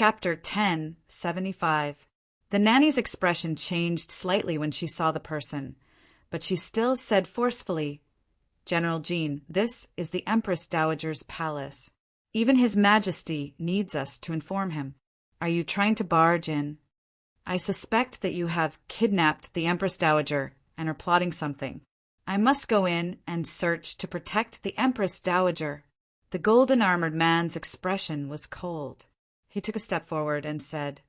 Chapter 10:75. The nanny's expression changed slightly when she saw the person, but she still said forcefully, "General Jean, this is the Empress Dowager's palace. Even His Majesty needs us to inform him. Are you trying to barge in? I suspect that you have kidnapped the Empress Dowager and are plotting something. I must go in and search to protect the Empress Dowager." The golden-armored man's expression was cold. He took a step forward and said,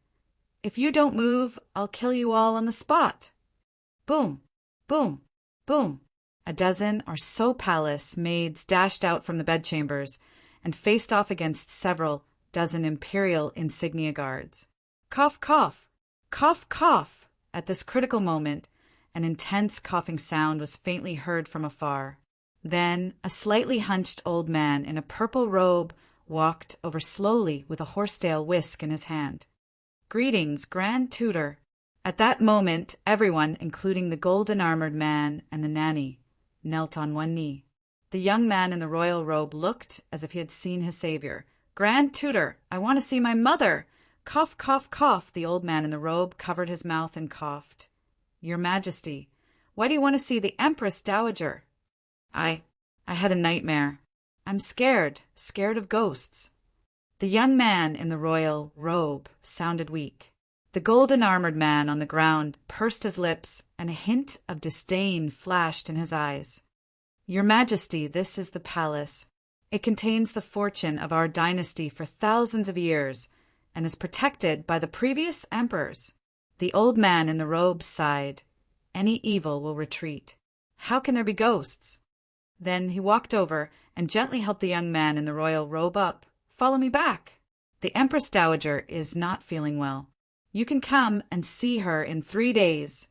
"If you don't move, I'll kill you all on the spot." Boom, boom, boom. A dozen or so palace maids dashed out from the bedchambers and faced off against several dozen imperial insignia guards. Cough, cough, cough, cough. At this critical moment, an intense coughing sound was faintly heard from afar. Then a slightly hunched old man in a purple robe walked over slowly with a horsetail whisk in his hand. "Greetings, Grand Tutor." At that moment, everyone, including the golden-armored man and the nanny, knelt on one knee. The young man in the royal robe looked as if he had seen his savior. "Grand Tutor, I want to see my mother." Cough, cough, cough. The old man in the robe covered his mouth and coughed. "Your Majesty, why do you want to see the Empress Dowager?" I had a nightmare. I'm scared of ghosts." The young man in the royal robe sounded weak. The golden-armored man on the ground pursed his lips, and a hint of disdain flashed in his eyes. "Your Majesty, this is the palace. It contains the fortune of our dynasty for thousands of years, and is protected by the previous emperors." The old man in the robe sighed. "Any evil will retreat. How can there be ghosts?" Then he walked over and gently helped the young man in the royal robe up. "Follow me back. The Empress Dowager is not feeling well. You can come and see her in 3 days."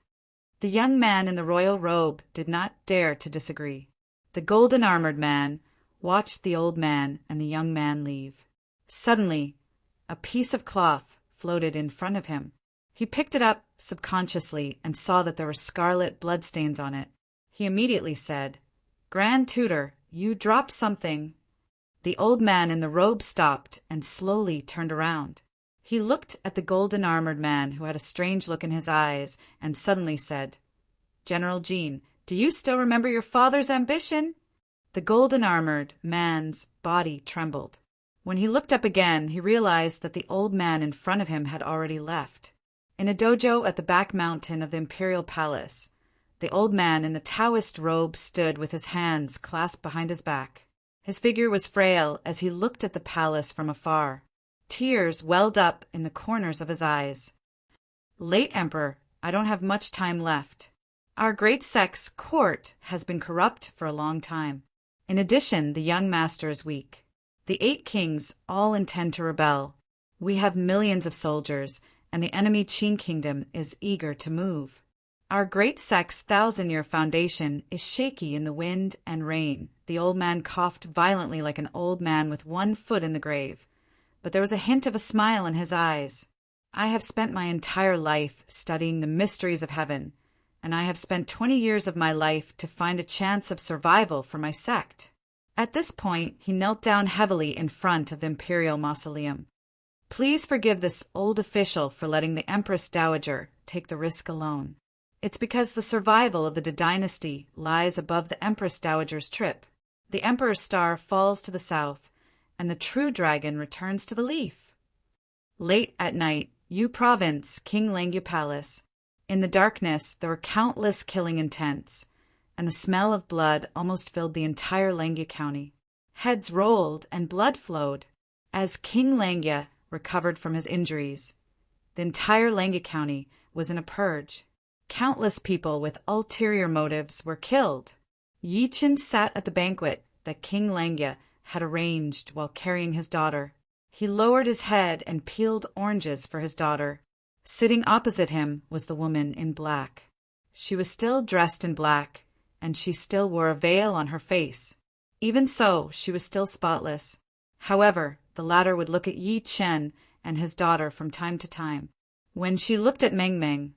The young man in the royal robe did not dare to disagree. The golden-armored man watched the old man and the young man leave. Suddenly, a piece of cloth floated in front of him. He picked it up subconsciously and saw that there were scarlet bloodstains on it. He immediately said, "Grand Tutor, you dropped something." The old man in the robe stopped and slowly turned around. He looked at the golden-armored man, who had a strange look in his eyes, and suddenly said, "General Jean, do you still remember your father's ambition?" The golden-armored man's body trembled. When he looked up again, he realized that the old man in front of him had already left. In a dojo at the back mountain of the imperial palace, the old man in the Taoist robe stood with his hands clasped behind his back. His figure was frail as he looked at the palace from afar. Tears welled up in the corners of his eyes. "Late Emperor, I don't have much time left. Our great sect's court has been corrupt for a long time. In addition, the young master is weak. The 8 kings all intend to rebel. We have millions of soldiers, and the enemy Qin kingdom is eager to move. Our great sect's 1,000-year foundation is shaky in the wind and rain." The old man coughed violently like an old man with one foot in the grave, but there was a hint of a smile in his eyes. "I have spent my entire life studying the mysteries of heaven, and I have spent 20 years of my life to find a chance of survival for my sect." At this point, he knelt down heavily in front of the imperial mausoleum. "Please forgive this old official for letting the Empress Dowager take the risk alone. It's because the survival of the dynasty lies above the Empress Dowager's trip. The Emperor's star falls to the south, and the true dragon returns to the leaf." Late at night, Yu Province, King Langya Palace. In the darkness, there were countless killing intents, and the smell of blood almost filled the entire Langya County. Heads rolled and blood flowed. As King Langya recovered from his injuries, the entire Langya County was in a purge. Countless people with ulterior motives were killed. Yi Qin sat at the banquet that King Langya had arranged while carrying his daughter. He lowered his head and peeled oranges for his daughter. Sitting opposite him was the woman in black. She was still dressed in black, and she still wore a veil on her face. Even so, she was still spotless. However, the latter would look at Yi Chen and his daughter from time to time. When she looked at Meng Meng,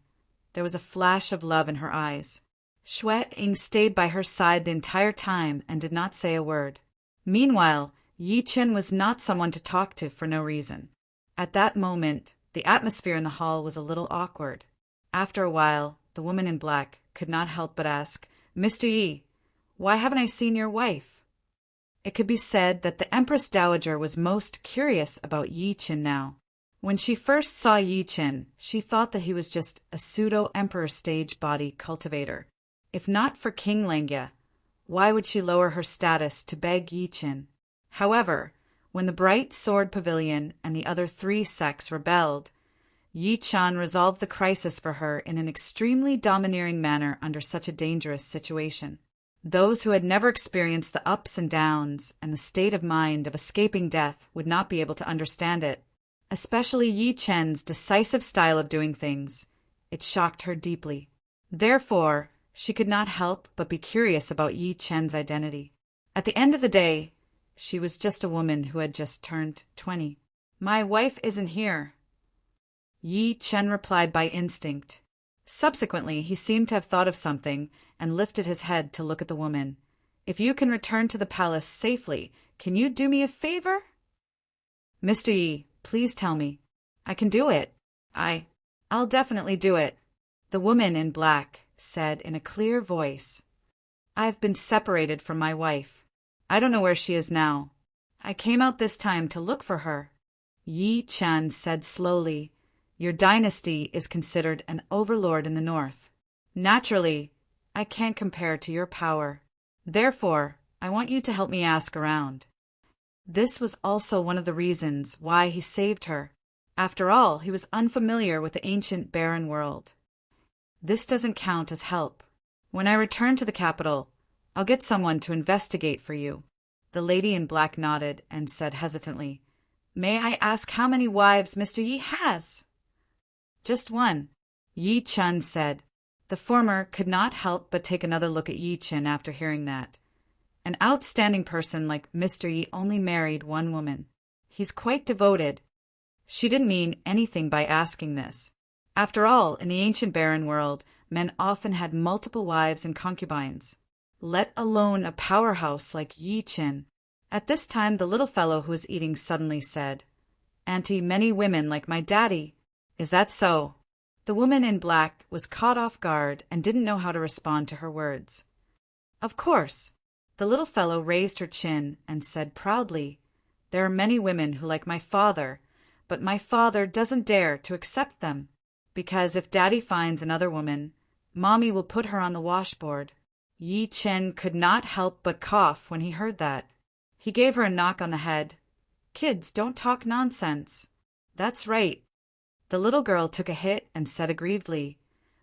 there was a flash of love in her eyes. Xue Ying stayed by her side the entire time and did not say a word. Meanwhile, Yi Chen was not someone to talk to for no reason. At that moment, the atmosphere in the hall was a little awkward. After a while, the woman in black could not help but ask, "Mr. Yi, why haven't I seen your wife?" It could be said that the Empress Dowager was most curious about Yi Qin now. When she first saw Yi Qin, she thought that he was just a pseudo-emperor stage body cultivator. If not for King Lengia, why would she lower her status to beg Yi Qin? However, when the Bright Sword Pavilion and the other 3 sects rebelled, Yi Chan resolved the crisis for her in an extremely domineering manner under such a dangerous situation. Those who had never experienced the ups and downs and the state of mind of escaping death would not be able to understand it, especially Yi Chen's decisive style of doing things. It shocked her deeply. Therefore, she could not help but be curious about Yi Chen's identity. At the end of the day, she was just a woman who had just turned 20. "My wife isn't here," Yi Chen replied by instinct. Subsequently, he seemed to have thought of something and lifted his head to look at the woman. "If you can return to the palace safely, can you do me a favor?" "Mr. Yi, please tell me." "I can do it. I'll definitely do it," the woman in black said in a clear voice. "I've been separated from my wife. I don't know where she is now. I came out this time to look for her." Yi Chen said slowly, "Your dynasty is considered an overlord in the north. Naturally, I can't compare to your power. Therefore, I want you to help me ask around." This was also one of the reasons why he saved her. After all, he was unfamiliar with the ancient barren world. "This doesn't count as help. When I return to the capital, I'll get someone to investigate for you." The lady in black nodded and said hesitantly, "May I ask how many wives Mr. Yi has?" "Just one," Yi Chen said. The former could not help but take another look at Yi Chen after hearing that. An outstanding person like Mr. Yi only married one woman. He's quite devoted. She didn't mean anything by asking this. After all, in the ancient barren world, men often had multiple wives and concubines, let alone a powerhouse like Yi Chen. At this time, the little fellow who was eating suddenly said, "Auntie, many women like my daddy." "Is that so?" The woman in black was caught off guard and didn't know how to respond to her words. "Of course." The little fellow raised her chin and said proudly, "There are many women who like my father, but my father doesn't dare to accept them, because if Daddy finds another woman, Mommy will put her on the washboard." Yi Chen could not help but cough when he heard that. He gave her a knock on the head. "Kids, don't talk nonsense." "That's right." The little girl took a hit and said aggrievedly,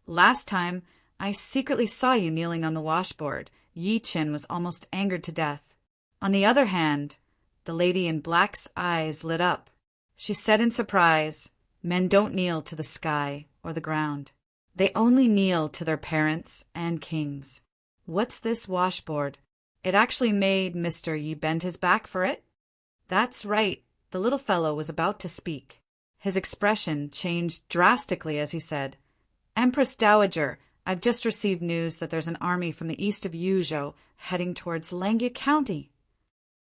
"Last time, I secretly saw you kneeling on the washboard." Yi Chen was almost angered to death. On the other hand, the lady in black's eyes lit up. She said in surprise, "Men don't kneel to the sky or the ground. They only kneel to their parents and kings. What's this washboard? It actually made Mr. Yi bend his back for it?" "That's right." The little fellow was about to speak. His expression changed drastically as he said, "Empress Dowager, I've just received news that there's an army from the east of Yuzhou heading towards Lengia County.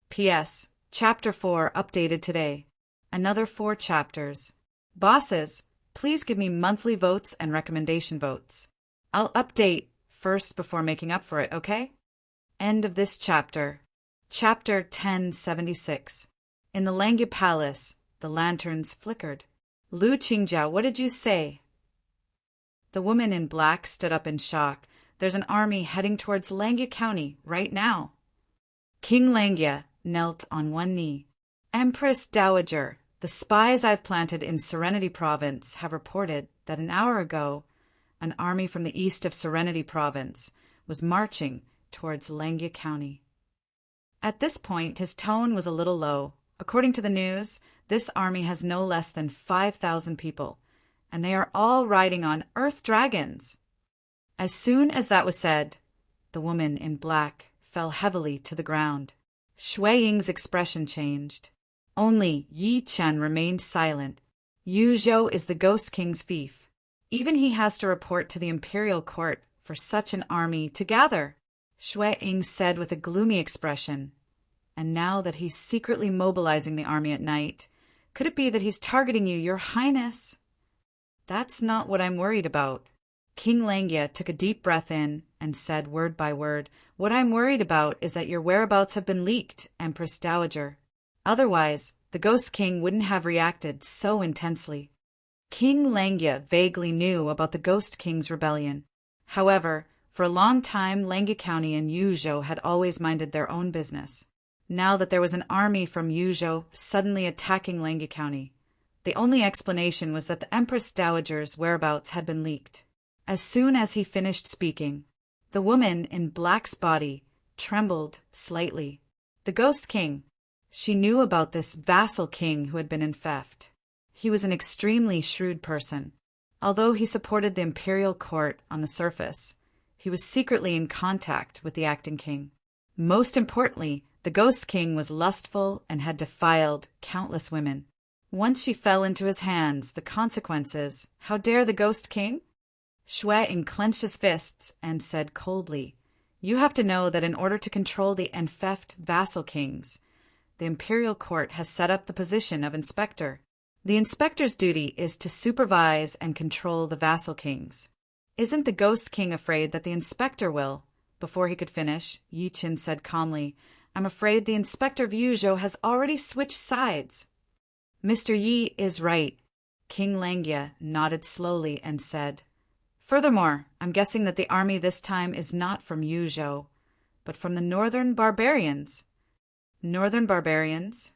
P.S. Chapter 4 updated today. Another 4 chapters. Bosses, please give me monthly votes and recommendation votes. I'll update first before making up for it, okay?" End of this chapter. Chapter 1076. In the Lengia Palace, the lanterns flickered. "Lu Qingjiao, what did you say?" The woman in black stood up in shock. "There's an army heading towards Lengia County right now." King Lengia knelt on one knee. "Empress Dowager, the spies I've planted in Serenity Province have reported that an hour ago, an army from the east of Serenity Province was marching towards Lengia County." At this point, his tone was a little low. According to the news, this army has no less than 5,000 people, and they are all riding on earth dragons. As soon as that was said, the woman in black fell heavily to the ground. Shui Ying's expression changed. Only Yi Chen remained silent. Yuzhou is the Ghost King's fief. Even he has to report to the imperial court for such an army to gather, Shui Ying said with a gloomy expression. And now that he's secretly mobilizing the army at night, Could it be that he's targeting you, Your Highness? That's not what I'm worried about. King Langia took a deep breath in and said word by word, What I'm worried about is that your whereabouts have been leaked, Empress Dowager. Otherwise, the Ghost King wouldn't have reacted so intensely. King Langia vaguely knew about the Ghost King's rebellion. However, for a long time Langia County and Yuzhou had always minded their own business. Now that there was an army from Yuzhou suddenly attacking Langia County, the only explanation was that the Empress Dowager's whereabouts had been leaked. As soon as he finished speaking, the woman in black's body trembled slightly. The Ghost King. She knew about this vassal king who had been in theft. He was an extremely shrewd person. Although he supported the imperial court on the surface, he was secretly in contact with the acting king. Most importantly, the Ghost King was lustful and had defiled countless women. Once she fell into his hands, the consequences, how dare the Ghost King? Shui clenched his fists and said coldly, You have to know that in order to control the enfeoffed vassal kings, the imperial court has set up the position of inspector. The inspector's duty is to supervise and control the vassal kings. Isn't the Ghost King afraid that the inspector will? Before he could finish, Yi Qin said calmly, I'm afraid the inspector of Yuzhou has already switched sides. Mr. Yi is right. King Langia nodded slowly and said, Furthermore, I'm guessing that the army this time is not from Yuzhou, but from the northern barbarians. Northern barbarians?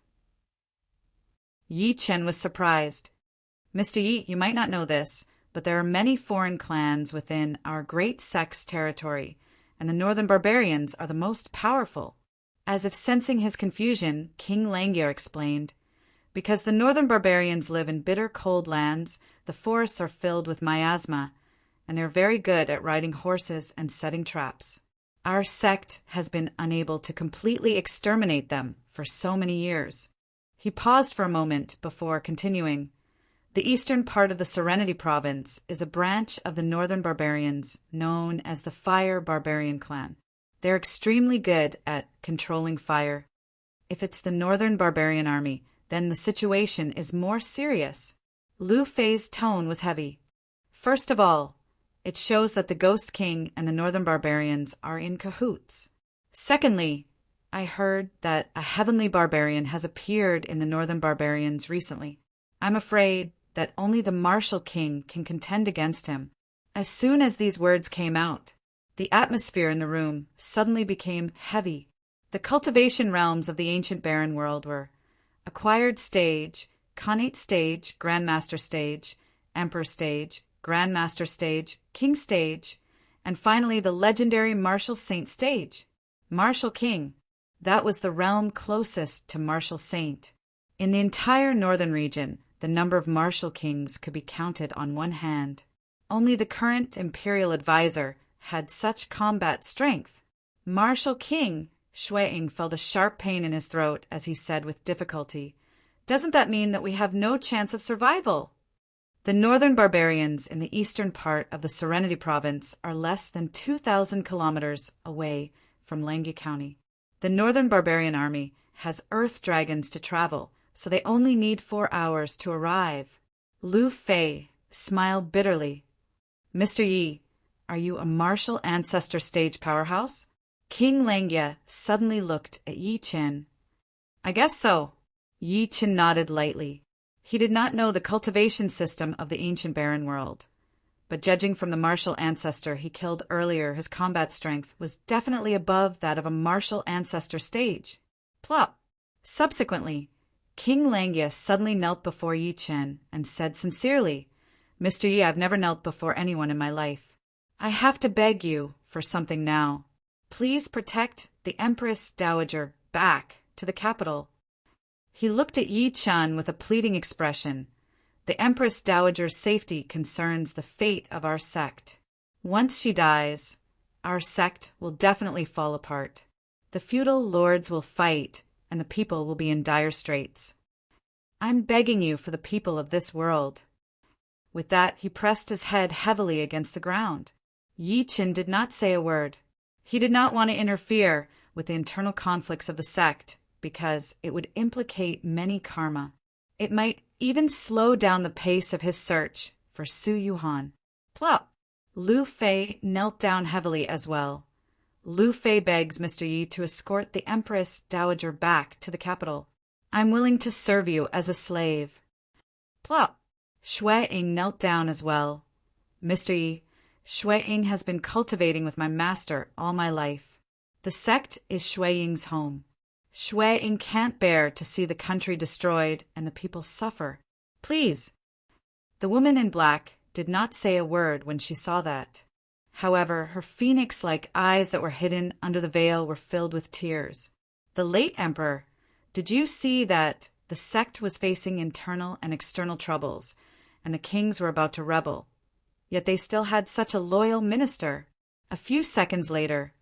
Yi Chen was surprised. Mr. Yi, you might not know this, but there are many foreign clans within our great sect's territory, and the northern barbarians are the most powerful. As if sensing his confusion, King Langia explained, Because the northern barbarians live in bitter cold lands, the forests are filled with miasma, and they're very good at riding horses and setting traps. Our sect has been unable to completely exterminate them for so many years. He paused for a moment before continuing. The eastern part of the Serenity Province is a branch of the northern barbarians known as the Fire Barbarian Clan. They're extremely good at controlling fire. If it's the northern barbarian army, then the situation is more serious. Lu Fei's tone was heavy. First of all, it shows that the Ghost King and the northern barbarians are in cahoots. Secondly, I heard that a heavenly barbarian has appeared in the northern barbarians recently. I'm afraid that only the martial king can contend against him. As soon as these words came out, the atmosphere in the room suddenly became heavy. The cultivation realms of the ancient barren world were acquired stage, connate stage, grandmaster stage, emperor stage, grandmaster stage, king stage, and finally the legendary martial saint stage. Martial king. That was the realm closest to martial saint. In the entire northern region, the number of martial kings could be counted on one hand. Only the current imperial advisor had such combat strength. Martial king, Shui felt a sharp pain in his throat as he said with difficulty, Doesn't that mean that we have no chance of survival? The northern barbarians in the eastern part of the Serenity Province are less than 2,000 kilometers away from Langia County. The northern barbarian army has earth dragons to travel, so they only need 4 hours to arrive. Lu Fei smiled bitterly. Mr. Yi, are you a martial ancestor stage powerhouse? King Langia suddenly looked at Yi Chen. I guess so. Yi Chen nodded lightly. He did not know the cultivation system of the ancient barren world, but judging from the martial ancestor he killed earlier, his combat strength was definitely above that of a martial ancestor stage. Plop! Subsequently, King Langia suddenly knelt before Yi Chen and said sincerely, Mr. Yi, I've never knelt before anyone in my life. I have to beg you for something now. Please protect the Empress Dowager back to the capital. He looked at Yi Chen with a pleading expression. The Empress Dowager's safety concerns the fate of our sect. Once she dies, our sect will definitely fall apart. The feudal lords will fight, and the people will be in dire straits. I'm begging you for the people of this world. With that, he pressed his head heavily against the ground. Yi Chen did not say a word. He did not want to interfere with the internal conflicts of the sect, because it would implicate many karma. It might even slow down the pace of his search for Su Yuhan. Plop! Lu Fei knelt down heavily as well. Lu Fei begs Mr. Yi to escort the Empress Dowager back to the capital. I'm willing to serve you as a slave. Plop! Shui Ying knelt down as well. Mr. Yi, Shui Ying has been cultivating with my master all my life. The sect is Shui Ying's home. Shui Ying can't bear to see the country destroyed and the people suffer. Please. The woman in black did not say a word when she saw that. However, her phoenix-like eyes that were hidden under the veil were filled with tears. The late emperor, did you see that the sect was facing internal and external troubles, and the kings were about to rebel? Yet they still had such a loyal minister. A few seconds later,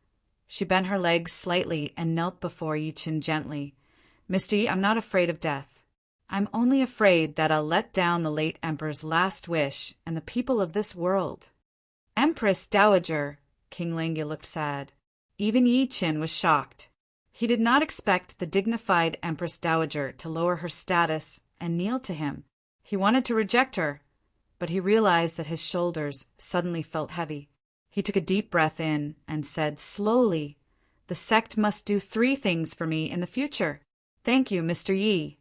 she bent her legs slightly and knelt before Yi Qin gently. Mr. Yi, I'm not afraid of death. I'm only afraid that I'll let down the late emperor's last wish and the people of this world. Empress Dowager, King Lengia looked sad. Even Yi Qin was shocked. He did not expect the dignified Empress Dowager to lower her status and kneel to him. He wanted to reject her, but he realized that his shoulders suddenly felt heavy. He took a deep breath in and said slowly, the sect must do 3 things for me in the future. Thank you, Mr. Yi.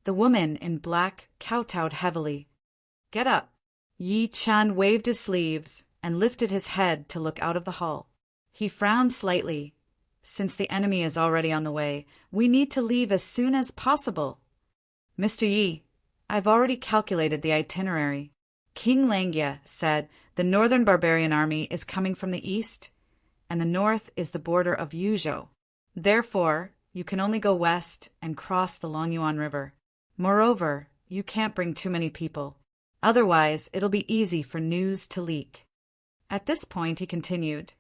The woman in black kowtowed heavily. Get up. Yi Qin waved his sleeves and lifted his head to look out of the hall. He frowned slightly. Since the enemy is already on the way, we need to leave as soon as possible. Mr. Yi, I've already calculated the itinerary. King Lengia said the northern barbarian army is coming from the east, and the north is the border of Yuzhou. Therefore, you can only go west and cross the Longyuan River. Moreover, you can't bring too many people. Otherwise, it'll be easy for news to leak. At this point, he continued,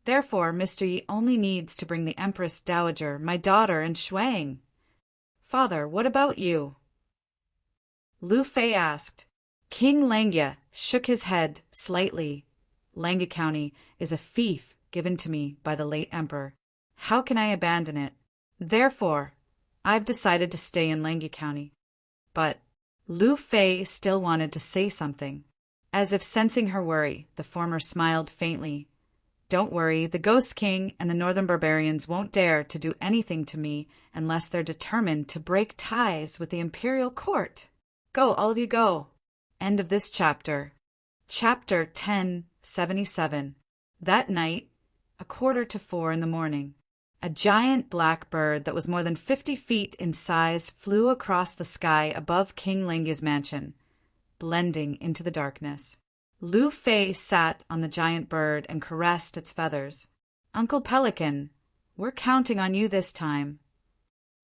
therefore, Mr. Yi only needs to bring the Empress Dowager, my daughter, and Shuang. Father, what about you? Lu Fei asked. King Lengia shook his head slightly. Lengia County is a fief given to me by the late emperor. How can I abandon it? Therefore, I've decided to stay in Lengia County. But Lu Fei still wanted to say something. As if sensing her worry, the former smiled faintly. Don't worry, the Ghost King and the Northern Barbarians won't dare to do anything to me unless they're determined to break ties with the imperial court. Go, all of you go. End of this chapter. Chapter 1077. That night, 3:45 in the morning, a giant black bird that was more than 50 feet in size flew across the sky above King Lengia's mansion, blending into the darkness. Lu Fei sat on the giant bird and caressed its feathers. Uncle Pelican, we're counting on you this time.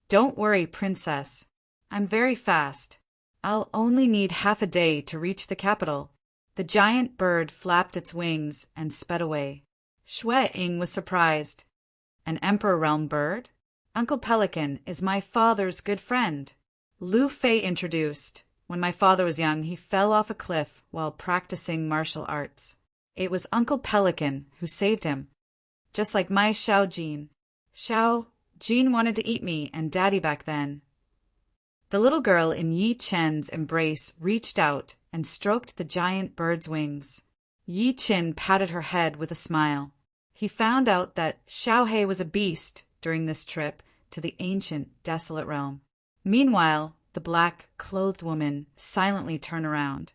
Don't worry, Princess. I'm very fast. I'll only need half a day to reach the capital. The giant bird flapped its wings and sped away. Shui Ying was surprised. An Emperor Realm bird? Uncle Pelican is my father's good friend. Lu Fei introduced. When my father was young, he fell off a cliff while practicing martial arts. It was Uncle Pelican who saved him. Just like my Xiao Jin. Xiao Jin wanted to eat me and Daddy back then. The little girl in Yi Qin's embrace reached out and stroked the giant bird's wings. Yi Qin patted her head with a smile. He found out that Xiaohe was a beast during this trip to the ancient, desolate realm. Meanwhile, the black-clothed woman silently turned around,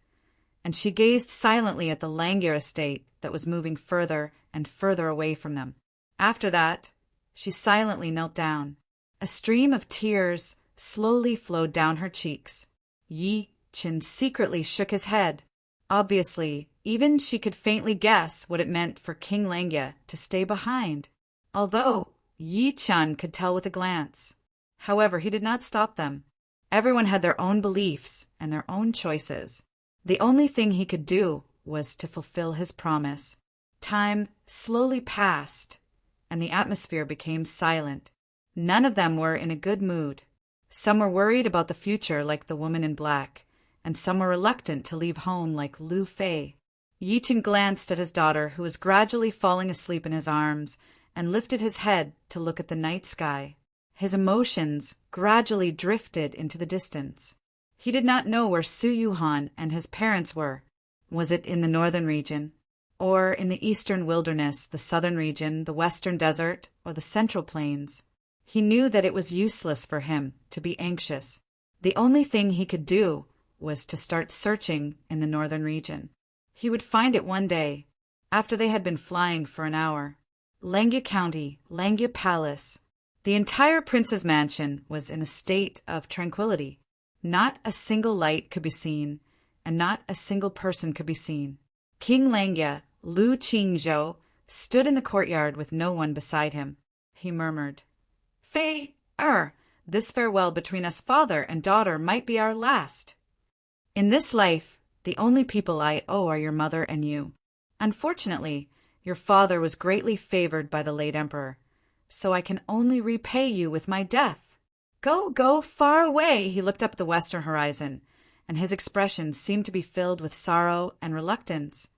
and she gazed silently at the Langier estate that was moving further and further away from them. After that, she silently knelt down. A stream of tears slowly flowed down her cheeks. Yi Qin secretly shook his head. Obviously, even she could faintly guess what it meant for King Lengia to stay behind, although Yi Qin could tell with a glance. However, he did not stop them. Everyone had their own beliefs and their own choices. The only thing he could do was to fulfill his promise. Time slowly passed, and the atmosphere became silent. None of them were in a good mood. Some were worried about the future like the woman in black, and some were reluctant to leave home like Lu Fei. Yi Qin glanced at his daughter, who was gradually falling asleep in his arms, and lifted his head to look at the night sky. His emotions gradually drifted into the distance. He did not know where Su Yuhan and his parents were. Was it in the northern region? Or in the eastern wilderness, the southern region, the western desert, or the central plains? He knew that it was useless for him to be anxious. The only thing he could do was to start searching in the northern region. He would find it one day, after they had been flying for an hour. Langia County, Langia Palace. The entire prince's mansion was in a state of tranquility. Not a single light could be seen, and not a single person could be seen. King Langia, Lu Qingzhou, stood in the courtyard with no one beside him. He murmured, this farewell between us father and daughter might be our last. In this life, the only people I owe are your mother and you. Unfortunately, your father was greatly favored by the late emperor, so I can only repay you with my death. Go far away. He looked up at the western horizon, and his expression seemed to be filled with sorrow and reluctance,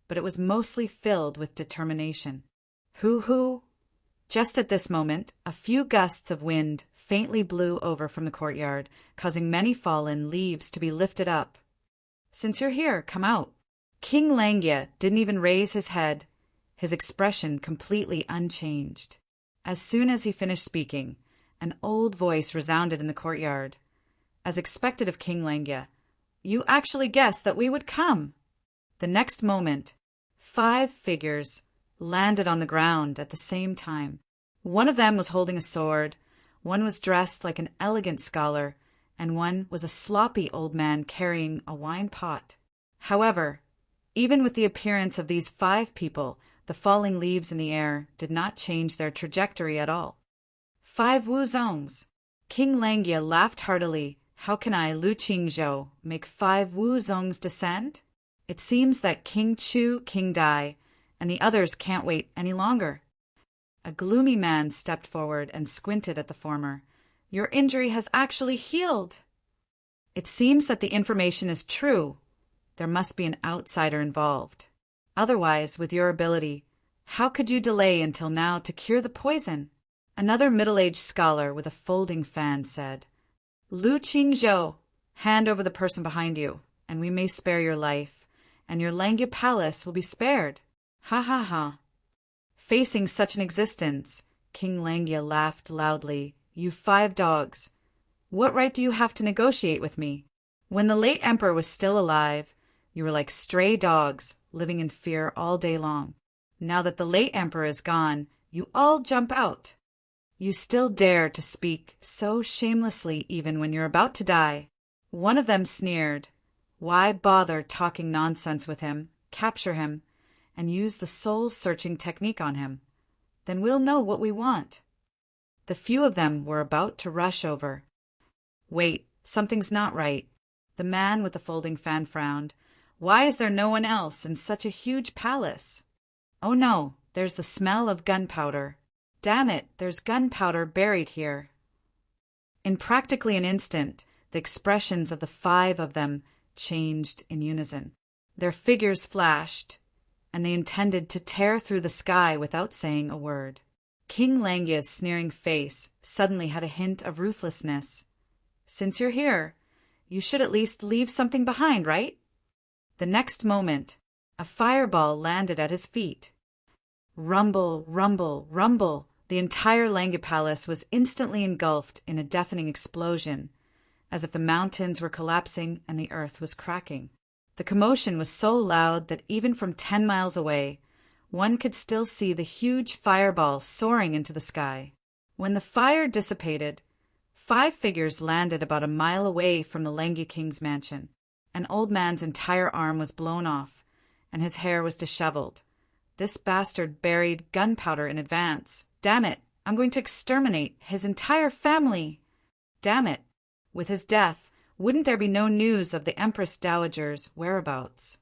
but it was mostly filled with determination. Hoo-hoo! Just at this moment, a few gusts of wind faintly blew over from the courtyard, causing many fallen leaves to be lifted up. Since you're here, come out. King Langia didn't even raise his head, his expression completely unchanged. As soon as he finished speaking, an old voice resounded in the courtyard. As expected of King Langia, you actually guessed that we would come. The next moment, 5 figures landed on the ground at the same time. One of them was holding a sword, one was dressed like an elegant scholar, and one was a sloppy old man carrying a wine pot. However, even with the appearance of these 5 people, the falling leaves in the air did not change their trajectory at all. 5 Wuzongs! King Langia laughed heartily. How can I, Lu Qingzhou, make 5 Wuzongs descend? It seems that King Chu, King Dai, and the others can't wait any longer. A gloomy man stepped forward and squinted at the former. Your injury has actually healed. It seems that the information is true. There must be an outsider involved. Otherwise, with your ability, how could you delay until now to cure the poison? Another middle-aged scholar with a folding fan said, Lu Qingzhou, hand over the person behind you, and we may spare your life, and your Langia palace will be spared. Ha ha ha. Facing such an existence, King Langia laughed loudly. You 5 dogs. What right do you have to negotiate with me? When the late emperor was still alive, you were like stray dogs, living in fear all day long. Now that the late emperor is gone, you all jump out. You still dare to speak so shamelessly even when you're about to die. One of them sneered. Why bother talking nonsense with him? Capture him, and use the soul-searching technique on him. Then we'll know what we want. The few of them were about to rush over. Wait, something's not right. The man with the folding fan frowned. Why is there no one else in such a huge palace? Oh no, there's the smell of gunpowder. Damn it, there's gunpowder buried here. In practically an instant, the expressions of the 5 of them changed in unison. Their figures flashed, and they intended to tear through the sky without saying a word. King Langia's sneering face suddenly had a hint of ruthlessness. Since you're here, you should at least leave something behind, right? The next moment, a fireball landed at his feet. Rumble, rumble, rumble. The entire Langia palace was instantly engulfed in a deafening explosion, as if the mountains were collapsing and the earth was cracking. The commotion was so loud that even from 10 miles away, one could still see the huge fireball soaring into the sky. When the fire dissipated, 5 figures landed about a mile away from the Langia king's mansion. An old man's entire arm was blown off, and his hair was disheveled. This bastard buried gunpowder in advance. Damn it, I'm going to exterminate his entire family. Damn it, with his death, wouldn't there be no news of the Empress Dowager's whereabouts?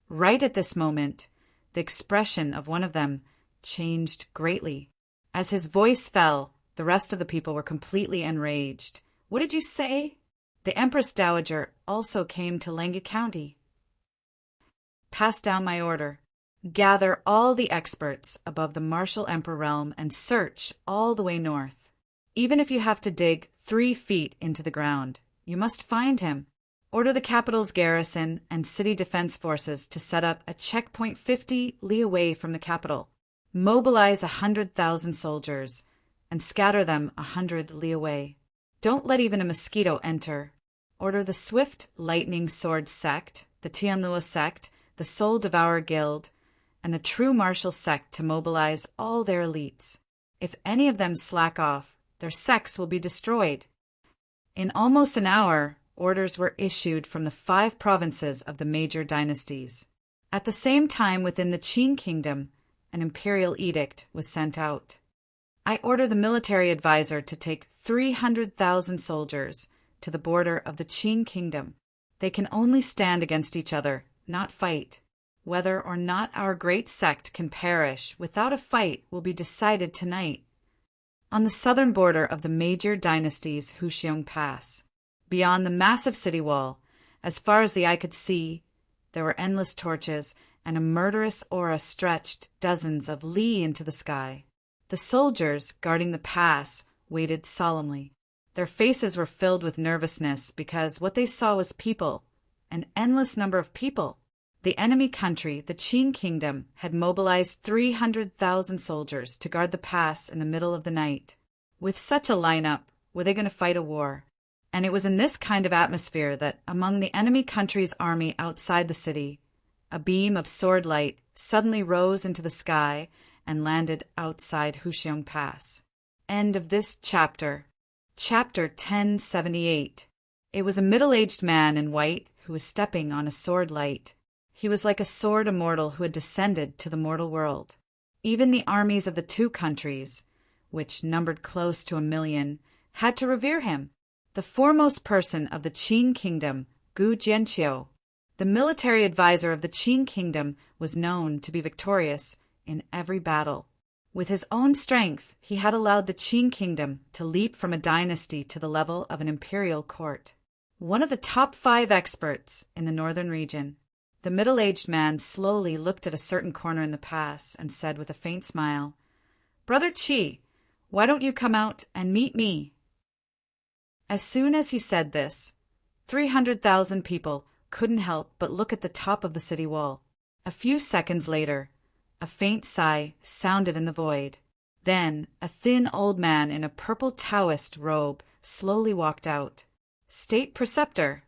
Right at this moment, the expression of one of them changed greatly. As his voice fell, the rest of the people were completely enraged. What did you say? The Empress Dowager also came to Langia County. Pass down my order. Gather all the experts above the martial emperor realm and search all the way north. Even if you have to dig 3 feet into the ground, you must find him. Order the capital's garrison and city defense forces to set up a checkpoint 50 li away from the capital. Mobilize 100,000 soldiers and scatter them 100 li away. Don't let even a mosquito enter. Order the Swift Lightning Sword sect, the Tianluo sect, the Soul Devourer Guild, and the True Martial sect to mobilize all their elites. If any of them slack off, their sects will be destroyed. In almost an hour, orders were issued from the 5 provinces of the major dynasties. At the same time, within the Qin kingdom, an imperial edict was sent out. I order the military advisor to take 300,000 soldiers to the border of the Qin kingdom. They can only stand against each other, not fight. Whether or not our great sect can perish without a fight will be decided tonight. On the southern border of the major dynasties Huxiong Pass, beyond the massive city wall, as far as the eye could see, there were endless torches, and a murderous aura stretched dozens of li into the sky. The soldiers guarding the pass waited solemnly. Their faces were filled with nervousness because what they saw was people, an endless number of people. The enemy country, the Qin kingdom, had mobilized 300,000 soldiers to guard the pass in the middle of the night. With such a lineup, were they going to fight a war? And it was in this kind of atmosphere that, among the enemy country's army outside the city, a beam of sword light suddenly rose into the sky and landed outside Huxiong Pass. End of this chapter. Chapter 1078. It was a middle-aged man in white who was stepping on a sword light. He was like a sword immortal who had descended to the mortal world. Even the armies of the 2 countries, which numbered close to 1 million, had to revere him. The foremost person of the Qin kingdom, Gu Jianqiu, the military advisor of the Qin kingdom, was known to be victorious in every battle. With his own strength, he had allowed the Qin kingdom to leap from a dynasty to the level of an imperial court. One of the top 5 experts in the northern region, the middle-aged man slowly looked at a certain corner in the pass and said with a faint smile, "Brother Qi, why don't you come out and meet me?" As soon as he said this, 300,000 people couldn't help but look at the top of the city wall. A few seconds later, a faint sigh sounded in the void. Then a thin old man in a purple Taoist robe slowly walked out. State Preceptor.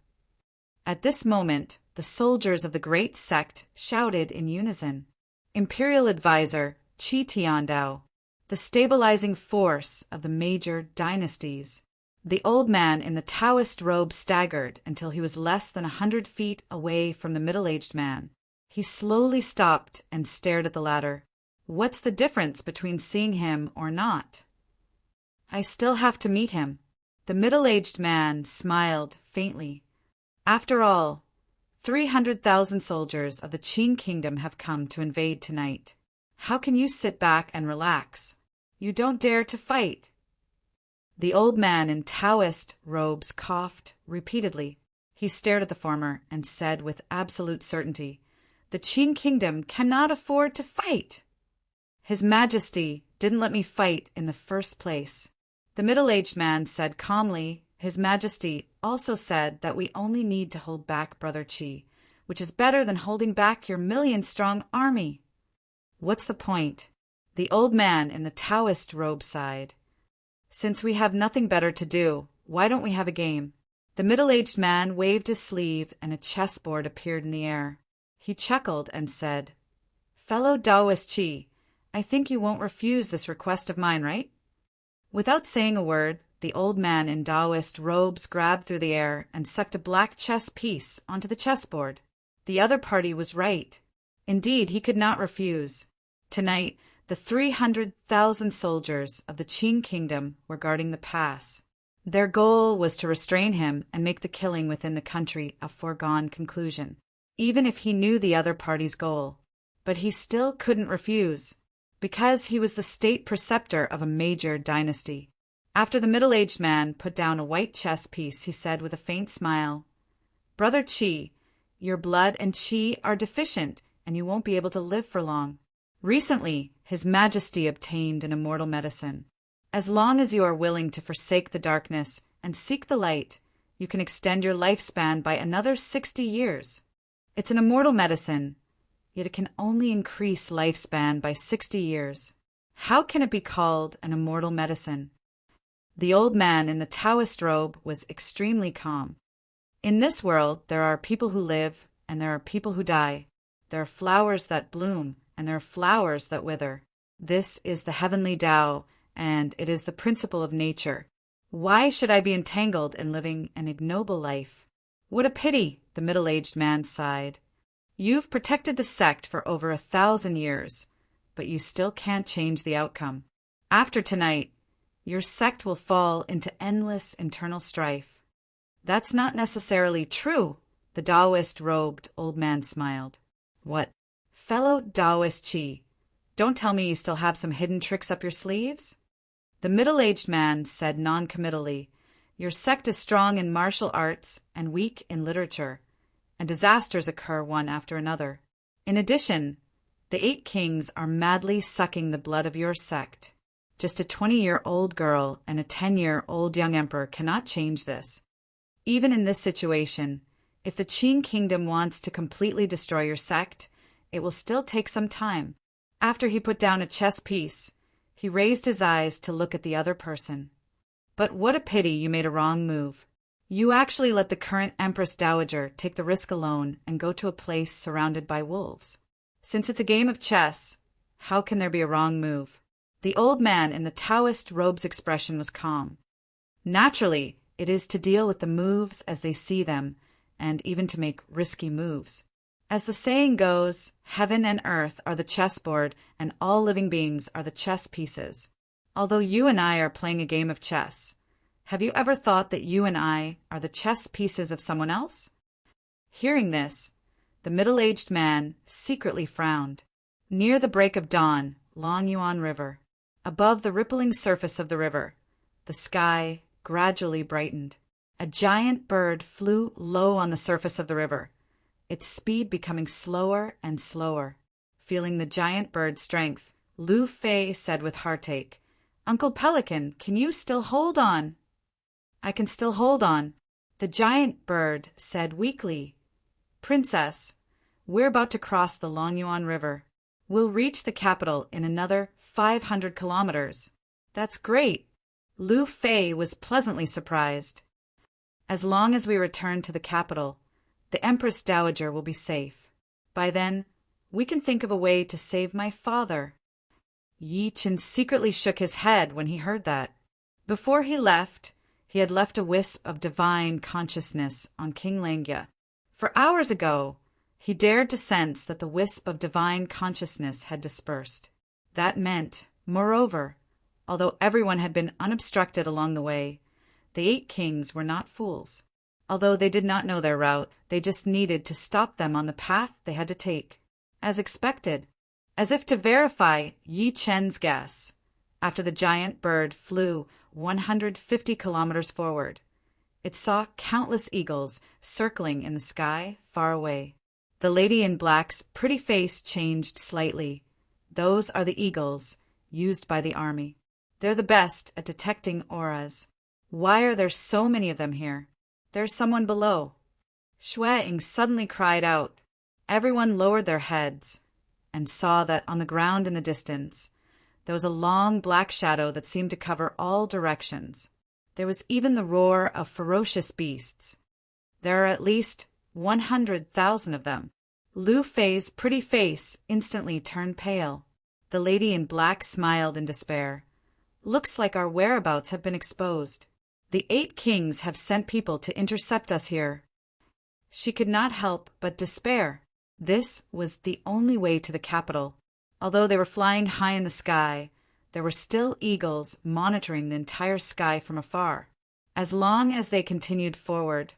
At this moment, the soldiers of the great sect shouted in unison. Imperial Advisor Qi Tiandao, the stabilizing force of the major dynasties. The old man in the Taoist robe staggered until he was less than 100 feet away from the middle-aged man. He slowly stopped and stared at the latter. What's the difference between seeing him or not? I still have to meet him. The middle-aged man smiled faintly. After all, 300,000 soldiers of the Qin kingdom have come to invade tonight. How can you sit back and relax? You don't dare to fight. The old man in Taoist robes coughed repeatedly. He stared at the former and said with absolute certainty, "The Qin kingdom cannot afford to fight. His Majesty didn't let me fight in the first place." The middle-aged man said calmly, "His Majesty also said that we only need to hold back Brother Qi, which is better than holding back your 1,000,000-strong army." "What's the point?" The old man in the Taoist robe sighed. "Since we have nothing better to do, why don't we have a game?" The middle-aged man waved his sleeve and a chessboard appeared in the air. He chuckled and said, "Fellow Taoist Qi, I think you won't refuse this request of mine, right?" Without saying a word, the old man in Taoist robes grabbed through the air and sucked a black chess piece onto the chessboard. The other party was right. Indeed, he could not refuse. Tonight, the 300,000 soldiers of the Qin kingdom were guarding the pass. Their goal was to restrain him and make the killing within the country a foregone conclusion, even if he knew the other party's goal. But he still couldn't refuse, because he was the state preceptor of a major dynasty. After the middle-aged man put down a white chess piece, he said with a faint smile, "Brother Qi, your blood and Qi are deficient, and you won't be able to live for long. Recently, His Majesty obtained an immortal medicine. As long as you are willing to forsake the darkness and seek the light, you can extend your lifespan by another 60 years. It's an immortal medicine, yet it can only increase lifespan by 60 years. How can it be called an immortal medicine? The old man in the Taoist robe was extremely calm. In this world, there are people who live, and there are people who die. There are flowers that bloom, and there are flowers that wither. This is the heavenly Tao, and it is the principle of nature. Why should I be entangled in living an ignoble life? What a pity, the middle-aged man sighed. You've protected the sect for over 1,000 years, but you still can't change the outcome. After tonight, your sect will fall into endless internal strife. That's not necessarily true, the Taoist-robed old man smiled. What? Fellow Taoist Chi, don't tell me you still have some hidden tricks up your sleeves? The middle-aged man said non-committally, your sect is strong in martial arts and weak in literature, and disasters occur one after another. In addition, the 8 kings are madly sucking the blood of your sect. Just a 20-year-old girl and a 10-year-old young emperor cannot change this. Even in this situation, if the Qing kingdom wants to completely destroy your sect, it will still take some time. After he put down a chess piece, he raised his eyes to look at the other person. But what a pity you made a wrong move. You actually let the current Empress Dowager take the risk alone and go to a place surrounded by wolves. Since it's a game of chess, how can there be a wrong move? The old man in the Taoist robe's expression was calm. Naturally, it is to deal with the moves as they see them, and even to make risky moves. As the saying goes, heaven and earth are the chessboard, and all living beings are the chess pieces. Although you and I are playing a game of chess, have you ever thought that you and I are the chess pieces of someone else? Hearing this, the middle-aged man secretly frowned. Near the break of dawn, Long Yuan River. Above the rippling surface of the river, the sky gradually brightened. A giant bird flew low on the surface of the river, its speed becoming slower and slower. Feeling the giant bird's strength, Lu Fei said with heartache, Uncle Pelican, can you still hold on? I can still hold on, the giant bird said weakly. Princess, we're about to cross the Longyuan River. We'll reach the capital in another 500 kilometers. That's great. Lu Fei was pleasantly surprised. As long as we return to the capital, the Empress Dowager will be safe. By then, we can think of a way to save my father. Yi Qin secretly shook his head when he heard that. Before he left, he had left a wisp of divine consciousness on King Langya. For hours ago, he dared to sense that the wisp of divine consciousness had dispersed. That meant, moreover, although everyone had been unobstructed along the way, the 8 kings were not fools. Although they did not know their route, they just needed to stop them on the path they had to take. As expected, as if to verify Yi Chen's guess, after the giant bird flew 150 kilometers forward, it saw countless eagles circling in the sky far away. The lady in black's pretty face changed slightly. Those are the eagles used by the army. They're the best at detecting auras. Why are there so many of them here? There's someone below. Shuang suddenly cried out. Everyone lowered their heads and saw that on the ground in the distance, there was a long black shadow that seemed to cover all directions. There was even the roar of ferocious beasts. There are at least 100,000 of them. Lu Fei's pretty face instantly turned pale. The lady in black smiled in despair. Looks like our whereabouts have been exposed. The 8 kings have sent people to intercept us here. She could not help but despair. This was the only way to the capital. Although they were flying high in the sky, there were still eagles monitoring the entire sky from afar. As long as they continued forward,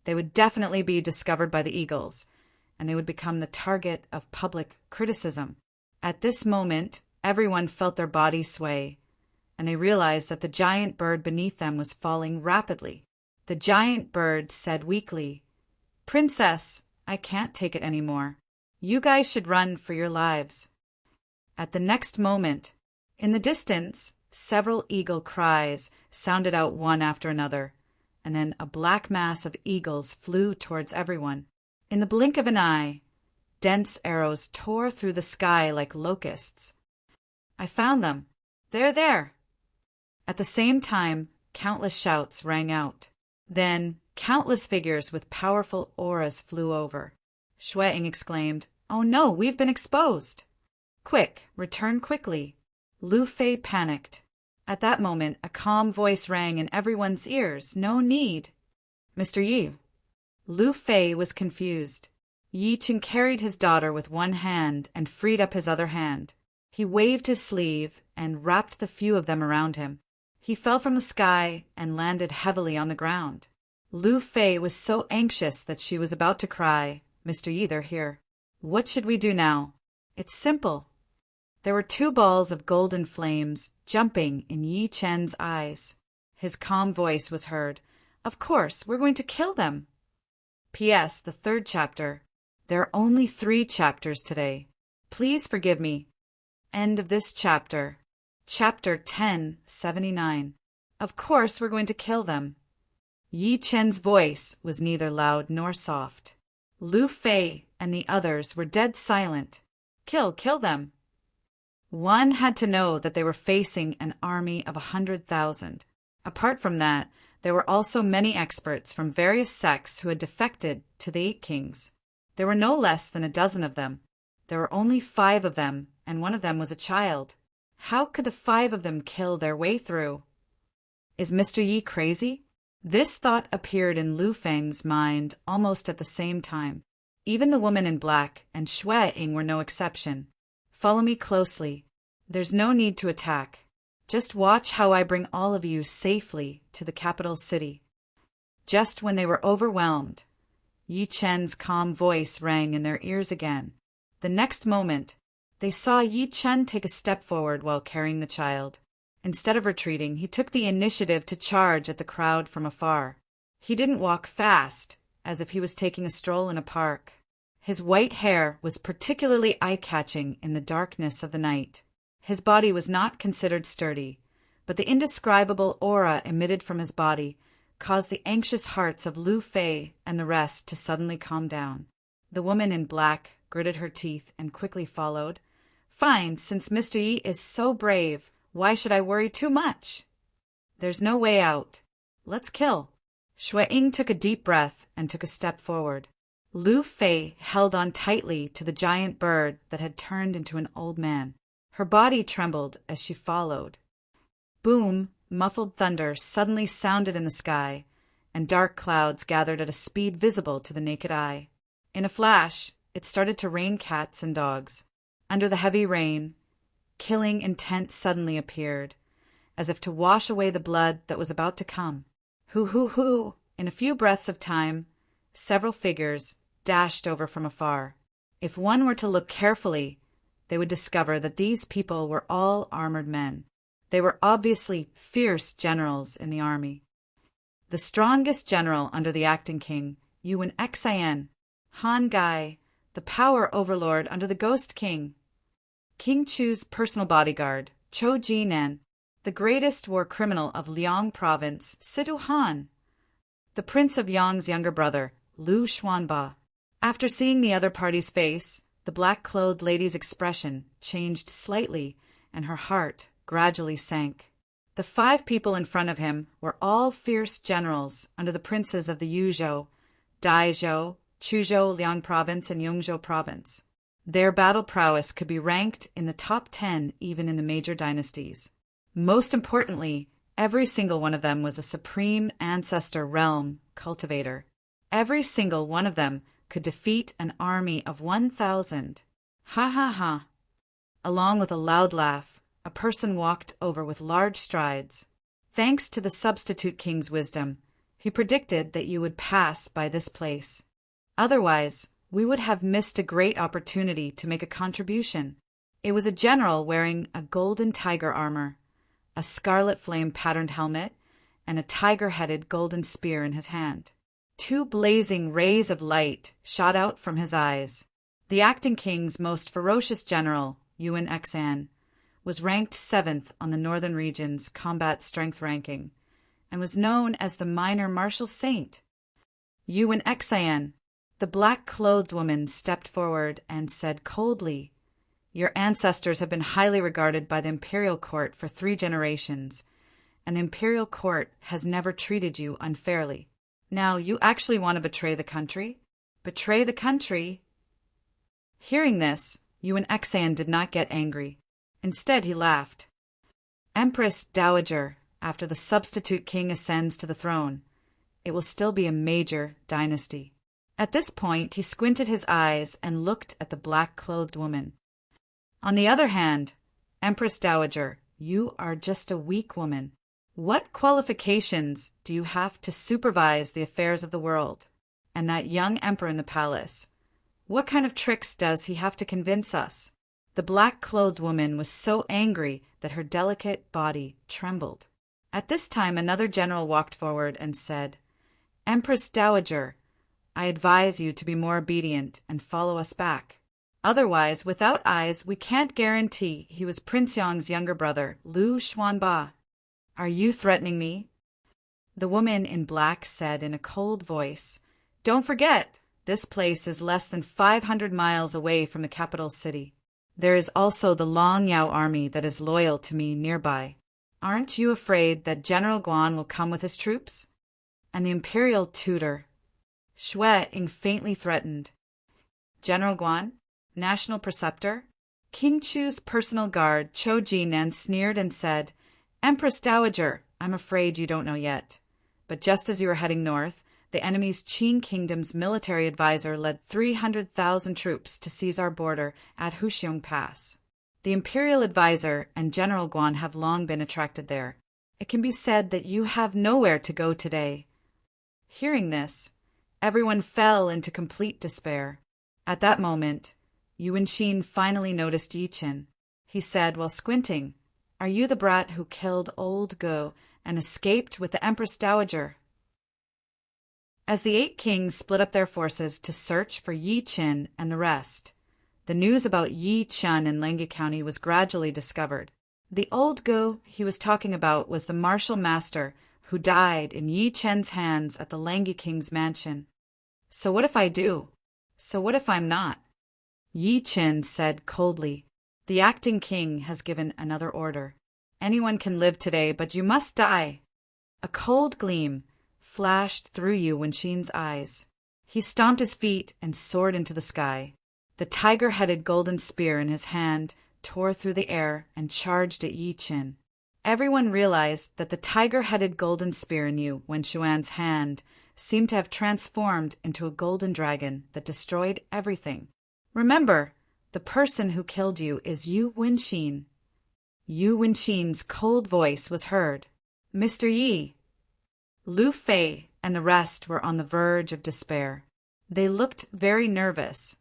they would definitely be discovered by the eagles, and they would become the target of public criticism. At this moment, everyone felt their bodies sway, and they realized that the giant bird beneath them was falling rapidly. The giant bird said weakly, Princess, I can't take it anymore. You guys should run for your lives. At the next moment, in the distance, several eagle cries sounded out one after another, and then a black mass of eagles flew towards everyone. In the blink of an eye, dense arrows tore through the sky like locusts. "I found them. They're there!" At the same time, countless shouts rang out. Then, countless figures with powerful auras flew over. Shui exclaimed, "Oh no, we've been exposed!" "Quick, return quickly!" Lu Fei panicked. At that moment, a calm voice rang in everyone's ears. "No need." "Mr. Yi." Lu Fei was confused. Yi Chen carried his daughter with one hand and freed up his other hand. He waved his sleeve and wrapped the few of them around him. He fell from the sky and landed heavily on the ground. Lu Fei was so anxious that she was about to cry. "Mr. Yi, they're here. What should we do now?" "It's simple." There were 2 balls of golden flames jumping in Yi Chen's eyes. His calm voice was heard. "Of course, we're going to kill them." P.S. The 3rd chapter. There are only 3 chapters today. Please forgive me. End of this chapter. Chapter 1079. Of course we're going to kill them. Yi Chen's voice was neither loud nor soft. Lu Fei and the others were dead silent. Kill them. One had to know that they were facing an army of 100,000. Apart from that, there were also many experts from various sects who had defected to the 8 kings. There were no less than a dozen of them. There were only 5 of them, and one of them was a child. How could the 5 of them kill their way through? Is Mr. Yi crazy? This thought appeared in Lu Feng's mind almost at the same time. Even the woman in black and Shui Ying were no exception. Follow me closely. There's no need to attack. Just watch how I bring all of you safely to the capital city. Just when they were overwhelmed, Yi Chen's calm voice rang in their ears again. The next moment, they saw Yi Chen take a step forward while carrying the child. Instead of retreating, he took the initiative to charge at the crowd from afar. He didn't walk fast, as if he was taking a stroll in a park. His white hair was particularly eye-catching in the darkness of the night. His body was not considered sturdy, but the indescribable aura emitted from his body caused the anxious hearts of Lu Fei and the rest to suddenly calm down. The woman in black gritted her teeth and quickly followed. "Fine, since Mr. Yi is so brave, why should I worry too much? There's no way out. Let's kill." Shui Ying took a deep breath and took a step forward. Lu Fei held on tightly to the giant bird that had turned into an old man. Her body trembled as she followed. Boom! Muffled thunder suddenly sounded in the sky, and dark clouds gathered at a speed visible to the naked eye. In a flash, it started to rain cats and dogs. Under the heavy rain, killing intent suddenly appeared, as if to wash away the blood that was about to come. Hoo! In a few breaths of time, several figures dashed over from afar. If one were to look carefully, they would discover that these people were all armored men. They were obviously fierce generals in the army. The strongest general under the acting king, Yuan Xian, Han Gai, the power overlord under the ghost king, King Chu's personal bodyguard, Chou Jinan, the greatest war criminal of Liang province, Sidu Han, the prince of Yang's younger brother, Lu Xuanba. After seeing the other party's face, the black-clothed lady's expression changed slightly, and her heart gradually sank. The 5 people in front of him were all fierce generals under the princes of the Yuzhou, Daizhou, Chuzhou Liang province, and Yongzhou province. Their battle prowess could be ranked in the top 10 even in the major dynasties. Most importantly, every single one of them was a supreme ancestor realm cultivator. Every single one of them could defeat an army of 1,000. Ha! Along with a loud laugh, a person walked over with large strides. Thanks to the substitute king's wisdom, he predicted that you would pass by this place. Otherwise, we would have missed a great opportunity to make a contribution. It was a general wearing a golden tiger armor, a scarlet flame-patterned helmet, and a tiger-headed golden spear in his hand. 2 blazing rays of light shot out from his eyes. The acting king's most ferocious general, Yuan Xian, was ranked 7th on the Northern region's combat strength ranking, and was known as the minor martial saint. Yuan Xian, the black-clothed woman, stepped forward and said coldly, "Your ancestors have been highly regarded by the imperial court for 3 generations, and the imperial court has never treated you unfairly. Now, you actually want to betray the country? Betray the country?" Hearing this, Yuan Xian did not get angry. Instead, he laughed. "Empress Dowager, after the substitute king ascends to the throne, it will still be a major dynasty." At this point, he squinted his eyes and looked at the black-clothed woman. "On the other hand, Empress Dowager, you are just a weak woman. What qualifications do you have to supervise the affairs of the world? And that young emperor in the palace, what kind of tricks does he have to convince us?" The black-clothed woman was so angry that her delicate body trembled. At this time, another general walked forward and said, "Empress Dowager, I advise you to be more obedient and follow us back. Otherwise, without eyes, we can't guarantee he was Prince Yong's younger brother, Lu Xuanba. Are you threatening me?" The woman in black said in a cold voice, "Don't forget, this place is less than 500 miles away from the capital city. There is also the Long Yao army that is loyal to me nearby. Aren't you afraid that General Guan will come with his troops? And the imperial tutor?" Shui Ying faintly threatened. "General Guan? National preceptor?" King Chu's personal guard, Cho Jinan, sneered and said, "Empress Dowager, I'm afraid you don't know yet. But just as you were heading north, the enemy's Qing Kingdom's military advisor led 300,000 troops to seize our border at Huxiong Pass. The imperial advisor and General Guan have long been attracted there. It can be said that you have nowhere to go today." Hearing this, everyone fell into complete despair. At that moment, Yuan Xin finally noticed Yi Qin. He said while squinting, "Are you the brat who killed old Go and escaped with the Empress Dowager?" As the 8 kings split up their forces to search for Yi Qin and the rest, the news about Yi Chen in Lengge County was gradually discovered. The old Go he was talking about was the martial master who died in Yi Chen's hands at the Lengge King's mansion. "So what if I do? So what if I'm not?" Yi Chen said coldly, "The acting king has given another order. Anyone can live today, but you must die." A cold gleam flashed through Yuan Xin's eyes. He stomped his feet and soared into the sky. The tiger-headed golden spear in his hand tore through the air and charged at Yi Qin. Everyone realized that the tiger-headed golden spear in Yuan Xuan's hand seemed to have transformed into a golden dragon that destroyed everything. "Remember, the person who killed you is Yuan Xin." Yuan Xin's cold voice was heard. "Mr. Yi." Lu Fei and the rest were on the verge of despair. They looked very nervous,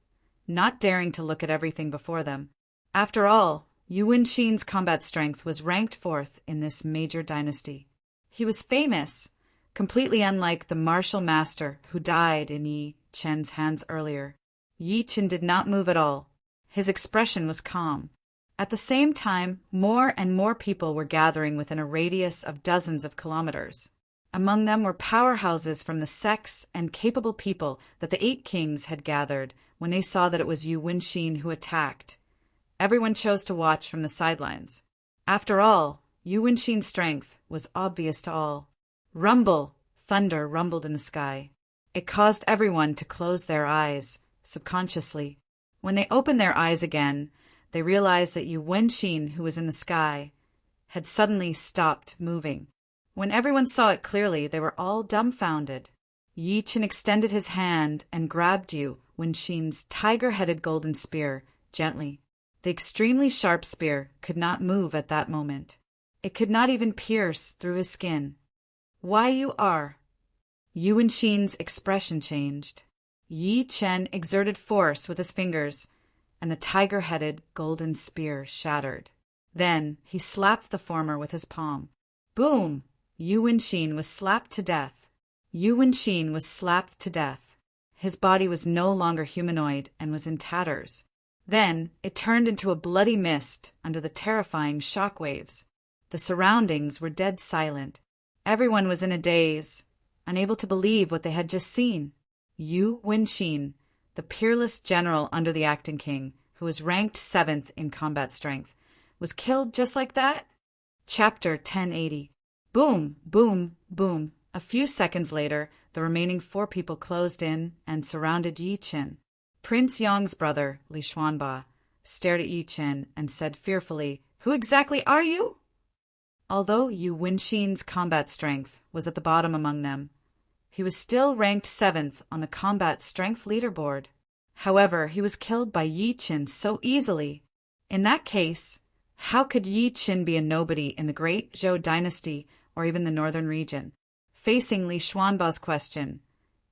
not daring to look at everything before them. After all, Yuan Xin's combat strength was ranked 4th in this major dynasty. He was famous, completely unlike the martial master who died in Yi Chen's hands earlier. Yi Chen did not move at all. His expression was calm. At the same time, more and more people were gathering within a radius of dozens of kilometers. Among them were powerhouses from the sects and capable people that the 8 kings had gathered when they saw that it was Yuan Xin who attacked. Everyone chose to watch from the sidelines. After all, Yuan Xin's strength was obvious to all. Rumble! Thunder rumbled in the sky. It caused everyone to close their eyes, subconsciously. When they opened their eyes again, they realized that Yuan Xin, who was in the sky, had suddenly stopped moving. When everyone saw it clearly, they were all dumbfounded. Yi Chen extended his hand and grabbed Yuan Xin's tiger-headed golden spear gently. The extremely sharp spear could not move at that moment. It could not even pierce through his skin. "Why you are?" Yuan Xin's expression changed. Yi Chen exerted force with his fingers, and the tiger-headed golden spear shattered. Then he slapped the former with his palm. Boom! Yuan Xin was slapped to death. Yuan Xin was slapped to death. His body was no longer humanoid and was in tatters. Then it turned into a bloody mist under the terrifying shock waves. The surroundings were dead silent. Everyone was in a daze, unable to believe what they had just seen. Yu Wenqin, the peerless general under the acting king, who was ranked 7th in combat strength, was killed just like that? Chapter 1080. Boom, boom, boom. A few seconds later, the remaining 4 people closed in and surrounded Yi Qin. Prince Yang's brother, Li Xuanba, stared at Yi Qin and said fearfully, "Who exactly are you?" Although Yu Wenqin's combat strength was at the bottom among them, he was still ranked 7th on the combat strength leaderboard. However, he was killed by Yi Qin so easily. In that case, how could Yi Qin be a nobody in the great Zhou dynasty or even the northern region? Facing Li Xuanba's question,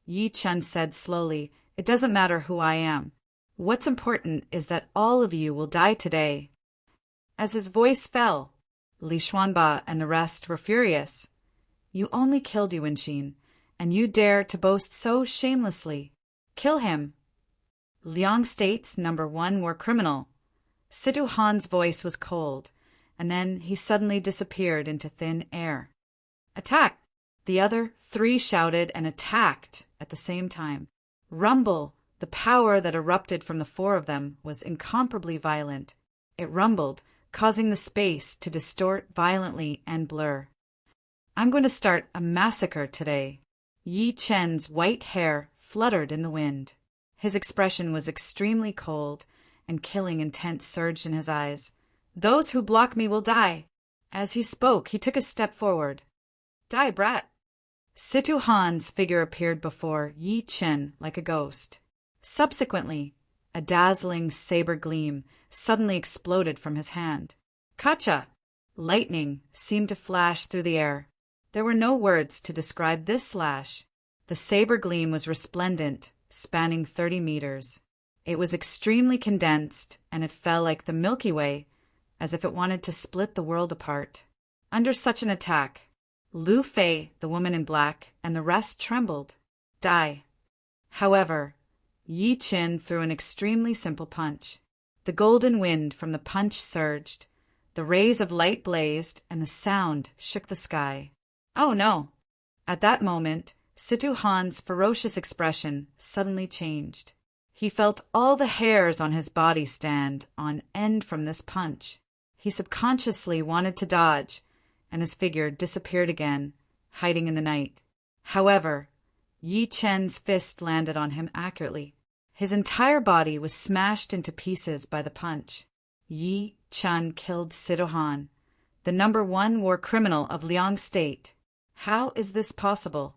Yi Qin said slowly, "It doesn't matter who I am. What's important is that all of you will die today." As his voice fell, Li Xuanba and the rest were furious. "You only killed Yu Wenqin, and you dare to boast so shamelessly. Kill him." Liang State's #1 war criminal. Situ Han's voice was cold, and then he suddenly disappeared into thin air. "Attack!" The other 3 shouted and attacked at the same time. Rumble! The power that erupted from the 4 of them was incomparably violent. It rumbled, causing the space to distort violently and blur. "I'm going to start a massacre today." Yi Qin's white hair fluttered in the wind. His expression was extremely cold, and killing intent surged in his eyes. "Those who block me will die." As he spoke, he took a step forward. "Die, brat!" Situ Han's figure appeared before Yi Qin like a ghost. Subsequently, a dazzling saber gleam suddenly exploded from his hand. Kacha! Lightning seemed to flash through the air. There were no words to describe this slash. The saber gleam was resplendent, spanning 30 meters. It was extremely condensed, and it fell like the Milky Way, as if it wanted to split the world apart. Under such an attack, Lu Fei, the woman in black, and the rest trembled. Die. However, Yi Qin threw an extremely simple punch. The golden wind from the punch surged, the rays of light blazed, and the sound shook the sky. Oh no! At that moment, Situ Han's ferocious expression suddenly changed. He felt all the hairs on his body stand on end from this punch. He subconsciously wanted to dodge, and his figure disappeared again, hiding in the night. However, Yi Qin's fist landed on him accurately. His entire body was smashed into pieces by the punch. Yi Qin killed Situ Han, the #1 war criminal of Liang State. How is this possible?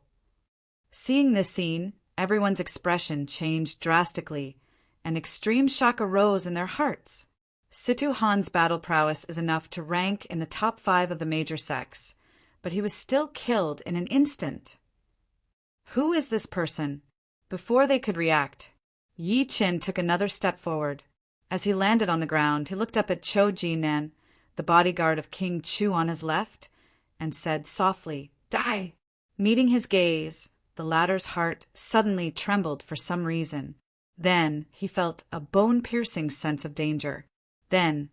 Seeing this scene, everyone's expression changed drastically, and extreme shock arose in their hearts. Situ Han's battle prowess is enough to rank in the top 5 of the major sects, but he was still killed in an instant. Who is this person? Before they could react, Yi Qin took another step forward. As he landed on the ground, he looked up at Chou Jinan, the bodyguard of King Chu on his left, and said softly, "Die!" Meeting his gaze, the latter's heart suddenly trembled for some reason. Then he felt a bone-piercing sense of danger. Then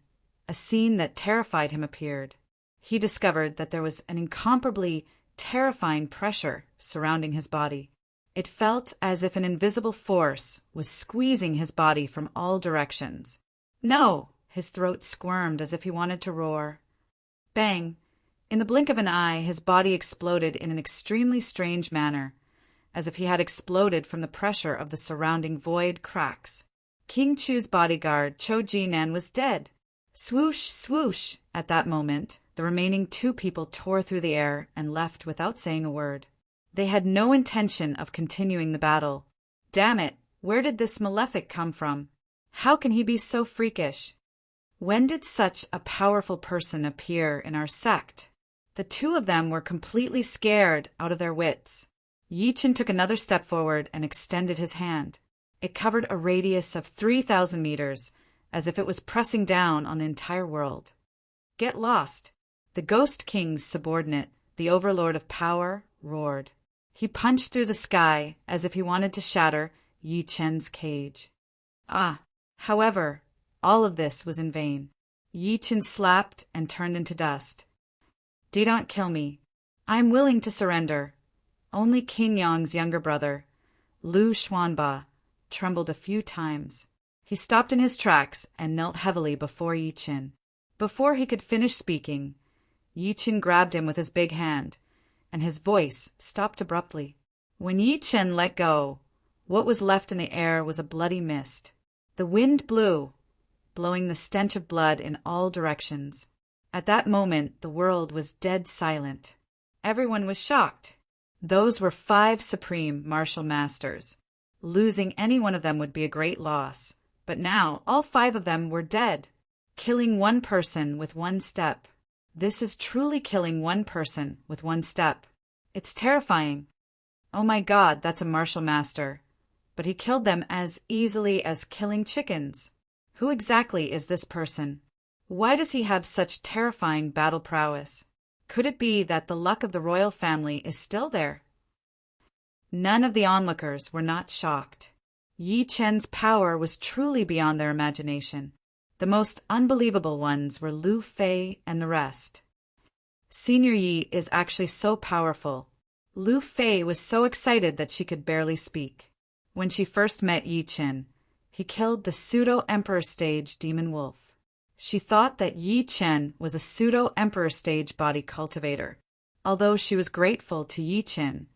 a scene that terrified him appeared. He discovered that there was an incomparably terrifying pressure surrounding his body. It felt as if an invisible force was squeezing his body from all directions. "No!" His throat squirmed as if he wanted to roar. Bang! In the blink of an eye, his body exploded in an extremely strange manner, as if he had exploded from the pressure of the surrounding void cracks. King Chu's bodyguard, Chou Jinan, was dead. Swoosh, swoosh! At that moment, the remaining 2 people tore through the air and left without saying a word. They had no intention of continuing the battle. Damn it! Where did this malefic come from? How can he be so freakish? When did such a powerful person appear in our sect? The 2 of them were completely scared out of their wits. Yi Qin took another step forward and extended his hand. It covered a radius of 3,000 meters, as if it was pressing down on the entire world. Get lost! The Ghost King's subordinate, the overlord of power, roared. He punched through the sky as if he wanted to shatter Yi Qin's cage. However, all of this was in vain. Yi Qin slapped and turned into dust. "Do not kill me. I'm willing to surrender. Only King Yong's younger brother, Lu Xuanba, trembled a few times. He stopped in his tracks and knelt heavily before Yi Qin. Before he could finish speaking, Yi Qin grabbed him with his big hand, and his voice stopped abruptly. When Yi Qin let go, what was left in the air was a bloody mist. The wind blew, blowing the stench of blood in all directions. At that moment, the world was dead silent. Everyone was shocked. Those were 5 supreme martial masters. Losing any one of them would be a great loss. But now, all 5 of them were dead. Killing one person with one step. This is truly killing one person with one step. It's terrifying. Oh my God, that's a martial master. But he killed them as easily as killing chickens. Who exactly is this person? Why does he have such terrifying battle prowess? Could it be that the luck of the royal family is still there? None of the onlookers were not shocked. Yi Chen's power was truly beyond their imagination. The most unbelievable ones were Lu Fei and the rest. Senior Yi is actually so powerful. Lu Fei was so excited that she could barely speak. When she first met Yi Chen, he killed the pseudo-emperor stage demon wolf. She thought that Yi Chen was a pseudo-emperor stage body cultivator. Although she was grateful to Yi Chen,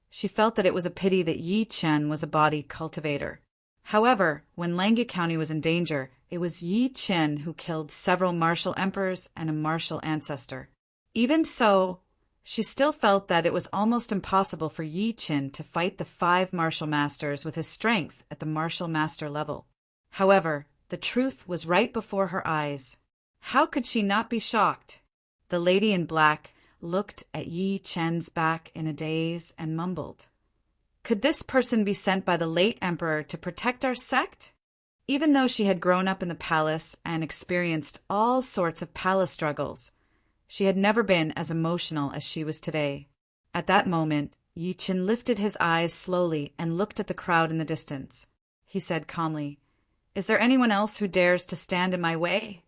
she felt that it was a pity that Yi Chen was a body cultivator. However, when Langya County was in danger, it was Yi Chen who killed several martial emperors and a martial ancestor. Even so, she still felt that it was almost impossible for Yi Chen to fight the 5 martial masters with his strength at the martial master level. However, the truth was right before her eyes. How could she not be shocked? The lady in black looked at Yi Chen's back in a daze and mumbled, "Could this person be sent by the late emperor to protect our sect?" Even though she had grown up in the palace and experienced all sorts of palace struggles, she had never been as emotional as she was today. At that moment, Yi Chen lifted his eyes slowly and looked at the crowd in the distance. He said calmly, "Is there anyone else who dares to stand in my way?"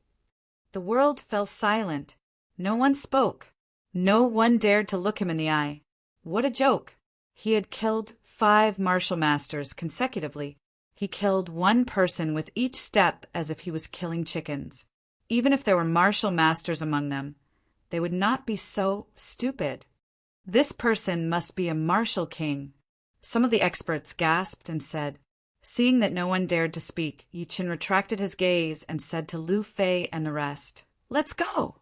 The world fell silent. No one spoke. No one dared to look him in the eye. What a joke! He had killed 5 martial masters consecutively. He killed one person with each step as if he was killing chickens. Even if there were martial masters among them, they would not be so stupid. This person must be a martial king. Some of the experts gasped and said. Seeing that no one dared to speak, Yi Chen retracted his gaze and said to Lu Fei and the rest, "Let's go!"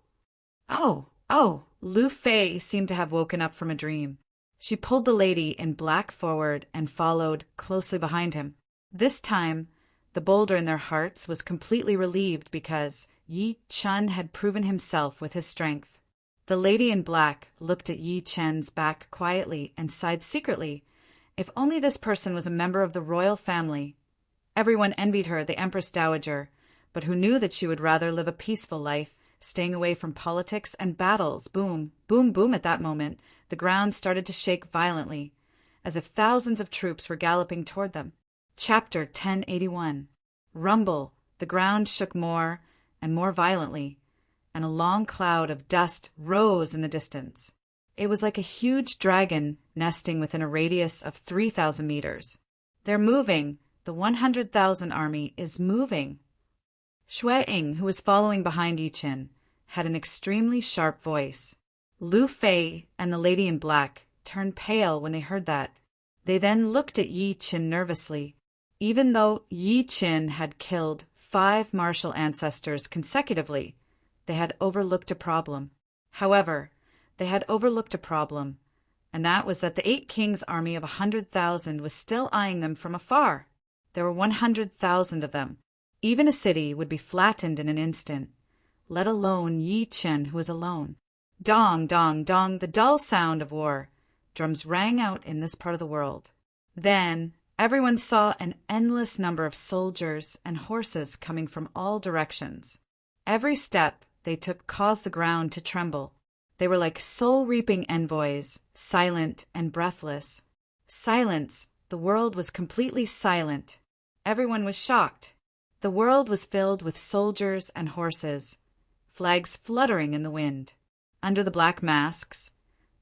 Oh, Lu Fei seemed to have woken up from a dream. She pulled the lady in black forward and followed closely behind him. This time, the boulder in their hearts was completely relieved because Yi Chen had proven himself with his strength. The lady in black looked at Yi Chen's back quietly and sighed secretly. If only this person was a member of the royal family. Everyone envied her, the Empress Dowager, but who knew that she would rather live a peaceful life, staying away from politics and battles. Boom, boom, boom. At that moment, the ground started to shake violently, as if thousands of troops were galloping toward them. Chapter 1081. Rumble. The ground shook more and more violently, and a long cloud of dust rose in the distance. It was like a huge dragon nesting within a radius of 3,000 meters. They're moving. The 100,000 army is moving. Xue Ying, who was following behind Yi Chen, had an extremely sharp voice. Lu Fei and the lady in black turned pale when they heard that. They then looked at Yi Chen nervously. Even though Yi Chen had killed 5 martial ancestors consecutively, they had overlooked a problem. However, they had overlooked a problem, and that was that the 8 kings' army of 100,000 was still eyeing them from afar. There were 100,000 of them. Even a city would be flattened in an instant, let alone Yi Chen, who was alone. Dong, dong, dong, the dull sound of war. Drums rang out in this part of the world. Then everyone saw an endless number of soldiers and horses coming from all directions. Every step they took caused the ground to tremble. They were like soul-reaping envoys, silent and breathless. Silence. The world was completely silent. Everyone was shocked. The world was filled with soldiers and horses, flags fluttering in the wind. Under the black masks,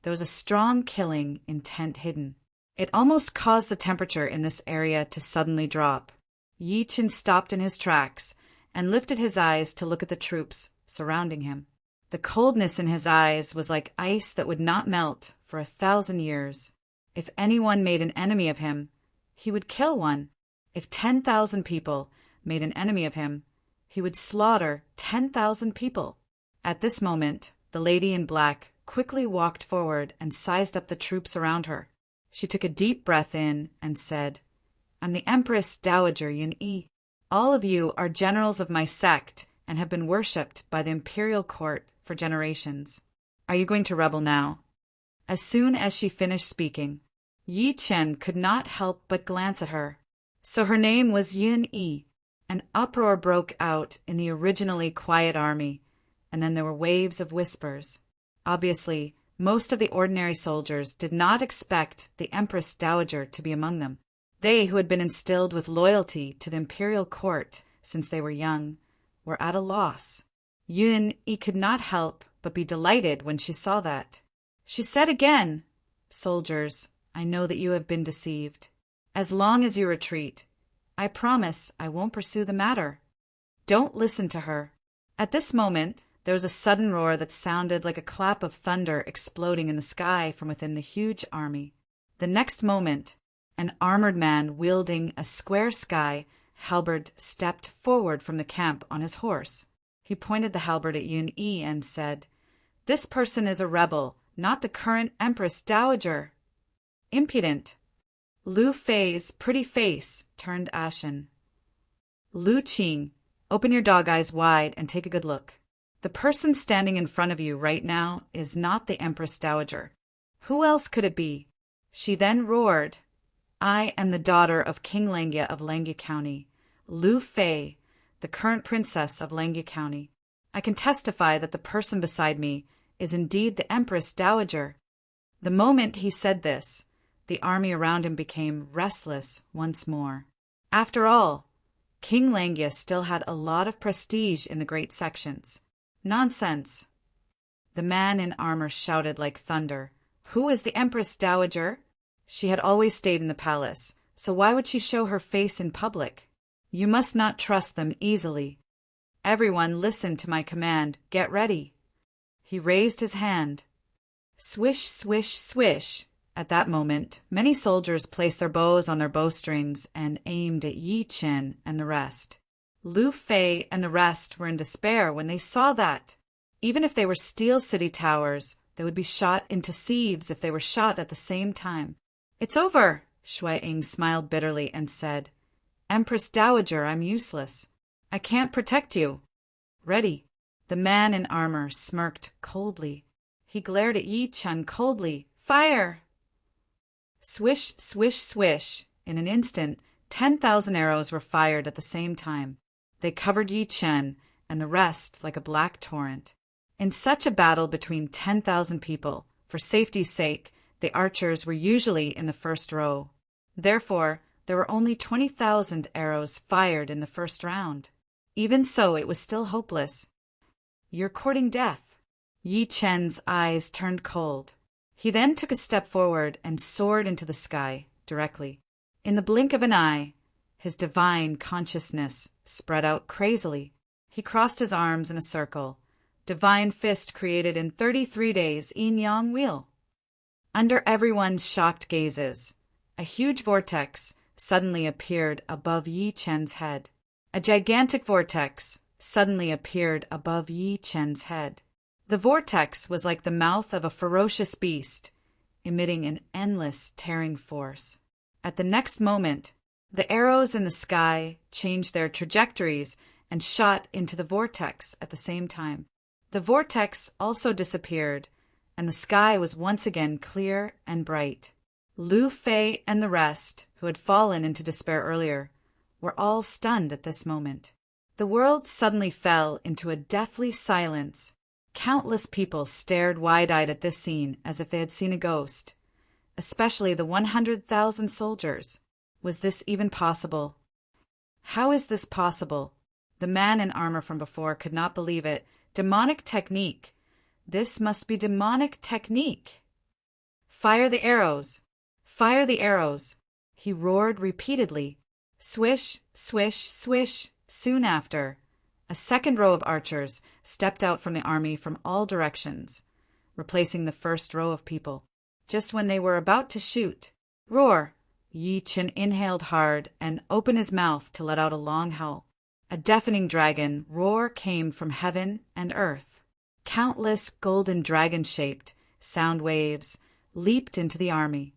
There was a strong killing intent hidden. It almost caused the temperature in this area to suddenly drop. Yi Chen stopped in his tracks and lifted his eyes to look at the troops surrounding him. The coldness in his eyes was like ice that would not melt for 1,000 years. If anyone made an enemy of him, he would kill one. If 10,000 people made an enemy of him, he would slaughter 10,000 people. At this moment, the lady in black quickly walked forward and sized up the troops around her. She took a deep breath in and said, "I'm the Empress Dowager Yun-Yi. All of you are generals of my sect and have been worshipped by the imperial court for generations. Are you going to rebel now?" As soon as she finished speaking, Yi Chen could not help but glance at her. So her name was Yun-Yi. An uproar broke out in the originally quiet army, and then there were waves of whispers. Obviously, most of the ordinary soldiers did not expect the Empress Dowager to be among them. They, who had been instilled with loyalty to the imperial court since they were young, were at a loss. Yun-Yi could not help but be delighted when she saw that. She said again, "Soldiers, I know that you have been deceived. As long as you retreat, I promise I won't pursue the matter. Don't listen to her." At this moment, there was a sudden roar that sounded like a clap of thunder exploding in the sky from within the huge army. The next moment, an armored man wielding a square sky halberd stepped forward from the camp on his horse. He pointed the halberd at Yun-Yi and said, "This person is a rebel, not the current Empress Dowager." Impudent. Lu Fei's pretty face turned ashen. "Lu Qing, open your dog eyes wide and take a good look. The person standing in front of you right now is not the Empress Dowager. Who else could it be?" She then roared, "I am the daughter of King Langya of Langya County, Lu Fei, the current princess of Langya County. I can testify that the person beside me is indeed the Empress Dowager." The moment he said this, the army around him became restless once more. After all, King Langya still had a lot of prestige in the great sections. Nonsense. The man in armor shouted like thunder, "Who is the Empress Dowager?" She had always stayed in the palace, so why would she show her face in public? You must not trust them easily. Everyone listen to my command. Get ready. He raised his hand. Swish, swish, swish. At that moment, many soldiers placed their bows on their bowstrings and aimed at Yi Chen and the rest. Lu Fei and the rest were in despair when they saw that. Even if they were steel city towers, they would be shot into sieves if they were shot at the same time. "It's over," Shui Ying smiled bitterly and said, "Empress Dowager, I'm useless. I can't protect you." "Ready." The man in armor smirked coldly. He glared at Yi Chen coldly. "Fire!" Swish, swish, swish. In an instant, 10,000 arrows were fired at the same time. They covered Yi Chen and the rest like a black torrent. In such a battle between 10,000 people, for safety's sake, the archers were usually in the first row. Therefore, there were only 20,000 arrows fired in the first round. Even so, it was still hopeless. "You're courting death." Yi Chen's eyes turned cold. He then took a step forward and soared into the sky directly. In the blink of an eye, his divine consciousness spread out crazily. He crossed his arms in a circle. Divine fist created in 33 days yin-yang wheel. Under everyone's shocked gazes, a huge vortex suddenly appeared above Yi Chen's head. A gigantic vortex suddenly appeared above Yi Chen's head. The vortex was like the mouth of a ferocious beast, emitting an endless tearing force. At the next moment, the arrows in the sky changed their trajectories and shot into the vortex at the same time. The vortex also disappeared, and the sky was once again clear and bright. Lu Fei and the rest, who had fallen into despair earlier, were all stunned at this moment. The world suddenly fell into a deathly silence. Countless people stared wide-eyed at this scene as if they had seen a ghost, especially the 100,000 soldiers. Was this even possible? How is this possible? The man in armor from before could not believe it. Demonic technique. This must be demonic technique. Fire the arrows! Fire the arrows! He roared repeatedly. Swish, swish, swish. Soon after, a second row of archers stepped out from the army from all directions, replacing the first row of people. Just when they were about to shoot, roar! Yi Chen inhaled hard and opened his mouth to let out a long howl. A deafening dragon roar came from heaven and earth. Countless golden dragon-shaped sound waves leaped into the army.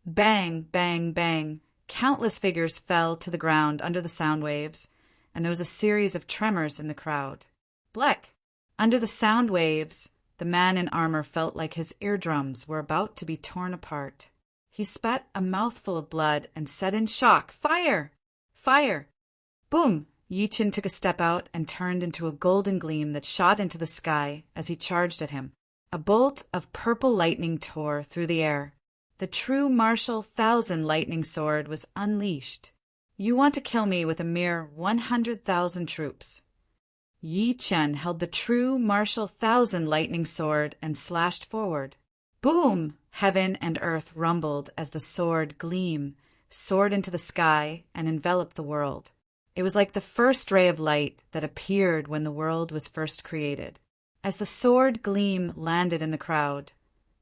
Bang, bang, bang. Countless figures fell to the ground under the sound waves, and there was a series of tremors in the crowd. Bleck! Under the sound waves, the man in armor felt like his eardrums were about to be torn apart. He spat a mouthful of blood and said in shock, Fire! Fire! Boom! Yi Chen took a step out and turned into a golden gleam that shot into the sky as he charged at him. A bolt of purple lightning tore through the air. The true martial 1,000 lightning sword was unleashed. You want to kill me with a mere 100,000 troops. Yi Chen held the true martial 1,000 lightning sword and slashed forward. Boom! Heaven and earth rumbled as the sword gleam soared into the sky and enveloped the world. It was like the first ray of light that appeared when the world was first created. As the sword gleam landed in the crowd,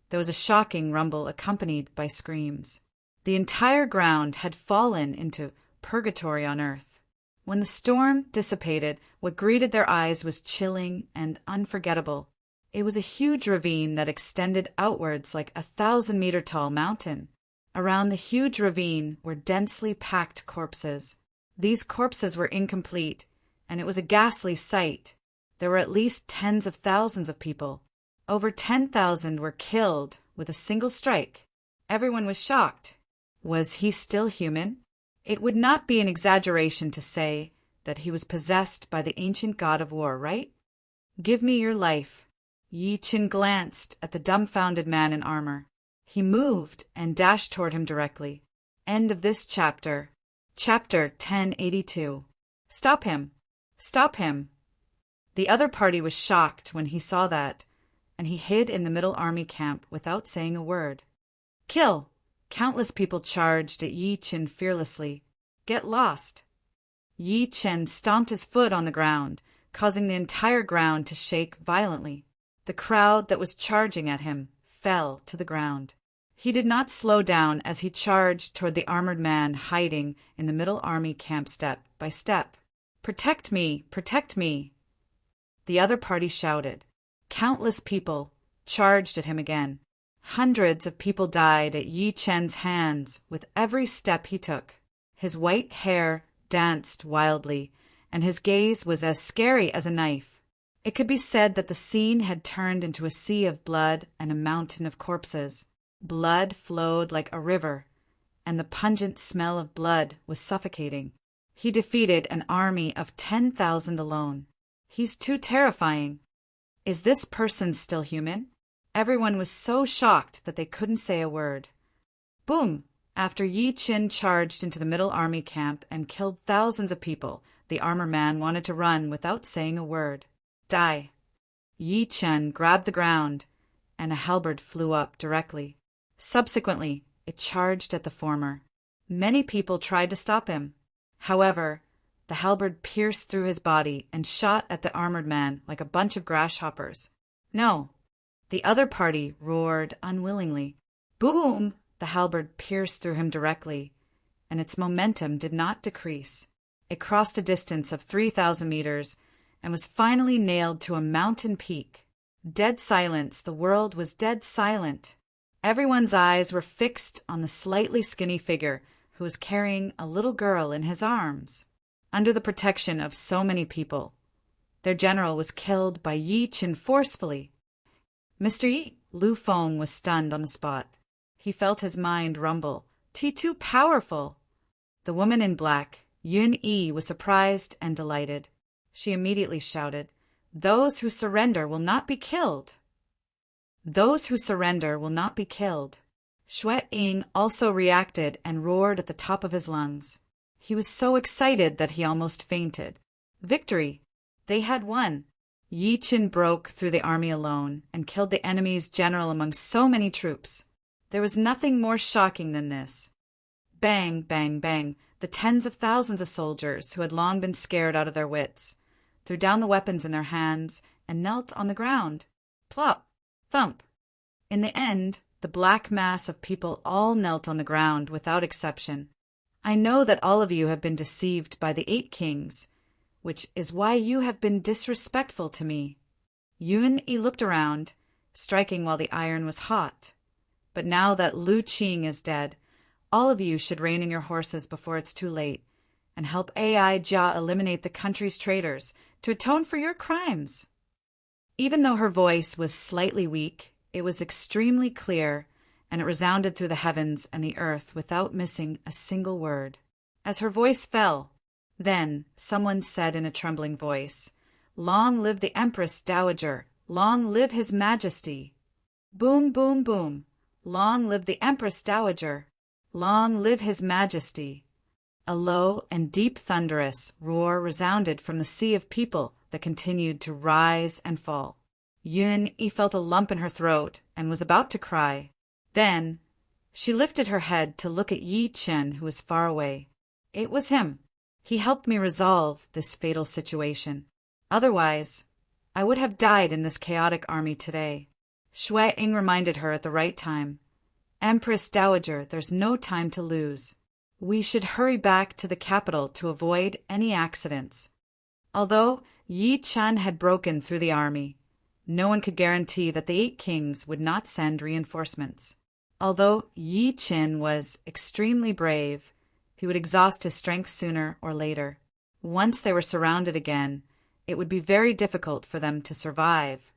there was a shocking rumble accompanied by screams. The entire ground had fallen into purgatory on earth. When the storm dissipated, what greeted their eyes was chilling and unforgettable. It was a huge ravine that extended outwards like a 1,000-meter-tall mountain. Around the huge ravine were densely packed corpses. These corpses were incomplete, and it was a ghastly sight. There were at least tens of thousands of people. Over 10,000 were killed with a single strike. Everyone was shocked. Was he still human? It would not be an exaggeration to say that he was possessed by the ancient god of war, right? Give me your life. Yi Chen glanced at the dumbfounded man in armor. He moved and dashed toward him directly. End of this chapter. Chapter 1082. Stop him! Stop him! The other party was shocked when he saw that, and he hid in the middle army camp without saying a word. Kill! Countless people charged at Yi Chen fearlessly. Get lost! Yi Chen stomped his foot on the ground, causing the entire ground to shake violently. The crowd that was charging at him fell to the ground. He did not slow down as he charged toward the armored man hiding in the middle army camp step by step. Protect me! Protect me! The other party shouted. Countless people charged at him again. Hundreds of people died at Yi Chen's hands with every step he took. His white hair danced wildly, and his gaze was as scary as a knife. It could be said that the scene had turned into a sea of blood and a mountain of corpses. Blood flowed like a river, and the pungent smell of blood was suffocating. He defeated an army of 10,000 alone. He's too terrifying. Is this person still human? Everyone was so shocked that they couldn't say a word. Boom! After Yi Chen charged into the middle army camp and killed thousands of people, the armor man wanted to run without saying a word. Die! Yi Chen grabbed the ground, and a halberd flew up directly. Subsequently, it charged at the former. Many people tried to stop him. However, the halberd pierced through his body and shot at the armored man like a bunch of grasshoppers. No! The other party roared unwillingly. Boom! The halberd pierced through him directly, and its momentum did not decrease. It crossed a distance of 3,000 meters and was finally nailed to a mountain peak. Dead silence. The world was dead silent. Everyone's eyes were fixed on the slightly skinny figure who was carrying a little girl in his arms. Under the protection of so many people, their general was killed by Yi Chen forcefully. Mr. Yi, Lu Feng was stunned on the spot. He felt his mind rumble. Too powerful. The woman in black, Yun Yi, was surprised and delighted. She immediately shouted, Those who surrender will not be killed. Those who surrender will not be killed. Xue Ying also reacted and roared at the top of his lungs. He was so excited that he almost fainted. Victory! They had won. Yi Chen broke through the army alone and killed the enemy's general among so many troops. There was nothing more shocking than this. Bang, bang, bang, the tens of thousands of soldiers who had long been scared out of their wits threw down the weapons in their hands and knelt on the ground. Plop! Thump! In the end, the black mass of people all knelt on the ground without exception. I know that all of you have been deceived by the 8 kings, which is why you have been disrespectful to me. Yun-yi looked around, striking while the iron was hot. But now that Lu Qing is dead, all of you should rein in your horses before it's too late, and help Ai Jia eliminate the country's traitors to atone for your crimes. Even though her voice was slightly weak, it was extremely clear, and it resounded through the heavens and the earth without missing a single word. As her voice fell, then someone said in a trembling voice, "Long live the Empress Dowager! Long live His Majesty!" Boom, boom, boom! Long live the Empress Dowager! Long live His Majesty! A low and deep thunderous roar resounded from the sea of people that continued to rise and fall. Yun-yi felt a lump in her throat and was about to cry. Then she lifted her head to look at Yi Chen, who was far away. It was him. He helped me resolve this fatal situation. Otherwise, I would have died in this chaotic army today. Shui-ing reminded her at the right time. Empress Dowager, there's no time to lose. We should hurry back to the capital to avoid any accidents. Although Yi Chen had broken through the army, no one could guarantee that the 8 kings would not send reinforcements. Although Yi Chen was extremely brave, he would exhaust his strength sooner or later. Once they were surrounded again, it would be very difficult for them to survive.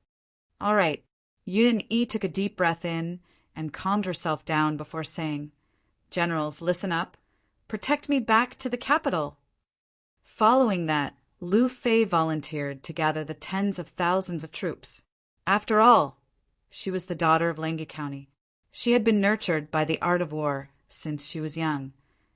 All right, Yun-yi took a deep breath in and calmed herself down before saying, "Generals, listen up. Protect me back to the capital." Following that, Lu Fei volunteered to gather the tens of thousands of troops. After all, she was the daughter of Lenghi County. She had been nurtured by the art of war since she was young,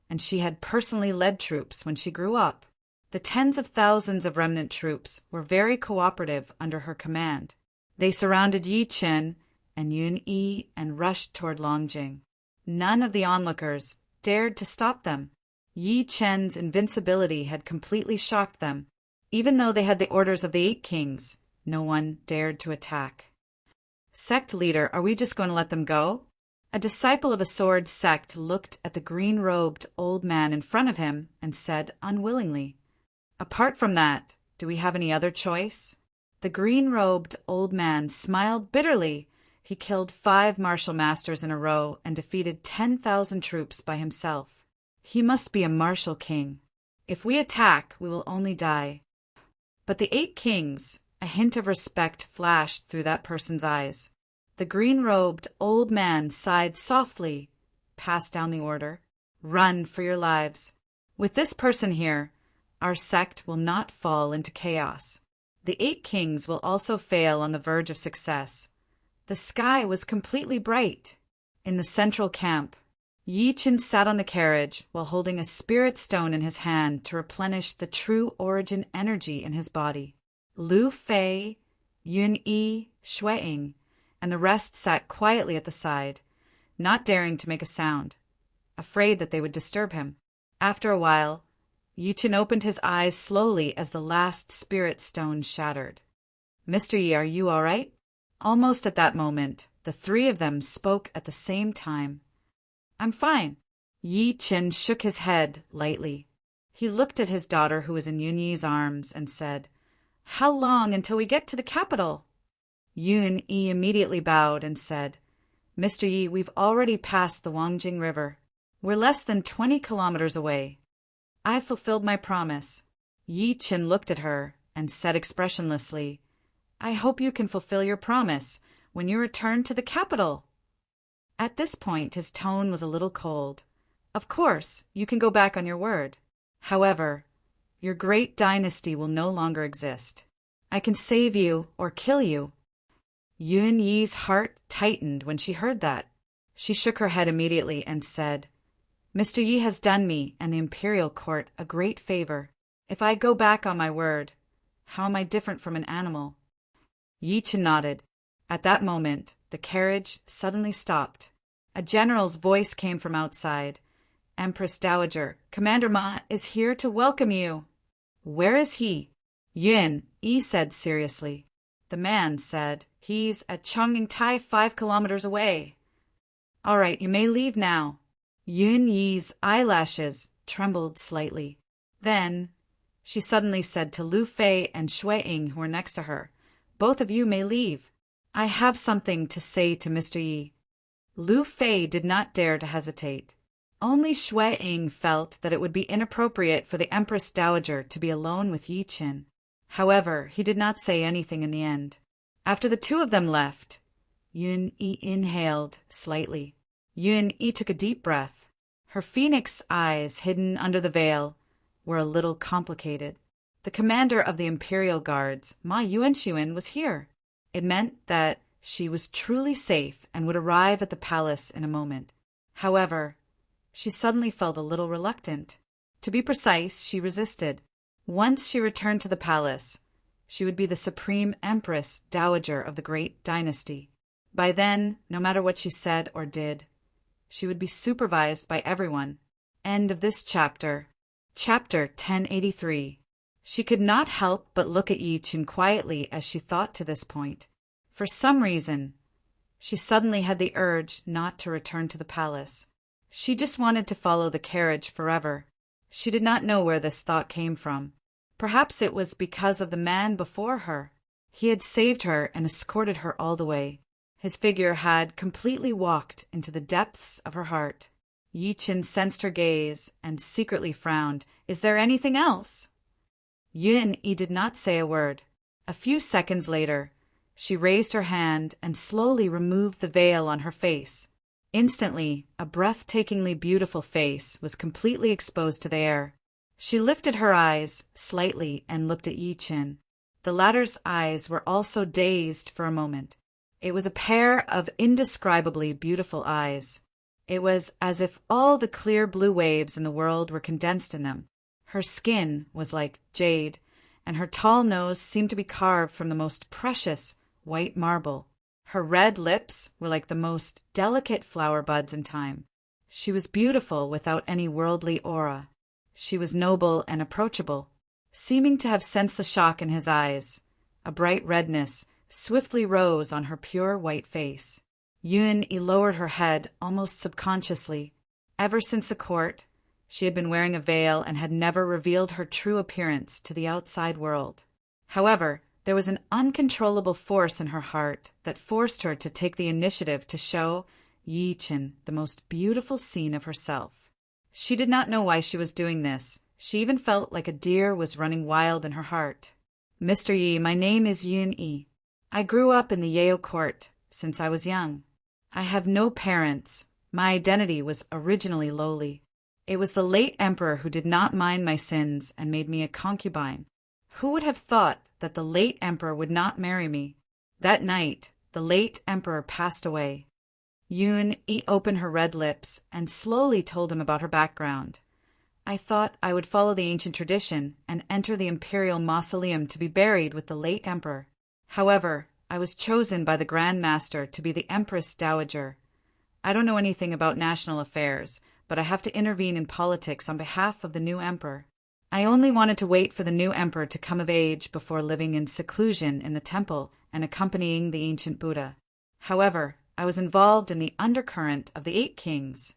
and she had personally led troops when she grew up. The tens of thousands of remnant troops were very cooperative under her command. They surrounded Yi Chen and Yun-yi and rushed toward Longjing. None of the onlookers dared to stop them. Yi Chen's invincibility had completely shocked them. Even though they had the orders of the 8 kings, no one dared to attack. "Sect leader, are we just going to let them go?" A disciple of a sword sect looked at the green-robed old man in front of him and said unwillingly, "Apart from that, do we have any other choice?" The green-robed old man smiled bitterly. He killed 5 martial masters in a row and defeated 10,000 troops by himself. He must be a martial king. If we attack, we will only die. But the 8 kings, a hint of respect flashed through that person's eyes. The green-robed old man sighed softly, passed down the order. "Run for your lives. With this person here, our sect will not fall into chaos. The 8 kings will also fail on the verge of success." The sky was completely bright. In the central camp, Yi Chen sat on the carriage while holding a spirit stone in his hand to replenish the true origin energy in his body. Lu Fei, Yun-yi, Shui-ing, and the rest sat quietly at the side, not daring to make a sound, afraid that they would disturb him. After a while, Yi Chen opened his eyes slowly as the last spirit stone shattered. "Mr. Yi, are you all right?" Almost at that moment, the 3 of them spoke at the same time. "I'm fine." Yi Chen shook his head lightly. He looked at his daughter, who was in Yun-yi's arms, and said, "How long until we get to the capital?" Yun-yi immediately bowed and said, "Mr. Yi, we've already passed the Wangjing River. We're less than 20 kilometers away. I fulfilled my promise." Yi Chen looked at her and said expressionlessly, "I hope you can fulfill your promise when you return to the capital." At this point, his tone was a little cold. "Of course, you can go back on your word. However, your great dynasty will no longer exist. I can save you or kill you." Yun-yi's heart tightened when she heard that. She shook her head immediately and said, "Mr. Yi has done me and the imperial court a great favor. If I go back on my word, how am I different from an animal?" Yi Chen nodded. At that moment, the carriage suddenly stopped. A general's voice came from outside. Empress Dowager, Commander Ma is here to welcome you. Where is he? Yun Yi said seriously. The man said, he's at Chongqing 5 kilometers away. All right, you may leave now. Yun Yi's eyelashes trembled slightly. Then she suddenly said to Lu Fei and Shui Ying, who were next to her, both of you may leave. I have something to say to Mr. Yi. Lu Fei did not dare to hesitate. Only Shui Ying felt that it would be inappropriate for the Empress Dowager to be alone with Yi Qin. However, he did not say anything in the end. After the two of them left, Yun Yi inhaled slightly. Yun Yi took a deep breath. Her phoenix eyes, hidden under the veil, were a little complicated. The commander of the Imperial Guards, Ma Yuanxuan, was here. It meant that she was truly safe and would arrive at the palace in a moment. However, she suddenly felt a little reluctant. To be precise, she resisted. Once she returned to the palace, she would be the supreme Empress Dowager of the great dynasty. By then, no matter what she said or did, she would be supervised by everyone. End of this chapter. Chapter 1083. She could not help but look at Yi Qin quietly as she thought to this point. For some reason, she suddenly had the urge not to return to the palace. She just wanted to follow the carriage forever. She did not know where this thought came from. Perhaps it was because of the man before her. He had saved her and escorted her all the way. His figure had completely walked into the depths of her heart. Yi Qin sensed her gaze and secretly frowned. Is there anything else? Yun Yi did not say a word. A few seconds later, she raised her hand and slowly removed the veil on her face. Instantly, a breathtakingly beautiful face was completely exposed to the air. She lifted her eyes slightly and looked at Yi Qin. The latter's eyes were also dazed for a moment. It was a pair of indescribably beautiful eyes. It was as if all the clear blue waves in the world were condensed in them. Her skin was like jade, and her tall nose seemed to be carved from the most precious white marble. Her red lips were like the most delicate flower buds in time. She was beautiful without any worldly aura. She was noble and approachable. Seeming to have sensed the shock in his eyes, a bright redness swiftly rose on her pure white face. Yun Yi lowered her head almost subconsciously. Ever since the court, she had been wearing a veil and had never revealed her true appearance to the outside world. However, there was an uncontrollable force in her heart that forced her to take the initiative to show Yi Qin the most beautiful scene of herself. She did not know why she was doing this. She even felt like a deer was running wild in her heart. Mr. Yi, my name is Yun Yi. I grew up in the Yeo court since I was young. I have no parents. My identity was originally lowly. It was the late emperor who did not mind my sins and made me a concubine. Who would have thought that the late emperor would not marry me? That night, the late emperor passed away. Yun Yi opened her red lips and slowly told him about her background. I thought I would follow the ancient tradition and enter the imperial mausoleum to be buried with the late emperor. However, I was chosen by the Grand Master to be the Empress Dowager. I don't know anything about national affairs, but I have to intervene in politics on behalf of the new emperor. I only wanted to wait for the new emperor to come of age before living in seclusion in the temple and accompanying the ancient Buddha. However, I was involved in the undercurrent of the 8 kings.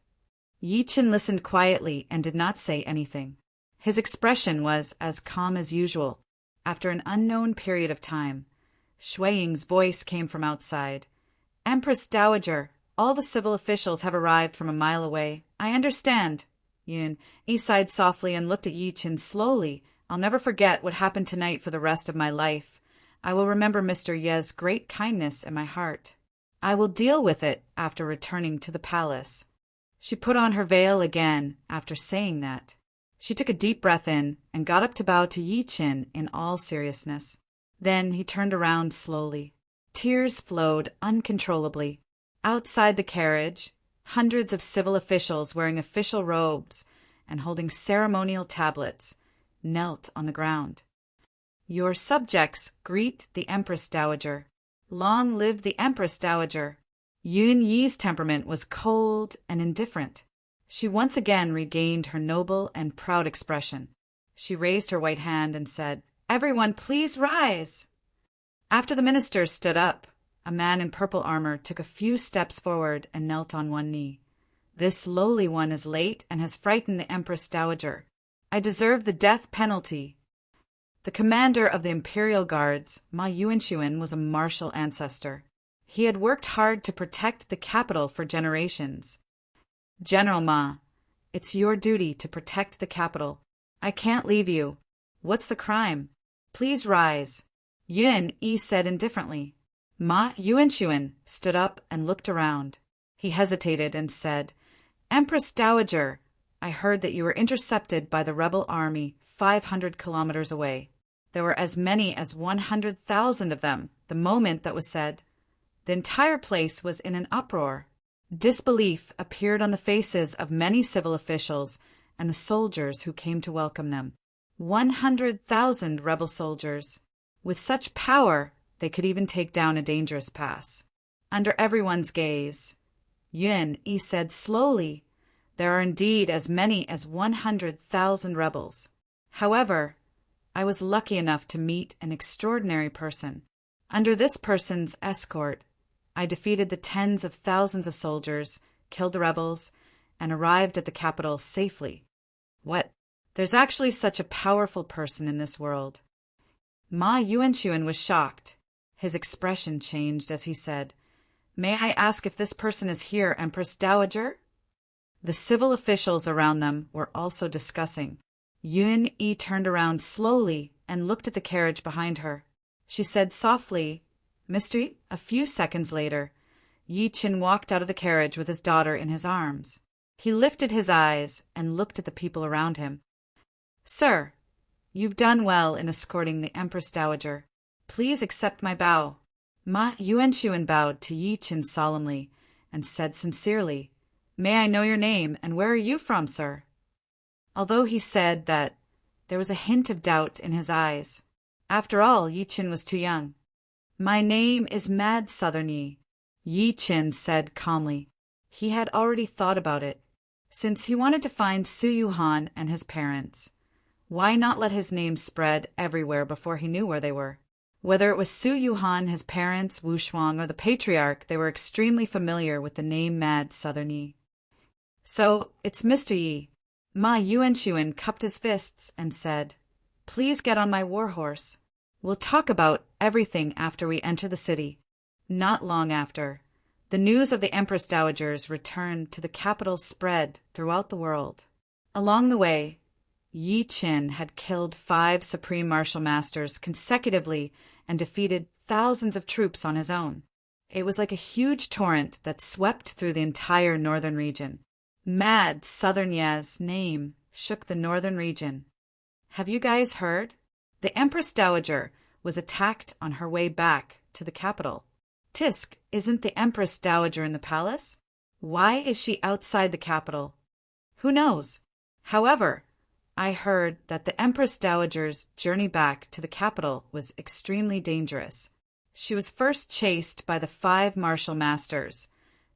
Yi Qin listened quietly and did not say anything. His expression was as calm as usual. After an unknown period of time, Shui Ying's voice came from outside. Empress Dowager, all the civil officials have arrived from a mile away. I understand. Yun Yi sighed softly and looked at Yi Qin slowly. I'll never forget what happened tonight for the rest of my life. I will remember Mr. Ye's great kindness in my heart. I will deal with it after returning to the palace. She put on her veil again after saying that. She took a deep breath in and got up to bow to Yi Qin in all seriousness. Then he turned around slowly. Tears flowed uncontrollably. Outside the carriage, hundreds of civil officials wearing official robes and holding ceremonial tablets knelt on the ground. Your subjects greet the Empress Dowager. Long live the Empress Dowager. Yun Yi's temperament was cold and indifferent. She once again regained her noble and proud expression. She raised her white hand and said, "Everyone, please rise." After the minister stood up, a man in purple armor took a few steps forward and knelt on one knee. "This lowly one is late and has frightened the Empress Dowager. I deserve the death penalty." The commander of the Imperial Guards, Ma Yuanxuan, was a martial ancestor. He had worked hard to protect the capital for generations. "General Ma, it's your duty to protect the capital. I can't leave you. What's the crime? Please rise," Yun Yi said indifferently. Ma Yuanxuan stood up and looked around. He hesitated and said, "Empress Dowager, I heard that you were intercepted by the rebel army 500 kilometers away. There were as many as 100,000 of them the moment that was said. The entire place was in an uproar. Disbelief appeared on the faces of many civil officials and the soldiers who came to welcome them. 100,000 rebel soldiers. With such power, they could even take down a dangerous pass. Under everyone's gaze, Yun Yi said slowly, there are indeed as many as 100,000 rebels. However, I was lucky enough to meet an extraordinary person. Under this person's escort, I defeated the tens of thousands of soldiers, killed the rebels, and arrived at the capital safely. What? There's actually such a powerful person in this world." Ma Yuanxuan was shocked. His expression changed as he said, "May I ask if this person is here, Empress Dowager?" The civil officials around them were also discussing. Yun Yi turned around slowly and looked at the carriage behind her. She said softly, "Mr. Yi." A few seconds later, Yi Qin walked out of the carriage with his daughter in his arms. He lifted his eyes and looked at the people around him. "Sir, you've done well in escorting the Empress Dowager. Please accept my bow." Ma Yuanxuan bowed to Yi Qin solemnly and said sincerely, "May I know your name and where are you from, sir?" Although he said that, there was a hint of doubt in his eyes. After all, Yi Qin was too young. "My name is Mad Southern Yi," Yi Qin said calmly. He had already thought about it. Since he wanted to find Su Yuhan and his parents, why not let his name spread everywhere before he knew where they were? Whether it was Su Yuhan, his parents, Wu Shuang, or the patriarch, they were extremely familiar with the name Mad Southern Yi. "So, it's Mr. Yi." Ma Yuanxuan cupped his fists and said, "Please get on my war horse. We'll talk about everything after we enter the city." Not long after, the news of the Empress Dowager's return to the capital spread throughout the world. Along the way, Yi Qin had killed 5 supreme martial masters consecutively and defeated thousands of troops on his own. It was like a huge torrent that swept through the entire northern region. Mad Southern Yi's name shook the northern region. Have you guys heard? The Empress Dowager was attacked on her way back to the capital. Tisk, isn't the Empress Dowager in the palace? Why is she outside the capital? Who knows? However, I heard that the Empress Dowager's journey back to the capital was extremely dangerous. She was first chased by the 5 martial masters.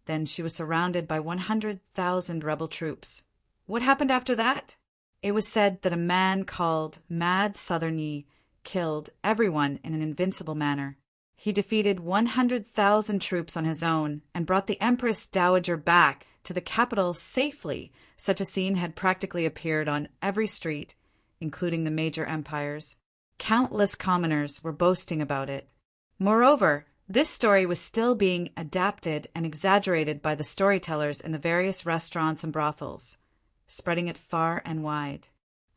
Then she was surrounded by 100,000 rebel troops. What happened after that? It was said that a man called Mad Southern Yi killed everyone in an invincible manner. He defeated 100,000 troops on his own and brought the Empress Dowager back to the capital safely. Such a scene had practically appeared on every street, including the major empires. Countless commoners were boasting about it. Moreover, this story was still being adapted and exaggerated by the storytellers in the various restaurants and brothels, spreading it far and wide.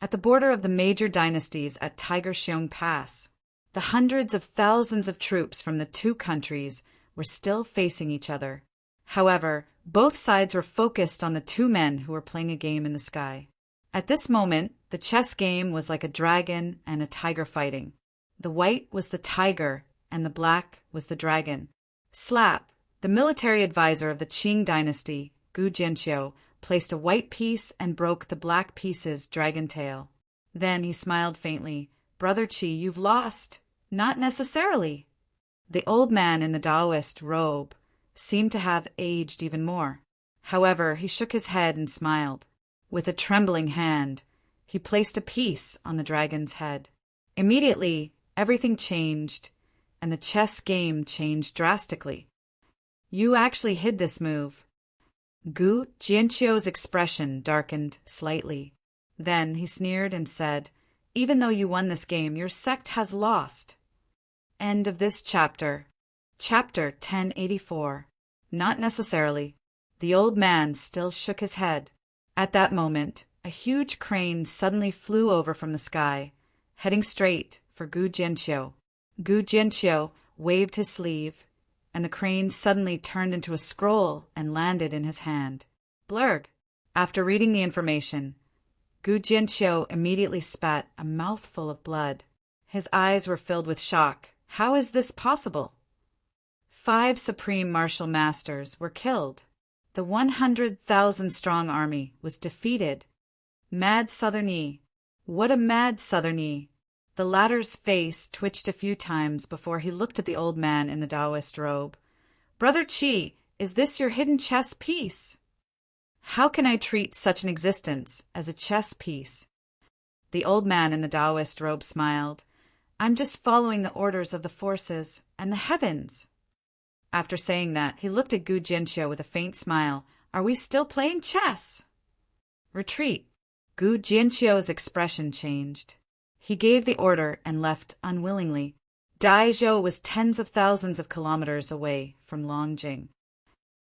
At the border of the major dynasties at Tiger Xiong Pass, the hundreds of thousands of troops from the 2 countries were still facing each other. However, both sides were focused on the 2 men who were playing a game in the sky. At this moment, the chess game was like a dragon and a tiger fighting. The white was the tiger and the black was the dragon. Slap, the military advisor of the Qing dynasty, Gu Jianqiu, placed a white piece and broke the black piece's dragon tail. Then he smiled faintly. "Brother Qi, you've lost." "Not necessarily." The old man in the Taoist robe seemed to have aged even more. However, he shook his head and smiled. With a trembling hand, he placed a piece on the dragon's head. Immediately, everything changed, and the chess game changed drastically. You actually hid this move. Gu Jianqiu's expression darkened slightly. Then he sneered and said, "Even though you won this game, your sect has lost." End of this chapter. Chapter 1084. Not necessarily. The old man still shook his head. At that moment, a huge crane suddenly flew over from the sky, heading straight for Gu Jianqiu. Gu Jianqiu waved his sleeve, and the crane suddenly turned into a scroll and landed in his hand. Blurg. After reading the information, Gu Jianqiu immediately spat a mouthful of blood. His eyes were filled with shock. How is this possible? 5 supreme martial masters were killed. The 100,000-strong army was defeated. Mad Southern Yi. What a mad Southern Yi! The latter's face twitched a few times before he looked at the old man in the Taoist robe. Brother Qi, is this your hidden chess piece? How can I treat such an existence as a chess piece? The old man in the Taoist robe smiled. I'm just following the orders of the forces and the heavens. After saying that, he looked at Gu Jianqiu with a faint smile. Are we still playing chess? Retreat. Gu Jianqiu's expression changed. He gave the order and left unwillingly. Daizhou was tens of thousands of kilometers away from Longjing.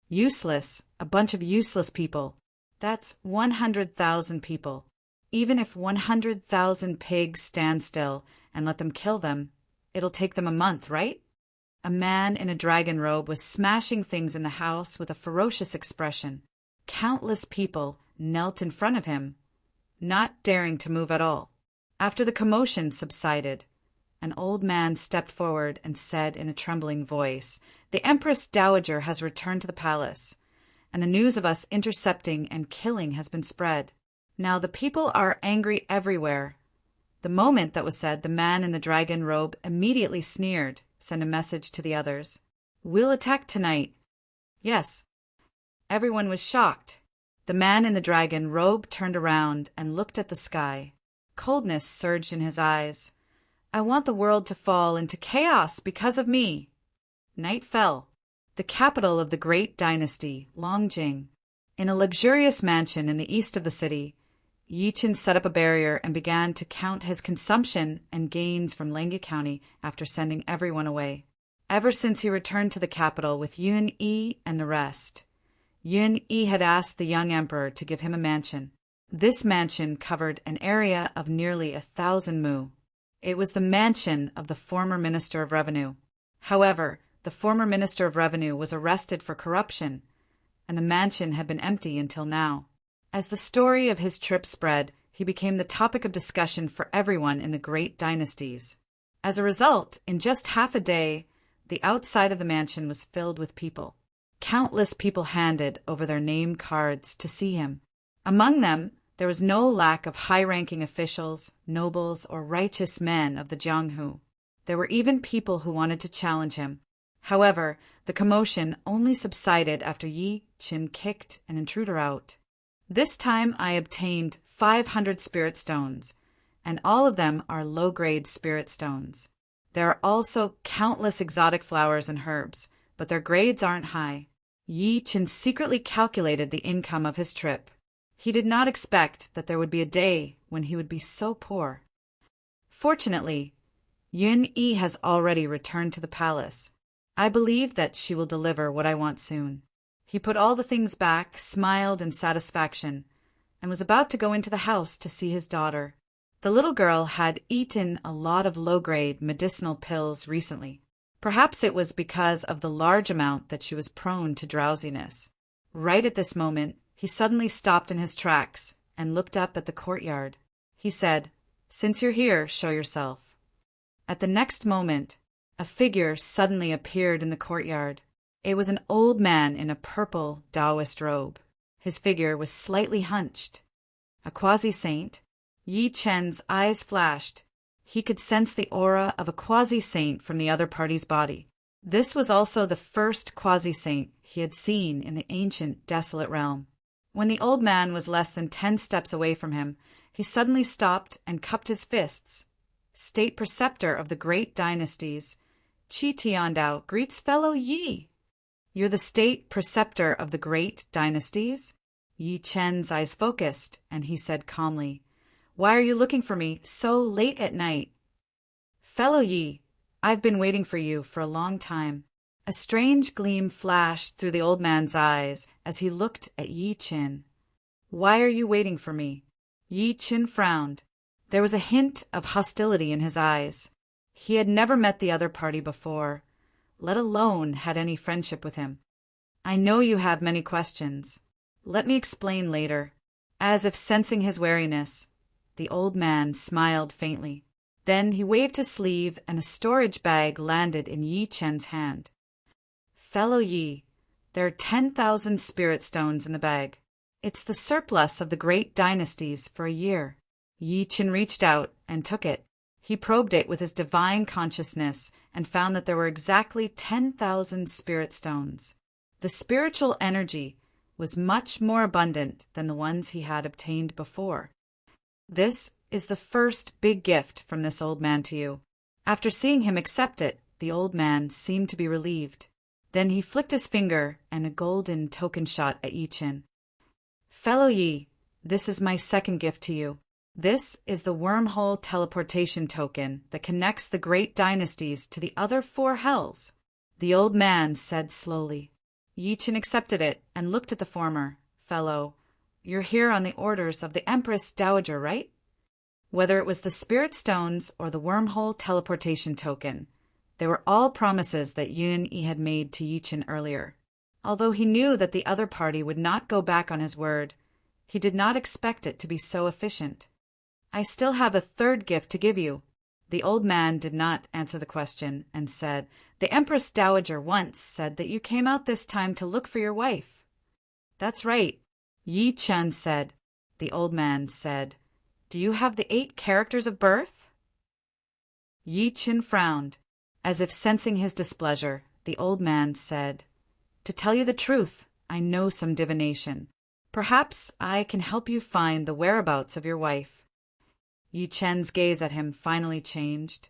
Useless, a bunch of useless people. That's 100,000 people. Even if 100,000 pigs stand still and let them kill them, it'll take them a month, right? A man in a dragon robe was smashing things in the house with a ferocious expression. Countless people knelt in front of him, not daring to move at all. After the commotion subsided, an old man stepped forward and said in a trembling voice, "The Empress Dowager has returned to the palace, and the news of us intercepting and killing has been spread. Now the people are angry everywhere." The moment that was said, the man in the dragon robe immediately sneered, sent a message to the others. "We'll attack tonight." Yes. Everyone was shocked. The man in the dragon robe turned around and looked at the sky. Coldness surged in his eyes. "I want the world to fall into chaos because of me." Night fell. The capital of the great dynasty, Longjing. In a luxurious mansion in the east of the city, Yi Qin set up a barrier and began to count his consumption and gains from Lengge County after sending everyone away. Ever since he returned to the capital with Yun Yi and the rest, Yun Yi had asked the young emperor to give him a mansion. This mansion covered an area of nearly 1,000 mu. It was the mansion of the former Minister of Revenue. However, the former Minister of Revenue was arrested for corruption, and the mansion had been empty until now. As the story of his trip spread, he became the topic of discussion for everyone in the great dynasties. As a result, in just half a day, the outside of the mansion was filled with people. Countless people handed over their name cards to see him. Among them, there was no lack of high-ranking officials, nobles, or righteous men of the Jianghu. There were even people who wanted to challenge him. However, the commotion only subsided after Yi Qin kicked an intruder out. This time I obtained 500 spirit stones, and all of them are low-grade spirit stones. There are also countless exotic flowers and herbs, but their grades aren't high. Yi Qin secretly calculated the income of his trip. He did not expect that there would be a day when he would be so poor. Fortunately, Yun Yi has already returned to the palace. I believe that she will deliver what I want soon. He put all the things back, smiled in satisfaction, and was about to go into the house to see his daughter. The little girl had eaten a lot of low-grade medicinal pills recently. Perhaps it was because of the large amount that she was prone to drowsiness. Right at this moment, he suddenly stopped in his tracks and looked up at the courtyard. He said, "Since you're here, show yourself." At the next moment, a figure suddenly appeared in the courtyard. It was an old man in a purple Taoist robe. His figure was slightly hunched. A quasi-saint? Yi Chen's eyes flashed. He could sense the aura of a quasi-saint from the other party's body. This was also the first quasi-saint he had seen in the ancient, desolate realm. When the old man was less than 10 steps away from him, he suddenly stopped and cupped his fists. State preceptor of the great dynasties, Chi Tiandao greets fellow Yi. You're the state preceptor of the great dynasties? Yi Chen's eyes focused, and he said calmly, Why are you looking for me so late at night? Fellow Yi, I've been waiting for you for a long time. A strange gleam flashed through the old man's eyes as he looked at Yi Chen. Why are you waiting for me? Yi Chen frowned. There was a hint of hostility in his eyes. He had never met the other party before, let alone had any friendship with him. I know you have many questions. Let me explain later. As if sensing his wariness, the old man smiled faintly. Then he waved his sleeve and a storage bag landed in Yi Chen's hand. Fellow Yi, there are 10,000 spirit stones in the bag. It's the surplus of the great dynasties for a year. Yi Chen reached out and took it. He probed it with his divine consciousness and found that there were exactly 10,000 spirit stones. The spiritual energy was much more abundant than the ones he had obtained before. This is the first big gift from this old man to you. After seeing him accept it, the old man seemed to be relieved. Then he flicked his finger and a golden token shot at Yi Chen. Fellow Yi, this is my second gift to you. This is the wormhole teleportation token that connects the great dynasties to the other 4 hells. The old man said slowly. Yi Chen accepted it and looked at the former. Fellow, you're here on the orders of the Empress Dowager, right? Whether it was the spirit stones or the wormhole teleportation token, they were all promises that Yun Yi had made to Yi Chen earlier. Although he knew that the other party would not go back on his word, he did not expect it to be so efficient. I still have a third gift to give you. The old man did not answer the question and said, The Empress Dowager once said that you came out this time to look for your wife. That's right, Yi Chen said. The old man said, Do you have the 8 characters of birth? Yi Chen frowned. As if sensing his displeasure, the old man said, To tell you the truth, I know some divination. Perhaps I can help you find the whereabouts of your wife. Yi Chen's gaze at him finally changed.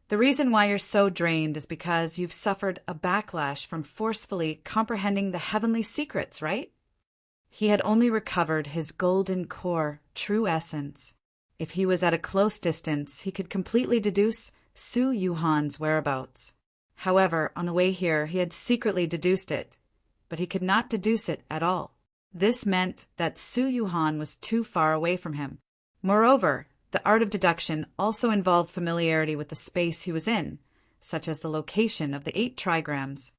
The reason why you're so drained is because you've suffered a backlash from forcefully comprehending the heavenly secrets, right? He had only recovered his golden core, true essence. If he was at a close distance, he could completely deduce Su Yuhan's whereabouts. However, on the way here, he had secretly deduced it, but he could not deduce it at all. This meant that Su Yuhan was too far away from him. Moreover, the art of deduction also involved familiarity with the space he was in, such as the location of the 8 trigrams.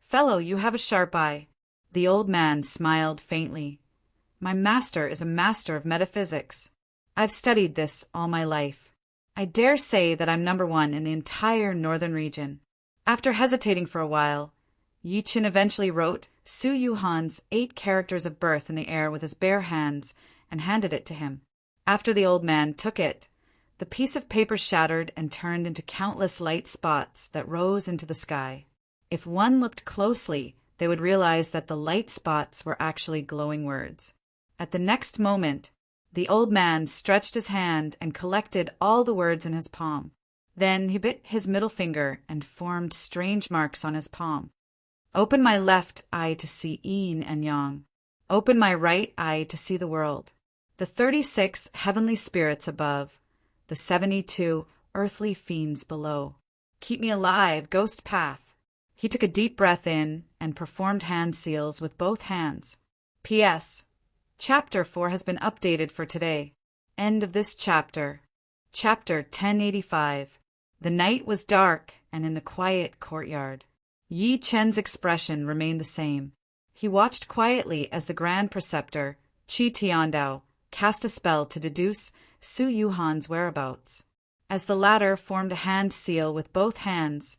Fellow, you have a sharp eye. The old man smiled faintly. My master is a master of metaphysics. I've studied this all my life. I dare say that I'm number 1 in the entire northern region. After hesitating for a while, Yi Chen eventually wrote Su Yuhan's 8 characters of birth in the air with his bare hands and handed it to him. After the old man took it, the piece of paper shattered and turned into countless light spots that rose into the sky. If one looked closely, they would realize that the light spots were actually glowing words. At the next moment, the old man stretched his hand and collected all the words in his palm. Then he bit his middle finger and formed strange marks on his palm. Open my left eye to see yin and yang. Open my right eye to see the world. The 36 heavenly spirits above, the 72 earthly fiends below. Keep me alive, ghost path. He took a deep breath in and performed hand seals with both hands. P.S. Chapter 4 has been updated for today. End of this chapter. Chapter 1085. The night was dark and in the quiet courtyard. Yi Chen's expression remained the same. He watched quietly as the Grand Preceptor, Chi Tiandao, cast a spell to deduce Su Yuhan's whereabouts. As the latter formed a hand seal with both hands,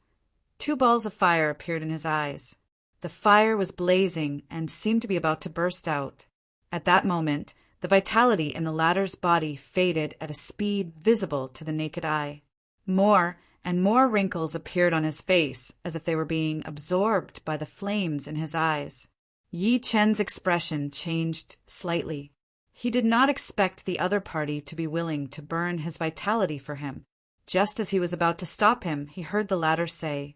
2 balls of fire appeared in his eyes. The fire was blazing and seemed to be about to burst out. At that moment, the vitality in the latter's body faded at a speed visible to the naked eye. More, and more wrinkles appeared on his face as if they were being absorbed by the flames in his eyes. Yi Chen's expression changed slightly. He did not expect the other party to be willing to burn his vitality for him. Just as he was about to stop him, he heard the latter say,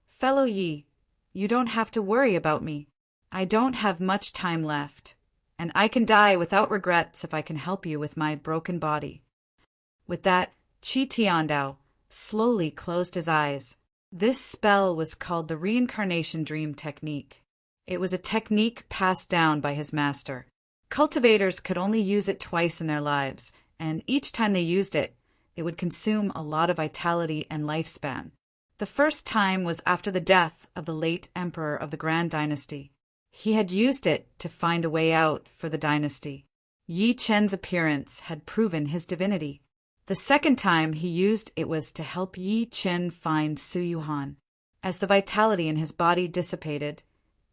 "Fellow Yi, you don't have to worry about me. I don't have much time left, and I can die without regrets if I can help you with my broken body." With that, Qi Tiandao slowly closed his eyes. This spell was called the reincarnation dream technique. It was a technique passed down by his master. Cultivators could only use it twice in their lives, and each time they used it, it would consume a lot of vitality and lifespan. The first time was after the death of the late emperor of the Grand Dynasty. He had used it to find a way out for the dynasty. Yi Chen's appearance had proven his divinity. The second time he used it was to help Yi Chen find Su Yuhan. As the vitality in his body dissipated,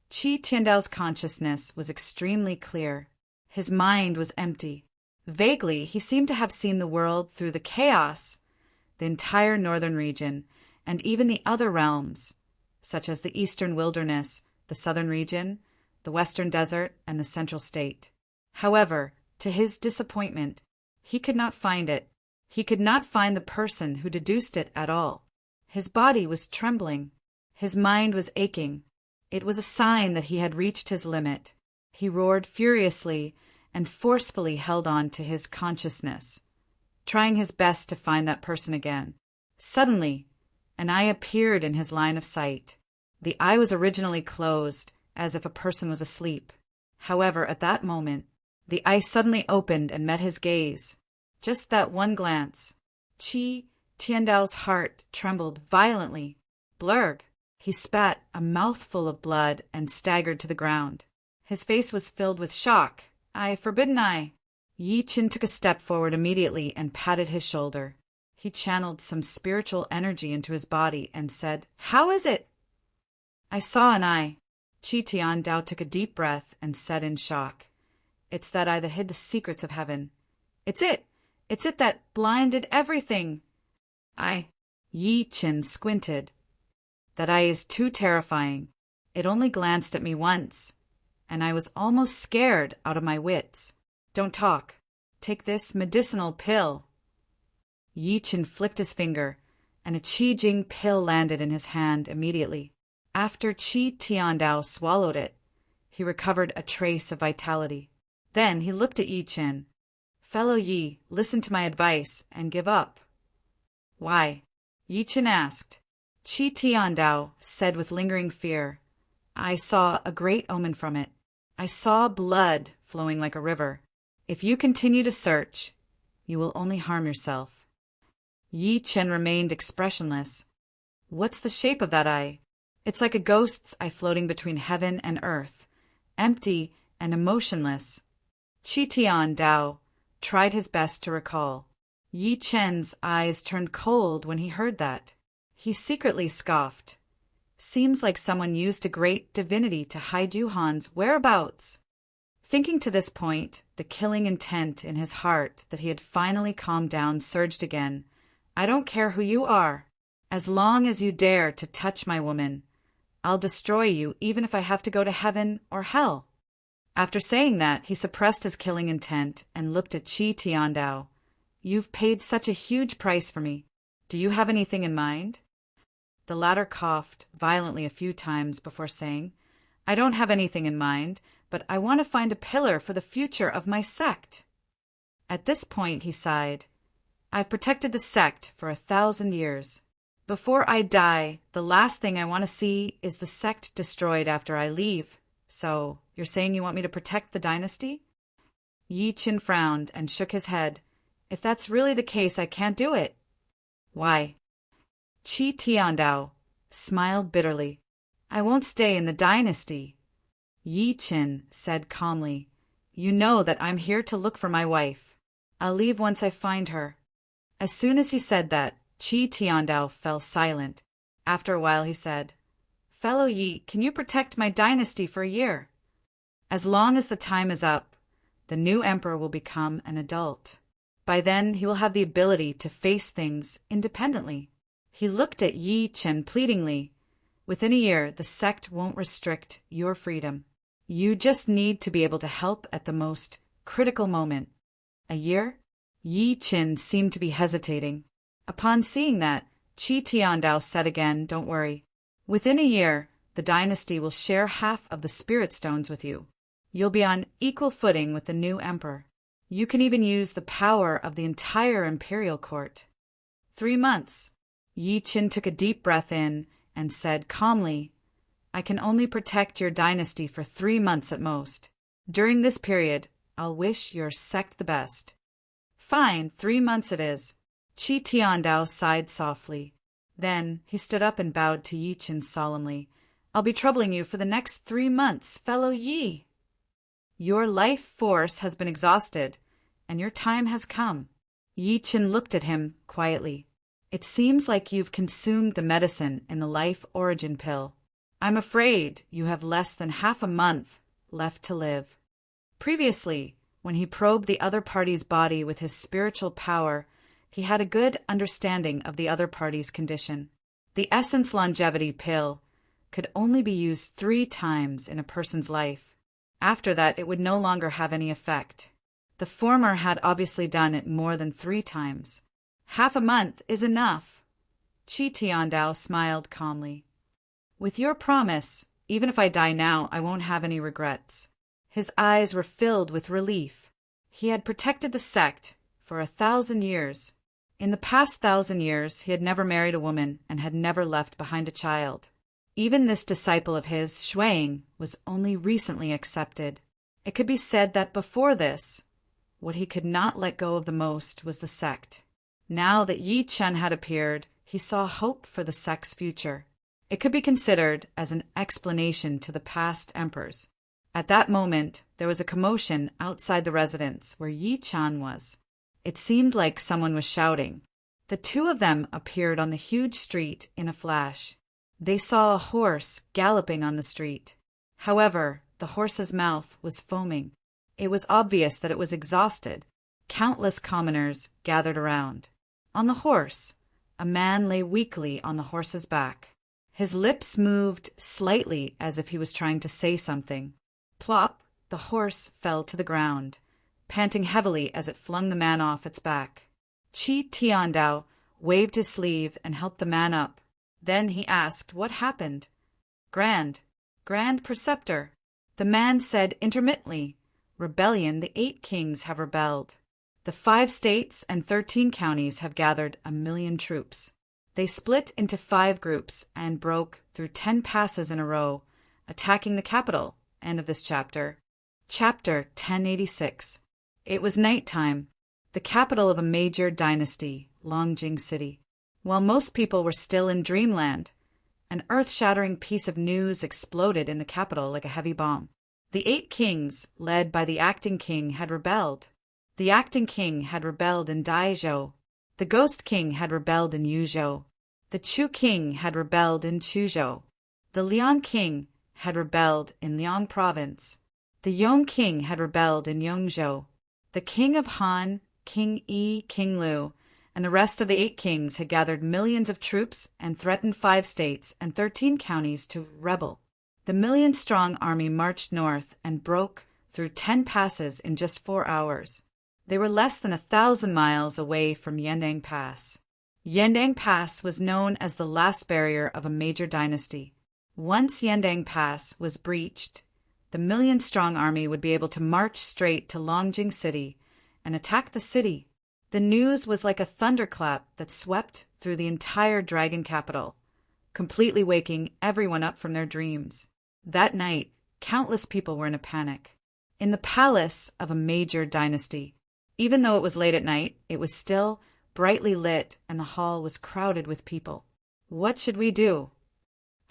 Qi Tiandao's consciousness was extremely clear. His mind was empty. Vaguely, he seemed to have seen the world through the chaos, the entire northern region, and even the other realms, such as the eastern wilderness, the southern region, the western desert, and the central state. However, to his disappointment, he could not find it. He could not find the person who deduced it at all. His body was trembling. His mind was aching. It was a sign that he had reached his limit. He roared furiously and forcefully held on to his consciousness, trying his best to find that person again. Suddenly, an eye appeared in his line of sight. The eye was originally closed, as if a person was asleep. However, at that moment, the eye suddenly opened and met his gaze. Just that one glance. Qi Tiandao's heart trembled violently. Blurg! He spat a mouthful of blood and staggered to the ground. His face was filled with shock. "Eye, forbidden eye!" Yi Chen took a step forward immediately and patted his shoulder. He channeled some spiritual energy into his body and said, "How is it?" "I saw an eye." Qi Tiandao took a deep breath and said in shock, "It's that eye that hid the secrets of heaven. It's it! It's it that blinded everything." Yi Chen squinted. "That eye is too terrifying. It only glanced at me once, and I was almost scared out of my wits. Don't talk. Take this medicinal pill." Yi Chen flicked his finger, and a Qi Jing pill landed in his hand immediately. After Qi Tiandao swallowed it, he recovered a trace of vitality. Then he looked at Yi Chen. "Fellow Yi, listen to my advice and give up." "Why?" Yi Chen asked. Qi Tiandao said with lingering fear, "I saw a great omen from it. I saw blood flowing like a river. If you continue to search, you will only harm yourself." Yi Chen remained expressionless. "What's the shape of that eye?" "It's like a ghost's eye floating between heaven and earth, empty and emotionless." Qi Tiandao tried his best to recall. Yi Chen's eyes turned cold when he heard that. He secretly scoffed. "Seems like someone used a great divinity to hide Yuhan's whereabouts." Thinking to this point, the killing intent in his heart that he had finally calmed down surged again. "I don't care who you are. As long as you dare to touch my woman, I'll destroy you even if I have to go to heaven or hell." After saying that, he suppressed his killing intent and looked at Qi Tiandao. "You've paid such a huge price for me. Do you have anything in mind?" The latter coughed violently a few times before saying, "I don't have anything in mind, but I want to find a pillar for the future of my sect." At this point, he sighed. "I've protected the sect for 1,000 years. Before I die, the last thing I want to see is the sect destroyed after I leave. So, you're saying you want me to protect the dynasty?" Yi Chen frowned and shook his head. "If that's really the case, I can't do it." "Why?" Qi Tiandao smiled bitterly. "I won't stay in the dynasty." Yi Chen said calmly, "You know that I'm here to look for my wife. I'll leave once I find her." As soon as he said that, Qi Tiandao fell silent. After a while he said, "Fellow Yi, can you protect my dynasty for a year? As long as the time is up, the new emperor will become an adult. By then he will have the ability to face things independently. He looked at Yi Chen pleadingly. Within a year, the sect won't restrict your freedom. You just need to be able to help at the most critical moment. A year? Yi Chen seemed to be hesitating. Upon seeing that, Qi Tiandao said again, "Don't worry. Within a year, the dynasty will share half of the spirit stones with you. You'll be on equal footing with the new emperor. You can even use the power of the entire imperial court." 3 months. Yi Chen took a deep breath in and said calmly, "I can only protect your dynasty for 3 months at most. During this period, I'll wish your sect the best." "Fine, 3 months it is." Qi Tiandao sighed softly. Then he stood up and bowed to Yi Chen solemnly. "I'll be troubling you for the next 3 months, fellow Yi. Your life force has been exhausted, and your time has come." Yi Chen looked at him quietly. "It seems like you've consumed the medicine in the life origin pill. I'm afraid you have less than half a month left to live." Previously, when he probed the other party's body with his spiritual power, he had a good understanding of the other party's condition. The essence longevity pill could only be used 3 times in a person's life. After that, it would no longer have any effect. The former had obviously done it more than 3 times. "Half a month is enough." Qi Tiandao smiled calmly. "With your promise, even if I die now, I won't have any regrets." His eyes were filled with relief. He had protected the sect for 1,000 years. In the past 1,000 years, he had never married a woman and had never left behind a child. Even this disciple of his, Shuang, was only recently accepted. It could be said that before this, what he could not let go of the most was the sect. Now that Yi Chen had appeared, he saw hope for the sect's future. It could be considered as an explanation to the past emperors. At that moment, there was a commotion outside the residence where Yi Chen was. It seemed like someone was shouting. The 2 of them appeared on the huge street in a flash. They saw a horse galloping on the street. However, the horse's mouth was foaming. It was obvious that it was exhausted. Countless commoners gathered around. On the horse, a man lay weakly on the horse's back. His lips moved slightly as if he was trying to say something. Plop, the horse fell to the ground, panting heavily as it flung the man off its back. Qi Tiandao waved his sleeve and helped the man up. Then he asked what happened. Grand Preceptor." The man said intermittently, "Rebellion, the 8 kings have rebelled. The 5 states and 13 counties have gathered 1,000,000 troops. They split into 5 groups and broke through 10 passes in a row, attacking the capital." End of this chapter. Chapter 1086. It was nighttime, the capital of a major dynasty, Longjing City. While most people were still in dreamland, an earth-shattering piece of news exploded in the capital like a heavy bomb. The 8 kings, led by the acting king, had rebelled. The acting king had rebelled in Daizhou. The ghost king had rebelled in Yuzhou. The Chu king had rebelled in Chuzhou. The Liang king had rebelled in Liang province. The Yong king had rebelled in Yongzhou. The king of Han, King Yi, King Lu, and the rest of the 8 kings had gathered millions of troops and threatened 5 states and 13 counties to rebel. The 1,000,000-strong army marched north and broke through 10 passes in just 4 hours. They were less than 1,000 miles away from Yandang Pass. Yandang Pass was known as the last barrier of a major dynasty. Once Yandang Pass was breached, the 1,000,000-strong army would be able to march straight to Longjing City and attack the city. The news was like a thunderclap that swept through the entire dragon capital, completely waking everyone up from their dreams. That night, countless people were in a panic. In the palace of a major dynasty, even though it was late at night, it was still brightly lit and the hall was crowded with people. What should we do?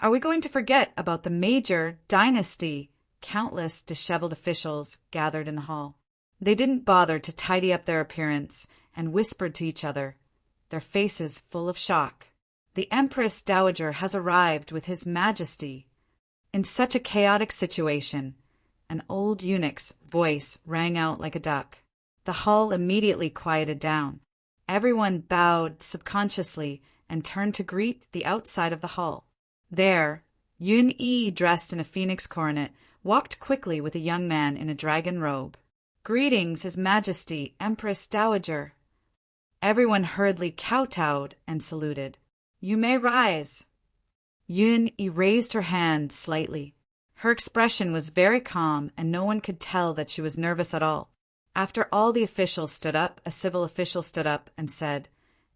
Are we going to forget about the major dynasty? Countless disheveled officials gathered in the hall. They didn't bother to tidy up their appearance and whispered to each other, their faces full of shock. The Empress Dowager has arrived with His Majesty. In such a chaotic situation, an old eunuch's voice rang out like a duck. The hall immediately quieted down. Everyone bowed subconsciously and turned to greet the outside of the hall. There, Yun-yi, dressed in a phoenix coronet, walked quickly with a young man in a dragon robe. "Greetings, His Majesty, Empress Dowager." Everyone hurriedly kowtowed and saluted. "You may rise." Yun-yi raised her hand slightly. Her expression was very calm, and no one could tell that she was nervous at all. After all the officials stood up, a civil official stood up and said,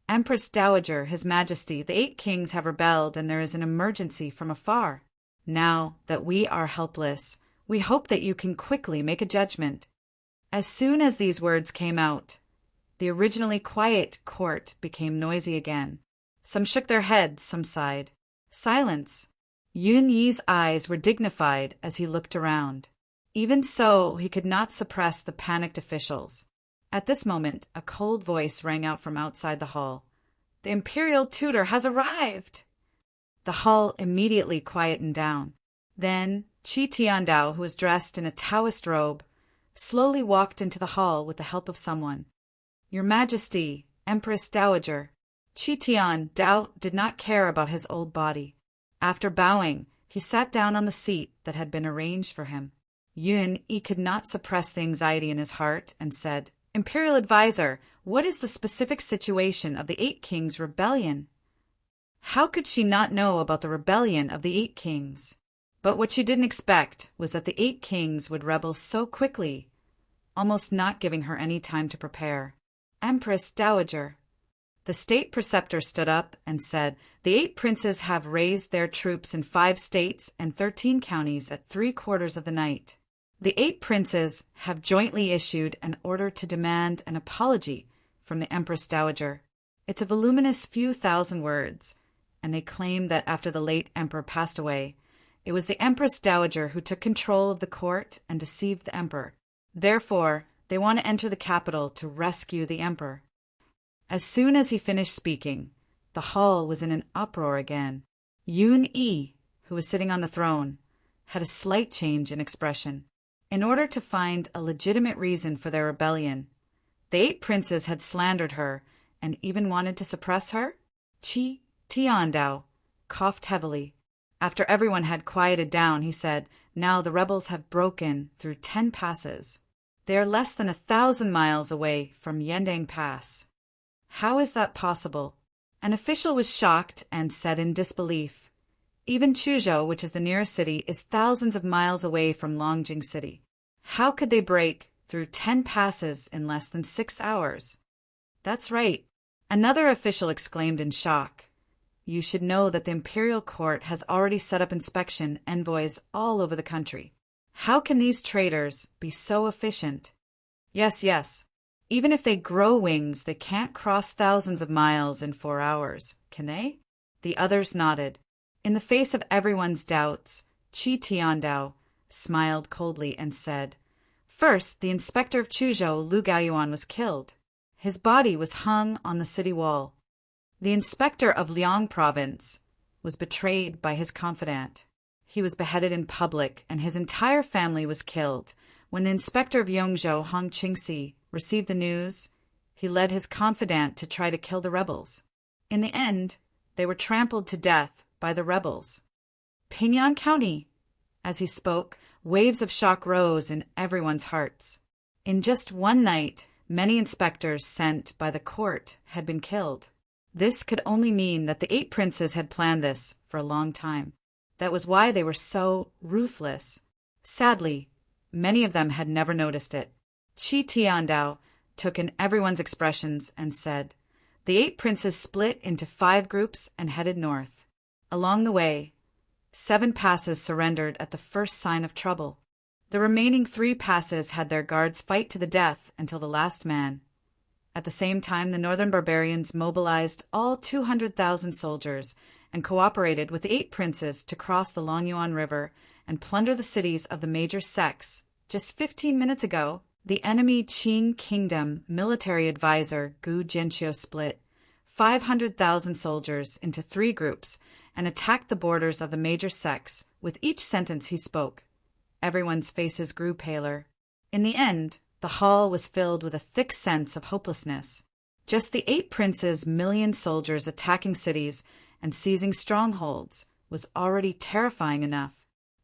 "Empress Dowager, His Majesty, the 8 kings have rebelled and there is an emergency from afar. Now that we are helpless, we hope that you can quickly make a judgment." As soon as these words came out, the originally quiet court became noisy again. Some shook their heads, some sighed. Silence. Yun-yi's eyes were dignified as he looked around. Even so, he could not suppress the panicked officials. At this moment, a cold voice rang out from outside the hall. "The imperial tutor has arrived!" The hall immediately quietened down. Then Qi Tiandao, who was dressed in a Taoist robe, slowly walked into the hall with the help of someone. "Your Majesty, Empress Dowager." Qi Tiandao did not care about his old body. After bowing, he sat down on the seat that had been arranged for him. Yun-yi could not suppress the anxiety in his heart and said, "Imperial Advisor, what is the specific situation of the 8 Kings' rebellion?" How could she not know about the rebellion of the 8 Kings? But what she didn't expect was that the 8 Kings would rebel so quickly, almost not giving her any time to prepare. "Empress Dowager." The state preceptor stood up and said, "The 8 princes have raised their troops in 5 states and 13 counties at 3/4 of the night. The 8 princes have jointly issued an order to demand an apology from the Empress Dowager. It's a voluminous few thousand words, and they claim that after the late emperor passed away, it was the Empress Dowager who took control of the court and deceived the emperor. Therefore, they want to enter the capital to rescue the emperor." As soon as he finished speaking, the hall was in an uproar again. Yun-yi, who was sitting on the throne, had a slight change in expression. In order to find a legitimate reason for their rebellion, the 8 princes had slandered her and even wanted to suppress her. Qi Tiandao coughed heavily. After everyone had quieted down, he said, "Now the rebels have broken through 10 passes. They are less than 1,000 miles away from Yendang Pass." "How is that possible?" An official was shocked and said in disbelief, "Even Chuzhou, which is the nearest city, is thousands of miles away from Longjing City. How could they break through 10 passes in less than 6 hours?" "That's right." Another official exclaimed in shock, "You should know that the imperial court has already set up inspection envoys all over the country. How can these traitors be so efficient?" Yes. Even if they grow wings, they can't cross thousands of miles in 4 hours, can they?" The others nodded. In the face of everyone's doubts, Qi Tiandao smiled coldly and said, "First, the inspector of Chuzhou, Lu Gaoyuan, was killed. His body was hung on the city wall. The inspector of Liang province was betrayed by his confidant. He was beheaded in public, and his entire family was killed. When the inspector of Yongzhou, Hong Qingxi, received the news, he led his confidant to try to kill the rebels. In the end, they were trampled to death by the rebels. Pingyang County." As he spoke, waves of shock rose in everyone's hearts. In just one night, many inspectors sent by the court had been killed. This could only mean that the 8 princes had planned this for a long time. That was why they were so ruthless. Sadly, many of them had never noticed it. Qi Tiandao took in everyone's expressions and said, "The 8 princes split into 5 groups and headed north. Along the way, 7 passes surrendered at the first sign of trouble. The remaining 3 passes had their guards fight to the death until the last man. At the same time, the northern barbarians mobilized all 200,000 soldiers and cooperated with the 8 princes to cross the Longyuan River and plunder the cities of the major sects. Just 15 minutes ago, the enemy Qing Kingdom military advisor Gu Jianqiu split 500,000 soldiers into 3 groups and attacked the borders of the major sects. With each sentence he spoke, everyone's faces grew paler. In the end, the hall was filled with a thick sense of hopelessness. Just the 8 princes' million soldiers attacking cities and seizing strongholds was already terrifying enough.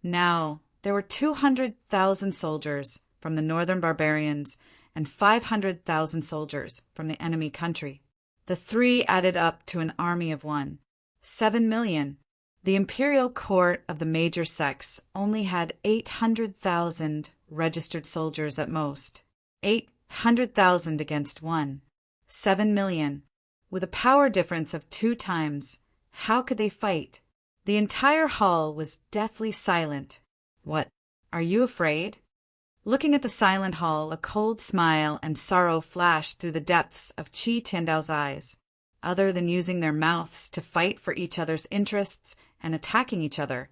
Now, there were 200,000 soldiers from the northern barbarians and 500,000 soldiers from the enemy country. The three added up to an army of 7 million. The imperial court of the major sects only had 800,000 registered soldiers at most. 800,000 against 7 million. With a power difference of 2 times, how could they fight? The entire hall was deathly silent. What? Are you afraid? Looking at the silent hall, a cold smile and sorrow flashed through the depths of Qi Tiandao's eyes. Other than using their mouths to fight for each other's interests and attacking each other,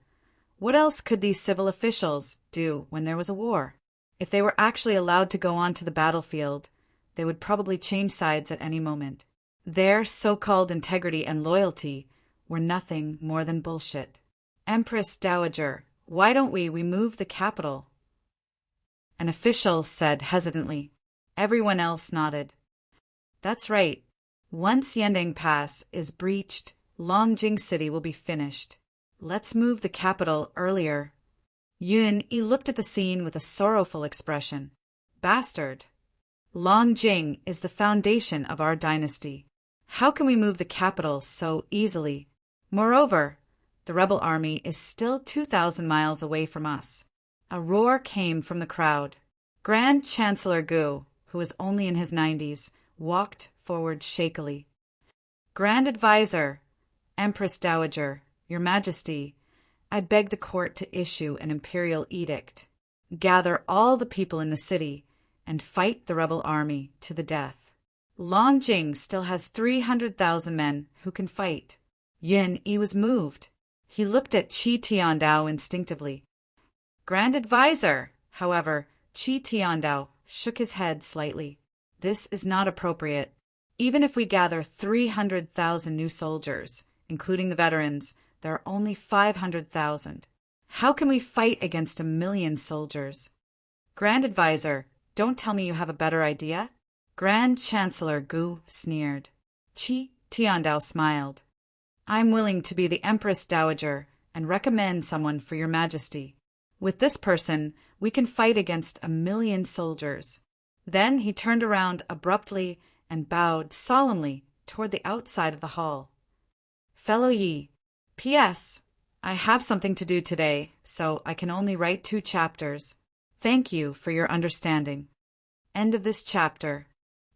what else could these civil officials do when there was a war? If they were actually allowed to go on to the battlefield, they would probably change sides at any moment. Their so-called integrity and loyalty were nothing more than bullshit. Empress Dowager, why don't we move the capital? An official said hesitantly. Everyone else nodded. That's right. Once Yending Pass is breached, Longjing City will be finished. Let's move the capital earlier. Yun Yi looked at the scene with a sorrowful expression. Bastard. Longjing is the foundation of our dynasty. How can we move the capital so easily? Moreover, the rebel army is still 2,000 miles away from us. A roar came from the crowd. Grand Chancellor Gu, who was only in his 90s, walked forward shakily. Grand Advisor, Empress Dowager, Your Majesty, I beg the court to issue an imperial edict. Gather all the people in the city and fight the rebel army to the death. Longjing still has 300,000 men who can fight. Yun Yi was moved. He looked at Qi Tiandao instinctively. Grand Advisor, however, Qi Tiandao shook his head slightly. This is not appropriate. Even if we gather 300,000 new soldiers, including the veterans, there are only 500,000. How can we fight against 1 million soldiers? Grand Advisor, don't tell me you have a better idea? Grand Chancellor Gu sneered. Qi Tiandao smiled. I'm willing to be the Empress Dowager and recommend someone for Your Majesty. With this person, we can fight against 1 million soldiers. Then he turned around abruptly and bowed solemnly toward the outside of the hall. Fellow Yi, P.S. I have something to do today, so I can only write 2 chapters. Thank you for your understanding. End of this chapter.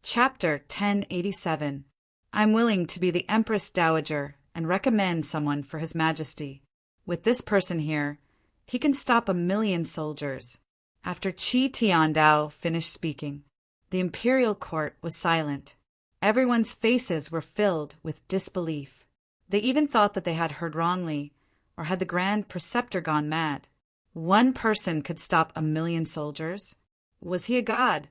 Chapter 1087. I'm willing to be the Empress Dowager and recommend someone for His Majesty. With this person here, he can stop 1 million soldiers. After Qi Tiandao finished speaking, the imperial court was silent. Everyone's faces were filled with disbelief. They even thought that they had heard wrongly, or had the Grand Preceptor gone mad. 1 person could stop 1 million soldiers? Was he a god?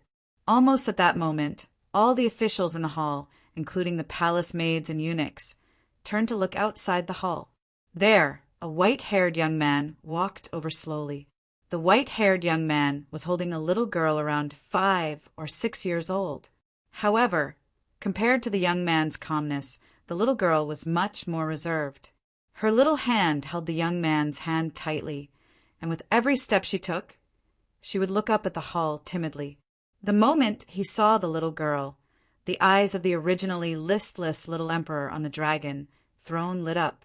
Almost at that moment, all the officials in the hall, including the palace maids and eunuchs, turned to look outside the hall. There, a white-haired young man walked over slowly. The white-haired young man was holding a little girl around 5 or 6 years old. However, compared to the young man's calmness, the little girl was much more reserved. Her little hand held the young man's hand tightly, and with every step she took, she would look up at the hall timidly. The moment he saw the little girl, the eyes of the originally listless little emperor on the dragon throne lit up.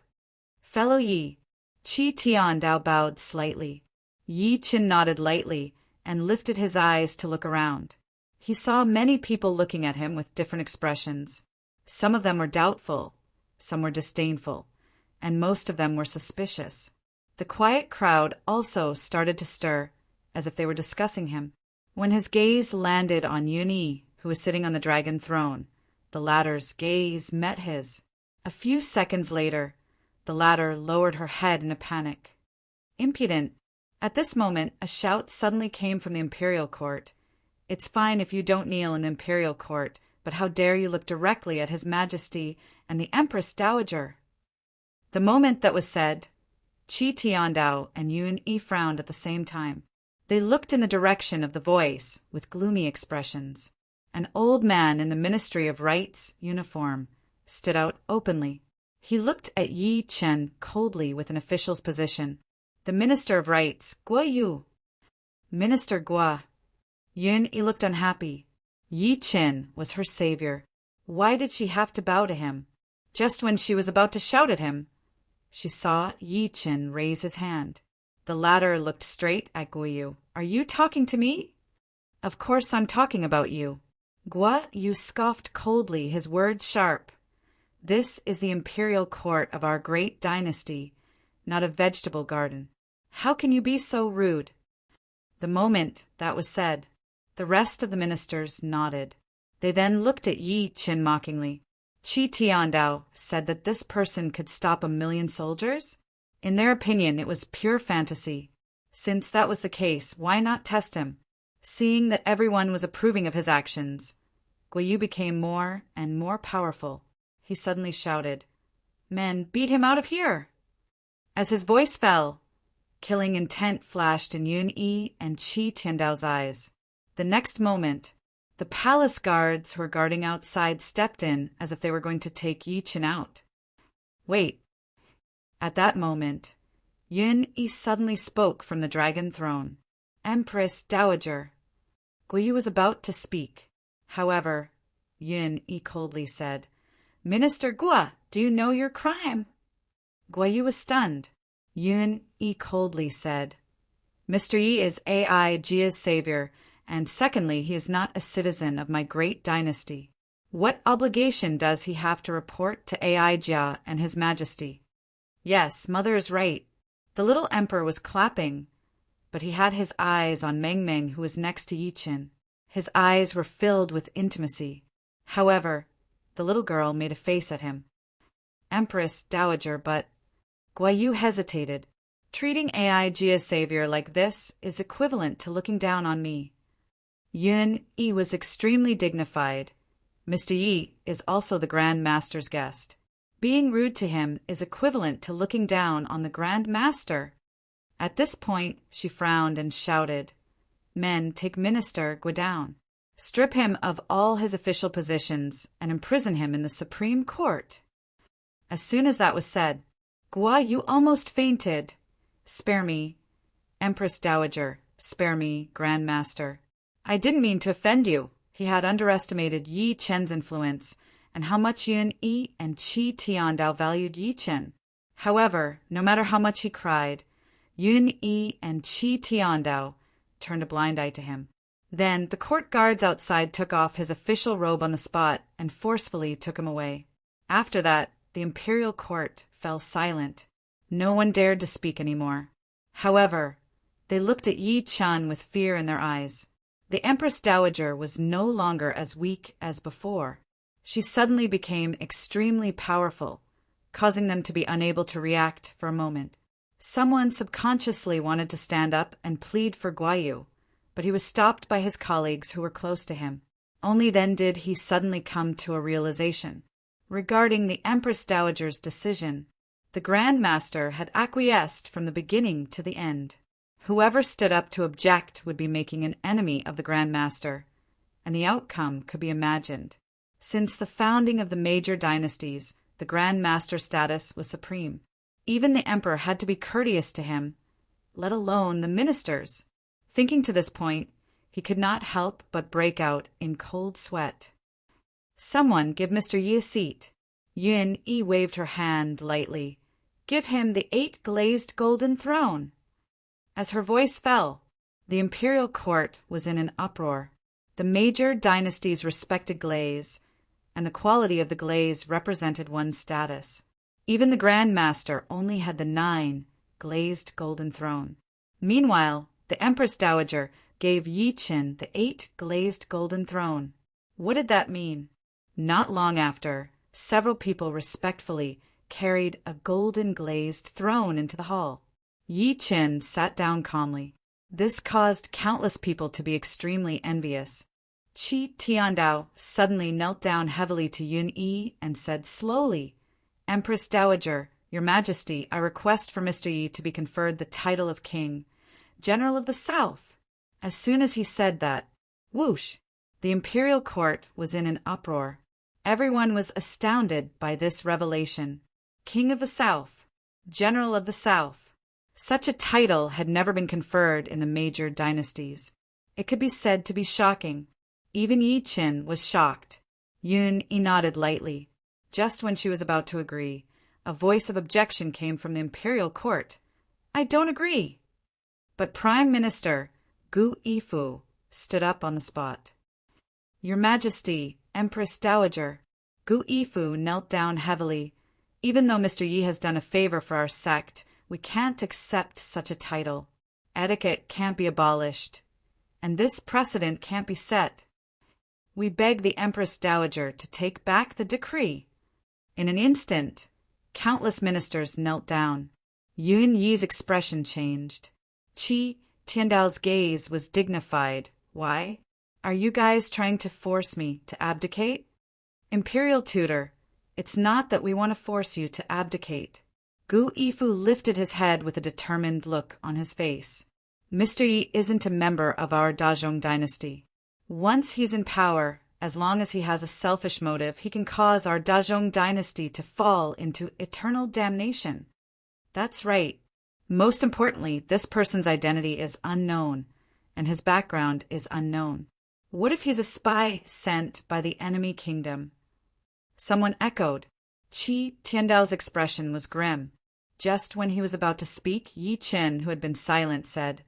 Fellow Yi, Qi Tiandao bowed slightly. Yi Qin nodded lightly and lifted his eyes to look around. He saw many people looking at him with different expressions. Some of them were doubtful, some were disdainful, and most of them were suspicious. The quiet crowd also started to stir, as if they were discussing him. When his gaze landed on Yun Yi, who was sitting on the dragon throne, the latter's gaze met his. A few seconds later, the latter lowered her head in a panic. Impudent! At this moment, a shout suddenly came from the imperial court. It's fine if you don't kneel in the imperial court, but how dare you look directly at His Majesty and the Empress Dowager? The moment that was said, Qi Tiandao and Yun Yi frowned at the same time. They looked in the direction of the voice with gloomy expressions. An old man in the Ministry of Rights uniform stood out openly. He looked at Yi Chen coldly with an official's position. The Minister of Rights, Guo Yu. Minister Guo. Yun Yi looked unhappy. Yi Chen was her savior. Why did she have to bow to him? Just when she was about to shout at him, she saw Yi Chen raise his hand. The latter looked straight at Guo Yu. Are you talking to me? Of course I'm talking about you. Guo Yu scoffed coldly, his words sharp. This is the imperial court of our great dynasty, not a vegetable garden. How can you be so rude? The moment that was said, the rest of the ministers nodded. They then looked at Yi Chen mockingly. Qi Tiandao said that this person could stop 1,000,000 soldiers? In their opinion, it was pure fantasy. Since that was the case, why not test him? Seeing that everyone was approving of his actions, Guo Yu became more and more powerful. He suddenly shouted, "Men, beat him out of here!" As his voice fell, killing intent flashed in Yun Yi and Qi Tiandao's eyes. The next moment, the palace guards who were guarding outside stepped in as if they were going to take Yi Chen out. Wait. At that moment, Yun Yi suddenly spoke from the dragon throne. Empress Dowager. Guo Yu was about to speak. However, Yun Yi coldly said, "Minister Guo, do you know your crime?" Guo Yu was stunned. Yun Yi coldly said, "Mr. Yi is Ai Jia's savior, and secondly, he is not a citizen of my great dynasty. What obligation does he have to report to Ai Jia and His Majesty?" Yes, mother is right. The little emperor was clapping, but he had his eyes on Meng Meng, who was next to Yi Chen. His eyes were filled with intimacy. However, the little girl made a face at him. Empress Dowager, but Guo Yu hesitated. Treating Ai Jia's savior like this is equivalent to looking down on me. Yun Yi was extremely dignified. Mr. Yi is also the Grand Master's guest. Being rude to him is equivalent to looking down on the Grand Master. At this point, she frowned and shouted, "Men, take Minister Guo down. Strip him of all his official positions and imprison him in the Supreme Court." As soon as that was said, Guo Yu almost fainted. "Spare me, Empress Dowager. Spare me, Grand Master. I didn't mean to offend you." He had underestimated Yi Chen's influence and how much Yun Yi and Qi Tiandao valued Yi Chen. However, no matter how much he cried, Yun Yi and Qi Tiandao turned a blind eye to him. Then the court guards outside took off his official robe on the spot and forcefully took him away. After that, the imperial court fell silent. No one dared to speak anymore. However, they looked at Yi Chen with fear in their eyes. The Empress Dowager was no longer as weak as before. She suddenly became extremely powerful, causing them to be unable to react for a moment. Someone subconsciously wanted to stand up and plead for Guo Yu, but he was stopped by his colleagues who were close to him. Only then did he suddenly come to a realization. Regarding the Empress Dowager's decision, the Grand Master had acquiesced from the beginning to the end. Whoever stood up to object would be making an enemy of the Grand Master, and the outcome could be imagined. Since the founding of the major dynasties, the Grand Master status was supreme. Even the emperor had to be courteous to him, let alone the ministers. Thinking to this point, he could not help but break out in cold sweat. "Someone give Mr. Yi a seat." Yun Yi waved her hand lightly. "Give him the 8 glazed golden throne." As her voice fell, the imperial court was in an uproar. The major dynasties respected glaze, and the quality of the glaze represented one's status. Even the Grand Master only had the 9 glazed golden throne. Meanwhile, the Empress Dowager gave Yi Chen the 8 glazed golden throne. What did that mean? Not long after, several people respectfully carried a golden glazed throne into the hall. Yi Chen sat down calmly. This caused countless people to be extremely envious. Qi Tiandao suddenly knelt down heavily to Yun Yi and said slowly, "Empress Dowager, Your Majesty, I request for Mr. Yi to be conferred the title of King, General of the South." As soon as he said that, whoosh, The imperial court was in an uproar. Everyone was astounded by this revelation. King of the South, General of the South. Such a title had never been conferred in the major dynasties. It could be said to be shocking. Even Yi Qin was shocked. Yun Yi nodded lightly. Just when she was about to agree, a voice of objection came from the imperial court. I don't agree. But Prime Minister Gu Yifu stood up on the spot. Your Majesty, Empress Dowager. Gu Yifu knelt down heavily. Even though Mr. Yi has done a favor for our sect, we can't accept such a title. Etiquette can't be abolished, and this precedent can't be set. We beg the Empress Dowager to take back the decree. In an instant, countless ministers knelt down. Yun Yi's expression changed. Qi Tiandao's gaze was dignified. Why? Are you guys trying to force me to abdicate? Imperial tutor, it's not that we want to force you to abdicate. Gu Yifu lifted his head with a determined look on his face. Mr. Yi isn't a member of our Dazhong dynasty. Once he's in power, as long as he has a selfish motive, he can cause our Dazhong dynasty to fall into eternal damnation. That's right. Most importantly, this person's identity is unknown, and his background is unknown. What if he's a spy sent by the enemy kingdom? Someone echoed. Qi Tiandao's expression was grim. Just when he was about to speak, Yi Qin, who had been silent, said,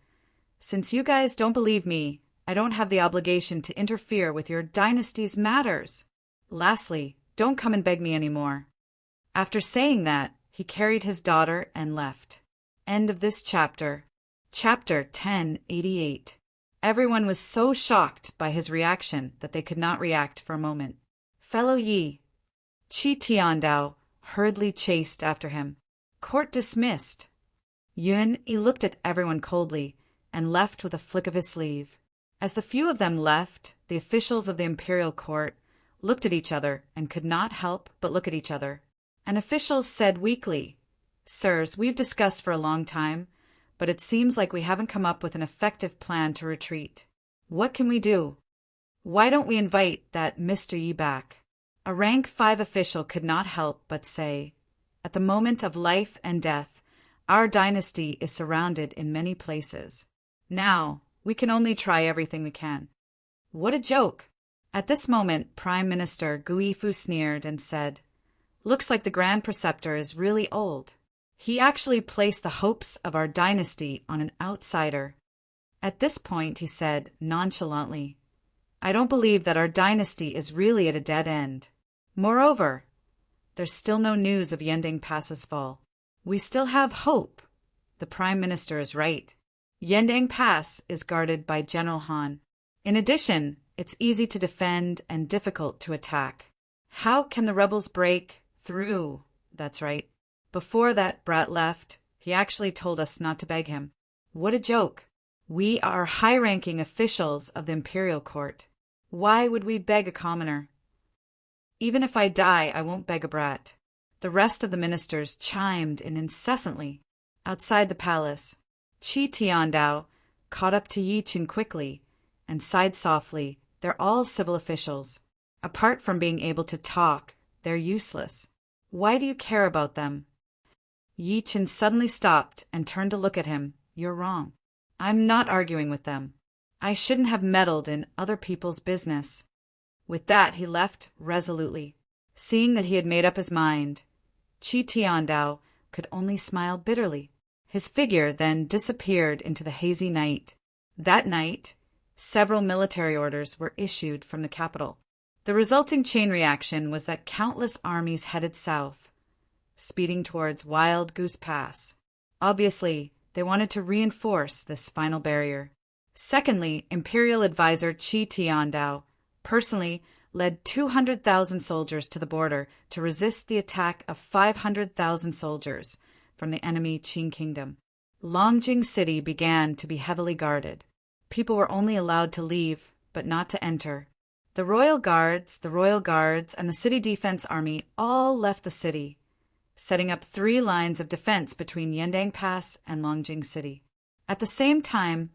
Since you guys don't believe me, I don't have the obligation to interfere with your dynasty's matters. Lastly, don't come and beg me anymore. After saying that, he carried his daughter and left. End of this chapter. Chapter 1088. Everyone was so shocked by his reaction that they could not react for a moment. Fellow Yi. Qi Tiandao hurriedly chased after him. Court dismissed. Yun Yi looked at everyone coldly and left with a flick of his sleeve. As the few of them left, the officials of the imperial court looked at each other and could not help but look at each other. An official said weakly, Sirs, we've discussed for a long time, but it seems like we haven't come up with an effective plan to retreat. What can we do? Why don't we invite that Mr. Yi back? A rank 5 official could not help but say, At the moment of life and death, our dynasty is surrounded in many places. Now, we can only try everything we can. What a joke! At this moment, Prime Minister Gu Yifu sneered and said, Looks like the Grand Preceptor is really old. He actually placed the hopes of our dynasty on an outsider. At this point, he said nonchalantly, I don't believe that our dynasty is really at a dead end. Moreover, there's still no news of Yending Pass's fall. We still have hope. The Prime Minister is right. Yending Pass is guarded by General Han. In addition, it's easy to defend and difficult to attack. How can the rebels break through? That's right. Before that brat left, he actually told us not to beg him. What a joke. We are high-ranking officials of the imperial court. Why would we beg a commoner? Even if I die, I won't beg a brat. The rest of the ministers chimed in incessantly. Outside the palace, Qi Tiandao caught up to Yi Qin quickly and sighed softly. They're all civil officials. Apart from being able to talk, they're useless. Why do you care about them? Yi Qin suddenly stopped and turned to look at him. You're wrong. I'm not arguing with them. I shouldn't have meddled in other people's business. With that, he left resolutely. Seeing that he had made up his mind, Qi Tiandao could only smile bitterly. His figure then disappeared into the hazy night. That night, several military orders were issued from the capital. The resulting chain reaction was that countless armies headed south, speeding towards Wild Goose Pass. Obviously, they wanted to reinforce this final barrier. Secondly, Imperial Advisor Qi Tiandao personally led 200,000 soldiers to the border to resist the attack of 500,000 soldiers from the enemy Qing Kingdom. Longjing City began to be heavily guarded. People were only allowed to leave, but not to enter. The Royal Guards, and the City Defense Army all left the city, setting up 3 lines of defense between Yendang Pass and Longjing City. At the same time,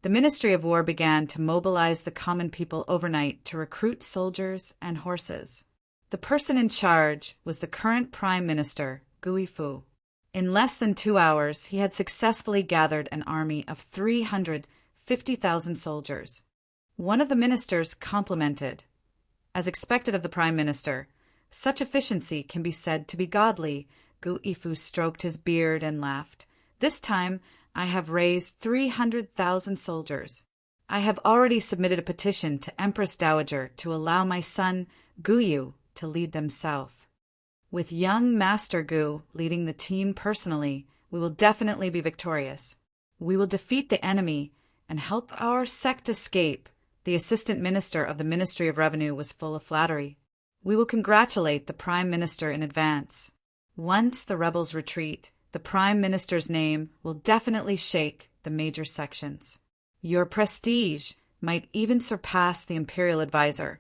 The Ministry of War began to mobilize the common people overnight to recruit soldiers and horses. The person in charge was the current Prime Minister, Guifu. In less than 2 hours, he had successfully gathered an army of 350,000 soldiers. One of the ministers complimented. As expected of the Prime Minister, such efficiency can be said to be godly. Guifu stroked his beard and laughed. This time, I have raised 300,000 soldiers. I have already submitted a petition to Empress Dowager to allow my son, Guyu, to lead them south. With young Master Gu leading the team personally, we will definitely be victorious. We will defeat the enemy and help our sect escape. The assistant minister of the Ministry of Revenue was full of flattery. We will congratulate the Prime Minister in advance. Once the rebels retreat, the Prime Minister's name will definitely shake the major sections. Your prestige might even surpass the Imperial Advisor.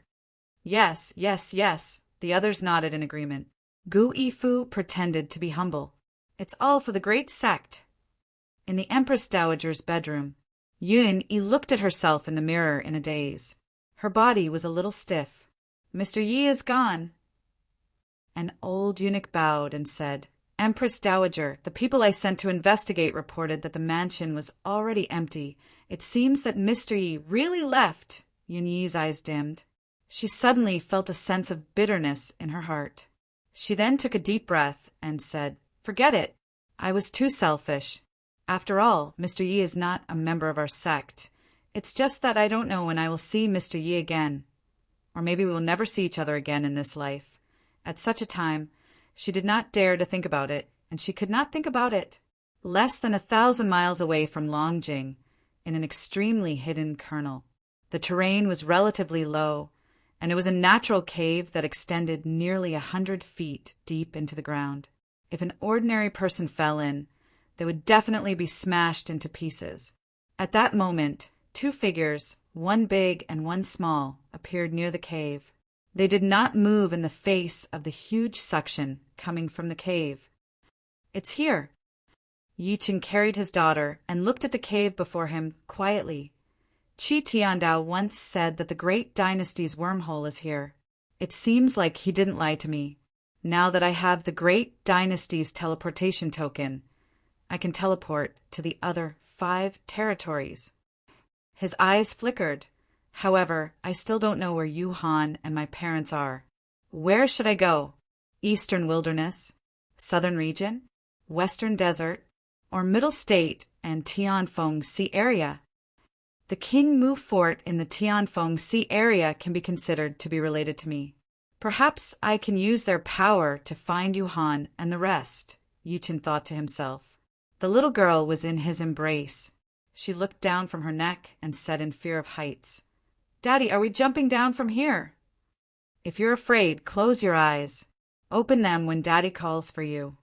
Yes, yes, yes, the others nodded in agreement. Guifu pretended to be humble. It's all for the great sect. In the Empress Dowager's bedroom, Yun-Yi looked at herself in the mirror in a daze. Her body was a little stiff. Mr. Yi is gone. An old eunuch bowed and said, Empress Dowager, the people I sent to investigate reported that the mansion was already empty. It seems that Mr. Yi really left. Yun-Yi's eyes dimmed. She suddenly felt a sense of bitterness in her heart. She then took a deep breath and said, Forget it. I was too selfish. After all, Mr. Yi is not a member of our sect. It's just that I don't know when I will see Mr. Yi again. Or maybe we will never see each other again in this life. At such a time, she did not dare to think about it, and she could not think about it. Less than 1,000 miles away from Longjing, in an extremely hidden kernel. The terrain was relatively low, and it was a natural cave that extended nearly 100 feet deep into the ground. If an ordinary person fell in, they would definitely be smashed into pieces. At that moment, 2 figures, one big and one small, appeared near the cave. They did not move in the face of the huge suction coming from the cave. It's here. Yi Chen carried his daughter and looked at the cave before him quietly. Qi Tiandao once said that the great dynasty's wormhole is here. It seems like he didn't lie to me. Now that I have the great dynasty's teleportation token, I can teleport to the other 5 territories. His eyes flickered. However, I still don't know where Yu Han and my parents are. Where should I go? Eastern Wilderness? Southern Region? Western Desert? Or Middle State and Tianfeng Sea area? The King Mu Fort in the Tianfeng Sea area can be considered to be related to me. Perhaps I can use their power to find Yu Han and the rest, Yi Chen thought to himself. The little girl was in his embrace. She looked down from her neck and said in fear of heights, Daddy, are we jumping down from here? If you're afraid, close your eyes. Open them when Daddy calls for you.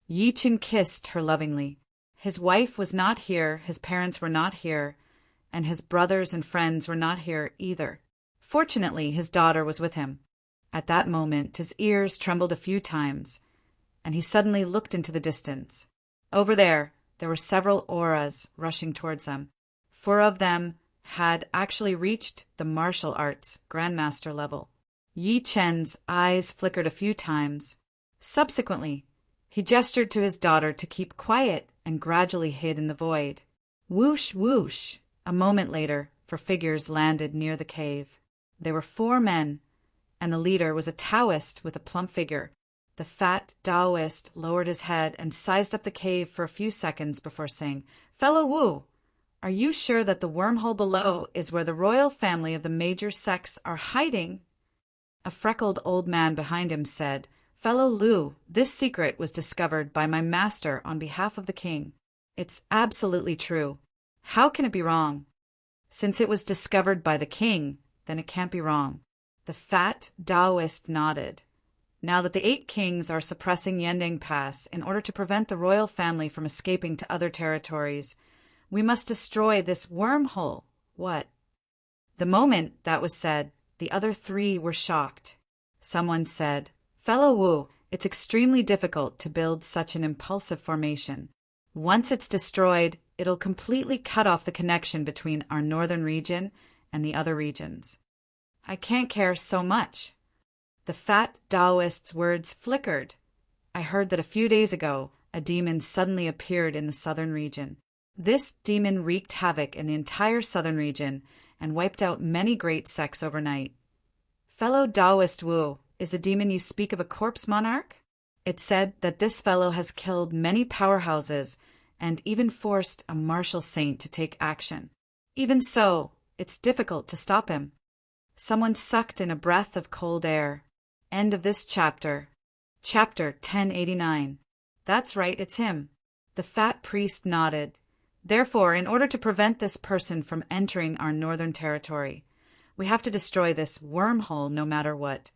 Yi Chen kissed her lovingly. His wife was not here, his parents were not here, and his brothers and friends were not here either. Fortunately, his daughter was with him. At that moment, his ears trembled a few times, and he suddenly looked into the distance. Over there were several auras rushing towards them. 4 of them had actually reached the martial arts grandmaster level. Yi Chen's eyes flickered a few times. Subsequently, he gestured to his daughter to keep quiet and gradually hid in the void. Whoosh, whoosh! A moment later, 4 figures landed near the cave. There were 4 men, and the leader was a Taoist with a plump figure. The fat Taoist lowered his head and sized up the cave for a few seconds before saying, Fellow Wu, are you sure that the wormhole below is where the royal family of the major sects are hiding? A freckled old man behind him said, Fellow Lu, this secret was discovered by my master on behalf of the king. It's absolutely true. How can it be wrong? Since it was discovered by the king, then it can't be wrong. The fat Taoist nodded. Now that the 8 kings are suppressing Yending Pass in order to prevent the royal family from escaping to other territories, we must destroy this wormhole. What? The moment that was said, the other 3 were shocked. Someone said, Fellow Wu, it's extremely difficult to build such an impulsive formation. Once it's destroyed, it'll completely cut off the connection between our northern region and the other regions. I can't care so much. The fat Taoist's words flickered. I heard that a few days ago, a demon suddenly appeared in the southern region. This demon wreaked havoc in the entire southern region and wiped out many great sects overnight. Fellow Taoist Wu, is the demon you speak of a corpse monarch? It's said that this fellow has killed many powerhouses and even forced a martial saint to take action. Even so, it's difficult to stop him. Someone sucked in a breath of cold air. End of this chapter. Chapter 1089. That's right, it's him. The fat priest nodded. Therefore, in order to prevent this person from entering our northern territory, we have to destroy this wormhole no matter what.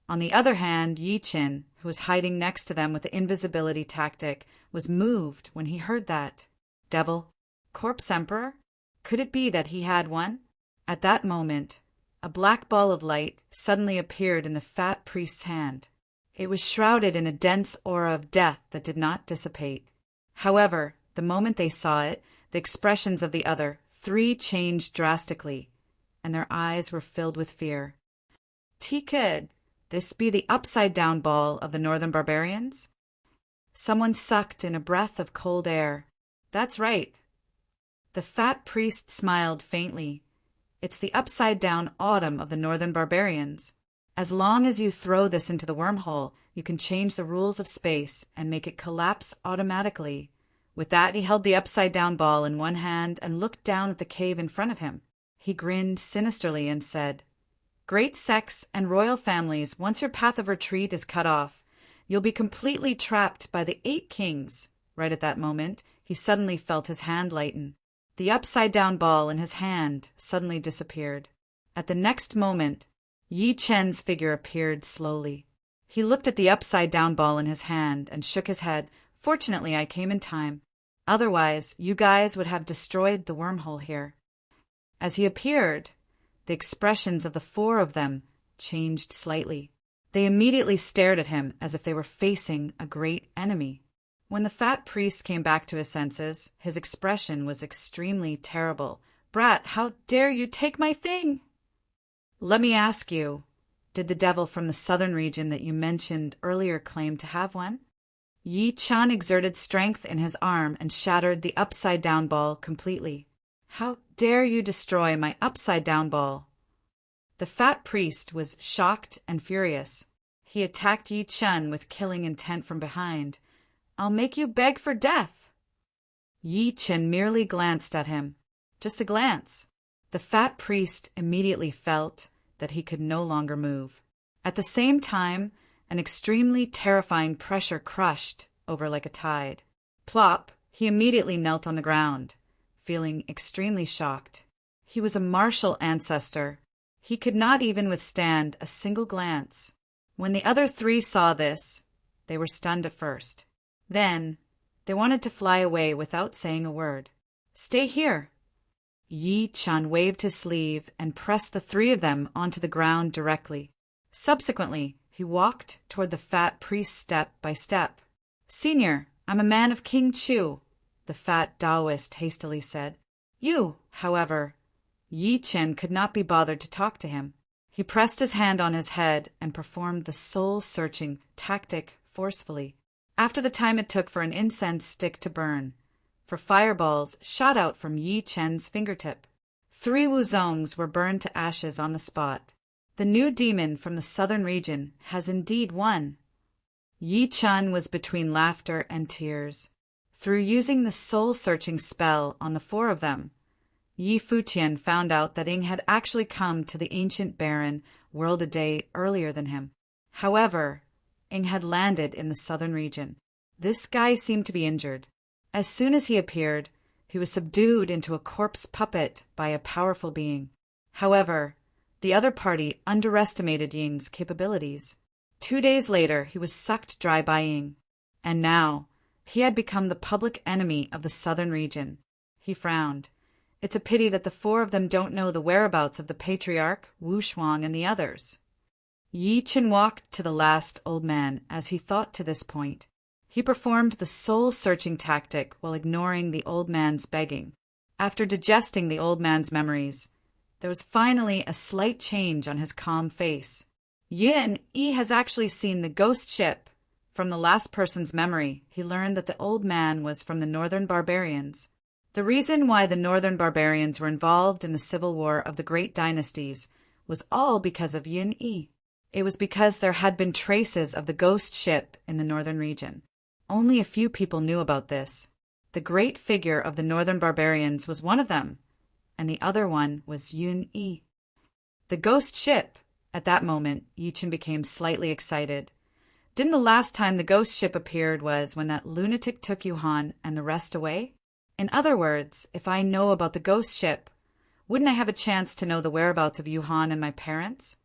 On the other hand, Yi Qin, who was hiding next to them with the invisibility tactic, was moved when he heard that. Devil? Corpse Emperor? Could it be that he had one? At that moment, a black ball of light suddenly appeared in the fat priest's hand. It was shrouded in a dense aura of death that did not dissipate. However, the moment they saw it, the expressions of the other three changed drastically, and their eyes were filled with fear. Could this be the upside-down ball of the northern barbarians? Someone sucked in a breath of cold air. That's right. The fat priest smiled faintly. It's the upside-down autumn of the northern barbarians. As long as you throw this into the wormhole, you can change the rules of space and make it collapse automatically. With that, he held the upside-down ball in one hand and looked down at the cave in front of him. He grinned sinisterly and said, Great sects and royal families, once your path of retreat is cut off, you'll be completely trapped by the 8 kings. Right at that moment, he suddenly felt his hand lighten. The upside-down ball in his hand suddenly disappeared. At the next moment, Yi Chen's figure appeared slowly. He looked at the upside-down ball in his hand and shook his head. Fortunately, I came in time. Otherwise, you guys would have destroyed the wormhole here. As he appeared, the expressions of the 4 of them changed slightly. They immediately stared at him as if they were facing a great enemy. When the fat priest came back to his senses, his expression was extremely terrible. Brat, how dare you take my thing? Let me ask you, did the devil from the southern region that you mentioned earlier claim to have one? Yi Chan exerted strength in his arm and shattered the upside-down ball completely. How dare you destroy my upside-down ball? The fat priest was shocked and furious. He attacked Yi Chen with killing intent from behind. I'll make you beg for death. Yi Chen merely glanced at him. Just a glance. The fat priest immediately felt that he could no longer move. At the same time, an extremely terrifying pressure crushed over like a tide. Plop, he immediately knelt on the ground, feeling extremely shocked. He was a martial ancestor. He could not even withstand a single glance. When the other 3 saw this, they were stunned at first. Then, they wanted to fly away without saying a word. Stay here. Yi Chan waved his sleeve and pressed the 3 of them onto the ground directly. Subsequently, he walked toward the fat priest step by step. Senior, I'm a man of King Chu, the fat Taoist hastily said. You, however, Yi Chen could not be bothered to talk to him. He pressed his hand on his head and performed the soul-searching tactic forcefully. After the time it took for an incense stick to burn, for fireballs shot out from Yi Chen's fingertip. 3 Wuzongs were burned to ashes on the spot. The new demon from the southern region has indeed won. Yi Chen was between laughter and tears. Through using the soul-searching spell on the 4 of them, Yi Fuqian found out that Ying had actually come to the ancient baron world a day earlier than him. However, Ying had landed in the southern region. This guy seemed to be injured. As soon as he appeared, he was subdued into a corpse puppet by a powerful being. However, the other party underestimated Ying's capabilities. 2 days later, he was sucked dry by Ying. And now, he had become the public enemy of the southern region. He frowned. It's a pity that the 4 of them don't know the whereabouts of the patriarch, Wu Shuang, and the others. Yi Chen walked to the last old man as he thought to this point. He performed the soul-searching tactic while ignoring the old man's begging. After digesting the old man's memories, there was finally a slight change on his calm face. Yin-Yi has actually seen the ghost ship. From the last person's memory, he learned that the old man was from the Northern Barbarians. The reason why the Northern Barbarians were involved in the civil war of the great dynasties was all because of Yin-Yi. It was because there had been traces of the ghost ship in the northern region. Only a few people knew about this. The great figure of the Northern Barbarians was one of them, and the other one was Yin-Yi. The ghost ship! At that moment, Yi-Chen became slightly excited. Didn't the last time the ghost ship appeared was when that lunatic took Yuhan and the rest away? In other words, if I know about the ghost ship, wouldn't I have a chance to know the whereabouts of Yuhan and my parents?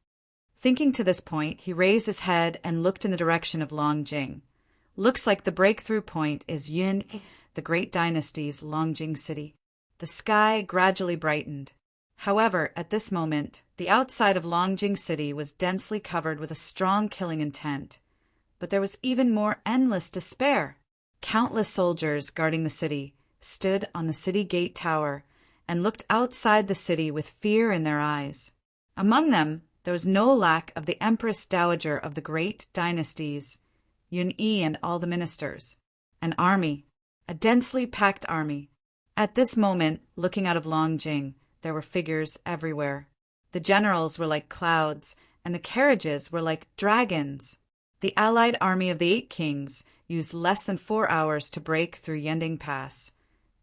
Thinking to this point, he raised his head and looked in the direction of Longjing. Looks like the breakthrough point is Yin, the great dynasty's Longjing city. The sky gradually brightened. However, at this moment, the outside of Longjing city was densely covered with a strong killing intent. But there was even more endless despair. Countless soldiers guarding the city stood on the city gate tower and looked outside the city with fear in their eyes. Among them, there was no lack of the Empress Dowager of the great dynasties, Yun-Yi and all the ministers. An army, a densely packed army. At this moment, looking out of Longjing, there were figures everywhere. The generals were like clouds, and the carriages were like dragons. The allied army of the 8 kings used less than 4 hours to break through Yending Pass,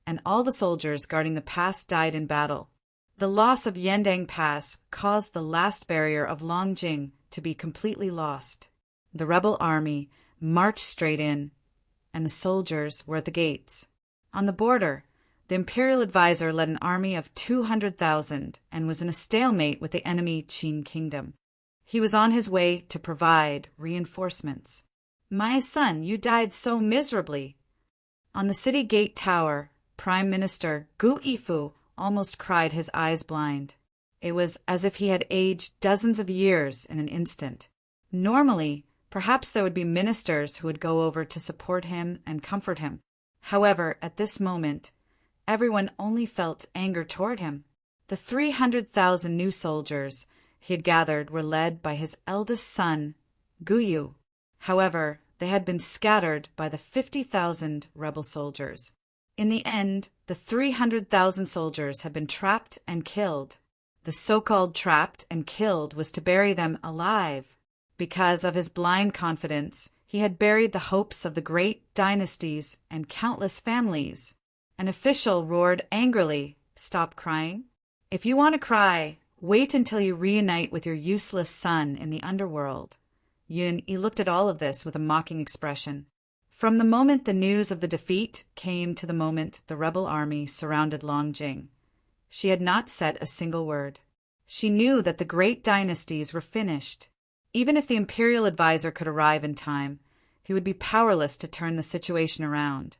and all the soldiers guarding the pass died in battle. The loss of Yending Pass caused the last barrier of Longjing to be completely lost. The rebel army marched straight in, and the soldiers were at the gates. On the border, the imperial advisor led an army of 200,000 and was in a stalemate with the enemy Qin kingdom. He was on his way to provide reinforcements. "My son, you died so miserably." On the city gate tower, Prime Minister Gu Yifu almost cried his eyes blind. It was as if he had aged dozens of years in an instant. Normally, perhaps there would be ministers who would go over to support him and comfort him. However, at this moment, everyone only felt anger toward him. The 300,000 new soldiers he had gathered were led by his eldest son, Guyu. However, they had been scattered by the 50,000 rebel soldiers. In the end, the 300,000 soldiers had been trapped and killed. The so-called trapped and killed was to bury them alive. Because of his blind confidence, he had buried the hopes of the great dynasties and countless families. An official roared angrily, "Stop crying. If you want to cry, wait until you reunite with your useless son in the underworld." Yun-Yi looked at all of this with a mocking expression. From the moment the news of the defeat came to the moment the rebel army surrounded Longjing, she had not said a single word. She knew that the great dynasties were finished. Even if the imperial advisor could arrive in time, he would be powerless to turn the situation around,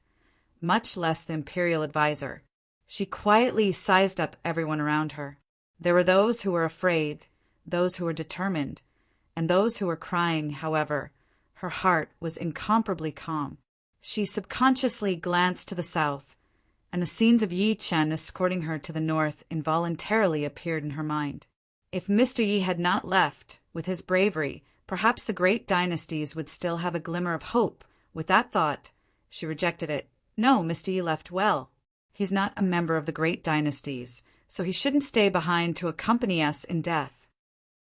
much less the imperial advisor. She quietly sized up everyone around her. There were those who were afraid, those who were determined, and those who were crying. However, her heart was incomparably calm. She subconsciously glanced to the south, and the scenes of Yi-Chen escorting her to the north involuntarily appeared in her mind. If Mr. Yi had not left, with his bravery, perhaps the great dynasties would still have a glimmer of hope. With that thought, she rejected it. No, Mr. Yi left well. He's not a member of the great dynasties, so he shouldn't stay behind to accompany us in death.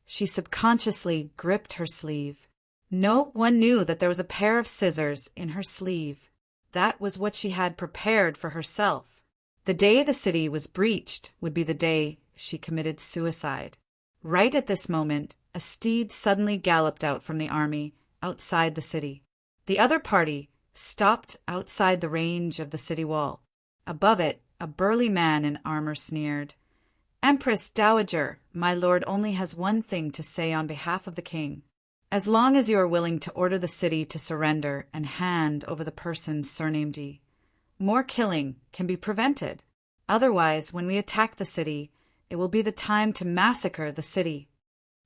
She subconsciously gripped her sleeve. No one knew that there was a pair of scissors in her sleeve. That was what she had prepared for herself. The day the city was breached would be the day she committed suicide. Right at this moment, a steed suddenly galloped out from the army outside the city. The other party stopped outside the range of the city wall. Above it, a burly man in armor sneered, "Empress Dowager, my lord only has one thing to say on behalf of the king. As long as you are willing to order the city to surrender and hand over the person surnamed Yi, more killing can be prevented. Otherwise, when we attack the city, it will be the time to massacre the city."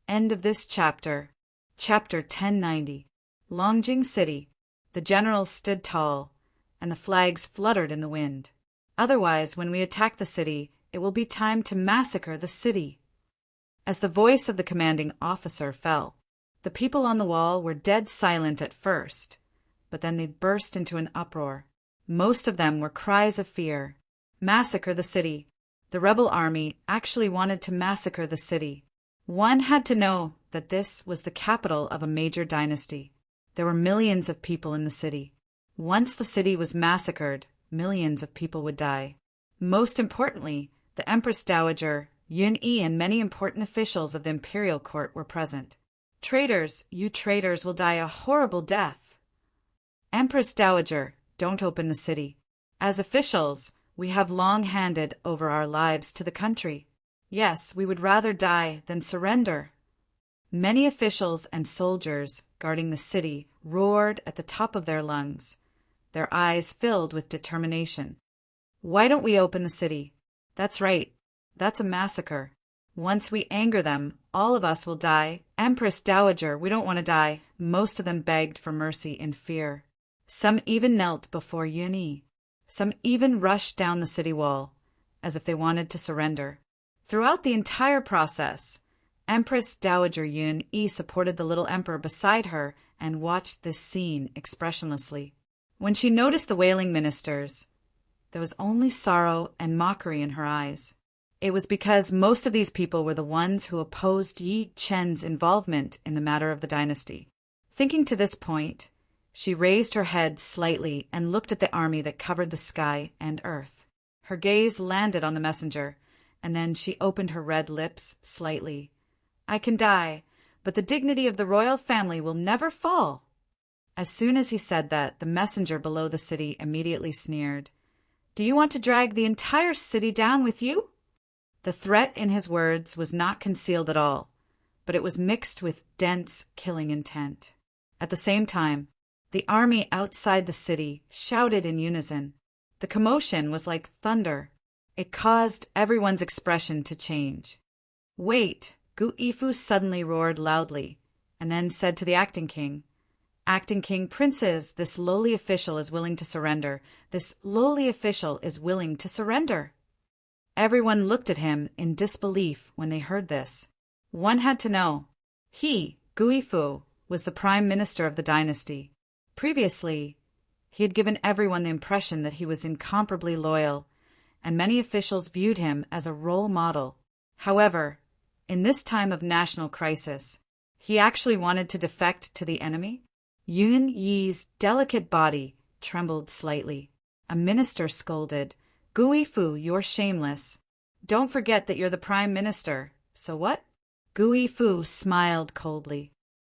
End of this chapter. Chapter 1090. Longjing City. The generals stood tall, and the flags fluttered in the wind. Otherwise, when we attack the city, it will be time to massacre the city. As the voice of the commanding officer fell, the people on the wall were dead silent at first, but then they burst into an uproar. Most of them were cries of fear. Massacre the city. The rebel army actually wanted to massacre the city. One had to know that this was the capital of a major dynasty. There were millions of people in the city. Once the city was massacred, millions of people would die. Most importantly, the Empress Dowager, Yun-Yi, and many important officials of the imperial court were present. Traitors, you traitors will die a horrible death. Empress Dowager, don't open the city. As officials, we have long handed over our lives to the country. Yes, we would rather die than surrender. Many officials and soldiers guarding the city roared at the top of their lungs, their eyes filled with determination. Why don't we open the city? That's right. That's a massacre. Once we anger them, all of us will die. Empress Dowager, we don't want to die. Most of them begged for mercy in fear. Some even knelt before Yun-Yi. Some even rushed down the city wall, as if they wanted to surrender. Throughout the entire process, Empress Dowager Yun-Yi supported the little emperor beside her and watched this scene expressionlessly. When she noticed the wailing ministers, there was only sorrow and mockery in her eyes. It was because most of these people were the ones who opposed Yi Chen's involvement in the matter of the dynasty. Thinking to this point, she raised her head slightly and looked at the army that covered the sky and earth. Her gaze landed on the messenger, and then she opened her red lips slightly. I can die, but the dignity of the royal family will never fall. As soon as he said that, the messenger below the city immediately sneered. Do you want to drag the entire city down with you? The threat in his words was not concealed at all, but it was mixed with dense, killing intent. At the same time, the army outside the city shouted in unison. The commotion was like thunder. It caused everyone's expression to change. Wait! Gu Ifu suddenly roared loudly, and then said to the acting king, Acting king, princes, this lowly official is willing to surrender. This lowly official is willing to surrender. Everyone looked at him in disbelief when they heard this. One had to know. He, Gu Ifu, was the prime minister of the dynasty. Previously, he had given everyone the impression that he was incomparably loyal, and many officials viewed him as a role model. However, in this time of national crisis, he actually wanted to defect to the enemy. Yun-Yi's delicate body trembled slightly. A minister scolded, Gu Ifu, you're shameless. Don't forget that you're the prime minister. So what? Gu Ifu smiled coldly.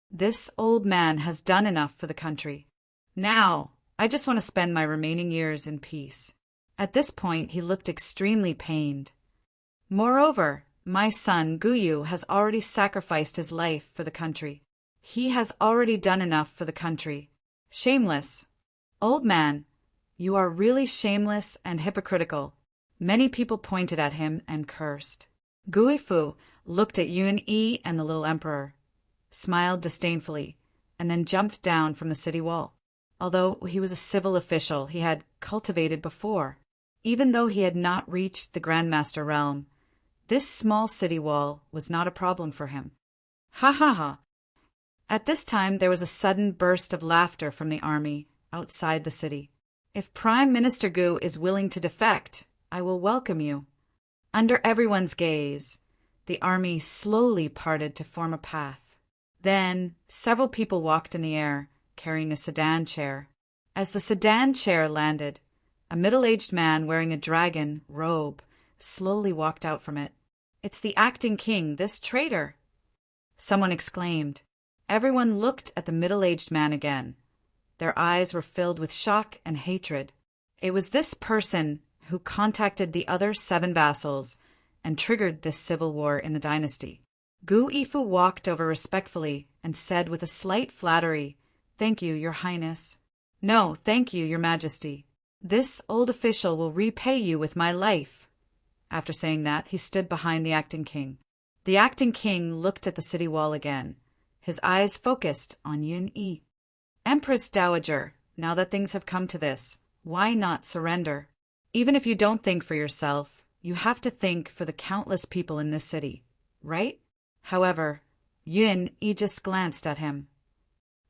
This old man has done enough for the country. Now, I just want to spend my remaining years in peace. At this point, he looked extremely pained. Moreover, my son Guyu has already sacrificed his life for the country. He has already done enough for the country. Shameless. Old man, you are really shameless and hypocritical. Many people pointed at him and cursed. Gu Ifu looked at Yun-Yi and the little emperor, smiled disdainfully, and then jumped down from the city wall. Although he was a civil official he had cultivated before, even though he had not reached the Grandmaster realm, this small city wall was not a problem for him. Ha ha ha! At this time there was a sudden burst of laughter from the army outside the city. If Prime Minister Gu is willing to defect, I will welcome you. Under everyone's gaze, the army slowly parted to form a path. Then several people walked in the air, carrying a sedan chair. As the sedan chair landed, a middle-aged man wearing a dragon robe slowly walked out from it. It's the acting king, this traitor! Someone exclaimed. Everyone looked at the middle-aged man again. Their eyes were filled with shock and hatred. It was this person who contacted the other 7 vassals and triggered this civil war in the dynasty. Gu Ifu walked over respectfully and said with a slight flattery, Thank you, your highness. No, thank you, your majesty. This old official will repay you with my life. After saying that, he stood behind the acting king. The acting king looked at the city wall again, his eyes focused on Yun-Yi. Empress Dowager, now that things have come to this, why not surrender? Even if you don't think for yourself, you have to think for the countless people in this city, right? However, Yun Yi just glanced at him.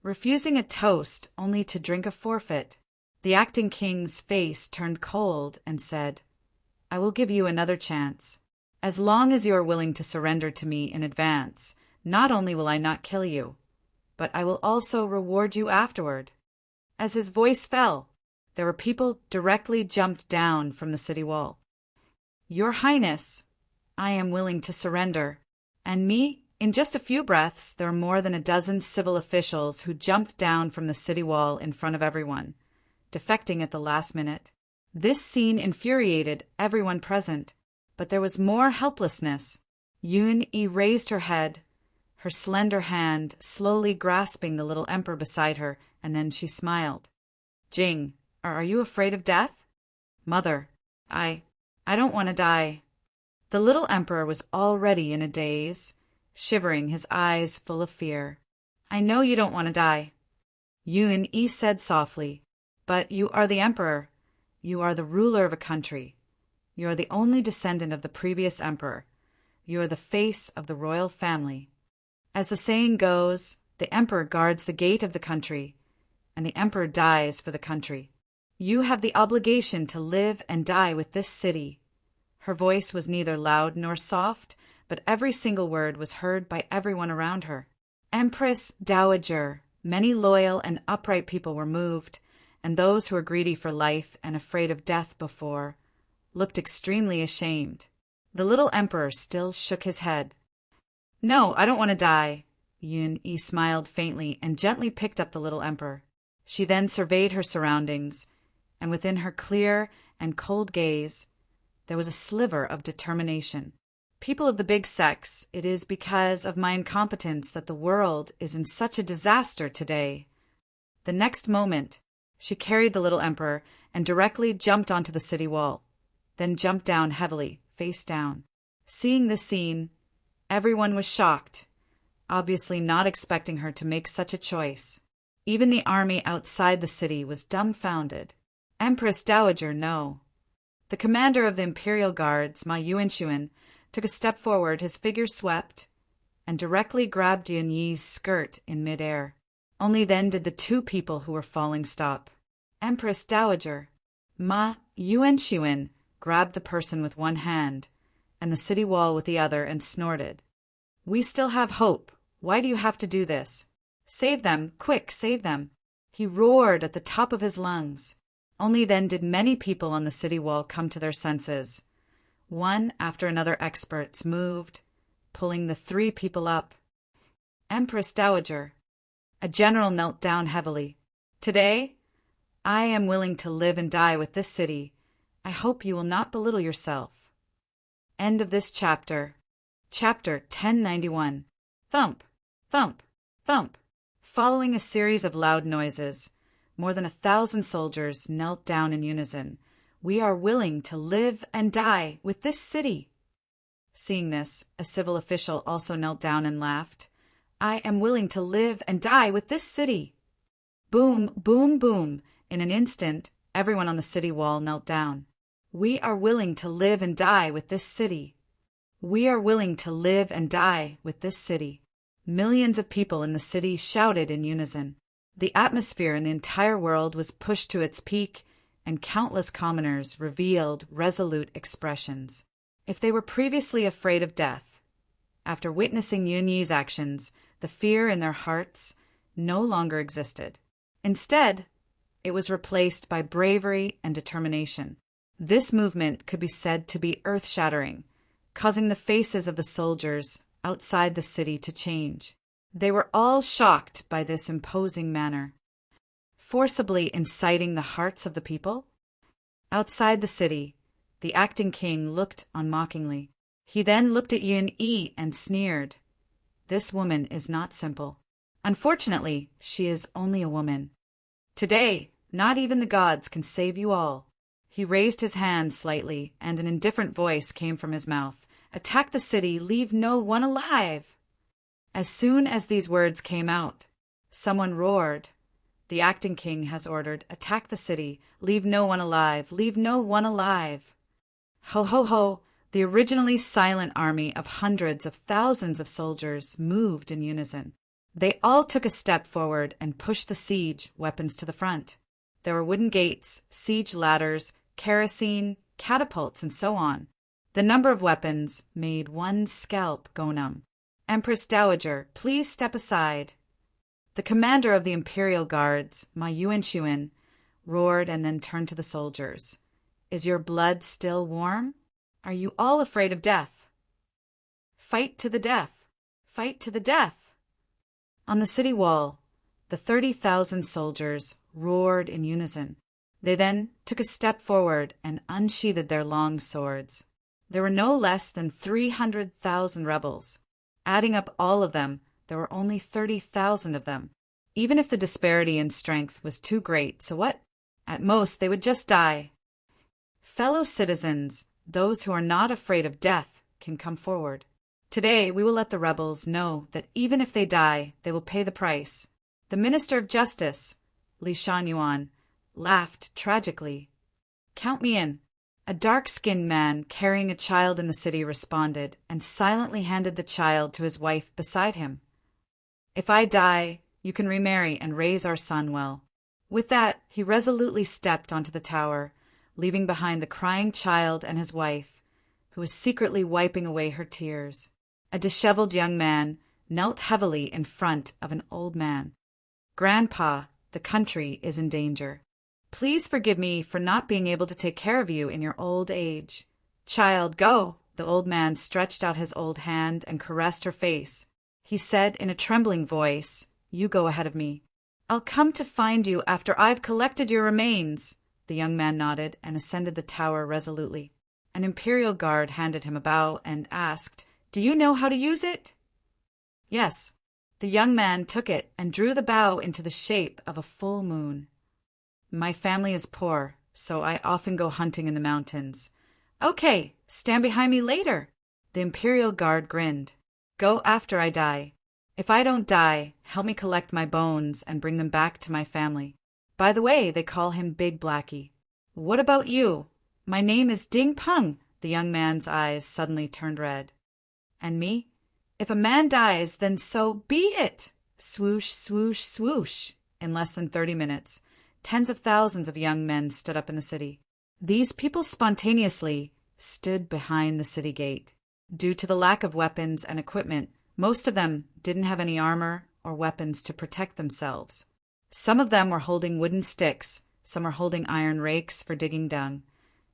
Refusing a toast only to drink a forfeit, the acting king's face turned cold and said, I will give you another chance. As long as you are willing to surrender to me in advance, not only will I not kill you, but I will also reward you afterward. As his voice fell, there were people directly jumped down from the city wall. Your Highness, I am willing to surrender. And me? In just a few breaths, there were more than a dozen civil officials who jumped down from the city wall in front of everyone, defecting at the last minute. This scene infuriated everyone present, but there was more helplessness. Yun Yi raised her head, her slender hand slowly grasping the little emperor beside her, and then she smiled. Jing, are you afraid of death? Mother, I don't want to die. The little emperor was already in a daze, shivering, his eyes full of fear. I know you don't want to die. Yun Yi said softly, but you are the emperor. You are the ruler of a country. You are the only descendant of the previous emperor. You are the face of the royal family. As the saying goes, the emperor guards the gate of the country, and the emperor dies for the country. You have the obligation to live and die with this city. Her voice was neither loud nor soft, but every single word was heard by everyone around her. Empress Dowager, many loyal and upright people were moved, and those who were greedy for life and afraid of death before looked extremely ashamed. The little emperor still shook his head. No, I don't want to die. Yun Yi smiled faintly and gently picked up the little emperor. She then surveyed her surroundings, and within her clear and cold gaze, there was a sliver of determination. People of the big sex, it is because of my incompetence that the world is in such a disaster today. The next moment, she carried the little emperor and directly jumped onto the city wall, then jumped down heavily, face down. Seeing this scene, everyone was shocked, obviously not expecting her to make such a choice. Even the army outside the city was dumbfounded. Empress Dowager, no. The commander of the Imperial Guards, Ma Yuanxuan, took a step forward, his figure swept, and directly grabbed Yun Yi's skirt in midair. Only then did the two people who were falling stop. Empress Dowager, Ma Yuanxuan grabbed the person with one hand and the city wall with the other and snorted. We still have hope. Why do you have to do this? Save them, quick, save them. He roared at the top of his lungs. Only then did many people on the city wall come to their senses. One after another experts moved, pulling the three people up. Empress Dowager. A general knelt down heavily. Today, I am willing to live and die with this city. I hope you will not belittle yourself. End of this chapter. Chapter 1091. Thump, thump, thump. Following a series of loud noises, more than 1,000 soldiers knelt down in unison. We are willing to live and die with this city. Seeing this, a civil official also knelt down and laughed. I am willing to live and die with this city. Boom, boom, boom. In an instant, everyone on the city wall knelt down. We are willing to live and die with this city. We are willing to live and die with this city. Millions of people in the city shouted in unison. The atmosphere in the entire world was pushed to its peak, and countless commoners revealed resolute expressions. If they were previously afraid of death, after witnessing Yun Yi's actions, the fear in their hearts no longer existed. Instead, it was replaced by bravery and determination. This movement could be said to be earth-shattering, causing the faces of the soldiers outside the city to change. They were all shocked by this imposing manner. Forcibly inciting the hearts of the people? Outside the city, the acting king looked on mockingly. He then looked at Yun Yi and sneered. This woman is not simple. Unfortunately, she is only a woman. Today, not even the gods can save you all. He raised his hand slightly, and an indifferent voice came from his mouth. Attack the city, leave no one alive. As soon as these words came out, someone roared. The acting king has ordered, attack the city, leave no one alive, leave no one alive. Ho, ho, ho! The originally silent army of hundreds of thousands of soldiers moved in unison. They all took a step forward and pushed the siege weapons to the front. There were wooden gates, siege ladders, kerosene, catapults, and so on. The number of weapons made one's scalp go numb. Empress Dowager, please step aside. The commander of the Imperial Guards, Ma Yuan-Chuan, roared and then turned to the soldiers. Is your blood still warm? Are you all afraid of death? Fight to the death! Fight to the death! On the city wall, the 30,000 soldiers roared in unison. They then took a step forward and unsheathed their long swords. There were no less than 300,000 rebels. Adding up all of them, there were only 30,000 of them. Even if the disparity in strength was too great, so what? At most, they would just die. Fellow citizens, those who are not afraid of death, can come forward. Today, we will let the rebels know that even if they die, they will pay the price. The Minister of Justice, Li Shan-yuan, laughed tragically. Count me in. A dark-skinned man carrying a child in the city responded and silently handed the child to his wife beside him. If I die, you can remarry and raise our son well. With that, he resolutely stepped onto the tower, leaving behind the crying child and his wife, who was secretly wiping away her tears. A disheveled young man knelt heavily in front of an old man. Grandpa, the country is in danger. Please forgive me for not being able to take care of you in your old age. Child, go! The old man stretched out his old hand and caressed her face. He said in a trembling voice, You go ahead of me. I'll come to find you after I've collected your remains. The young man nodded and ascended the tower resolutely. An imperial guard handed him a bow and asked, Do you know how to use it? Yes. The young man took it and drew the bow into the shape of a full moon. My family is poor, so I often go hunting in the mountains. Okay, stand behind me later. The imperial guard grinned. Go after I die. If I don't die, help me collect my bones and bring them back to my family. By the way, they call him Big Blackie. What about you? My name is Ding Peng. The young man's eyes suddenly turned red. And me? If a man dies, then so be it. Swoosh, swoosh, swoosh. In less than 30 minutes, tens of thousands of young men stood up in the city. These people spontaneously stood behind the city gate. Due to the lack of weapons and equipment, most of them didn't have any armor or weapons to protect themselves. Some of them were holding wooden sticks, some were holding iron rakes for digging dung,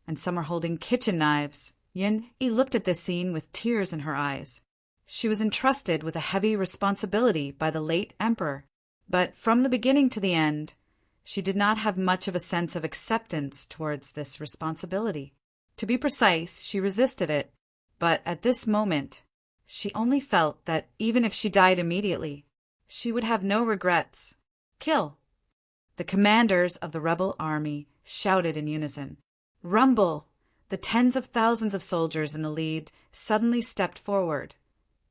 and some were holding kitchen knives. Yin-Yi looked at this scene with tears in her eyes. She was entrusted with a heavy responsibility by the late emperor, but from the beginning to the end, she did not have much of a sense of acceptance towards this responsibility. To be precise, she resisted it, but at this moment, she only felt that even if she died immediately, she would have no regrets. Kill! The commanders of the rebel army shouted in unison. Rumble! The tens of thousands of soldiers in the lead suddenly stepped forward,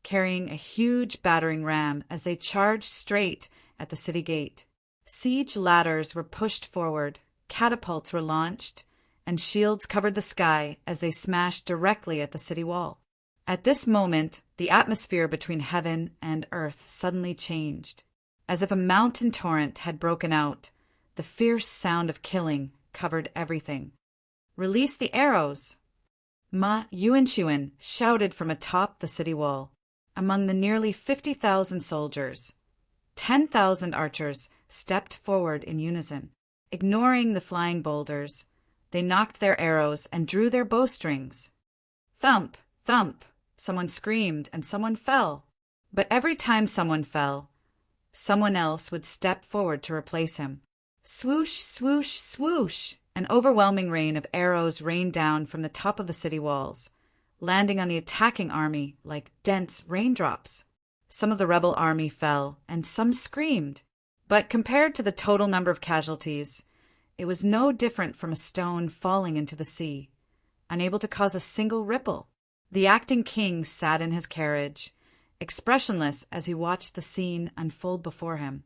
carrying a huge battering ram as they charged straight at the city gate. Siege ladders were pushed forward, catapults were launched, and shields covered the sky as they smashed directly at the city wall. At this moment, the atmosphere between heaven and earth suddenly changed. As if a mountain torrent had broken out, the fierce sound of killing covered everything. Release the arrows! Ma Yuan-Chuan shouted from atop the city wall. Among the nearly 50,000 soldiers, 10,000 archers stepped forward in unison. Ignoring the flying boulders, they knocked their arrows and drew their bowstrings. Thump! Thump! Someone screamed and someone fell. But every time someone fell, someone else would step forward to replace him. Swoosh, swoosh, swoosh! An overwhelming rain of arrows rained down from the top of the city walls, landing on the attacking army like dense raindrops. Some of the rebel army fell, and some screamed. But compared to the total number of casualties, it was no different from a stone falling into the sea, unable to cause a single ripple. The acting king sat in his carriage, expressionless as he watched the scene unfold before him.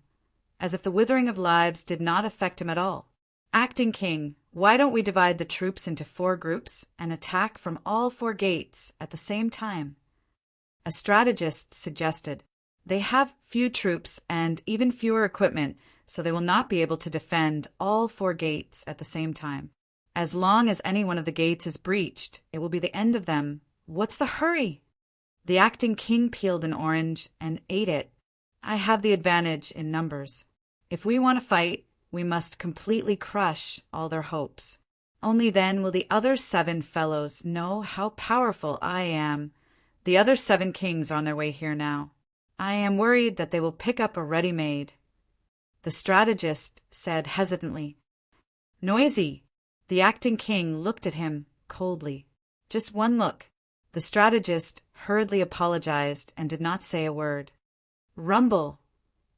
as if the withering of lives did not affect him at all. Acting king, why don't we divide the troops into 4 groups and attack from all 4 gates at the same time? A strategist suggested. They have few troops and even fewer equipment, so they will not be able to defend all 4 gates at the same time. As long as any one of the gates is breached, it will be the end of them. What's the hurry? The acting king peeled an orange and ate it. I have the advantage in numbers. If we want to fight, we must completely crush all their hopes. Only then will the other 7 fellows know how powerful I am. The other 7 kings are on their way here now. I am worried that they will pick up a ready-made. The strategist said hesitantly. Noisy. The acting king looked at him coldly. Just one look. The strategist hurriedly apologized and did not say a word. Rumble.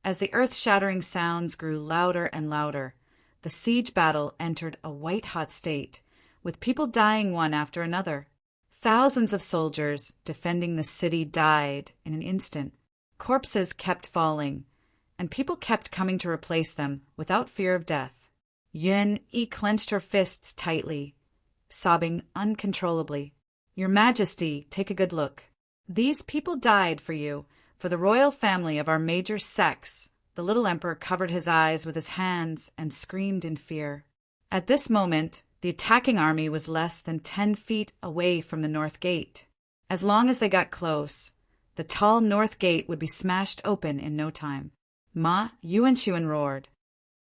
As the earth-shattering sounds grew louder and louder, the siege battle entered a white-hot state, with people dying one after another. Thousands of soldiers defending the city died in an instant. Corpses kept falling, and people kept coming to replace them without fear of death. Yun-Yi clenched her fists tightly, sobbing uncontrollably. Your Majesty, take a good look. These people died for you, for the royal family of our major sex. The little emperor covered his eyes with his hands and screamed in fear. At this moment, the attacking army was less than 10 feet away from the north gate. As long as they got close, the tall north gate would be smashed open in no time. Ma Yuan roared.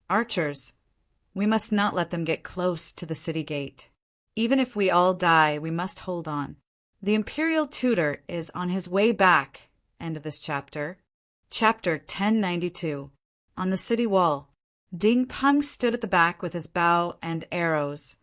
Archers, we must not let them get close to the city gate. Even if we all die, we must hold on. The imperial tutor is on his way back. End of this chapter. Chapter 1092. On the city wall. Ding Peng stood at the back with his bow and arrows,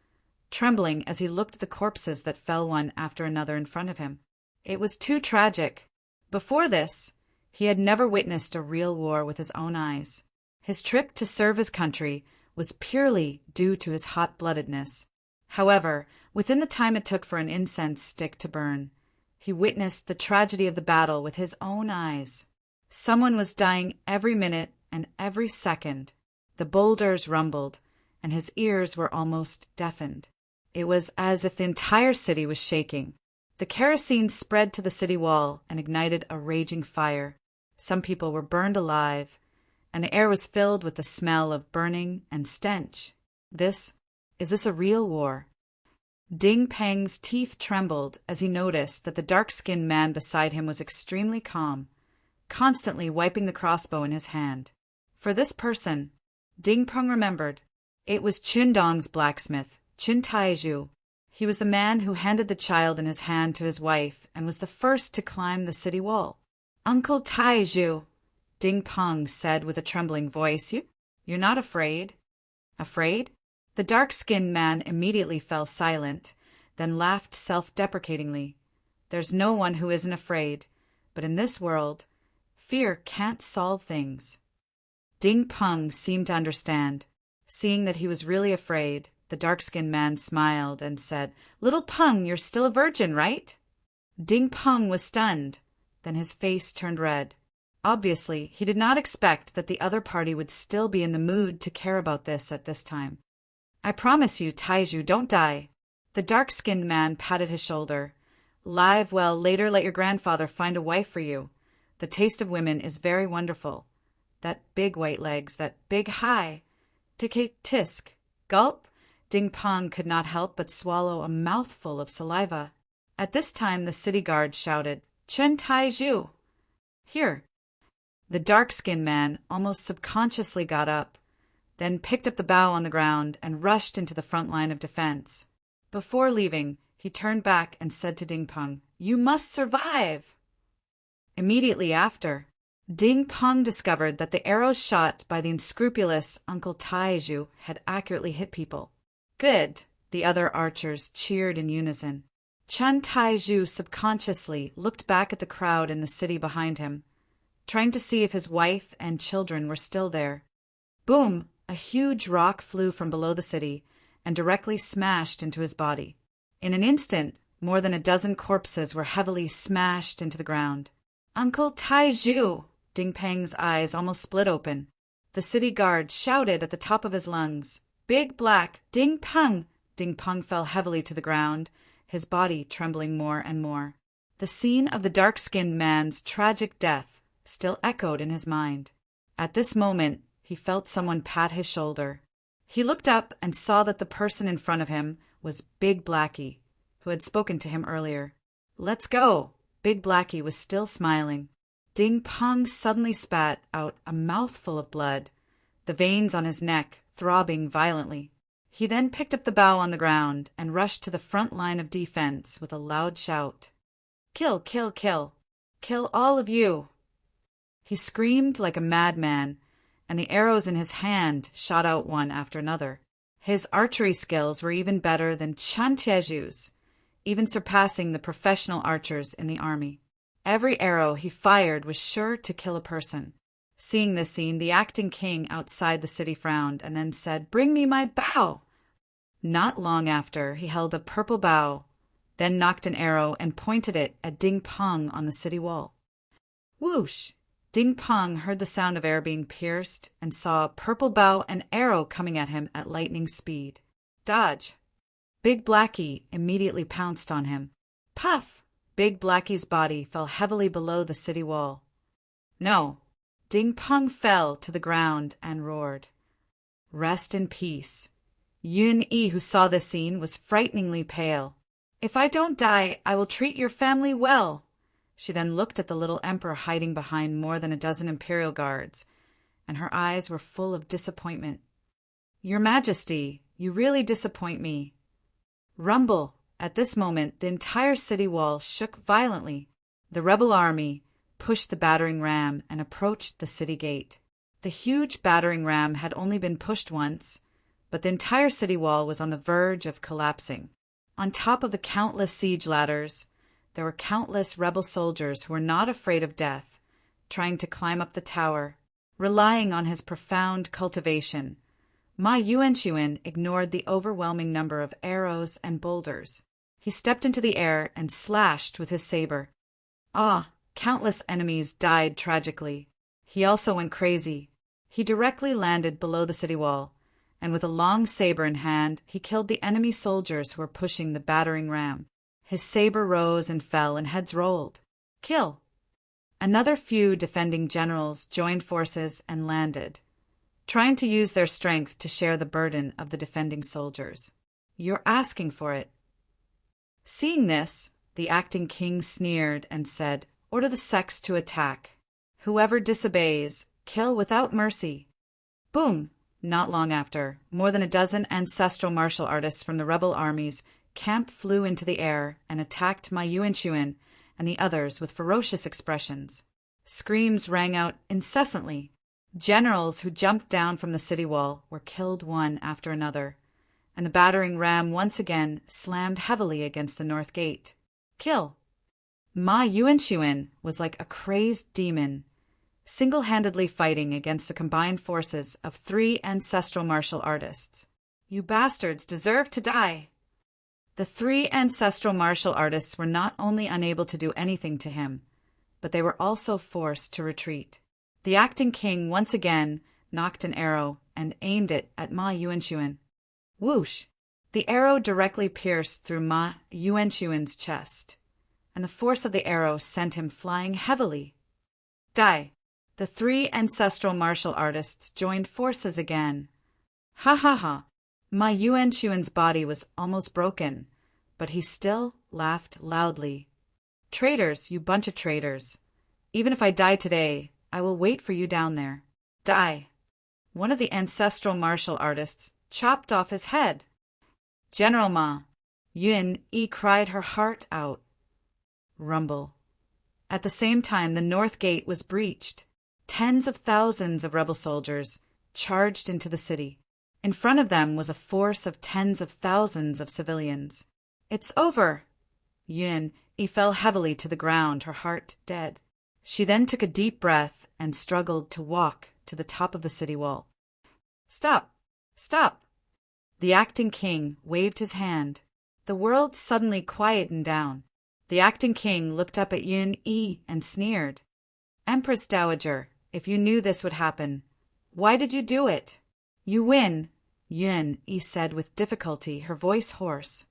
trembling as he looked at the corpses that fell one after another in front of him. It was too tragic. Before this, he had never witnessed a real war with his own eyes. His trip to serve his country was purely due to his hot-bloodedness. However, within the time it took for an incense stick to burn, he witnessed the tragedy of the battle with his own eyes. Someone was dying every minute and every second. The boulders rumbled, and his ears were almost deafened. It was as if the entire city was shaking. The kerosene spread to the city wall and ignited a raging fire. Some people were burned alive, and the air was filled with the smell of burning and stench. Is this a real war? Ding Peng's teeth trembled as he noticed that the dark-skinned man beside him was extremely calm, constantly wiping the crossbow in his hand. For this person, Ding Peng remembered, it was Qindong's blacksmith, Qin Taizhu. He was the man who handed the child in his hand to his wife and was the first to climb the city wall. Uncle Taizhu, Ding Peng said with a trembling voice, You're not afraid? Afraid? The dark-skinned man immediately fell silent, then laughed self-deprecatingly. There's no one who isn't afraid, but in this world, fear can't solve things. Ding Peng seemed to understand. Seeing that he was really afraid, the dark-skinned man smiled and said, Little Peng, you're still a virgin, right? Ding Peng was stunned. Then his face turned red. Obviously, he did not expect that the other party would still be in the mood to care about this at this time. I promise you, Taizhu, don't die. The dark-skinned man patted his shoulder. Live well, later let your grandfather find a wife for you. The taste of women is very wonderful. That big white legs, that big high. Tisk tisk. Gulp. Ding Peng could not help but swallow a mouthful of saliva. At this time the city guard shouted, Chen Taizhu. Here. The dark-skinned man almost subconsciously got up, then picked up the bow on the ground and rushed into the front line of defense. Before leaving, he turned back and said to Ding Peng, You must survive! Immediately after, Ding Peng discovered that the arrows shot by the unscrupulous Uncle Taizhu had accurately hit people. Good, the other archers cheered in unison. Chen Taizhu subconsciously looked back at the crowd in the city behind him, trying to see if his wife and children were still there. Boom! A huge rock flew from below the city and directly smashed into his body. In an instant, more than a dozen corpses were heavily smashed into the ground. Uncle Taizhu! Ding Peng's eyes almost split open. The city guard shouted at the top of his lungs, "Big Black, Ding Peng!" Ding Peng fell heavily to the ground, his body trembling more and more. The scene of the dark-skinned man's tragic death still echoed in his mind. At this moment, he felt someone pat his shoulder. He looked up and saw that the person in front of him was Big Blackie, who had spoken to him earlier. "Let's go!" Big Blackie was still smiling. Ding Peng suddenly spat out a mouthful of blood, the veins on his neck throbbing violently. He then picked up the bow on the ground and rushed to the front line of defense with a loud shout. "Kill, kill, kill! Kill all of you!" He screamed like a madman, and the arrows in his hand shot out one after another. His archery skills were even better than Chan Tieju's, even surpassing the professional archers in the army. Every arrow he fired was sure to kill a person. Seeing this scene, the acting king outside the city frowned and then said, "Bring me my bow!" Not long after, he held a purple bow, then knocked an arrow and pointed it at Ding Peng on the city wall. Whoosh! Ding Peng heard the sound of air being pierced and saw a purple bow and arrow coming at him at lightning speed. Dodge! Big Blackie immediately pounced on him. Puff! Big Blackie's body fell heavily below the city wall. No! Ding Peng fell to the ground and roared. Rest in peace. Yun Yi, who saw this scene, was frighteningly pale. "If I don't die, I will treat your family well." She then looked at the little emperor hiding behind more than a dozen imperial guards, and her eyes were full of disappointment. "Your Majesty, you really disappoint me." Rumble! At this moment, the entire city wall shook violently. The rebel army pushed the battering ram and approached the city gate. The huge battering ram had only been pushed once, but the entire city wall was on the verge of collapsing. On top of the countless siege ladders, there were countless rebel soldiers who were not afraid of death, trying to climb up the tower, relying on his profound cultivation. Ma Yuanxuan ignored the overwhelming number of arrows and boulders. He stepped into the air and slashed with his saber. Countless enemies died tragically. He also went crazy. He directly landed below the city wall, and with a long saber in hand, he killed the enemy soldiers who were pushing the battering ram. His saber rose and fell, and heads rolled. Kill! Another few defending generals joined forces and landed, trying to use their strength to share the burden of the defending soldiers. "You're asking for it." Seeing this, the acting king sneered and said, "Order the sects to attack. Whoever disobeys, kill without mercy." Boom! Not long after, more than a dozen ancestral martial artists from the rebel armies camp flew into the air and attacked Ma Yuanxuan and the others with ferocious expressions. Screams rang out incessantly. Generals who jumped down from the city wall were killed one after another, and the battering ram once again slammed heavily against the north gate. Kill! Ma Yuanxuan was like a crazed demon, single-handedly fighting against the combined forces of 3 ancestral martial artists. "You bastards deserve to die!" The 3 ancestral martial artists were not only unable to do anything to him, but they were also forced to retreat. The acting king once again knocked an arrow and aimed it at Ma Yuanxuan. Whoosh! The arrow directly pierced through Ma Yuanxuan's chest, and the force of the arrow sent him flying heavily. Die! The 3 ancestral martial artists joined forces again. Ha ha ha! Ma Yuanxuan's body was almost broken, but he still laughed loudly. "Traitors, you bunch of traitors. Even if I die today, I will wait for you down there. Die!" One of the ancestral martial artists chopped off his head. "General Ma!" Yun Yi cried her heart out. Rumble. At the same time, the north gate was breached. Tens of thousands of rebel soldiers charged into the city. In front of them was a force of tens of thousands of civilians. "It's over!" Yun Yi fell heavily to the ground, her heart dead. She then took a deep breath and struggled to walk to the top of the city wall. "Stop! Stop!" The acting king waved his hand. The world suddenly quietened down. The acting king looked up at Yun Yi and sneered. "Empress Dowager, if you knew this would happen, Why did you do it? You win, Yun-yi said with difficulty, her voice hoarse.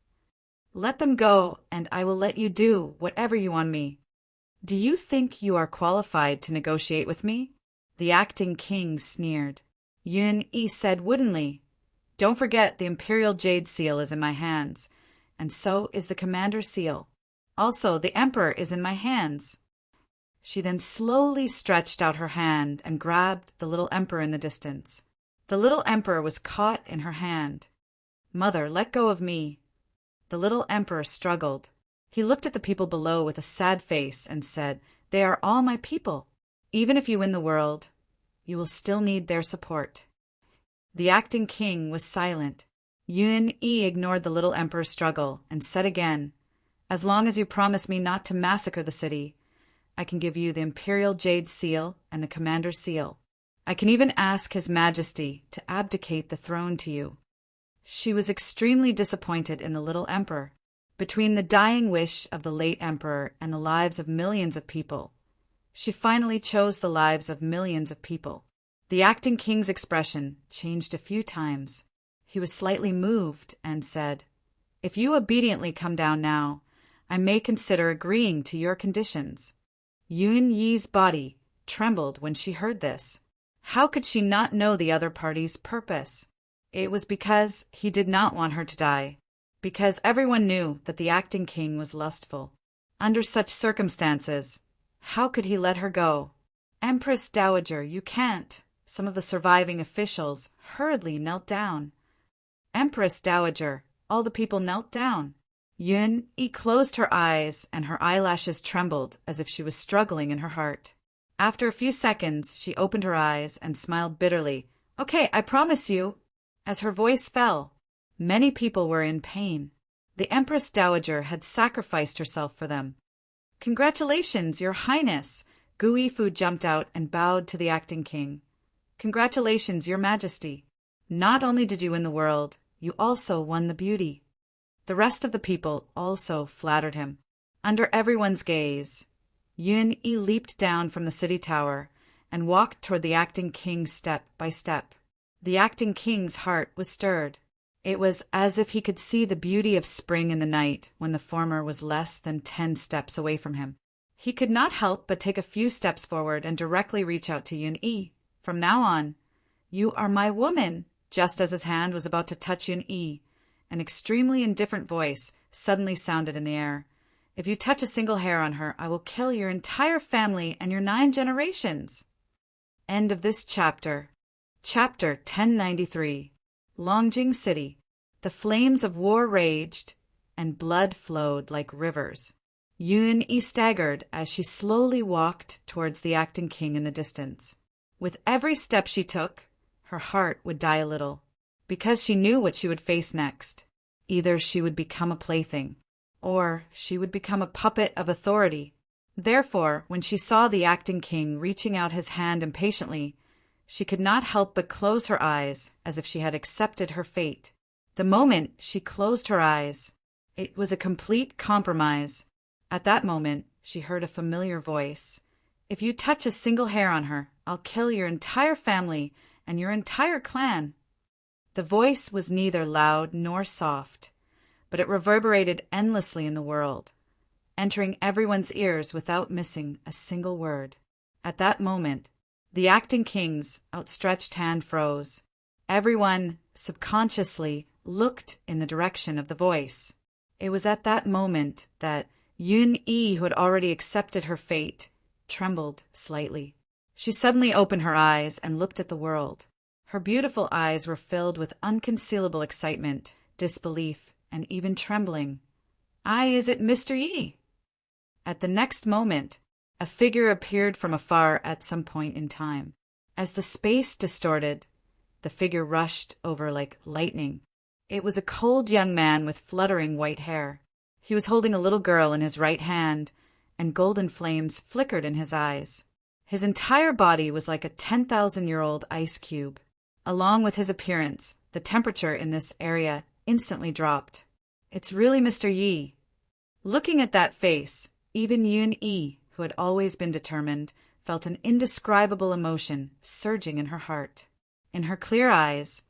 Let them go, and I will let you do whatever you want me. Do you think you are qualified to negotiate with me? The acting king sneered. Yun-yi said woodenly, Don't forget the imperial jade seal is in my hands, and so is the commander's seal. Also, the emperor is in my hands. She then slowly stretched out her hand and grabbed the little emperor in the distance. The little emperor was caught in her hand. Mother, let go of me. The little emperor struggled. He looked at the people below with a sad face and said, They are all my people. Even if you win the world, you will still need their support. The acting king was silent. Yun-yi ignored the little emperor's struggle and said again, As long as you promise me not to massacre the city, I can give you the imperial jade seal and the commander's seal. I can even ask His Majesty to abdicate the throne to you. She was extremely disappointed in the little emperor. Between the dying wish of the late emperor and the lives of millions of people, she finally chose the lives of millions of people. The acting king's expression changed a few times. He was slightly moved and said, If you obediently come down now, I may consider agreeing to your conditions. Yun-yi's body trembled when she heard this. How could she not know the other party's purpose? It was because he did not want her to die, because everyone knew that the acting king was lustful. Under such circumstances, how could he let her go? Empress Dowager, you can't. Some of the surviving officials hurriedly knelt down. Empress Dowager, all the people knelt down. Yun-yi closed her eyes and her eyelashes trembled as if she was struggling in her heart. After a few seconds, she opened her eyes and smiled bitterly. Okay, I promise you. As her voice fell, many people were in pain. The Empress Dowager had sacrificed herself for them. Congratulations, Your Highness! Gu-Yifu jumped out and bowed to the acting king. Congratulations, Your Majesty! Not only did you win the world, you also won the beauty. The rest of the people also flattered him. Under everyone's gaze, Yun-yi leaped down from the city tower and walked toward the acting king step by step. The acting king's heart was stirred. It was as if he could see the beauty of spring in the night when the former was less than 10 steps away from him. He could not help but take a few steps forward and directly reach out to Yun-yi. From now on, you are my woman. Just as his hand was about to touch Yun-yi, an extremely indifferent voice suddenly sounded in the air. If you touch a single hair on her, I will kill your entire family and your 9 generations. End of this chapter. Chapter 1093. Longjing City. The flames of war raged, and blood flowed like rivers. Yun-yi staggered as she slowly walked towards the acting king in the distance. With every step she took, her heart would die a little, because she knew what she would face next. Either she would become a plaything, or she would become a puppet of authority. Therefore, when she saw the acting king reaching out his hand impatiently, she could not help but close her eyes as if she had accepted her fate. The moment she closed her eyes, it was a complete compromise. At that moment, she heard a familiar voice. If you touch a single hair on her, I'll kill your entire family and your entire clan. The voice was neither loud nor soft, but it reverberated endlessly in the world, entering everyone's ears without missing a single word. At that moment, the acting king's outstretched hand froze. Everyone, subconsciously, looked in the direction of the voice. It was at that moment that Yun-yi, who had already accepted her fate, trembled slightly. She suddenly opened her eyes and looked at the world. Her beautiful eyes were filled with unconcealable excitement, disbelief, and even trembling. Is it Mr. Yi? At the next moment, a figure appeared from afar at some point in time. As the space distorted, the figure rushed over like lightning. It was a cold young man with fluttering white hair. He was holding a little girl in his right hand, and golden flames flickered in his eyes. His entire body was like a 10,000-year-old ice cube. Along with his appearance, the temperature in this area instantly dropped. It's really Mr. Yi. Looking at that face, even Yun-yi, who had always been determined, felt an indescribable emotion surging in her heart. In her clear eyes,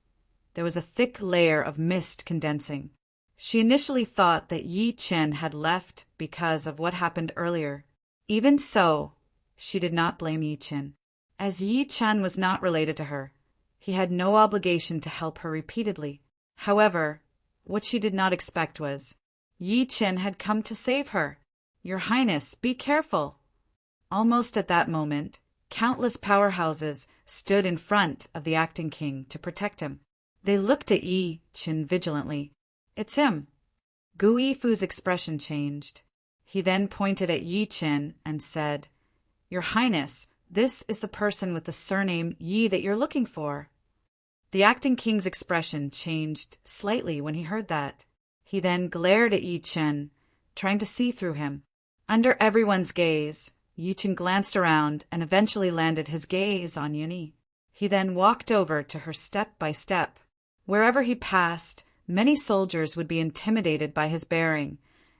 there was a thick layer of mist condensing. She initially thought that Yi Chen had left because of what happened earlier. Even so, she did not blame Yi Chen. As Yi Chen was not related to her, he had no obligation to help her repeatedly. However, what she did not expect was, Yi Chen had come to save her. "Your Highness, be careful." Almost at that moment, countless powerhouses stood in front of the acting king to protect him. They looked at Yi Chen vigilantly. "It's him." Gu Yifu's expression changed. He then pointed at Yi Chen and said, "Your Highness, this is the person with the surname Yi that you're looking for." The acting king's expression changed slightly when he heard that. He then glared at Yi Chen, trying to see through him. Under everyone's gaze, Yi Chen glanced around and eventually landed his gaze on Yuni. He then walked over to her step by step. Wherever he passed, many soldiers would be intimidated by his bearing,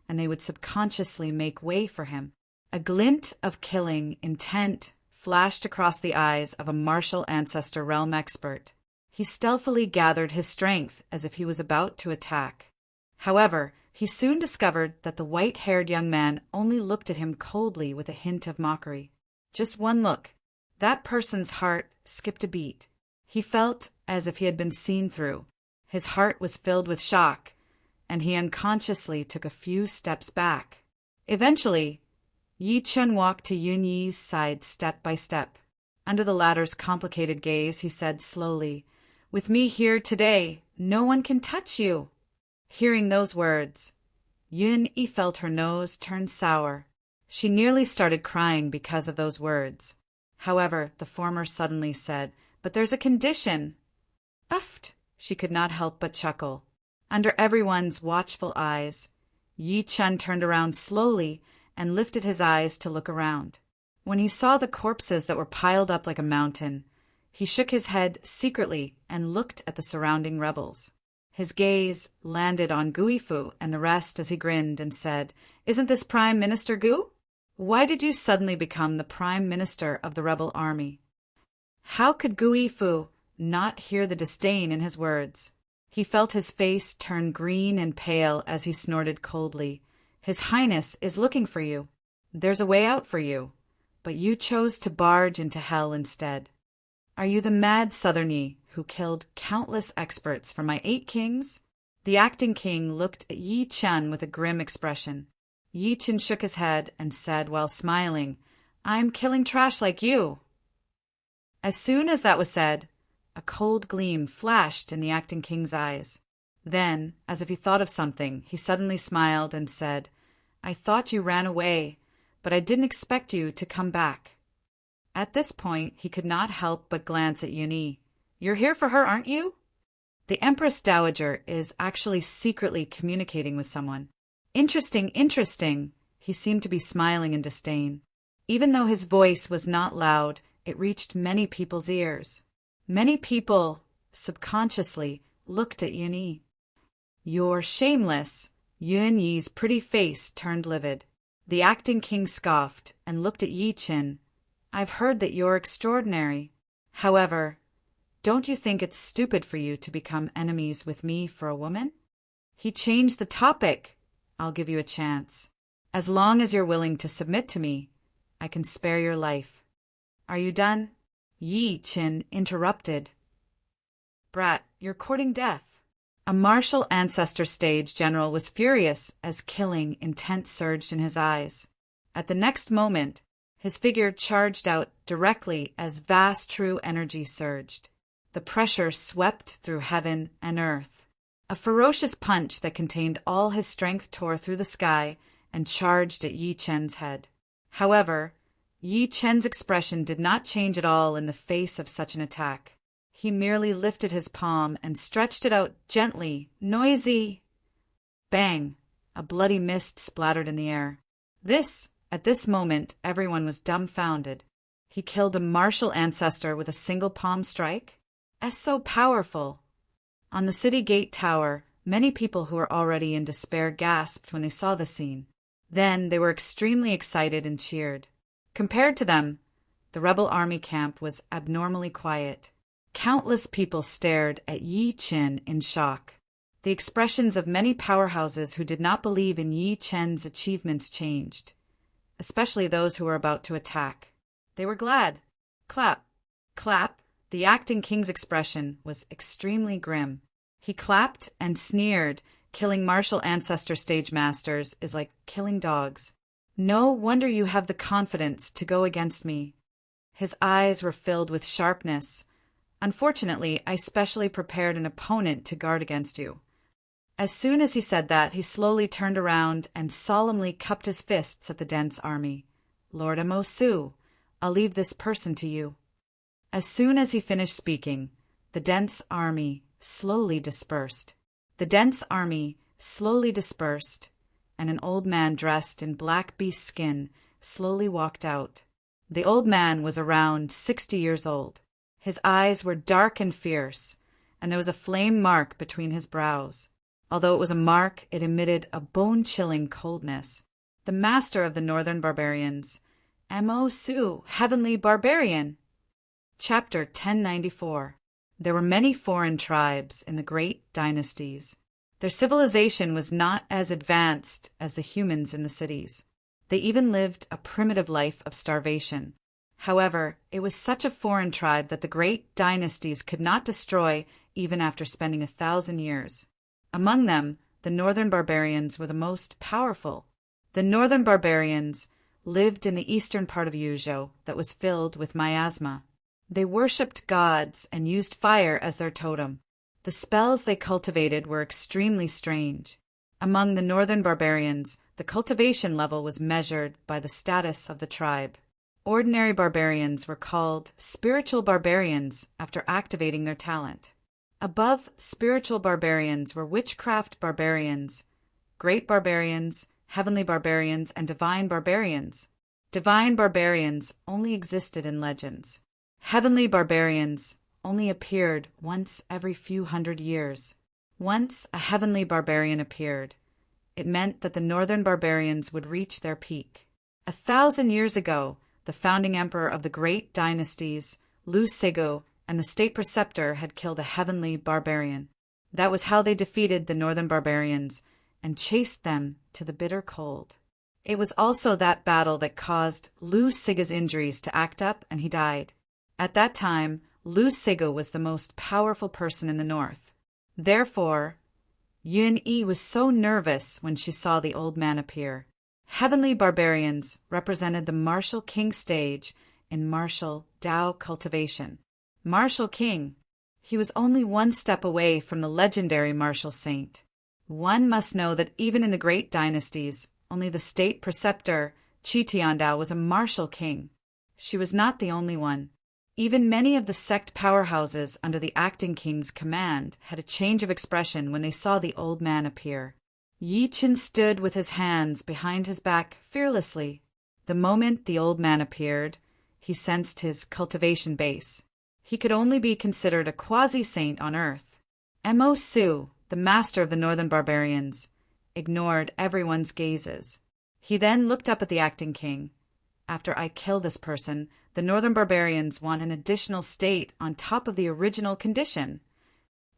and they would subconsciously make way for him. A glint of killing intent flashed across the eyes of a martial ancestor realm expert. He stealthily gathered his strength as if he was about to attack. However, he soon discovered that the white-haired young man only looked at him coldly with a hint of mockery. Just one look. That person's heart skipped a beat. He felt as if he had been seen through. His heart was filled with shock, and he unconsciously took a few steps back. Eventually, Yi Chen walked to Yun Yi's side step by step. Under the latter's complicated gaze, he said slowly, "With me here today, no one can touch you." Hearing those words, Yun Yi felt her nose turn sour. She nearly started crying because of those words. However, the former suddenly said, "But there's a condition." "Uft!" She could not help but chuckle. Under everyone's watchful eyes, Yi Chen turned around slowly and lifted his eyes to look around. When he saw the corpses that were piled up like a mountain, he shook his head secretly and looked at the surrounding rebels. His gaze landed on Gu Yifu and the rest as he grinned and said, "Isn't this Prime Minister Gu? Why did you suddenly become the Prime Minister of the rebel army?" How could Gu Yifu not hear the disdain in his words? He felt his face turn green and pale as he snorted coldly. "His Highness is looking for you. There's a way out for you, but you chose to barge into hell instead. Are you the mad Southern Yi who killed countless experts for my 8 kings?" The acting king looked at Yi Chen with a grim expression. Yi Chen shook his head and said while smiling, "I'm killing trash like you." As soon as that was said, a cold gleam flashed in the acting king's eyes. Then, as if he thought of something, he suddenly smiled and said, "I thought you ran away, but I didn't expect you to come back." At this point, he could not help but glance at Yuni. "You're here for her, aren't you?" The Empress Dowager is actually secretly communicating with someone. Interesting, interesting. He seemed to be smiling in disdain. Even though his voice was not loud, it reached many people's ears. Many people, subconsciously, looked at Yuni. "You're shameless." Yun Yi's pretty face turned livid. The acting king scoffed and looked at Yi Chen. "I've heard that you're extraordinary. However, don't you think it's stupid for you to become enemies with me for a woman?" He changed the topic. "I'll give you a chance. As long as you're willing to submit to me, I can spare your life. Are you done?" Yi Chen interrupted. "Brat, you're courting death." A martial ancestor stage general was furious as killing intent surged in his eyes. At the next moment, his figure charged out directly as vast true energy surged. The pressure swept through heaven and earth. A ferocious punch that contained all his strength tore through the sky and charged at Yi Chen's head. However, Yi Chen's expression did not change at all in the face of such an attack. He merely lifted his palm and stretched it out gently. Noisy! Bang! A bloody mist splattered in the air. At this moment, everyone was dumbfounded. He killed a martial ancestor with a single palm strike? So powerful! On the city gate tower, many people who were already in despair gasped when they saw the scene. Then they were extremely excited and cheered. Compared to them, the rebel army camp was abnormally quiet. Countless people stared at Yi Chen in shock. The expressions of many powerhouses who did not believe in Yi Chen's achievements changed, especially those who were about to attack. They were glad. Clap, clap. The acting king's expression was extremely grim. He clapped and sneered. Killing martial ancestor stage masters is like killing dogs. No wonder you have the confidence to go against me. His eyes were filled with sharpness. Unfortunately, I specially prepared an opponent to guard against you. As soon as he said that, he slowly turned around and solemnly cupped his fists at the dense army. Lord Amosu, I'll leave this person to you. As soon as he finished speaking, the dense army slowly dispersed. And an old man dressed in black beast skin slowly walked out. The old man was around 60 years old. His eyes were dark and fierce, and there was a flame mark between his brows. Although it was a mark, it emitted a bone-chilling coldness. The master of the northern barbarians, Amosu, heavenly barbarian. Chapter 1094. There were many foreign tribes in the great dynasties. Their civilization was not as advanced as the humans in the cities. They even lived a primitive life of starvation. However, it was such a foreign tribe that the great dynasties could not destroy even after spending 1,000 years. Among them, the northern barbarians were the most powerful. The northern barbarians lived in the eastern part of Yuzhou that was filled with miasma. They worshipped gods and used fire as their totem. The spells they cultivated were extremely strange. Among the northern barbarians, the cultivation level was measured by the status of the tribe. Ordinary barbarians were called spiritual barbarians after activating their talent. Above spiritual barbarians were witchcraft barbarians, great barbarians, heavenly barbarians, and divine barbarians. Divine barbarians only existed in legends. Heavenly barbarians only appeared once every few hundred years. Once a heavenly barbarian appeared, it meant that the northern barbarians would reach their peak. 1,000 years ago, the founding emperor of the great dynasties, Lu Sigu, and the state preceptor had killed a heavenly barbarian. That was how they defeated the northern barbarians and chased them to the bitter cold. It was also that battle that caused Lu Sigu's injuries to act up, and he died. At that time, Lu Sigu was the most powerful person in the north. Therefore, Yun Yi was so nervous when she saw the old man appear. Heavenly barbarians represented the martial king stage in martial Dao cultivation. Martial king. He was only one step away from the legendary martial saint. One must know that even in the great dynasties, only the state preceptor, Qi Tiandao, was a martial king. She was not the only one. Even many of the sect powerhouses under the acting king's command had a change of expression when they saw the old man appear. Yi Chen stood with his hands behind his back fearlessly. The moment the old man appeared, he sensed his cultivation base. He could only be considered a quasi-saint on earth. Mo Su, the master of the northern barbarians, ignored everyone's gazes. He then looked up at the acting king. After I kill this person, the northern barbarians want an additional state on top of the original condition.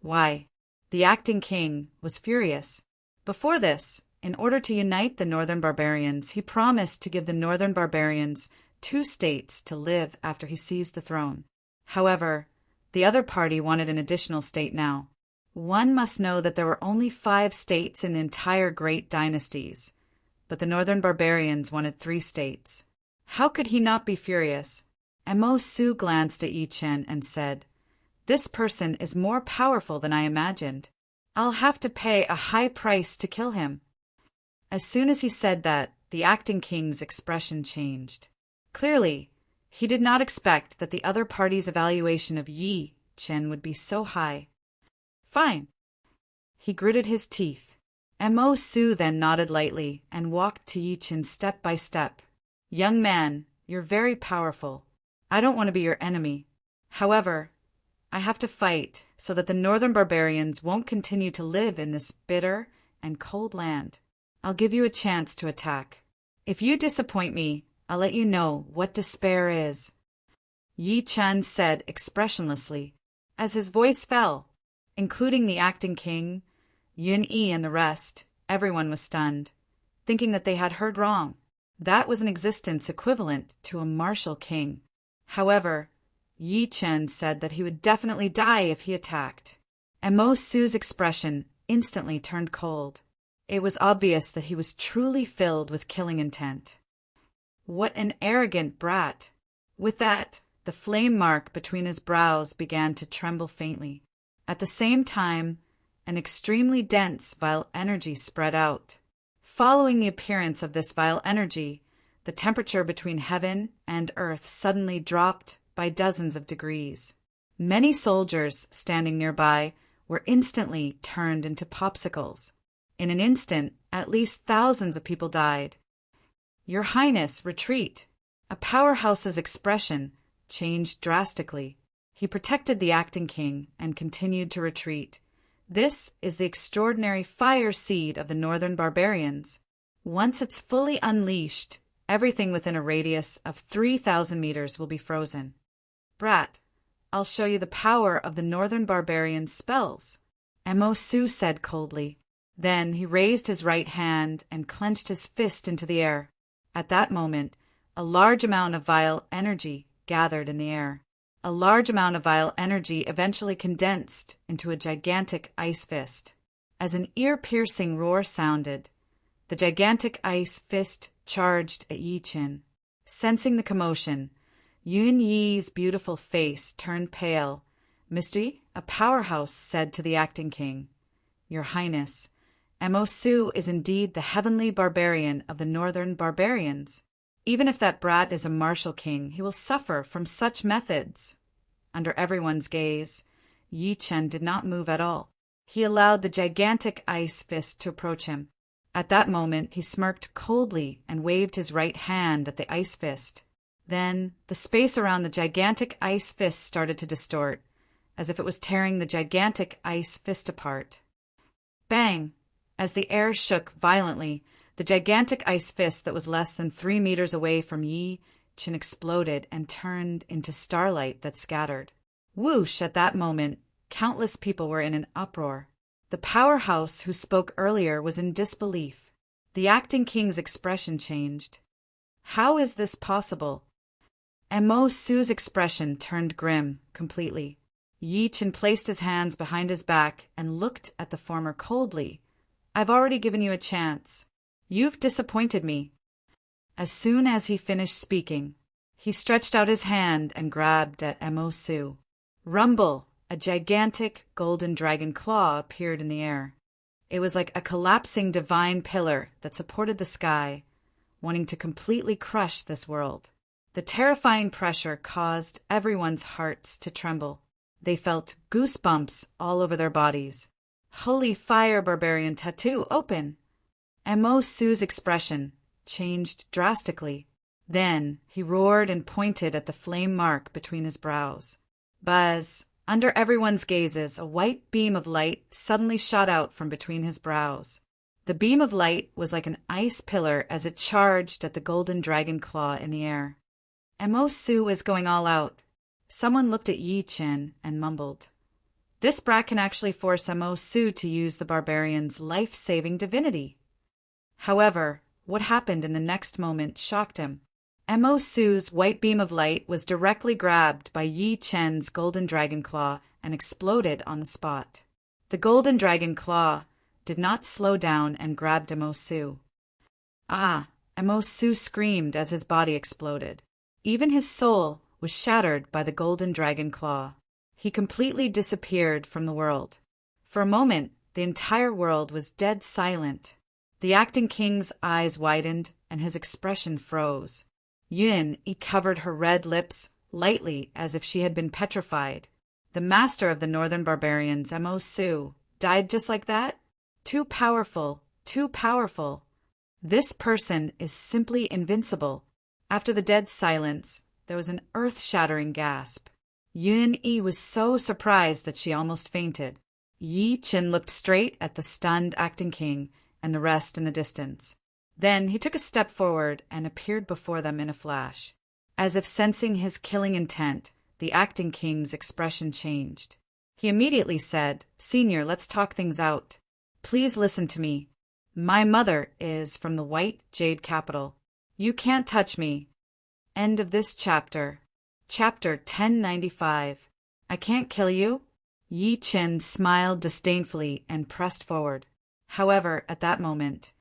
Why? The acting king was furious. Before this, in order to unite the northern barbarians, he promised to give the northern barbarians 2 states to live after he seized the throne. However, the other party wanted an additional state now. One must know that there were only 5 states in the entire great dynasties, but the northern barbarians wanted 3 states. How could he not be furious? Mo Su glanced at Yi Chen and said, "This person is more powerful than I imagined. I'll have to pay a high price to kill him." As soon as he said that, the acting king's expression changed. Clearly, he did not expect that the other party's evaluation of Yi Chen would be so high. Fine. He gritted his teeth. Mo Su then nodded lightly and walked to Yi Chen step by step. "Young man, you're very powerful. I don't want to be your enemy. However, I have to fight so that the northern barbarians won't continue to live in this bitter and cold land. I'll give you a chance to attack. If you disappoint me, I'll let you know what despair is." Yi Chen said expressionlessly. As his voice fell, including the acting king, Yun-yi and the rest, everyone was stunned, thinking that they had heard wrong. That was an existence equivalent to a martial king. However, Yi Chen said that he would definitely die if he attacked. And Mo Su's expression instantly turned cold. It was obvious that he was truly filled with killing intent. What an arrogant brat! With that, the flame mark between his brows began to tremble faintly. At the same time, an extremely dense vile energy spread out. Following the appearance of this vile energy, the temperature between heaven and earth suddenly dropped by dozens of degrees. Many soldiers standing nearby were instantly turned into popsicles. In an instant, at least thousands of people died. "Your Highness, retreat!" A powerhouse's expression changed drastically. He protected the acting king and continued to retreat. This is the extraordinary fire seed of the northern barbarians. Once it's fully unleashed, everything within a radius of 3,000 meters will be frozen. "Brat, I'll show you the power of the northern barbarians' spells," Mo Su said coldly. Then he raised his right hand and clenched his fist into the air. At that moment, a large amount of vile energy gathered in the air. A large amount of vile energy eventually condensed into a gigantic ice fist. As an ear-piercing roar sounded, the gigantic ice fist charged at Yi Chen. Sensing the commotion, Yun Yi's beautiful face turned pale. "Mr. Yi," a powerhouse said to the acting king, "Your Highness, Mo Su is indeed the heavenly barbarian of the northern barbarians. Even if that brat is a martial king, he will suffer from such methods." Under everyone's gaze, Yi Chen did not move at all. He allowed the gigantic ice fist to approach him. At that moment, he smirked coldly and waved his right hand at the ice fist. Then, the space around the gigantic ice fist started to distort, as if it was tearing the gigantic ice fist apart. Bang! As the air shook violently, the gigantic ice fist that was less than 3 meters away from Yi Chen exploded and turned into starlight that scattered. Whoosh! At that moment, countless people were in an uproar. The powerhouse who spoke earlier was in disbelief. The acting king's expression changed. How is this possible? And Mo Su's expression turned grim completely. Yi Chen placed his hands behind his back and looked at the former coldly. "I've already given you a chance. You've disappointed me." As soon as he finished speaking, he stretched out his hand and grabbed at Mo Su. Rumble! A gigantic golden dragon claw appeared in the air. It was like a collapsing divine pillar that supported the sky, wanting to completely crush this world. The terrifying pressure caused everyone's hearts to tremble. They felt goosebumps all over their bodies. "Holy fire, barbarian tattoo, open!" And Mo Su's expression changed drastically. Then he roared and pointed at the flame mark between his brows. Buzz! Under everyone's gazes, a white beam of light suddenly shot out from between his brows. The beam of light was like an ice pillar as it charged at the golden dragon claw in the air. And Mo Su was going all out. Someone looked at Yi Chen and mumbled, "This brat can actually force Mo Su to use the barbarian's life-saving divinity." However, what happened in the next moment shocked him. Mo Su's white beam of light was directly grabbed by Yi Chen's golden dragon claw and exploded on the spot. The golden dragon claw did not slow down and grabbed Mo Su. "Ah!" Mo Su screamed as his body exploded. Even his soul was shattered by the golden dragon claw. He completely disappeared from the world. For a moment, the entire world was dead silent. The acting king's eyes widened and his expression froze. Yun-yi covered her red lips lightly as if she had been petrified. The master of the northern barbarians, Mo Su, died just like that? Too powerful, too powerful. This person is simply invincible. After the dead silence, there was an earth-shattering gasp. Yun-yi was so surprised that she almost fainted. Yi Chen looked straight at the stunned acting king and the rest in the distance. Then he took a step forward and appeared before them in a flash. As if sensing his killing intent, the acting king's expression changed. He immediately said, "Senior, let's talk things out. Please listen to me. My mother is from the White Jade Capital. You can't touch me." End of this chapter. Chapter 1095. I can't kill you? Yi Chen smiled disdainfully and pressed forward. However, at that moment,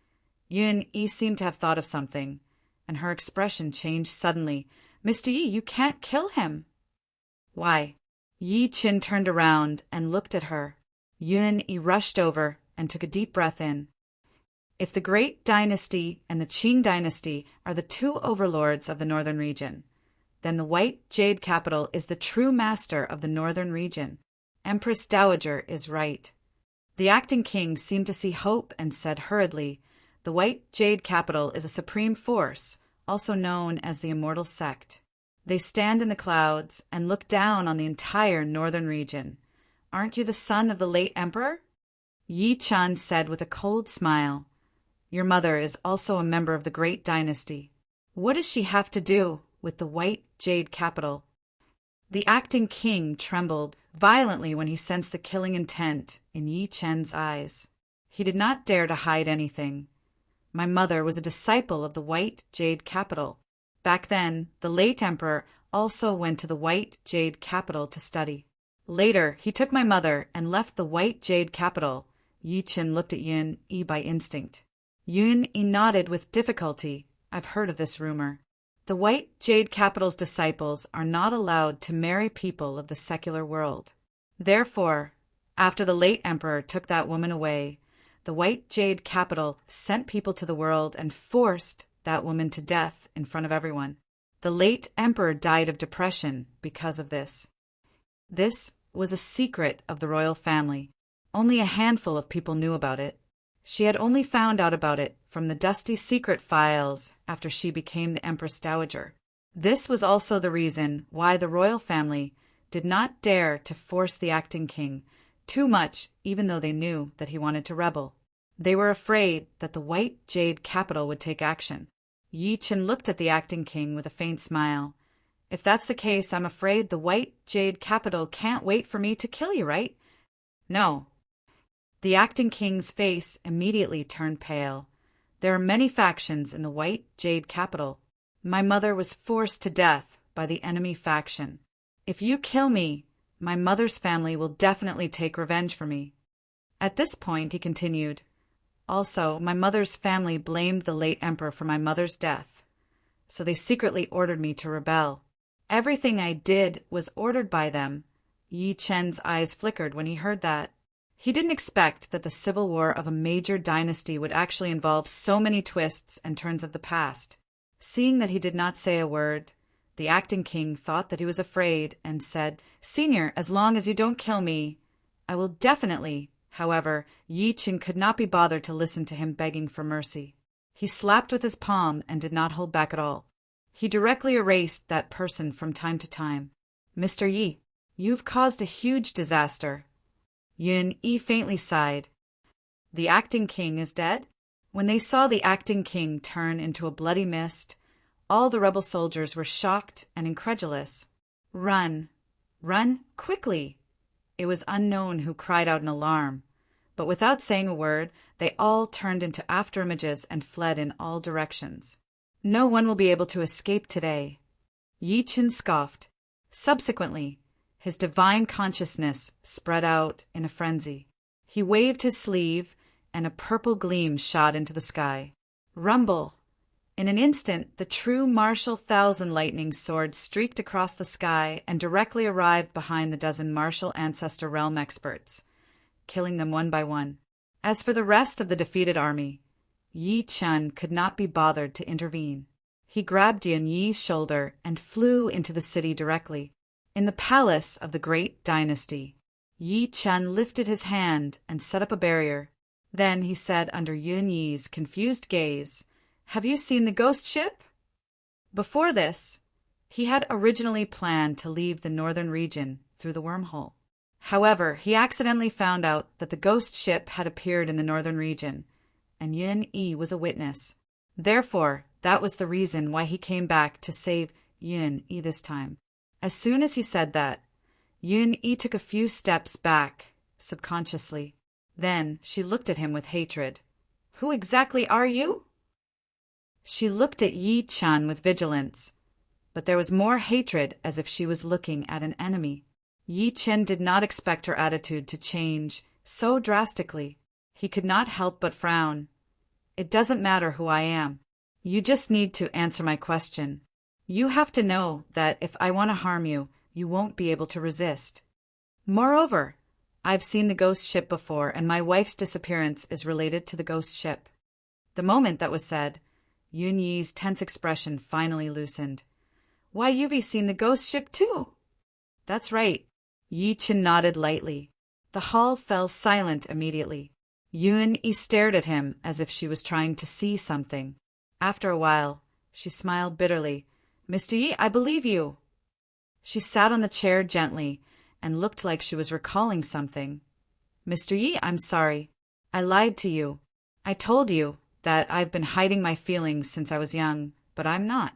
Yun Yi seemed to have thought of something, and her expression changed suddenly. "Mr. Yi, you can't kill him." "Why?" Yi Chen turned around and looked at her. Yun Yi rushed over and took a deep breath in. "If the Great Dynasty and the Qing Dynasty are the two overlords of the northern region, then the White Jade Capital is the true master of the northern region. Empress Dowager is right." The acting king seemed to see hope and said hurriedly, "The White Jade Capital is a supreme force, also known as the Immortal Sect. They stand in the clouds and look down on the entire northern region. Aren't you the son of the late emperor?" Yi Chen said with a cold smile, "Your mother is also a member of the Great Dynasty. What does she have to do with the White Jade Capital?" The acting king trembled violently when he sensed the killing intent in Yi Chen's eyes. He did not dare to hide anything. "My mother was a disciple of the White Jade Capital. Back then, the late emperor also went to the White Jade Capital to study. Later, he took my mother and left the White Jade Capital." Yi Chen looked at Yun Yi by instinct. Yun Yi nodded with difficulty. "I've heard of this rumor. The White Jade Capital's disciples are not allowed to marry people of the secular world. Therefore, after the late emperor took that woman away, the White Jade Capital sent people to the world and forced that woman to death in front of everyone. The late emperor died of depression because of this. This was a secret of the royal family. Only a handful of people knew about it. She had only found out about it from the dusty secret files after she became the Empress Dowager. This was also the reason why the royal family did not dare to force the acting king too much, even though they knew that he wanted to rebel. They were afraid that the White Jade Capital would take action." Yi Chen looked at the acting king with a faint smile. "If that's the case, I'm afraid the White Jade Capital can't wait for me to kill you, right?" "No." The acting king's face immediately turned pale. "There are many factions in the White Jade Capital. My mother was forced to death by the enemy faction. If you kill me, my mother's family will definitely take revenge for me." At this point, he continued, "Also, my mother's family blamed the late emperor for my mother's death, so they secretly ordered me to rebel. Everything I did was ordered by them." Yi Chen's eyes flickered when he heard that. He didn't expect that the civil war of a major dynasty would actually involve so many twists and turns of the past. Seeing that he did not say a word, the acting king thought that he was afraid and said, "Senior, as long as you don't kill me, I will definitely." However, Yi Chen could not be bothered to listen to him begging for mercy. He slapped with his palm and did not hold back at all. He directly erased that person from time to time. "Mr. Yi, you've caused a huge disaster." Yun Yi faintly sighed. "The acting king is dead?" When they saw the acting king turn into a bloody mist, all the rebel soldiers were shocked and incredulous. "Run! Run quickly!" It was unknown who cried out in alarm, but without saying a word, they all turned into afterimages and fled in all directions. "No one will be able to escape today." Yi Chen scoffed. Subsequently, his divine consciousness spread out in a frenzy. He waved his sleeve, and a purple gleam shot into the sky. Rumble! In an instant, the true martial thousand lightning sword streaked across the sky and directly arrived behind the dozen martial ancestor realm experts, killing them one by one. As for the rest of the defeated army, Yi Chen could not be bothered to intervene. He grabbed Yun Yi's shoulder and flew into the city directly. In the palace of the Great Dynasty, Yi Chen lifted his hand and set up a barrier. Then he said under Yun Yi's confused gaze, "Have you seen the ghost ship?" Before this, he had originally planned to leave the northern region through the wormhole. However, he accidentally found out that the ghost ship had appeared in the northern region, and Yun Yi was a witness. Therefore, that was the reason why he came back to save Yun Yi this time. As soon as he said that, Yun-yi took a few steps back, subconsciously. Then she looked at him with hatred. Who exactly are you? She looked at Yi-chan with vigilance, but there was more hatred, as if she was looking at an enemy. Yi-chan did not expect her attitude to change so drastically. He could not help but frown. It doesn't matter who I am. You just need to answer my question. You have to know that if I want to harm you, you won't be able to resist. Moreover, I've seen the ghost ship before, and my wife's disappearance is related to the ghost ship. The moment that was said, Yun-yi's tense expression finally loosened. Why, you've seen the ghost ship too? That's right. Yi-chan nodded lightly. The hall fell silent immediately. Yun-yi stared at him as if she was trying to see something. After a while, she smiled bitterly. Mr. Yi, I believe you. She sat on the chair gently and looked like she was recalling something. Mr. Yi, I'm sorry. I lied to you. I told you that I've been hiding my feelings since I was young, but I'm not.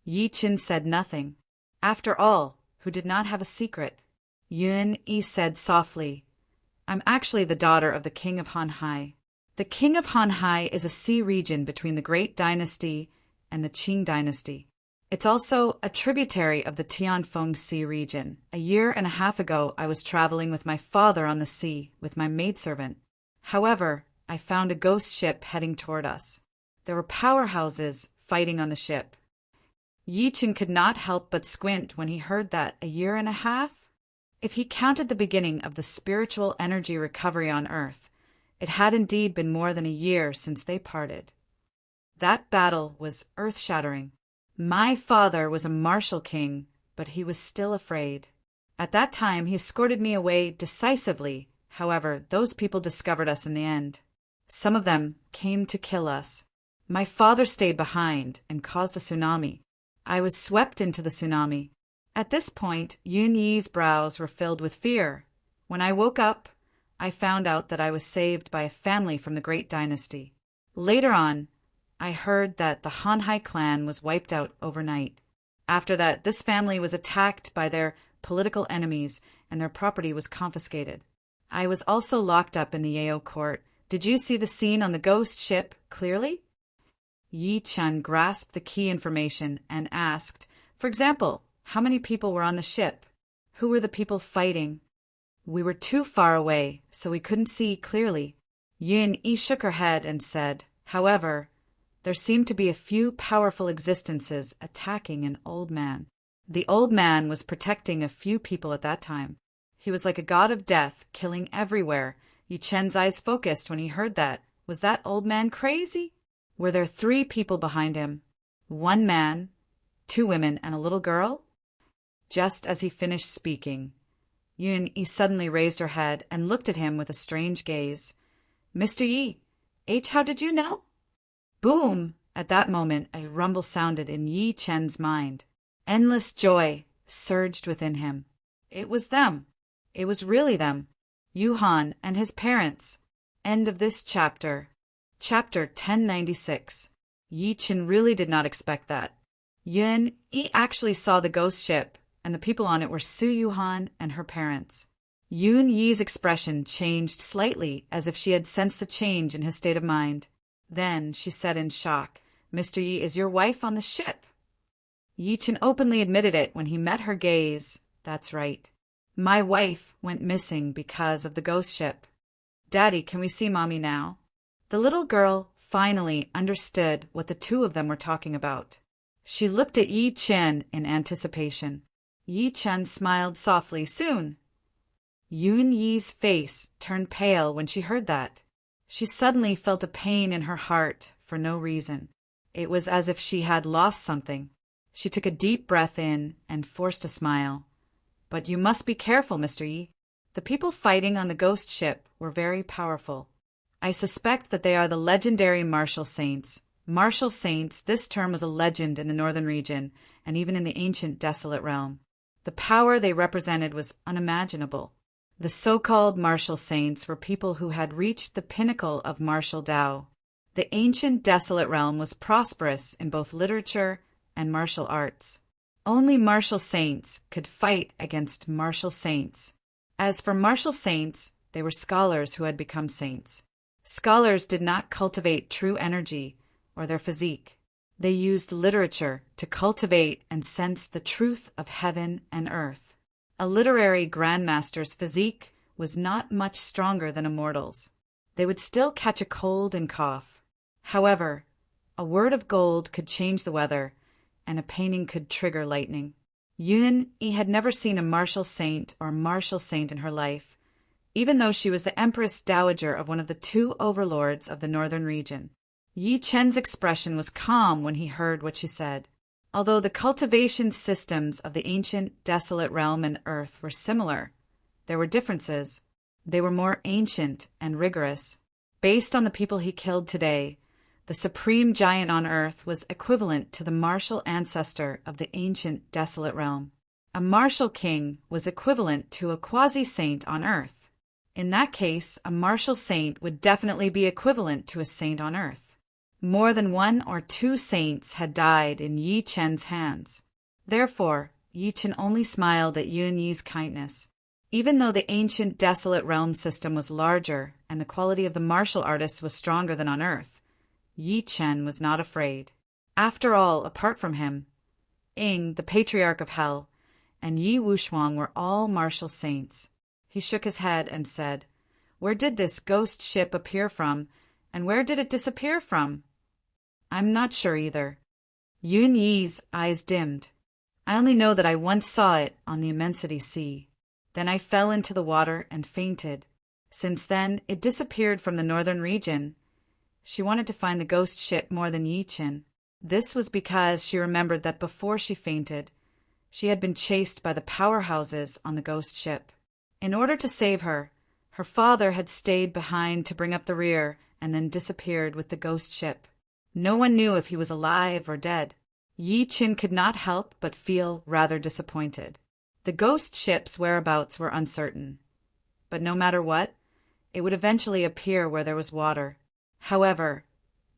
Yi-chan said nothing. After all, who did not have a secret? Yun-yi said softly, I'm actually the daughter of the king of Hanhai. The king of Hanhai is a sea region between the Great Dynasty and the Qing Dynasty. It's also a tributary of the Tianfeng Sea region. A year and a half ago, I was traveling with my father on the sea with my maidservant. However, I found a ghost ship heading toward us. There were powerhouses fighting on the ship. Yi-chan could not help but squint when he heard that. A year and a half? If he counted the beginning of the spiritual energy recovery on Earth, it had indeed been more than a year since they parted. That battle was earth-shattering. My father was a martial king, but he was still afraid. At that time, he escorted me away decisively. However, those people discovered us in the end. Some of them came to kill us. My father stayed behind and caused a tsunami. I was swept into the tsunami. At this point, Yun-yi's brows were filled with fear. When I woke up, I found out that I was saved by a family from the Great Dynasty. Later on, I heard that the Hanhai clan was wiped out overnight. After that, this family was attacked by their political enemies and their property was confiscated. I was also locked up in the Yeo court. Did you see the scene on the ghost ship clearly? Yi-chan grasped the key information and asked, for example, how many people were on the ship? Who were the people fighting? We were too far away, so we couldn't see clearly. Yun-yi shook her head and said, however, there seemed to be a few powerful existences attacking an old man. The old man was protecting a few people at that time. He was like a god of death, killing everywhere. Yi-chan's eyes focused when he heard that. Was that old man crazy? Were there 3 people behind him? 1 man, 2 women, and a little girl? Just as he finished speaking, Yun-yi suddenly raised her head and looked at him with a strange gaze. Mr. Yi, how did you know? Boom! At that moment, a rumble sounded in Yi-chan's mind. Endless joy surged within him. It was them. It was really them. Yuhan and his parents. End of this chapter. Chapter 1096. Yi-chan really did not expect that. Yun-yi actually saw the ghost ship, and the people on it were Su Yuhan and her parents. Yun-yi's expression changed slightly, as if she had sensed the change in his state of mind. Then she said in shock, Mr. Yi, is your wife on the ship? Yi-chan openly admitted it when he met her gaze. That's right. My wife went missing because of the ghost ship. Daddy, can we see Mommy now? The little girl finally understood what the 2 of them were talking about. She looked at Yi-chan in anticipation. Yi-chan smiled softly soon. Yun-yi's face turned pale when she heard that. She suddenly felt a pain in her heart for no reason. It was as if she had lost something. She took a deep breath in and forced a smile. But you must be careful, Mr. Yi. The people fighting on the ghost ship were very powerful. I suspect that they are the legendary martial saints. Martial saints, this term was a legend in the northern region and even in the ancient desolate realm. The power they represented was unimaginable. The so-called martial saints were people who had reached the pinnacle of martial Tao. The ancient desolate realm was prosperous in both literature and martial arts. Only martial saints could fight against martial saints. As for martial saints, they were scholars who had become saints. Scholars did not cultivate true energy or their physique. They used literature to cultivate and sense the truth of heaven and earth. A literary grandmaster's physique was not much stronger than a mortal's. They would still catch a cold and cough. However, a word of gold could change the weather, and a painting could trigger lightning. Yun-Yi had never seen a martial saint or martial saint in her life, even though she was the Empress Dowager of one of the two overlords of the northern region. Yi Chen's expression was calm when he heard what she said. Although the cultivation systems of the ancient desolate realm and earth were similar, there were differences. They were more ancient and rigorous. Based on the people he killed today, the supreme giant on earth was equivalent to the martial ancestor of the ancient desolate realm. A martial king was equivalent to a quasi-saint on earth. In that case, a martial saint would definitely be equivalent to a saint on earth. More than one or two saints had died in Yi Chen's hands. Therefore, Yi Chen only smiled at Yun-Yi's kindness. Even though the ancient desolate realm system was larger and the quality of the martial artists was stronger than on earth, Yi Chen was not afraid. After all, apart from him, Ying, the patriarch of hell, and Yi Wushuang were all martial saints. He shook his head and said, "Where did this ghost ship appear from, and where did it disappear from?" "I'm not sure either." Yun-Yi's eyes dimmed. "I only know that I once saw it on the Immensity Sea. Then I fell into the water and fainted. Since then, it disappeared from the northern region." She wanted to find the ghost ship more than Yi Chen. This was because she remembered that before she fainted, she had been chased by the powerhouses on the ghost ship. In order to save her, her father had stayed behind to bring up the rear and then disappeared with the ghost ship. No one knew if he was alive or dead. Yi Chen could not help but feel rather disappointed. The ghost ship's whereabouts were uncertain. But no matter what, it would eventually appear where there was water. However,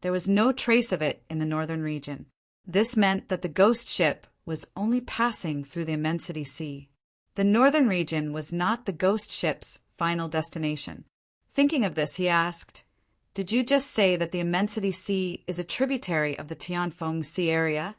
there was no trace of it in the northern region. This meant that the ghost ship was only passing through the Immensity Sea. The northern region was not the ghost ship's final destination. Thinking of this, he asked, "Did you just say that the Immensity Sea is a tributary of the Tianfeng Sea area?"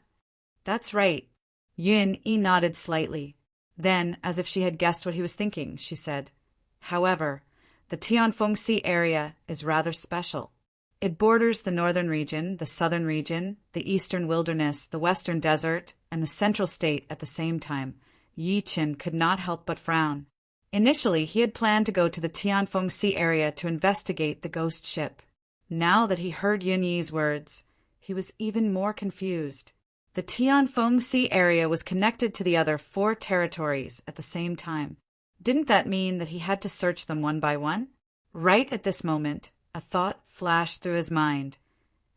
"That's right." Yun-Yi nodded slightly. Then, as if she had guessed what he was thinking, she said, "However, the Tianfeng Sea area is rather special. It borders the northern region, the southern region, the eastern wilderness, the western desert, and the central state at the same time." Yi Chen could not help but frown. Initially, he had planned to go to the Tianfeng Sea area to investigate the ghost ship. Now that he heard Yun-Yi's words, he was even more confused. The Tianfeng Sea area was connected to the other 4 territories at the same time. Didn't that mean that he had to search them one by one? Right at this moment, a thought flashed through his mind,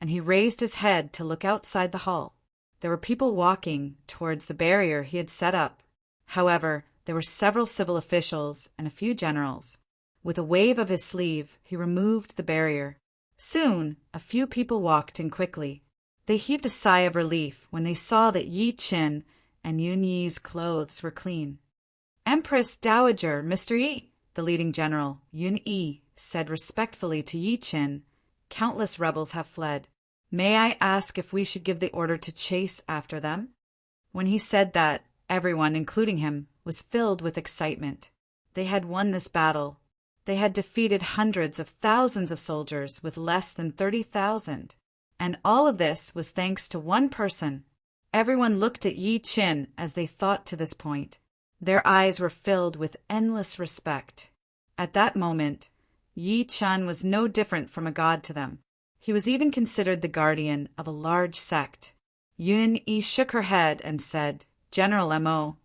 and he raised his head to look outside the hall. There were people walking towards the barrier he had set up. However, there were several civil officials and a few generals. With a wave of his sleeve, he removed the barrier. Soon, a few people walked in quickly. They heaved a sigh of relief when they saw that Yi Chen and Yun-Yi's clothes were clean. "Empress Dowager, Mr. Yi," the leading general, Yun-Yi, said respectfully to Yi Chen, "countless rebels have fled. May I ask if we should give the order to chase after them?" When he said that, everyone, including him, was filled with excitement. They had won this battle. They had defeated hundreds of thousands of soldiers with less than 30,000. And all of this was thanks to one person. Everyone looked at Yi Chen as they thought to this point. Their eyes were filled with endless respect. At that moment, Yi Chen was no different from a god to them. He was even considered the guardian of a large sect. Yun-Yi shook her head and said, "General M.O.,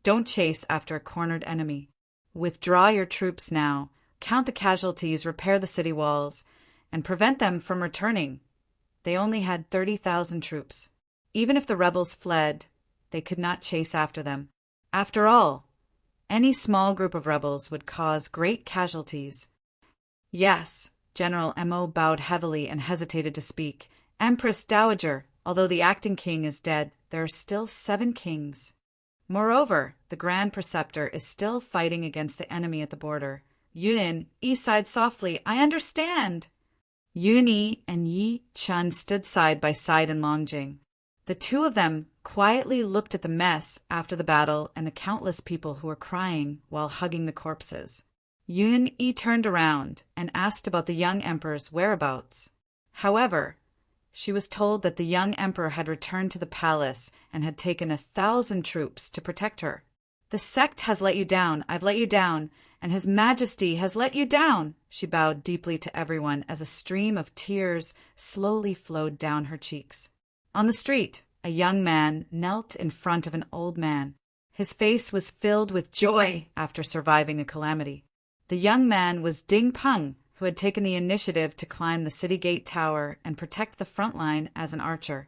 don't chase after a cornered enemy. Withdraw your troops now, count the casualties, repair the city walls, and prevent them from returning." They only had 30,000 troops. Even if the rebels fled, they could not chase after them. After all, any small group of rebels would cause great casualties. "Yes," General M.O. bowed heavily and hesitated to speak. "Empress Dowager, Although the acting king is dead, there are still 7 kings. Moreover, the Grand Preceptor is still fighting against the enemy at the border. Yun-Yi sighed softly. I understand. Yun-Yi and Yi-Chun stood side by side in Longjing. The two of them quietly looked at the mess after the battle and the countless people who were crying while hugging the corpses. Yun-Yi turned around and asked about the young emperor's whereabouts. However, she was told that the young emperor had returned to the palace and had taken 1,000 troops to protect her. The sect has let you down, I've let you down, and His Majesty has let you down. She bowed deeply to everyone as a stream of tears slowly flowed down her cheeks. On the street, a young man knelt in front of an old man. His face was filled with joy after surviving a calamity. The young man was Ding Peng, who had taken the initiative to climb the city gate tower and protect the front line as an archer.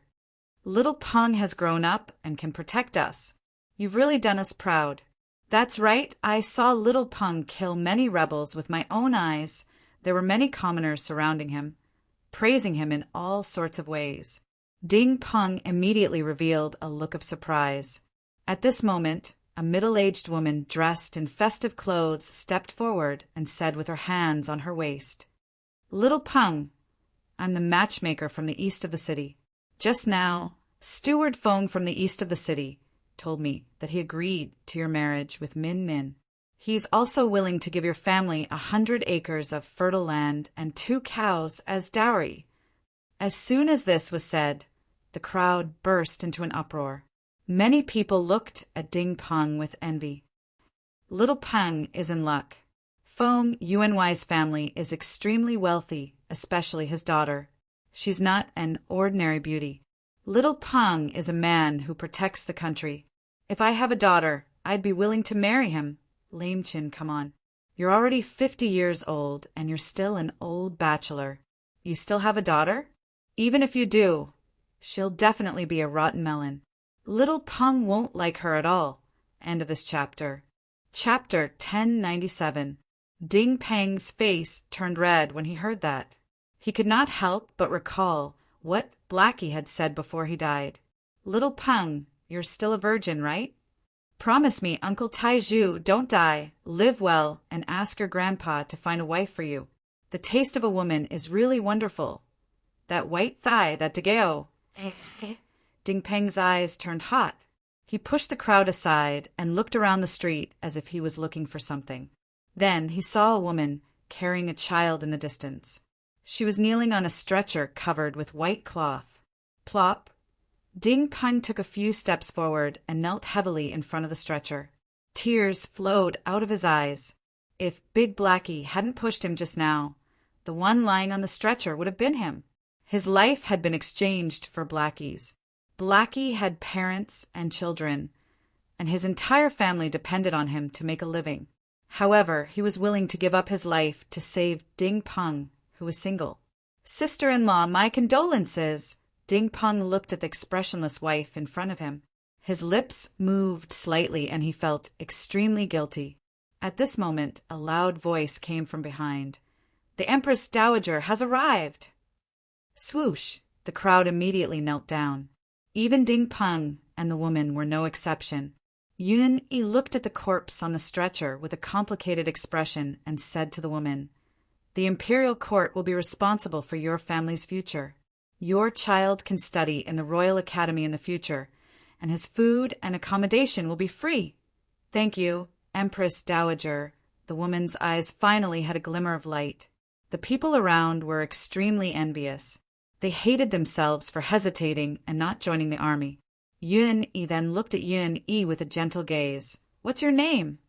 Little Peng has grown up and can protect us. You've really done us proud. That's right, I saw little Peng kill many rebels with my own eyes. There were many commoners surrounding him, praising him in all sorts of ways. Ding Peng immediately revealed a look of surprise. At this moment, a middle-aged woman dressed in festive clothes stepped forward and said with her hands on her waist, Little Peng, I'm the matchmaker from the east of the city. Just now, Steward Feng from the east of the city told me that he agreed to your marriage with Min Min. He's also willing to give your family 100 acres of fertile land and 2 cows as dowry. As soon as this was said, the crowd burst into an uproar. Many people looked at Ding Peng with envy. Little Peng is in luck. Feng Yuany's family is extremely wealthy, especially his daughter. She's not an ordinary beauty. Little Peng is a man who protects the country. If I have a daughter, I'd be willing to marry him. Lame Chin, come on. You're already 50 years old, and you're still an old bachelor. You still have a daughter? Even if you do, she'll definitely be a rotten melon. Little Peng won't like her at all. End of this chapter. Chapter 1097. Ding Peng's face turned red when he heard that. He could not help but recall what Blackie had said before he died. Little Peng, you're still a virgin, right? Promise me, Uncle Taiju, don't die, live well, and ask your grandpa to find a wife for you. The taste of a woman is really wonderful. That white thigh, that dageo. Ding Peng's eyes turned hot. He pushed the crowd aside and looked around the street as if he was looking for something. Then he saw a woman carrying a child in the distance. She was kneeling on a stretcher covered with white cloth. Plop. Ding Peng took a few steps forward and knelt heavily in front of the stretcher. Tears flowed out of his eyes. If Big Blackie hadn't pushed him just now, the one lying on the stretcher would have been him. His life had been exchanged for Blackie's. Blackie had parents and children, and his entire family depended on him to make a living. However, he was willing to give up his life to save Ding Peng, who was single. Sister-in-law, my condolences! Ding Peng looked at the expressionless wife in front of him. His lips moved slightly and he felt extremely guilty. At this moment, a loud voice came from behind. The Empress Dowager has arrived! Swoosh! The crowd immediately knelt down. Even Ding Peng and the woman were no exception. Yun-Yi looked at the corpse on the stretcher with a complicated expression and said to the woman, The imperial court will be responsible for your family's future. Your child can study in the Royal Academy in the future, and his food and accommodation will be free. Thank you, Empress Dowager. The woman's eyes finally had a glimmer of light. The people around were extremely envious. They hated themselves for hesitating and not joining the army. Yun-Yi then looked at Yun-Yi with a gentle gaze. What's your name?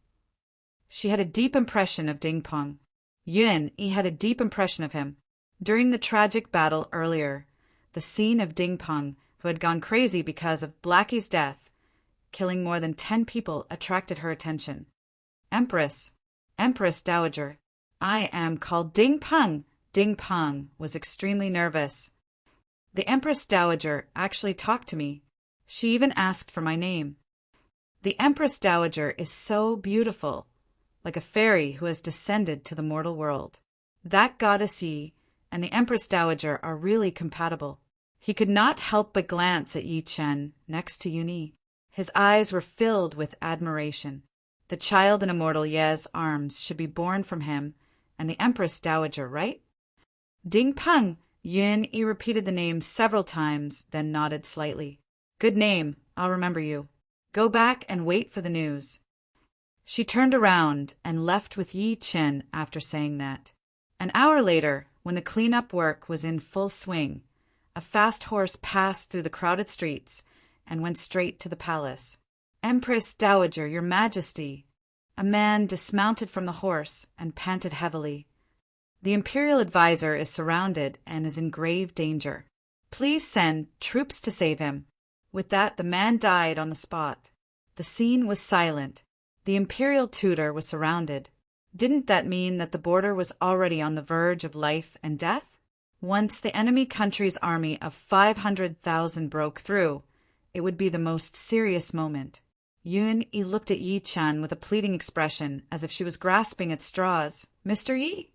She had a deep impression of Ding Peng. Yun-Yi had a deep impression of him. During the tragic battle earlier, the scene of Ding Peng, who had gone crazy because of Blackie's death, killing more than 10 people, attracted her attention. Empress Dowager, I am called Ding Peng. Ding Peng was extremely nervous. The Empress Dowager actually talked to me. She even asked for my name. The Empress Dowager is so beautiful, like a fairy who has descended to the mortal world. That goddess Yi and the Empress Dowager are really compatible. He could not help but glance at Yi Chen next to Yuni. His eyes were filled with admiration. The child in immortal Ye's arms should be born from him, and the Empress Dowager, right? Ding Peng! Yun-yi repeated the name several times, then nodded slightly. Good name, I'll remember you. Go back and wait for the news. She turned around and left with Yi Chen after saying that. An hour later, when the cleanup work was in full swing, a fast horse passed through the crowded streets and went straight to the palace. Empress Dowager, your majesty! A man dismounted from the horse and panted heavily. The imperial advisor is surrounded and is in grave danger. Please send troops to save him. With that, the man died on the spot. The scene was silent. The imperial tutor was surrounded. Didn't that mean that the border was already on the verge of life and death? Once the enemy country's army of 500,000 broke through, it would be the most serious moment. Yun-yi looked at Yi Chen with a pleading expression, as if she was grasping at straws. Mr. Yi?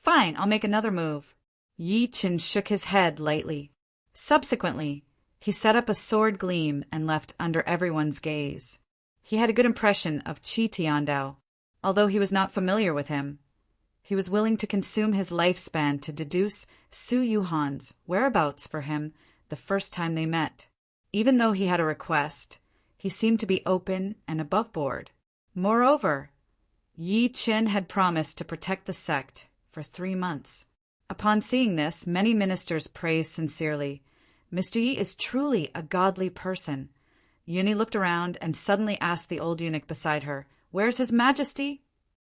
Fine, I'll make another move. Yi Chen shook his head lightly. Subsequently, he set up a sword gleam and left under everyone's gaze. He had a good impression of Qi Tiandao, although he was not familiar with him. He was willing to consume his lifespan to deduce Su Yuhan's whereabouts for him the first time they met. Even though he had a request, he seemed to be open and above board. Moreover, Yi Chen had promised to protect the sect for 3 months. Upon seeing this, many ministers praised sincerely. Mr. Yi is truly a godly person. Yuni looked around and suddenly asked the old eunuch beside her, Where's His Majesty?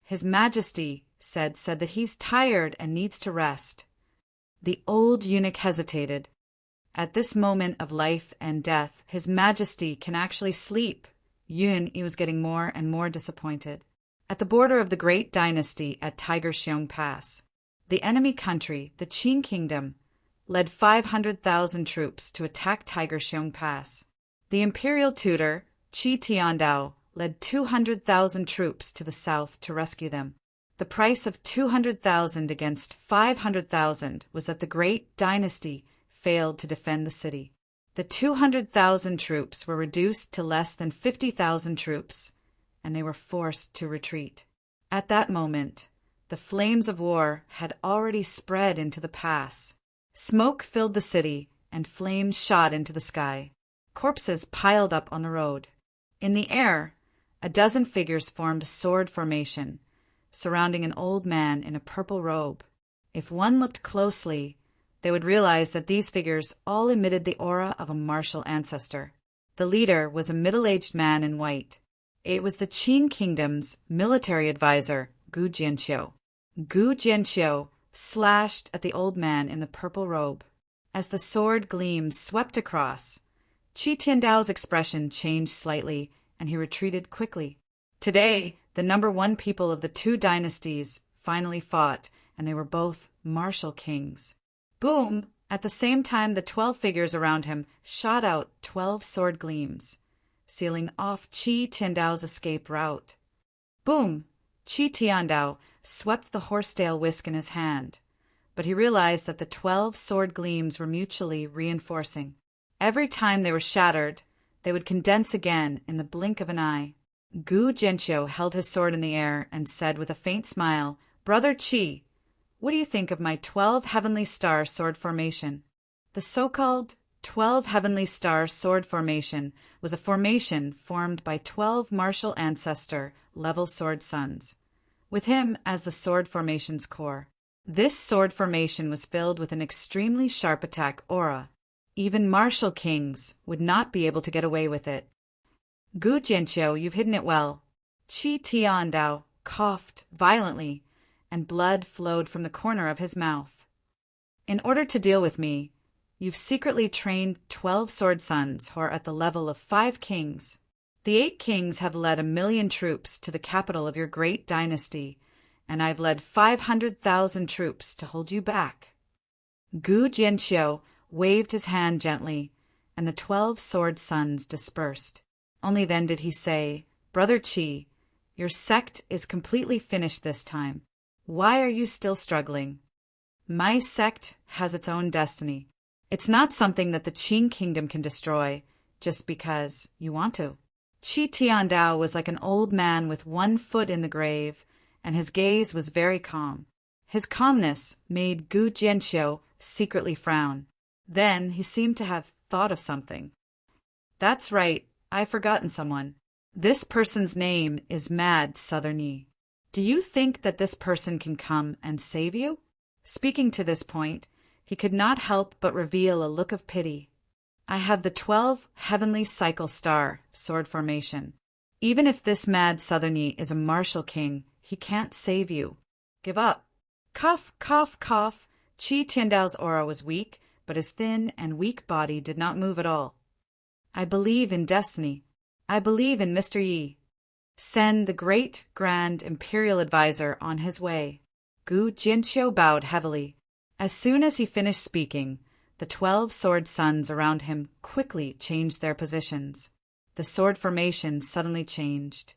His Majesty said that he's tired and needs to rest. The old eunuch hesitated. At this moment of life and death, His Majesty can actually sleep. Yun-yi was getting more and more disappointed. At the border of the great dynasty at Tiger-Xiong Pass, the enemy country, the Qin Kingdom, led 500,000 troops to attack Tiger-Xiong Pass. The imperial tutor, Qi Tiandao, led 200,000 troops to the south to rescue them. The price of 200,000 against 500,000 was that the great dynasty failed to defend the city. The 200,000 troops were reduced to less than 50,000 troops, and they were forced to retreat. At that moment, the flames of war had already spread into the pass. Smoke filled the city, and flames shot into the sky. Corpses piled up on the road. In the air, a dozen figures formed sword formation, surrounding an old man in a purple robe. If one looked closely, they would realize that these figures all emitted the aura of a martial ancestor. The leader was a middle-aged man in white. It was the Qin Kingdom's military advisor, Gu Jianqiu. Gu Jianqiu slashed at the old man in the purple robe. As the sword gleam swept across, Qi Tiandao's expression changed slightly, and he retreated quickly. Today, the number one people of the two dynasties finally fought, and they were both martial kings. Boom! At the same time, the 12 figures around him shot out 12 sword gleams, sealing off Qi Tiandao's escape route. Boom! Qi Tiandao swept the horsetail whisk in his hand, but he realized that the 12 sword gleams were mutually reinforcing. Every time they were shattered, they would condense again in the blink of an eye. Gu Jianqiu held his sword in the air and said with a faint smile, Brother Qi, what do you think of my 12 Heavenly Star sword formation? The so-called 12 Heavenly Star sword formation was a formation formed by 12 martial ancestor level sword sons, with him as the sword formation's core. This sword formation was filled with an extremely sharp attack aura. Even martial kings would not be able to get away with it. Gu Jianqiu, you've hidden it well. Qi Tiandao coughed violently, and blood flowed from the corner of his mouth. In order to deal with me, you've secretly trained 12 sword sons who are at the level of 5 kings. The 8 kings have led 1,000,000 troops to the capital of your great dynasty, and I've led 500,000 troops to hold you back. Gu Jianqiu waved his hand gently, and the 12 sword sons dispersed. Only then did he say, Brother Qi, your sect is completely finished this time. Why are you still struggling? My sect has its own destiny. It's not something that the Qing kingdom can destroy just because you want to. Qi Tiandao was like an old man with one foot in the grave, and his gaze was very calm. His calmness made Gu Jianqiu secretly frown. Then he seemed to have thought of something. That's right, I've forgotten someone. This person's name is Mad Southern Yi. Do you think that this person can come and save you? Speaking to this point, he could not help but reveal a look of pity. I have the 12 heavenly cycle star sword formation. Even if this Mad Southern Yi is a martial king, he can't save you. Give up. Cough, cough, cough. Qi Tiandao's aura was weak, but his thin and weak body did not move at all. I believe in destiny. I believe in Mr. Yi. Send the great, grand, imperial advisor on his way. Gu Jianqiu bowed heavily. As soon as he finished speaking, the 12 sword suns around him quickly changed their positions. The sword formation suddenly changed,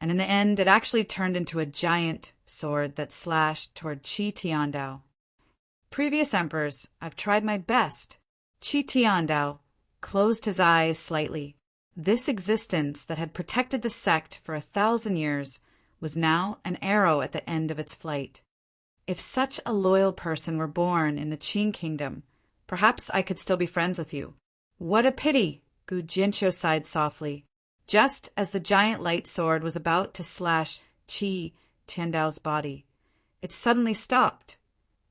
and in the end it actually turned into a giant sword that slashed toward Qi Tiandao. Previous emperors, I've tried my best. Qi Tiandao closed his eyes slightly. This existence that had protected the sect for 1,000 years was now an arrow at the end of its flight. If such a loyal person were born in the Qing kingdom, perhaps I could still be friends with you. What a pity, Gu Jianqiu sighed softly. Just as the giant light sword was about to slash Qi Tiandao's body, it suddenly stopped,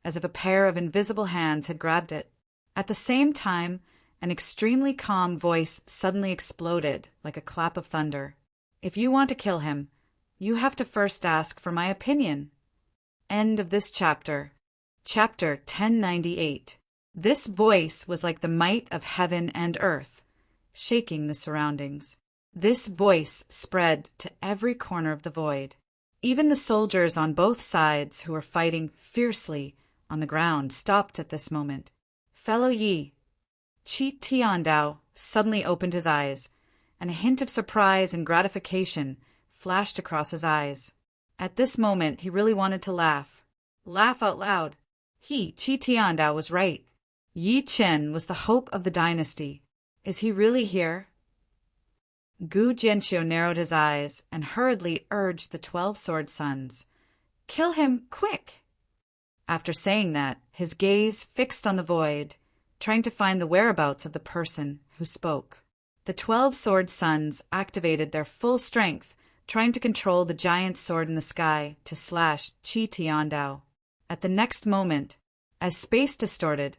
as if a pair of invisible hands had grabbed it. At the same time, an extremely calm voice suddenly exploded like a clap of thunder. If you want to kill him, you have to first ask for my opinion. End of this chapter. Chapter 1098. This voice was like the might of heaven and earth, shaking the surroundings. This voice spread to every corner of the void. Even the soldiers on both sides who were fighting fiercely on the ground stopped at this moment. Fellow Yi, Qi Tiandao suddenly opened his eyes, and a hint of surprise and gratification flashed across his eyes. At this moment, he really wanted to laugh. Laugh out loud. Qi Tiandao was right. Yi Chen was the hope of the dynasty. Is he really here? Gu Jianqiu narrowed his eyes and hurriedly urged the 12 sword sons. Kill him, quick! After saying that, his gaze fixed on the void, trying to find the whereabouts of the person who spoke. The 12 sword sons activated their full strength, trying to control the giant sword in the sky to slash Qi Tiandao. At the next moment, as space distorted,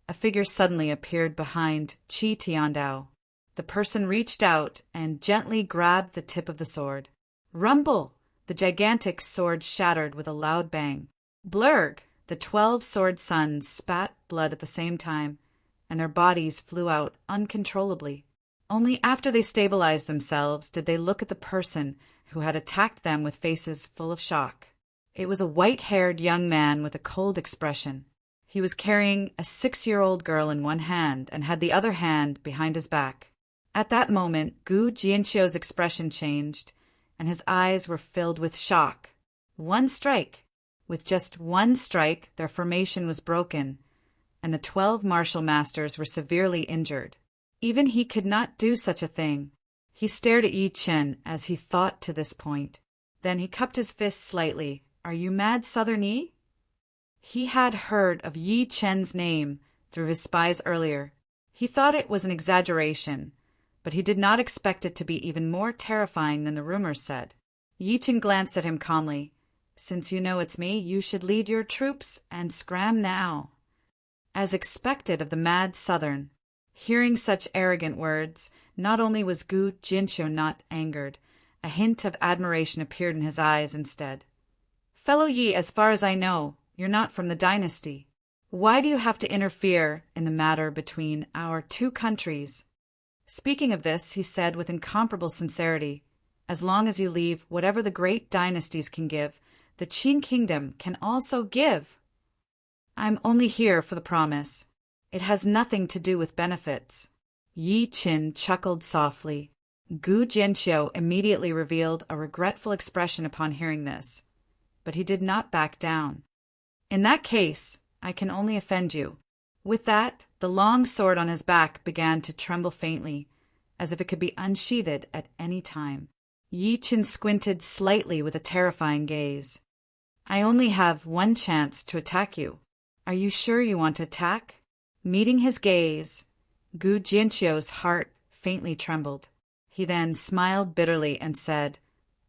a figure suddenly appeared behind Qi Tiandao. The person reached out and gently grabbed the tip of the sword. Rumble! The gigantic sword shattered with a loud bang. Blurg! The 12 sword sons spat blood at the same time, and their bodies flew out uncontrollably. Only after they stabilized themselves did they look at the person who had attacked them with faces full of shock. It was a white-haired young man with a cold expression. He was carrying a 6-year-old girl in one hand and had the other hand behind his back. At that moment, Gu Jianqiu's expression changed, and his eyes were filled with shock. One strike! With just one strike, their formation was broken, and the 12 martial masters were severely injured. Even he could not do such a thing. He stared at Yi Chen as he thought to this point. Then he cupped his fist slightly. Are you Mad Southern Yi? He had heard of Yi Chen's name through his spies earlier. He thought it was an exaggeration, but he did not expect it to be even more terrifying than the rumors said. Yi Chen glanced at him calmly. Since you know it's me, you should lead your troops and scram now. As expected of the Mad Southern, hearing such arrogant words, not only was Gu Jianqiu not angered, a hint of admiration appeared in his eyes instead. Fellow Yi, as far as I know, you're not from the dynasty. Why do you have to interfere in the matter between our two countries? Speaking of this, he said with incomparable sincerity, as long as you leave whatever the great dynasties can give, the Qing kingdom can also give. I'm only here for the promise. It has nothing to do with benefits. Yi Chen chuckled softly. Gu Jianqiu immediately revealed a regretful expression upon hearing this, but he did not back down. In that case, I can only offend you. With that, the long sword on his back began to tremble faintly, as if it could be unsheathed at any time. Yi Chen squinted slightly with a terrifying gaze. I only have one chance to attack you. Are you sure you want to attack? Meeting his gaze, Gu Jianqiu's heart faintly trembled. He then smiled bitterly and said,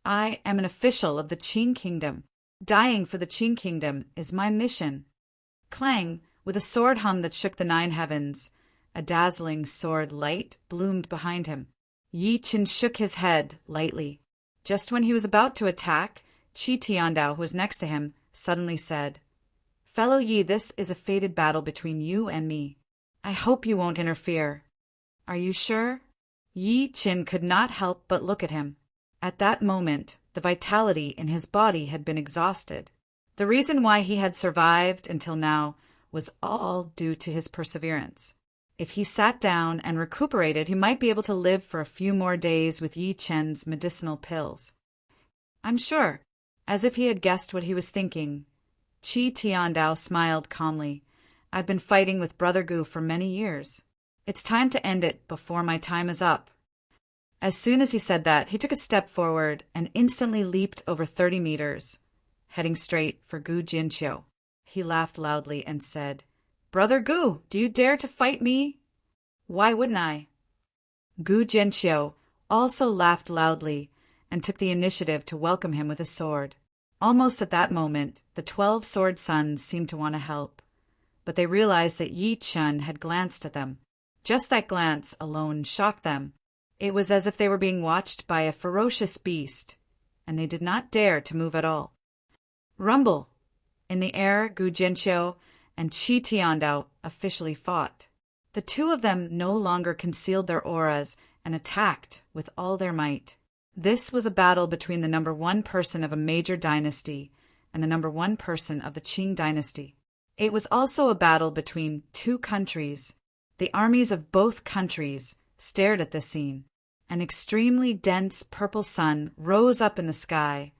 I am an official of the Qing Kingdom. Dying for the Qing Kingdom is my mission. Clang, with a sword hum that shook the 9 heavens, a dazzling sword light bloomed behind him. Yi Chen shook his head lightly. Just when he was about to attack, Qi Tiandao, who was next to him, suddenly said, Fellow Yi, this is a fated battle between you and me. I hope you won't interfere. Are you sure? Yi Chen could not help but look at him. At that moment, the vitality in his body had been exhausted. The reason why he had survived until now was all due to his perseverance. If he sat down and recuperated, he might be able to live for a few more days with Yi Chen's medicinal pills. I'm sure. As if he had guessed what he was thinking, Qi Tiandao smiled calmly. I've been fighting with Brother Gu for many years. It's time to end it before my time is up. As soon as he said that, he took a step forward and instantly leaped over 30 meters, heading straight for Gu Jinqiu. He laughed loudly and said, Brother Gu, do you dare to fight me? Why wouldn't I? Gu Jinqiu also laughed loudly and took the initiative to welcome him with a sword. Almost at that moment, the 12 sword sons seemed to want to help, but they realized that Yi Chen had glanced at them. Just that glance alone shocked them. It was as if they were being watched by a ferocious beast, and they did not dare to move at all. Rumble! In the air, Gu Jinqiu and Qi Tiandao officially fought. The two of them no longer concealed their auras and attacked with all their might. This was a battle between the number 1 person of a major dynasty and the number 1 person of the Qing dynasty. It was also a battle between 2 countries. The armies of both countries stared at this scene. An extremely dense purple sun rose up in the sky,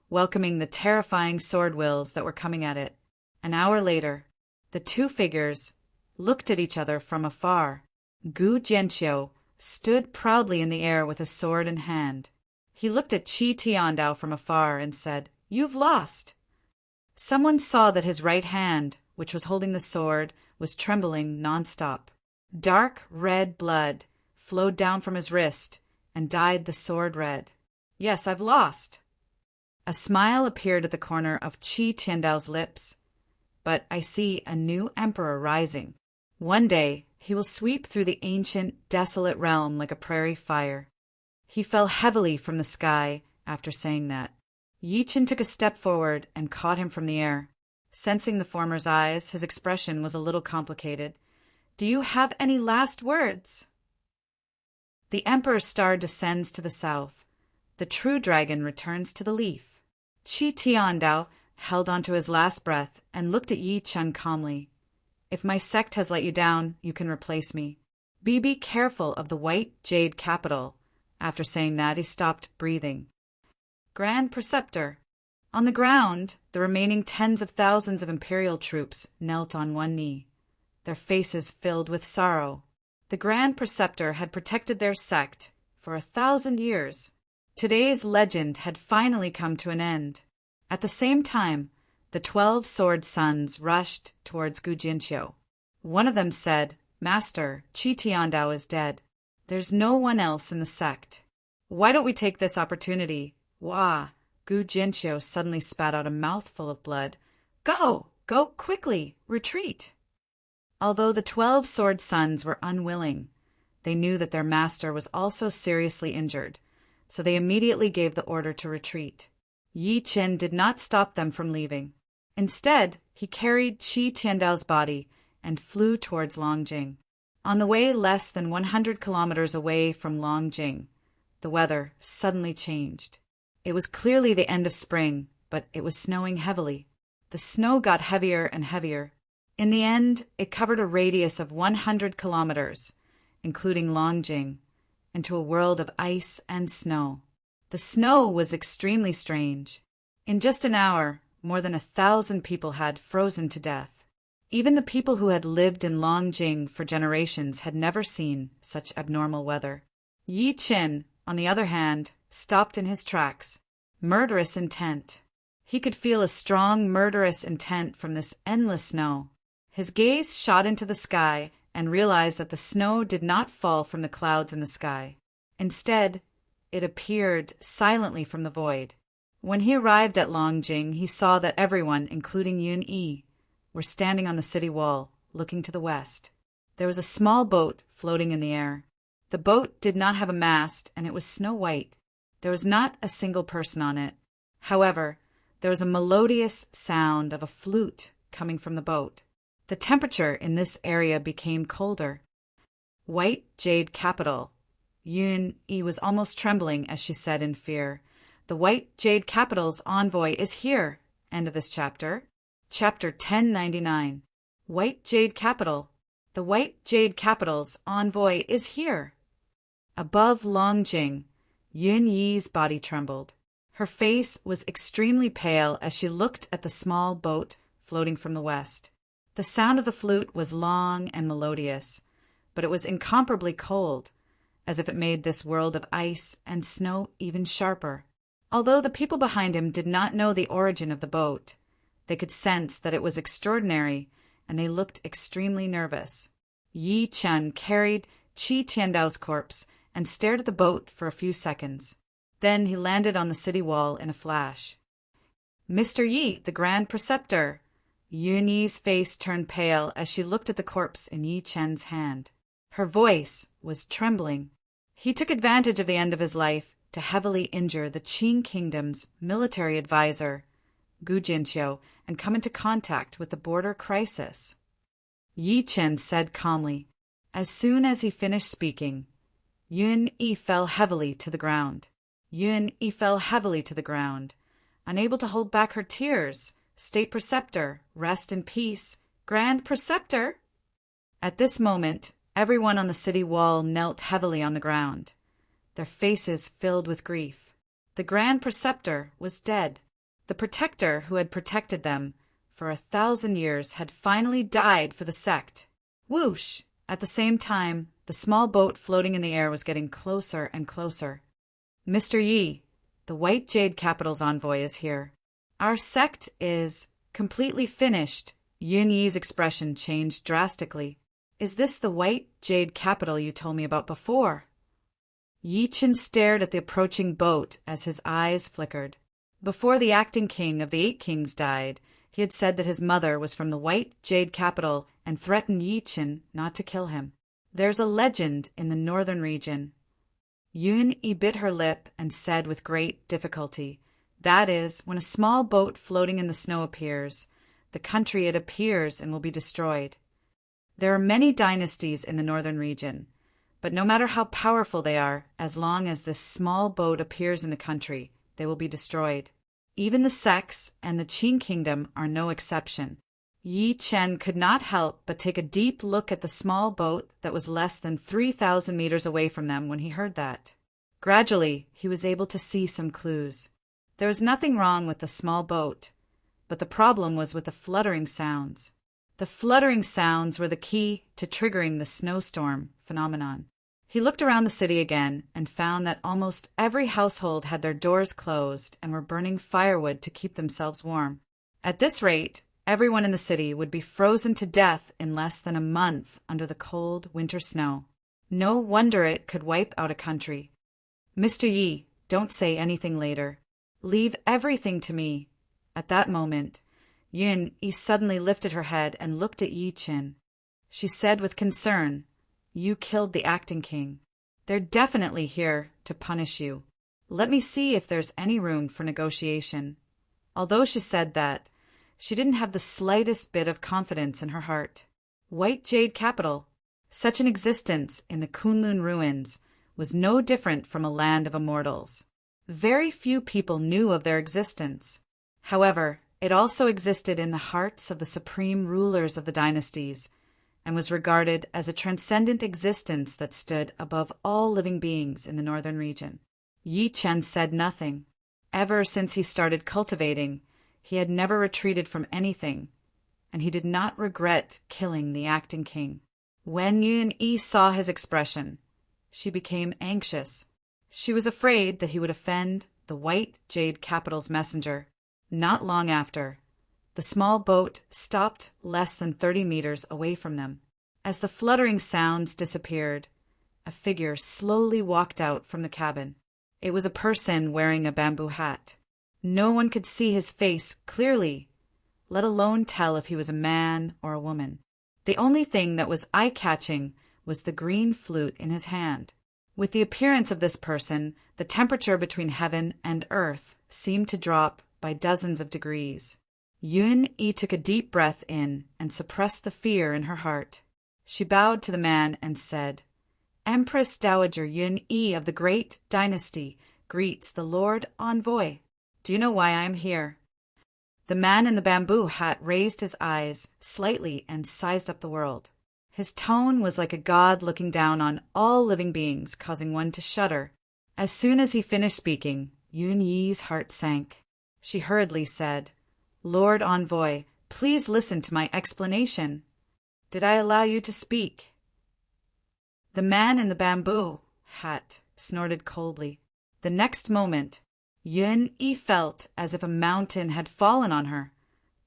welcoming the terrifying sword wills that were coming at it. An hour later, the 2 figures looked at each other from afar. Gu Jianqiu stood proudly in the air with a sword in hand. He looked at Qi Tiandao from afar and said, You've lost. Someone saw that his right hand, which was holding the sword, was trembling nonstop. Dark red blood flowed down from his wrist and dyed the sword red. Yes, I've lost. A smile appeared at the corner of Qi Tiandao's lips. But I see a new emperor rising. One day, he will sweep through the ancient, desolate realm like a prairie fire. He fell heavily from the sky after saying that. Yi Chen took a step forward and caught him from the air. Sensing the former's eyes, his expression was a little complicated. Do you have any last words? The Emperor's star descends to the south. The true dragon returns to the leaf. Qi Tiandao held onto his last breath and looked at Yi Chen calmly. If my sect has let you down, you can replace me. Be careful of the white jade capital. After saying that, he stopped breathing. Grand Preceptor. On the ground, the remaining tens of thousands of imperial troops knelt on one knee, their faces filled with sorrow. The Grand Preceptor had protected their sect for 1,000 years. Today's legend had finally come to an end. At the same time, the 12 sword sons rushed towards Gu Jinqiu. One of them said, Master, Qi Tiandao is dead. There's no one else in the sect. Why don't we take this opportunity? Wah! Gu Jinqiu suddenly spat out a mouthful of blood. Go! Go quickly! Retreat! Although the 12 sword sons were unwilling, they knew that their master was also seriously injured, so they immediately gave the order to retreat. Yi Chen did not stop them from leaving. Instead, he carried Qi Tiandao's body and flew towards Longjing. On the way less than 100 kilometers away from Longjing, the weather suddenly changed. It was clearly the end of spring, but it was snowing heavily. The snow got heavier and heavier. In the end, it covered a radius of 100 kilometers, including Longjing, into a world of ice and snow. The snow was extremely strange. In just an hour, more than 1,000 people had frozen to death. Even the people who had lived in Longjing for generations had never seen such abnormal weather. Yi Qin, on the other hand, stopped in his tracks. Murderous intent. He could feel a strong murderous intent from this endless snow. His gaze shot into the sky and realized that the snow did not fall from the clouds in the sky. Instead, it appeared silently from the void. When he arrived at Longjing, he saw that everyone, including Yun Yi, were standing on the city wall, looking to the west. There was a small boat floating in the air. The boat did not have a mast, and it was snow-white. There was not a single person on it. However, there was a melodious sound of a flute coming from the boat. The temperature in this area became colder. White Jade Capital. Yun Yi was almost trembling as she said in fear, "The White Jade Capital's envoy is here." End of this chapter. Chapter 1099. White Jade Capital. The White Jade Capital's envoy is here. Above Longjing, Yun Yi's body trembled. Her face was extremely pale as she looked at the small boat floating from the west. The sound of the flute was long and melodious, but it was incomparably cold, as if it made this world of ice and snow even sharper. Although the people behind him did not know the origin of the boat, they could sense that it was extraordinary, and they looked extremely nervous. Yi Chen carried Qi Tiandao's corpse and stared at the boat for a few seconds. Then he landed on the city wall in a flash. "Mr. Yi, the Grand Preceptor!" Yun Yi's face turned pale as she looked at the corpse in Yi Chen's hand. Her voice was trembling. He took advantage of the end of his life to heavily injure the Qing Kingdom's military advisor, Gu Jinqiu, and come into contact with the border crisis. Yi Chen said calmly. As soon as he finished speaking, Yun Yi fell heavily to the ground. Yun Yi fell heavily to the ground, unable to hold back her tears. "State Preceptor, rest in peace. Grand Preceptor!" At this moment, everyone on the city wall knelt heavily on the ground, their faces filled with grief. The Grand Preceptor was dead. The protector who had protected them for 1,000 years had finally died for the sect. Whoosh! At the same time, the small boat floating in the air was getting closer and closer. "Mr. Yi, the White Jade Capital's envoy is here. Our sect is completely finished." Yun Yi's expression changed drastically. "Is this the White Jade Capital you told me about before?" Yi Chen stared at the approaching boat as his eyes flickered. Before the acting king of the 8 kings died, he had said that his mother was from the White Jade Capital and threatened Yi Chen not to kill him. There's a legend in the northern region. Yun Yi bit her lip and said with great difficulty, "That is, when a small boat floating in the snow appears, the country it appears and will be destroyed. There are many dynasties in the northern region, but no matter how powerful they are, as long as this small boat appears in the country, they will be destroyed. Even the sects and the Qing Kingdom are no exception." Yi Chen could not help but take a deep look at the small boat that was less than 3,000 meters away from them when he heard that. Gradually, he was able to see some clues. There was nothing wrong with the small boat, but the problem was with the fluttering sounds. The fluttering sounds were the key to triggering the snowstorm phenomenon. He looked around the city again and found that almost every household had their doors closed and were burning firewood to keep themselves warm. At this rate, everyone in the city would be frozen to death in less than a month under the cold winter snow. No wonder it could wipe out a country. "Mr. Yi, don't say anything later. Leave everything to me." At that moment, Yun Yi suddenly lifted her head and looked at Yi Chen. She said with concern, "You killed the acting king. They're definitely here to punish you. Let me see if there's any room for negotiation." Although she said that, she didn't have the slightest bit of confidence in her heart. White Jade Capital, such an existence in the Kunlun ruins, was no different from a land of immortals. Very few people knew of their existence. However, it also existed in the hearts of the supreme rulers of the dynasties, and was regarded as a transcendent existence that stood above all living beings in the northern region. Yi Chen said nothing. Ever since he started cultivating, he had never retreated from anything, and he did not regret killing the acting king. When Yun-yi saw his expression, she became anxious. She was afraid that he would offend the white jade capital's messenger. Not long after, the small boat stopped less than 30 meters away from them. As the fluttering sounds disappeared, a figure slowly walked out from the cabin. It was a person wearing a bamboo hat. No one could see his face clearly, let alone tell if he was a man or a woman. The only thing that was eye-catching was the green flute in his hand. With the appearance of this person, the temperature between heaven and earth seemed to drop by dozens of degrees. Yun-yi took a deep breath in and suppressed the fear in her heart. She bowed to the man and said, "Empress Dowager Yun-yi of the Great Dynasty greets the Lord Envoy. Do you know why I am here?" The man in the bamboo hat raised his eyes slightly and sized up the world. His tone was like a god looking down on all living beings, causing one to shudder. As soon as he finished speaking, Yun-yi's heart sank. She hurriedly said, "Lord Envoy, please listen to my explanation. Did I allow you to speak?" The man in the bamboo hat snorted coldly. The next moment, Yun-yi felt as if a mountain had fallen on her,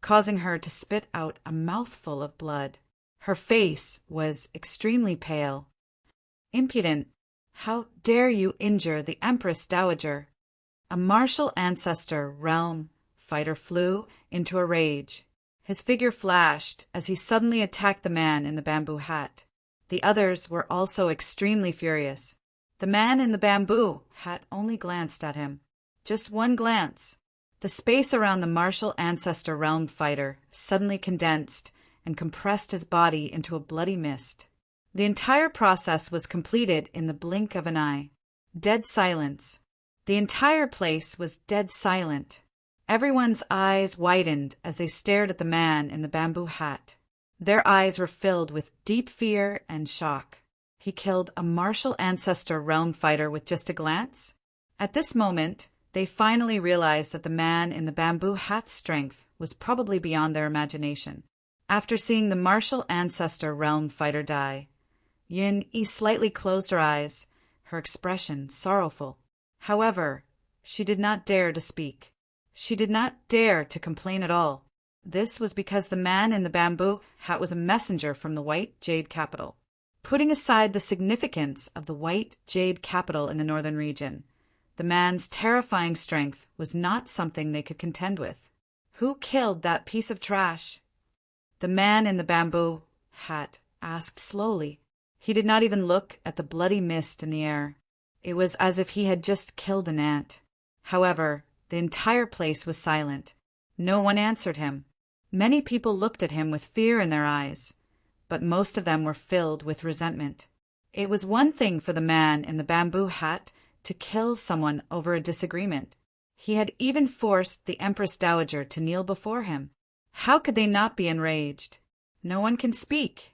causing her to spit out a mouthful of blood. Her face was extremely pale. "Impudent! How dare you injure the Empress Dowager?" A martial ancestor realm fighter flew into a rage. His figure flashed as he suddenly attacked the man in the bamboo hat. The others were also extremely furious. The man in the bamboo hat only glanced at him. Just one glance. The space around the martial ancestor realm fighter suddenly condensed and compressed his body into a bloody mist. The entire process was completed in the blink of an eye. Dead silence. The entire place was dead silent. Everyone's eyes widened as they stared at the man in the bamboo hat. Their eyes were filled with deep fear and shock. He killed a martial ancestor realm fighter with just a glance? At this moment, they finally realized that the man in the bamboo hat's strength was probably beyond their imagination. After seeing the martial ancestor realm fighter die, Yun-yi slightly closed her eyes, her expression sorrowful. However, she did not dare to speak. She did not dare to complain at all. This was because the man in the bamboo hat was a messenger from the white jade capital. Putting aside the significance of the white jade capital in the northern region, the man's terrifying strength was not something they could contend with. "Who killed that piece of trash?" The man in the bamboo hat asked slowly. He did not even look at the bloody mist in the air. It was as if he had just killed an ant. However, the entire place was silent. No one answered him. Many people looked at him with fear in their eyes, but most of them were filled with resentment. It was one thing for the man in the bamboo hat to kill someone over a disagreement. He had even forced the Empress Dowager to kneel before him. How could they not be enraged? No one can speak.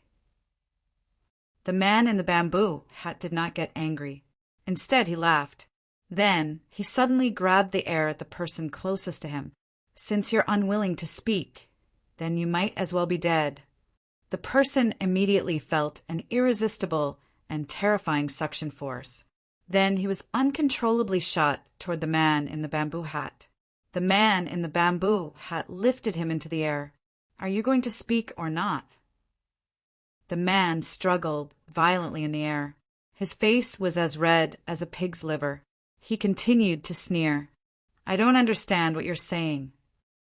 The man in the bamboo hat did not get angry. Instead, he laughed. Then, he suddenly grabbed the air at the person closest to him. "Since you're unwilling to speak, then you might as well be dead." The person immediately felt an irresistible and terrifying suction force. Then he was uncontrollably shot toward the man in the bamboo hat. The man in the bamboo hat lifted him into the air. "Are you going to speak or not?" The man struggled violently in the air. His face was as red as a pig's liver. He continued to sneer. "I don't understand what you're saying."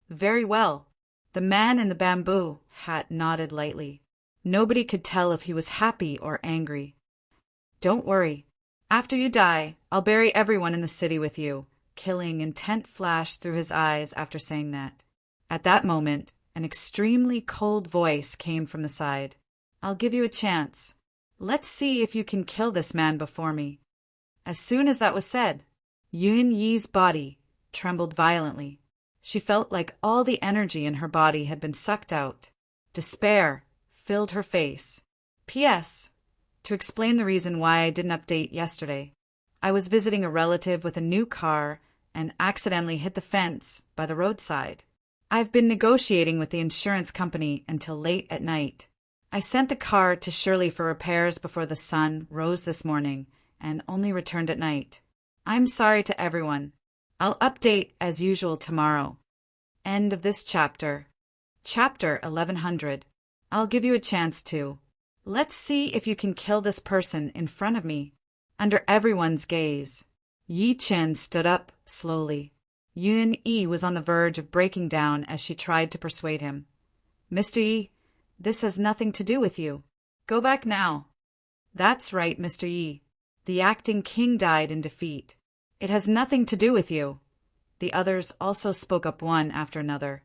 "Very well." The man in the bamboo hat nodded lightly. Nobody could tell if he was happy or angry. "Don't worry. After you die, I'll bury everyone in the city with you." Killing intent flashed through his eyes after saying that. At that moment, an extremely cold voice came from the side. "I'll give you a chance. Let's see if you can kill this man before me." As soon as that was said, Yun-yi's body trembled violently. She felt like all the energy in her body had been sucked out. Despair filled her face. P.S. To explain the reason why I didn't update yesterday, I was visiting a relative with a new car and accidentally hit the fence by the roadside. I've been negotiating with the insurance company until late at night. I sent the car to Shirley for repairs before the sun rose this morning and only returned at night. I'm sorry to everyone. I'll update as usual tomorrow. End of this chapter. Chapter 1100. I'll give you a chance to. Let's see if you can kill this person in front of me. Under everyone's gaze, Yi Chen stood up slowly. Yun Yi was on the verge of breaking down as she tried to persuade him. Mr. Yi, this has nothing to do with you. Go back now. That's right, Mr. Yi. The acting king died in defeat. It has nothing to do with you. The others also spoke up one after another,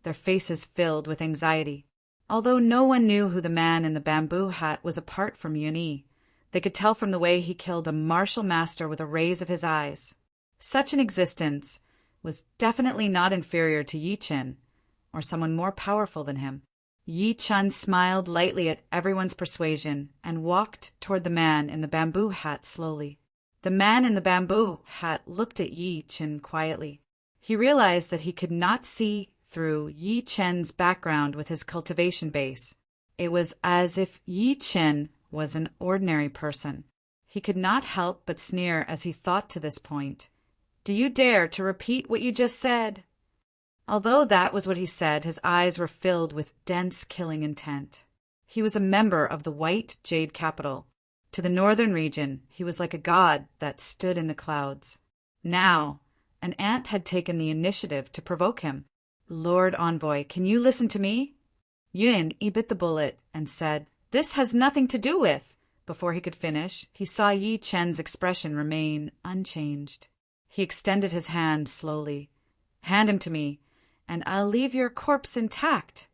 their faces filled with anxiety. Although no one knew who the man in the bamboo hat was apart from Yun Yi, they could tell from the way he killed a martial master with a raise of his eyes. Such an existence was definitely not inferior to Yi Chen, or someone more powerful than him. Yi Chen smiled lightly at everyone's persuasion and walked toward the man in the bamboo hat slowly. The man in the bamboo hat looked at Yi Chen quietly. He realized that he could not see through Yi Chen's background with his cultivation base. It was as if Yi Chen was an ordinary person. He could not help but sneer as he thought to this point. Do you dare to repeat what you just said? Although that was what he said, his eyes were filled with dense killing intent. He was a member of the White Jade Capital. To the northern region, he was like a god that stood in the clouds. Now, an ant had taken the initiative to provoke him. Lord Envoy, can you listen to me? Yun Yi bit the bullet and said, This has nothing to do with. Before he could finish, he saw Yi Chen's expression remain unchanged. He extended his hand slowly. Hand him to me, and I'll leave your corpse intact.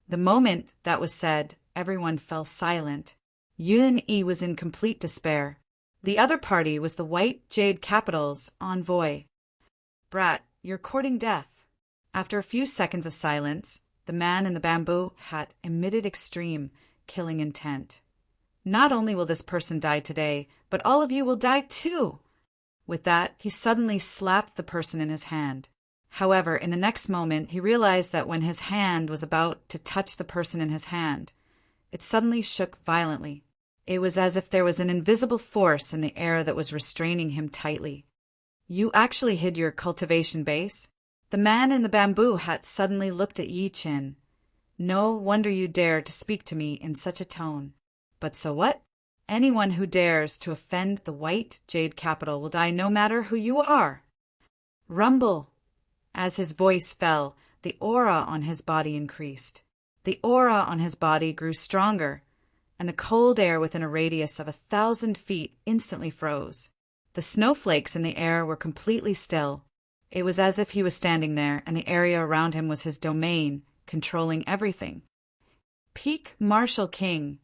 The moment that was said, everyone fell silent. Yun Yi was in complete despair. The other party was the White Jade Capital's envoy. Brat, you're courting death. After a few seconds of silence, the man in the bamboo hat emitted extreme, killing intent. Not only will this person die today, but all of you will die too. With that, he suddenly slapped the person in his hand. However, in the next moment, he realized that when his hand was about to touch the person in his hand, it suddenly shook violently. It was as if there was an invisible force in the air that was restraining him tightly. You actually hid your cultivation base? The man in the bamboo hat suddenly looked at Yi Chen. No wonder you dare to speak to me in such a tone. But so what? Anyone who dares to offend the White Jade Capital will die no matter who you are. Rumble. As his voice fell, the aura on his body increased. The aura on his body grew stronger, and the cold air within a radius of 1,000 feet instantly froze. The snowflakes in the air were completely still. It was as if he was standing there, and the area around him was his domain, controlling everything. Peak Martial King.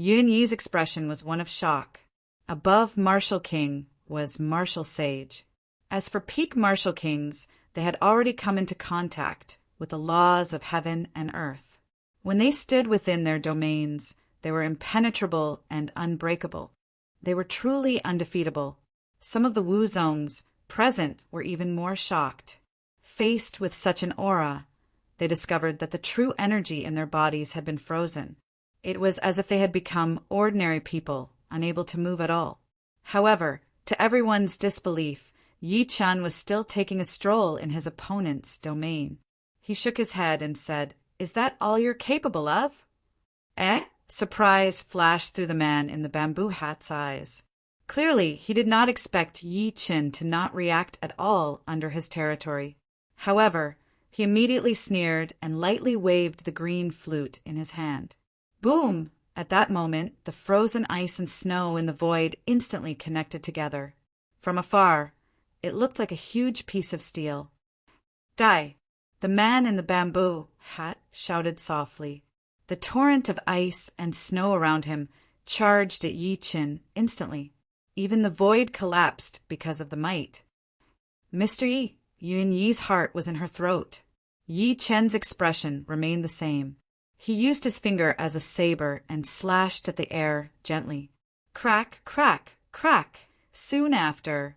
Yun Yi's expression was one of shock. Above Martial King was Martial Sage. As for peak Martial Kings, they had already come into contact with the laws of heaven and earth. When they stood within their domains, they were impenetrable and unbreakable. They were truly undefeatable. Some of the Wuzongs present were even more shocked. Faced with such an aura, they discovered that the true energy in their bodies had been frozen. It was as if they had become ordinary people, unable to move at all. However, to everyone's disbelief, Yi Chen was still taking a stroll in his opponent's domain. He shook his head and said, Is that all you're capable of? Eh? Surprise flashed through the man in the bamboo hat's eyes. Clearly, he did not expect Yi Chen to not react at all under his territory. However, he immediately sneered and lightly waved the green flute in his hand. Boom! At that moment, the frozen ice and snow in the void instantly connected together. From afar, it looked like a huge piece of steel. Die! The man in the bamboo hat shouted softly. The torrent of ice and snow around him charged at Yi Chen instantly. Even the void collapsed because of the might. Mr. Yi, Yun Yi's heart was in her throat. Yi Chen's expression remained the same. He used his finger as a saber and slashed at the air gently. Crack, crack, crack. Soon after,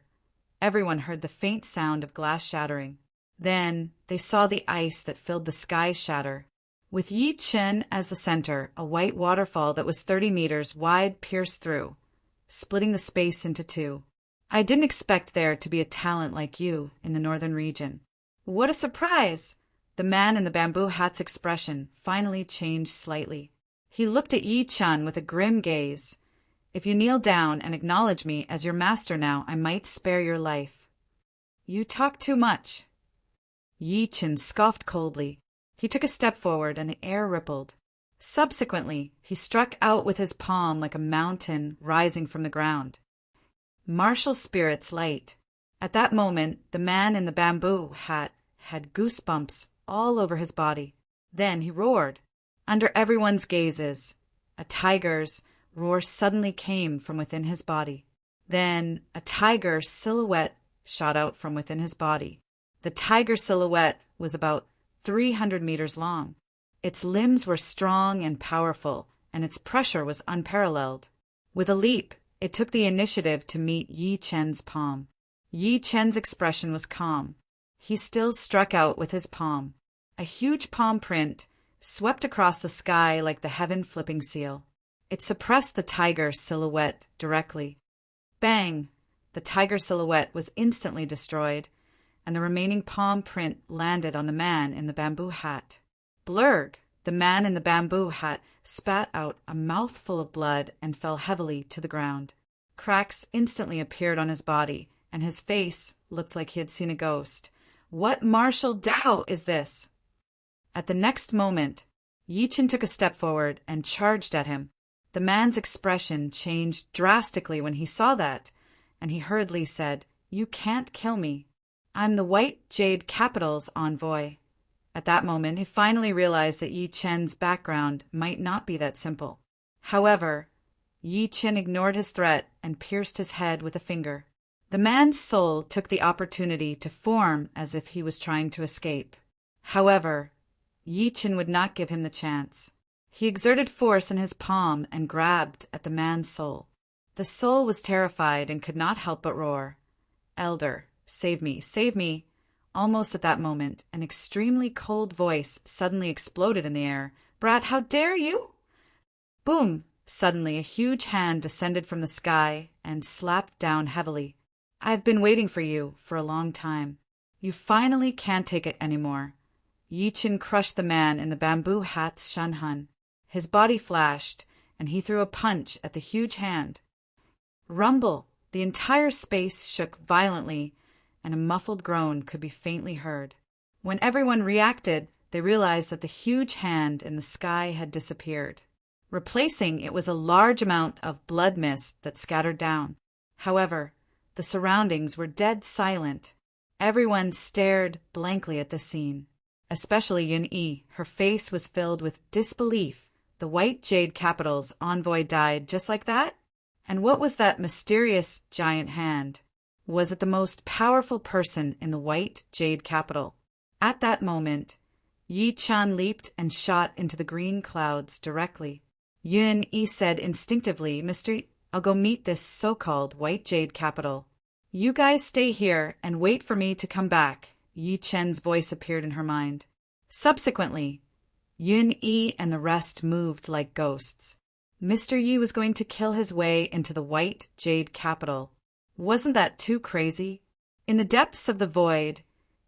everyone heard the faint sound of glass shattering. Then they saw the ice that filled the sky shatter. With Yi Chen as the center, a white waterfall that was 30 meters wide pierced through, splitting the space into two. I didn't expect there to be a talent like you in the northern region. What a surprise! The man in the bamboo hat's expression finally changed slightly. He looked at Yi Chen with a grim gaze. If you kneel down and acknowledge me as your master now, I might spare your life. You talk too much. Yi Chen scoffed coldly. He took a step forward and the air rippled. Subsequently, he struck out with his palm like a mountain rising from the ground. Martial spirits light. At that moment, the man in the bamboo hat had goosebumps all over his body. Then he roared. Under everyone's gazes, a tiger's roar suddenly came from within his body. Then a tiger silhouette shot out from within his body. The tiger silhouette was about 300 meters long. Its limbs were strong and powerful, and its pressure was unparalleled. With a leap, it took the initiative to meet Yi Chen's palm. Yi Chen's expression was calm. He still struck out with his palm. A huge palm print swept across the sky like the heaven-flipping seal. It suppressed the tiger silhouette directly. Bang! The tiger silhouette was instantly destroyed, and the remaining palm print landed on the man in the bamboo hat. Blurg! The man in the bamboo hat spat out a mouthful of blood and fell heavily to the ground. Cracks instantly appeared on his body, and his face looked like he had seen a ghost. What martial Tao is this? At the next moment, Yi Chen took a step forward and charged at him. The man's expression changed drastically when he saw that, and he hurriedly said, "You can't kill me. I'm the White Jade Capital's envoy." At that moment, he finally realized that Yi Chen's background might not be that simple. However, Yi Chen ignored his threat and pierced his head with a finger. The man's soul took the opportunity to form as if he was trying to escape. However, Yi Chen would not give him the chance. He exerted force in his palm and grabbed at the man's soul. The soul was terrified and could not help but roar, "Elder, save me, save me." Almost at that moment, an extremely cold voice suddenly exploded in the air. "Brat, how dare you?" Boom! Suddenly, a huge hand descended from the sky and slapped down heavily. "I've been waiting for you for a long time. You finally can't take it anymore." Yi Chen crushed the man in the bamboo hat's shanhan. His body flashed, and he threw a punch at the huge hand. Rumble! The entire space shook violently, and a muffled groan could be faintly heard. When everyone reacted, they realized that the huge hand in the sky had disappeared. Replacing it was a large amount of blood mist that scattered down. However, the surroundings were dead silent. Everyone stared blankly at the scene. Especially Yun-Yi. Her face was filled with disbelief. The White Jade Capital's envoy died just like that? And what was that mysterious giant hand? Was it the most powerful person in the White Jade Capital? At that moment, Yi Chen leaped and shot into the green clouds directly. Yun-Yi said instinctively, "Mr. I'll go meet this so-called White Jade Capital. You guys stay here and wait for me to come back." Yi Chen's voice appeared in her mind. Subsequently, Yun-Yi and the rest moved like ghosts. Mr. Yi was going to kill his way into the White Jade Capital. Wasn't that too crazy? In the depths of the void,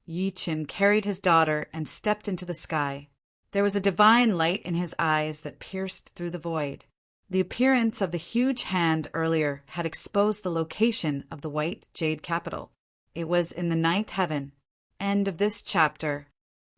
Yi Chen carried his daughter and stepped into the sky. There was a divine light in his eyes that pierced through the void. The appearance of the huge hand earlier had exposed the location of the White Jade Capital. It was in the 9th heaven. End of this chapter.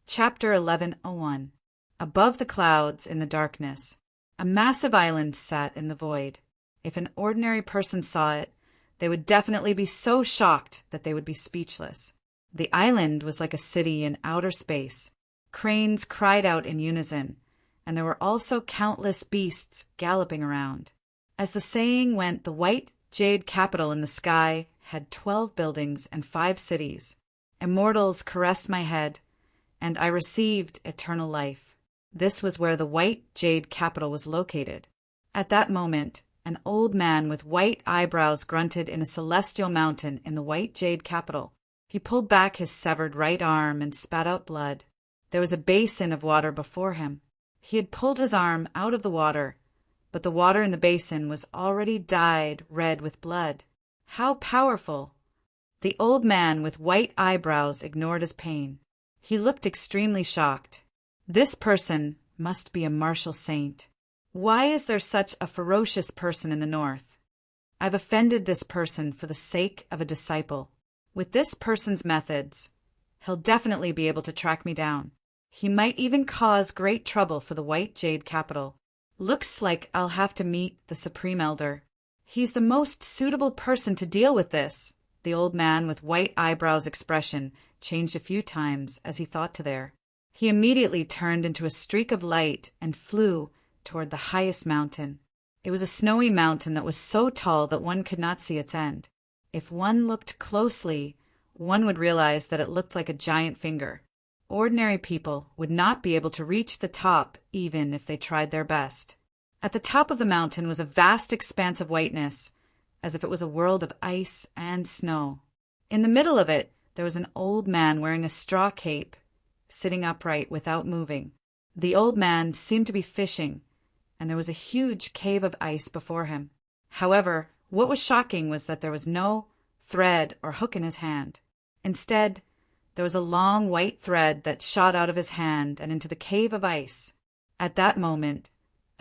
Chapter 1101. Above the clouds in the darkness, a massive island sat in the void. If an ordinary person saw it, they would definitely be so shocked that they would be speechless. The island was like a city in outer space. Cranes cried out in unison, and there were also countless beasts galloping around. As the saying went, the White Jade Capital in the sky had 12 buildings and 5 cities. Immortals caressed my head, and I received eternal life. This was where the White Jade Capital was located. At that moment, an old man with white eyebrows grunted in a celestial mountain in the White Jade Capital. He He pulled back his severed right arm and spat out blood. There was a basin of water before him. He had pulled his arm out of the water, but the water in the basin was already dyed red with blood. How powerful! The old man with white eyebrows ignored his pain. He looked extremely shocked. This person must be a martial saint. Why is there such a ferocious person in the north? I've offended this person for the sake of a disciple. With this person's methods, he'll definitely be able to track me down. He might even cause great trouble for the White Jade Capital. Looks like I'll have to meet the Supreme Elder. He's the most suitable person to deal with this. The old man with white eyebrows' expression changed a few times as he thought to there. He immediately turned into a streak of light and flew toward the highest mountain. It was a snowy mountain that was so tall that one could not see its end. If one looked closely, one would realize that it looked like a giant finger. Ordinary people would not be able to reach the top even if they tried their best. At the top of the mountain was a vast expanse of whiteness, as if it was a world of ice and snow. In the middle of it, there was an old man wearing a straw cape, sitting upright without moving. The old man seemed to be fishing, and there was a huge cave of ice before him. However, what was shocking was that there was no thread or hook in his hand. Instead, there was a long white thread that shot out of his hand and into the cave of ice. At that moment,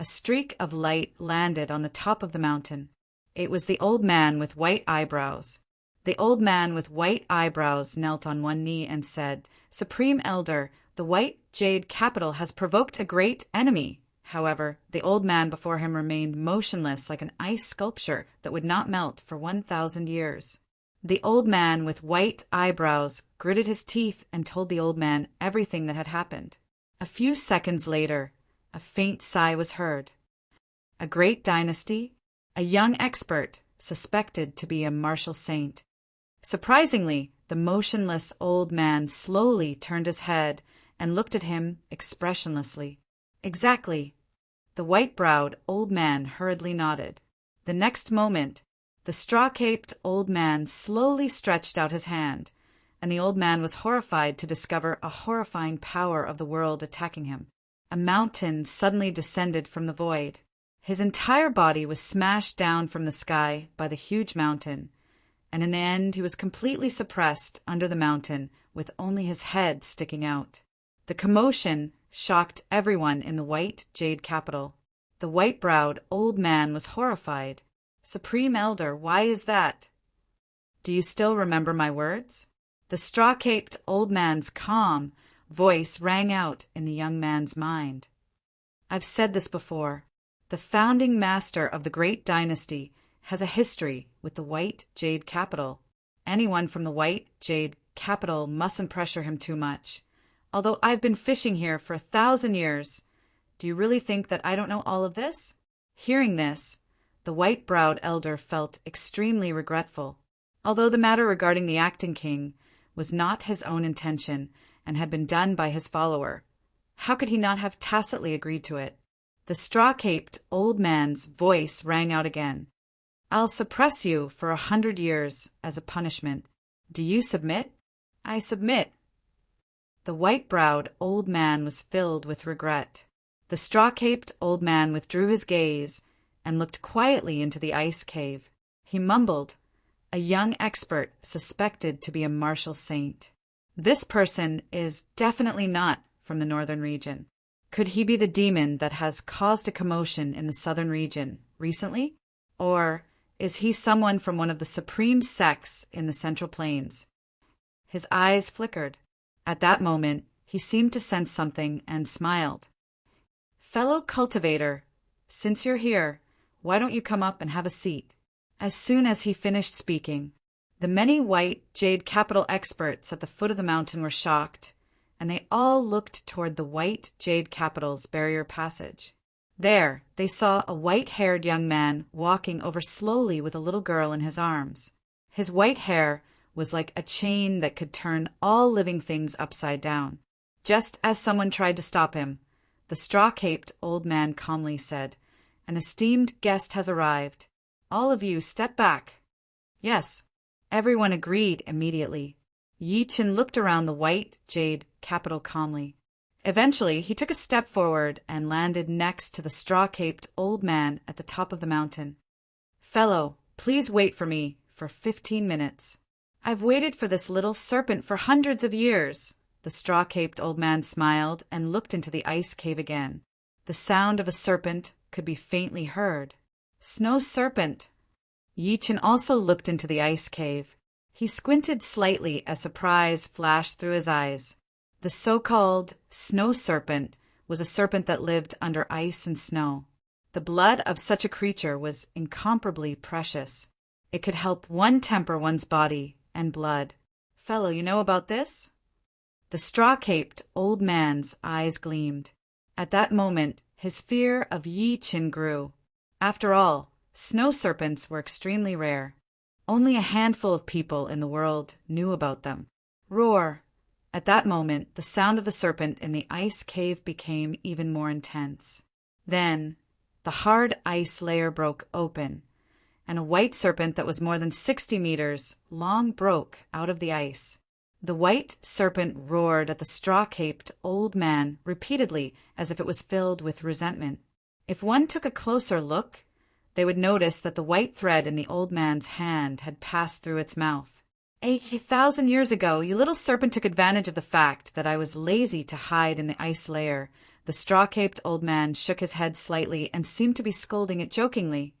a streak of light landed on the top of the mountain. It was the old man with white eyebrows. The old man with white eyebrows knelt on one knee and said, "Supreme Elder, the White Jade Capital has provoked a great enemy." However, the old man before him remained motionless like an ice sculpture that would not melt for 1,000 years. The old man with white eyebrows gritted his teeth and told the old man everything that had happened. A few seconds later, a faint sigh was heard. A great dynasty, a young expert suspected to be a martial saint. Surprisingly, the motionless old man slowly turned his head and looked at him expressionlessly. Exactly. The white-browed old man hurriedly nodded. The next moment, the straw-caped old man slowly stretched out his hand, and the old man was horrified to discover a horrifying power of the world attacking him. A mountain suddenly descended from the void. His entire body was smashed down from the sky by the huge mountain, and in the end he was completely suppressed under the mountain with only his head sticking out. The commotion shocked everyone in the White Jade Capital. The white-browed old man was horrified. "Supreme Elder, why is that?" "Do you still remember my words?" The straw-caped old man's calm voice rang out in the young man's mind. "I've said this before. The founding master of the great dynasty has a history with the White Jade Capital. Anyone from the White Jade Capital mustn't pressure him too much. Although I've been fishing here for 1,000 years, do you really think that I don't know all of this?" Hearing this, the white-browed elder felt extremely regretful. Although the matter regarding the acting king was not his own intention and had been done by his follower, how could he not have tacitly agreed to it? The straw-caped old man's voice rang out again. "I'll suppress you for 100 years as a punishment. Do you submit?" "I submit." The white-browed old man was filled with regret. The straw-caped old man withdrew his gaze and looked quietly into the ice cave. He mumbled, "A young expert suspected to be a martial saint. This person is definitely not from the northern region. Could he be the demon that has caused a commotion in the southern region recently? Or is he someone from one of the supreme sects in the Central Plains?" His eyes flickered. At that moment, he seemed to sense something and smiled. "Fellow cultivator, since you're here, why don't you come up and have a seat?" As soon as he finished speaking, the many White Jade Capital experts at the foot of the mountain were shocked, and they all looked toward the White Jade Capital's barrier passage. There, they saw a white-haired young man walking over slowly with a little girl in his arms. His white hair was like a chain that could turn all living things upside down. Just as someone tried to stop him, the straw-caped old man calmly said, "An esteemed guest has arrived. All of you step back." Yes, everyone agreed immediately. Yi Chen looked around the white jade capital calmly. Eventually, he took a step forward and landed next to the straw-caped old man at the top of the mountain. "Fellow, please wait for me for 15 minutes. I've waited for this little serpent for hundreds of years." The straw-caped old man smiled and looked into the ice cave again. The sound of a serpent could be faintly heard. "Snow serpent." Yi Chen also looked into the ice cave. He squinted slightly as surprise flashed through his eyes. The so-called snow serpent was a serpent that lived under ice and snow. The blood of such a creature was incomparably precious. It could help one temper one's body and blood. "Fellow, you know about this?" The straw-caped old man's eyes gleamed. At that moment, his fear of Yi Chen grew. After all, snow serpents were extremely rare. Only a handful of people in the world knew about them. Roar! At that moment, the sound of the serpent in the ice cave became even more intense. Then, the hard ice layer broke open, and a white serpent that was more than 60 meters long broke out of the ice. The white serpent roared at the straw-caped old man repeatedly as if it was filled with resentment. If one took a closer look, they would notice that the white thread in the old man's hand had passed through its mouth. "A 1,000 years ago, you little serpent took advantage of the fact that I was lazy to hide in the ice layer." The straw-caped old man shook his head slightly and seemed to be scolding it jokingly.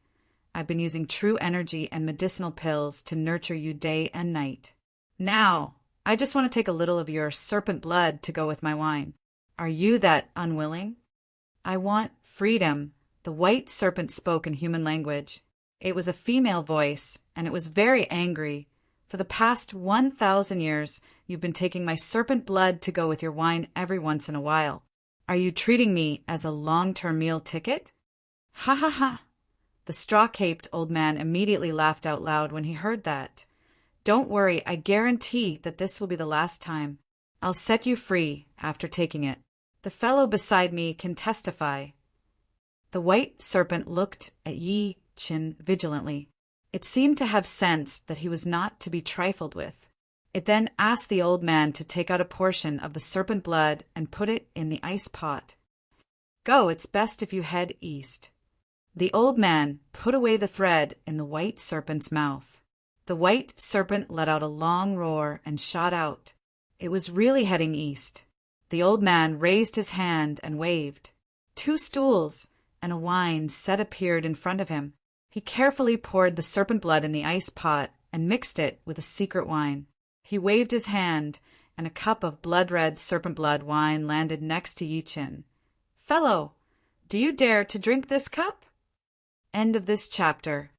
"I've been using true energy and medicinal pills to nurture you day and night. Now, I just want to take a little of your serpent blood to go with my wine. Are you that unwilling?" "I want freedom." The white serpent spoke in human language. It was a female voice, and it was very angry. "For the past 1,000 years, you've been taking my serpent blood to go with your wine every once in a while. Are you treating me as a long-term meal ticket?" "Ha ha ha!" The straw-caped old man immediately laughed out loud when he heard that. "Don't worry, I guarantee that this will be the last time. I'll set you free after taking it. The fellow beside me can testify." The white serpent looked at Yi Chen vigilantly. It seemed to have sensed that he was not to be trifled with. It then asked the old man to take out a portion of the serpent blood and put it in the ice pot. "Go, it's best if you head east." The old man put away the thread in the white serpent's mouth. The white serpent let out a long roar and shot out. It was really heading east. The old man raised his hand and waved. 2 stools and a wine set appeared in front of him. He carefully poured the serpent blood in the ice pot and mixed it with a secret wine. He waved his hand, and a cup of blood-red serpent blood wine landed next to Yi Chen. "Fellow, do you dare to drink this cup?" End of this chapter.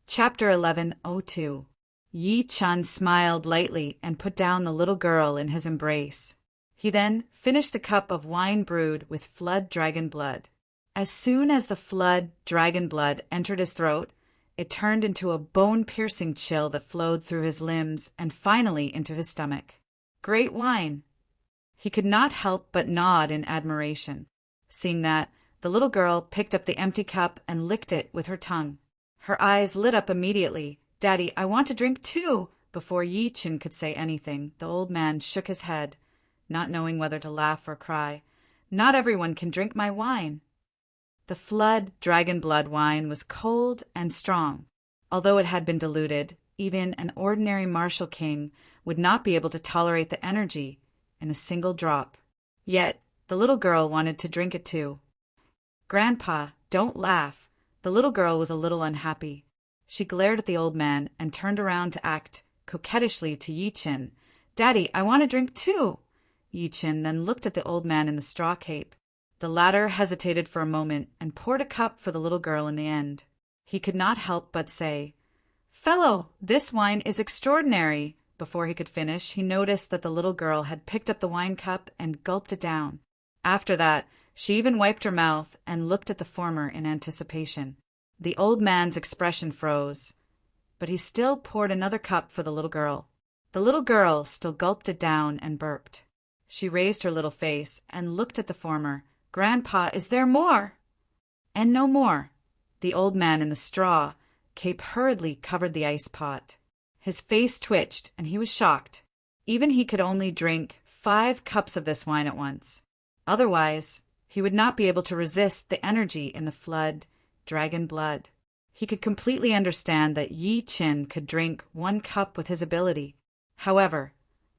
Chapter 1102. Yi Chen smiled lightly and put down the little girl in his embrace. He then finished the cup of wine brewed with flood dragon blood. As soon as the flood dragon blood entered his throat, it turned into a bone-piercing chill that flowed through his limbs and finally into his stomach. Great wine! He could not help but nod in admiration. Seeing that, the little girl picked up the empty cup and licked it with her tongue. Her eyes lit up immediately. "Daddy, I want to drink too!" Before Yi Chen could say anything, the old man shook his head, not knowing whether to laugh or cry. "Not everyone can drink my wine." The flood dragon blood wine was cold and strong. Although it had been diluted, even an ordinary martial king would not be able to tolerate the energy in a single drop. Yet, the little girl wanted to drink it too. "Grandpa, don't laugh." The little girl was a little unhappy. She glared at the old man and turned around to act coquettishly to Yi Chen. "Daddy, I want to drink too." Yi Chen then looked at the old man in the straw cape. The latter hesitated for a moment and poured a cup for the little girl in the end. He could not help but say, "Fellow, this wine is extraordinary." Before he could finish, he noticed that the little girl had picked up the wine cup and gulped it down. After that, she even wiped her mouth and looked at the former in anticipation. The old man's expression froze, but he still poured another cup for the little girl. The little girl still gulped it down and burped. She raised her little face and looked at the former. "Grandpa, is there more?" And no more. The old man in the straw cape hurriedly covered the ice pot. His face twitched, and he was shocked. Even he could only drink 5 cups of this wine at once. Otherwise, he would not be able to resist the energy in the flood, dragon blood. He could completely understand that Yi Qin could drink 1 cup with his ability. However,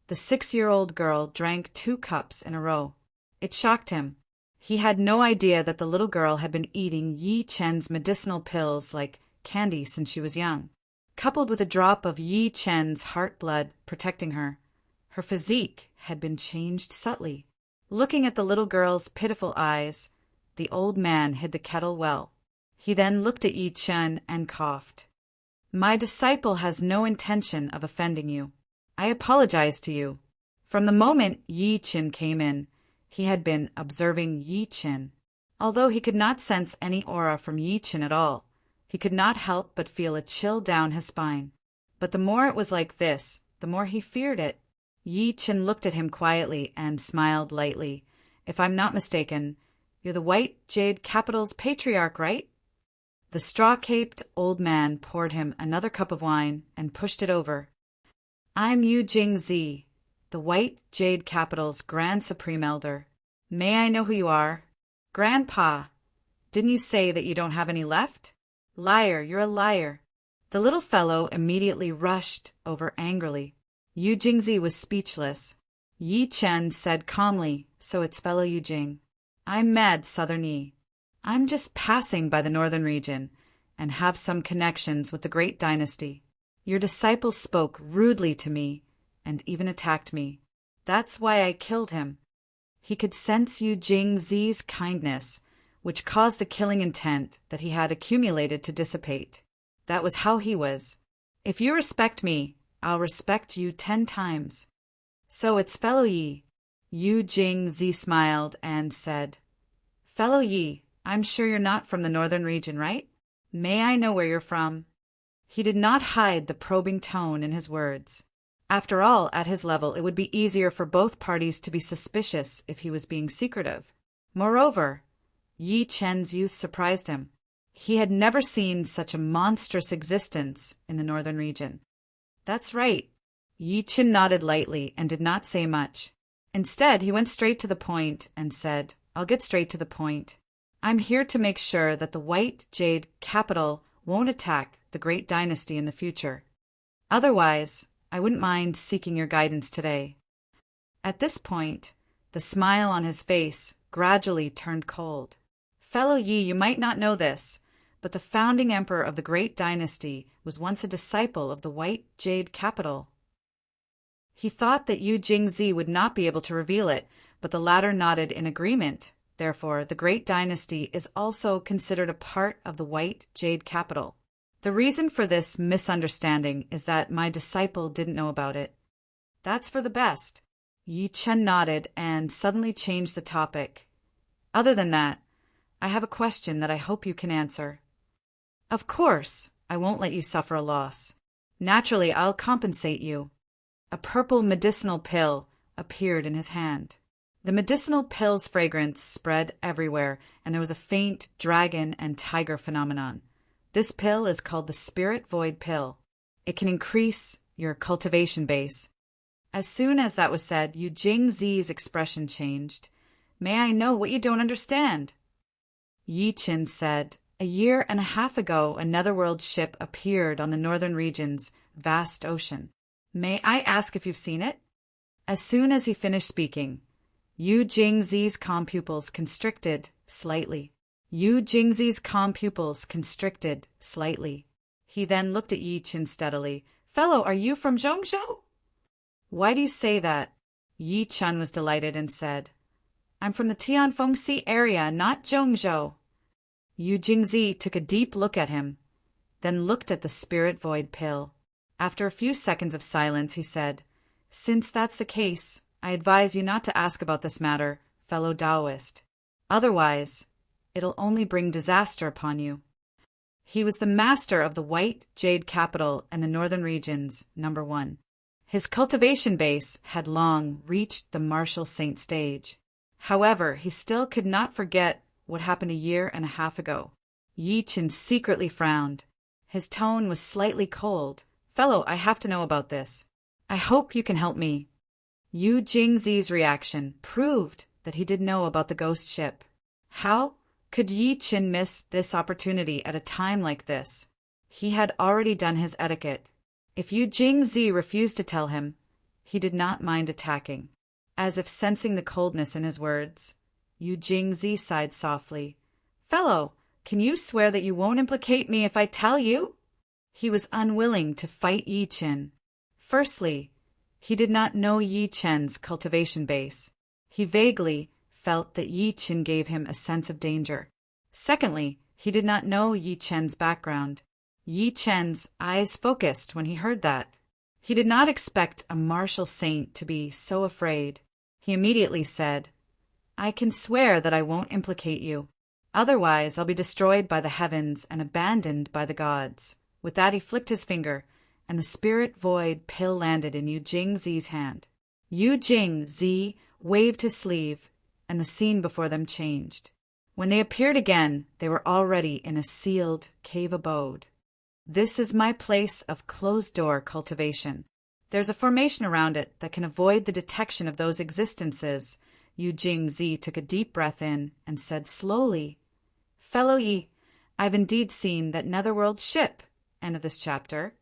the 6-year-old girl drank 2 cups in a row. It shocked him. He had no idea that the little girl had been eating Yi Chen's medicinal pills like candy since she was young, coupled with a drop of Yi Chen's heart blood protecting her. Her physique had been changed subtly. Looking at the little girl's pitiful eyes, the old man hid the kettle well. He then looked at Yi Chen and coughed. "My disciple has no intention of offending you. I apologize to you." From the moment Yi Chen came in, he had been observing Yi Chen. Although he could not sense any aura from Yi Chen at all, he could not help but feel a chill down his spine. But the more it was like this, the more he feared it. Yi Chen looked at him quietly and smiled lightly. "If I'm not mistaken, you're the White Jade Capital's patriarch, right?" The straw-caped old man poured him another cup of wine and pushed it over. "I'm Yu Jingzi, the White Jade Capital's Grand Supreme Elder. May I know who you are?" "Grandpa, didn't you say that you don't have any left?" "Liar, you're a liar." The little fellow immediately rushed over angrily. Yu Jingzi was speechless. Yi Chen said calmly, "So it's fellow Yu Jing. I'm Mad Southern Yi. I'm just passing by the northern region and have some connections with the great dynasty. Your disciple spoke rudely to me and even attacked me. That's why I killed him." He could sense Yu Jingzi's kindness, which caused the killing intent that he had accumulated to dissipate. That was how he was. "If you respect me, I'll respect you 10 times. So it's fellow Yi." Yu Jingzi smiled and said, "Fellow Yi, I'm sure you're not from the northern region, right? May I know where you're from?" He did not hide the probing tone in his words. After all, at his level, it would be easier for both parties to be suspicious if he was being secretive. Moreover, Yi Chen's youth surprised him. He had never seen such a monstrous existence in the northern region. "That's right." Yi Chen nodded lightly and did not say much. Instead, he went straight to the point and said, "I'll get straight to the point. I'm here to make sure that the White Jade Capital won't attack the great dynasty in the future. Otherwise, I wouldn't mind seeking your guidance today." At this point, the smile on his face gradually turned cold. "Fellow Yi, you might not know this, but the founding emperor of the great dynasty was once a disciple of the White Jade Capital." He thought that Yu Jingzi would not be able to reveal it, but the latter nodded in agreement. Therefore, the great dynasty is also considered a part of the White Jade Capital. The reason for this misunderstanding is that my disciple didn't know about it. "That's for the best." Yi Chen nodded and suddenly changed the topic. "Other than that, I have a question that I hope you can answer." "Of course, I won't let you suffer a loss. Naturally, I'll compensate you." A purple medicinal pill appeared in his hand. The medicinal pill's fragrance spread everywhere, and there was a faint dragon and tiger phenomenon. This pill is called the Spirit Void Pill. It can increase your cultivation base. As soon as that was said, Yu Jingzi's expression changed. "May I know what you don't understand?" Yi Chen said, "A year and a half ago, a netherworld ship appeared on the northern region's vast ocean. May I ask if you've seen it?" As soon as he finished speaking, Yu Jingzi's calm pupils constricted slightly. Yu Jingzi's calm pupils constricted slightly. He then looked at Yi Chen steadily. "Fellow, are you from Zhongzhou?" "Why do you say that?" Yi Chen was delighted and said, "I'm from the Tianfengxi area, not Zhongzhou." Yu Jingzi took a deep look at him, then looked at the Spirit Void Pill. After a few seconds of silence, he said, "Since that's the case, I advise you not to ask about this matter, fellow Taoist. Otherwise, it'll only bring disaster upon you." He was the master of the White Jade Capital and the northern regions, #1. His cultivation base had long reached the martial saint stage. However, he still could not forget what happened a year and a half ago. Yi Chen secretly frowned. His tone was slightly cold. "Fellow, I have to know about this. I hope you can help me. Yu Jingzi's reaction proved that he did know about the ghost ship. How could Yi Qin miss this opportunity at a time like this? He had already done his etiquette. If Yu Jingzi refused to tell him, he did not mind attacking. As if sensing the coldness in his words, Yu Jingzi sighed softly. "Fellow, can you swear that you won't implicate me if I tell you?" He was unwilling to fight Yi Qin. Firstly, he did not know Yi Chen's cultivation base. He vaguely felt that Yi Qin gave him a sense of danger. Secondly, he did not know Yi Chen's background. Yi Chen's eyes focused when he heard that. He did not expect a martial saint to be so afraid. He immediately said, "I can swear that I won't implicate you. Otherwise, I'll be destroyed by the heavens and abandoned by the gods." With that, he flicked his finger, and the spirit void pill landed in Yu Jingzi's hand. Yu Jingzi waved his sleeve, and the scene before them changed. When they appeared again, they were already in a sealed cave abode. This is my place of closed-door cultivation. There's a formation around it that can avoid the detection of those existences. Yu Jingzi took a deep breath in and said slowly, "Fellow Yi, I've indeed seen that netherworld ship." End of this chapter.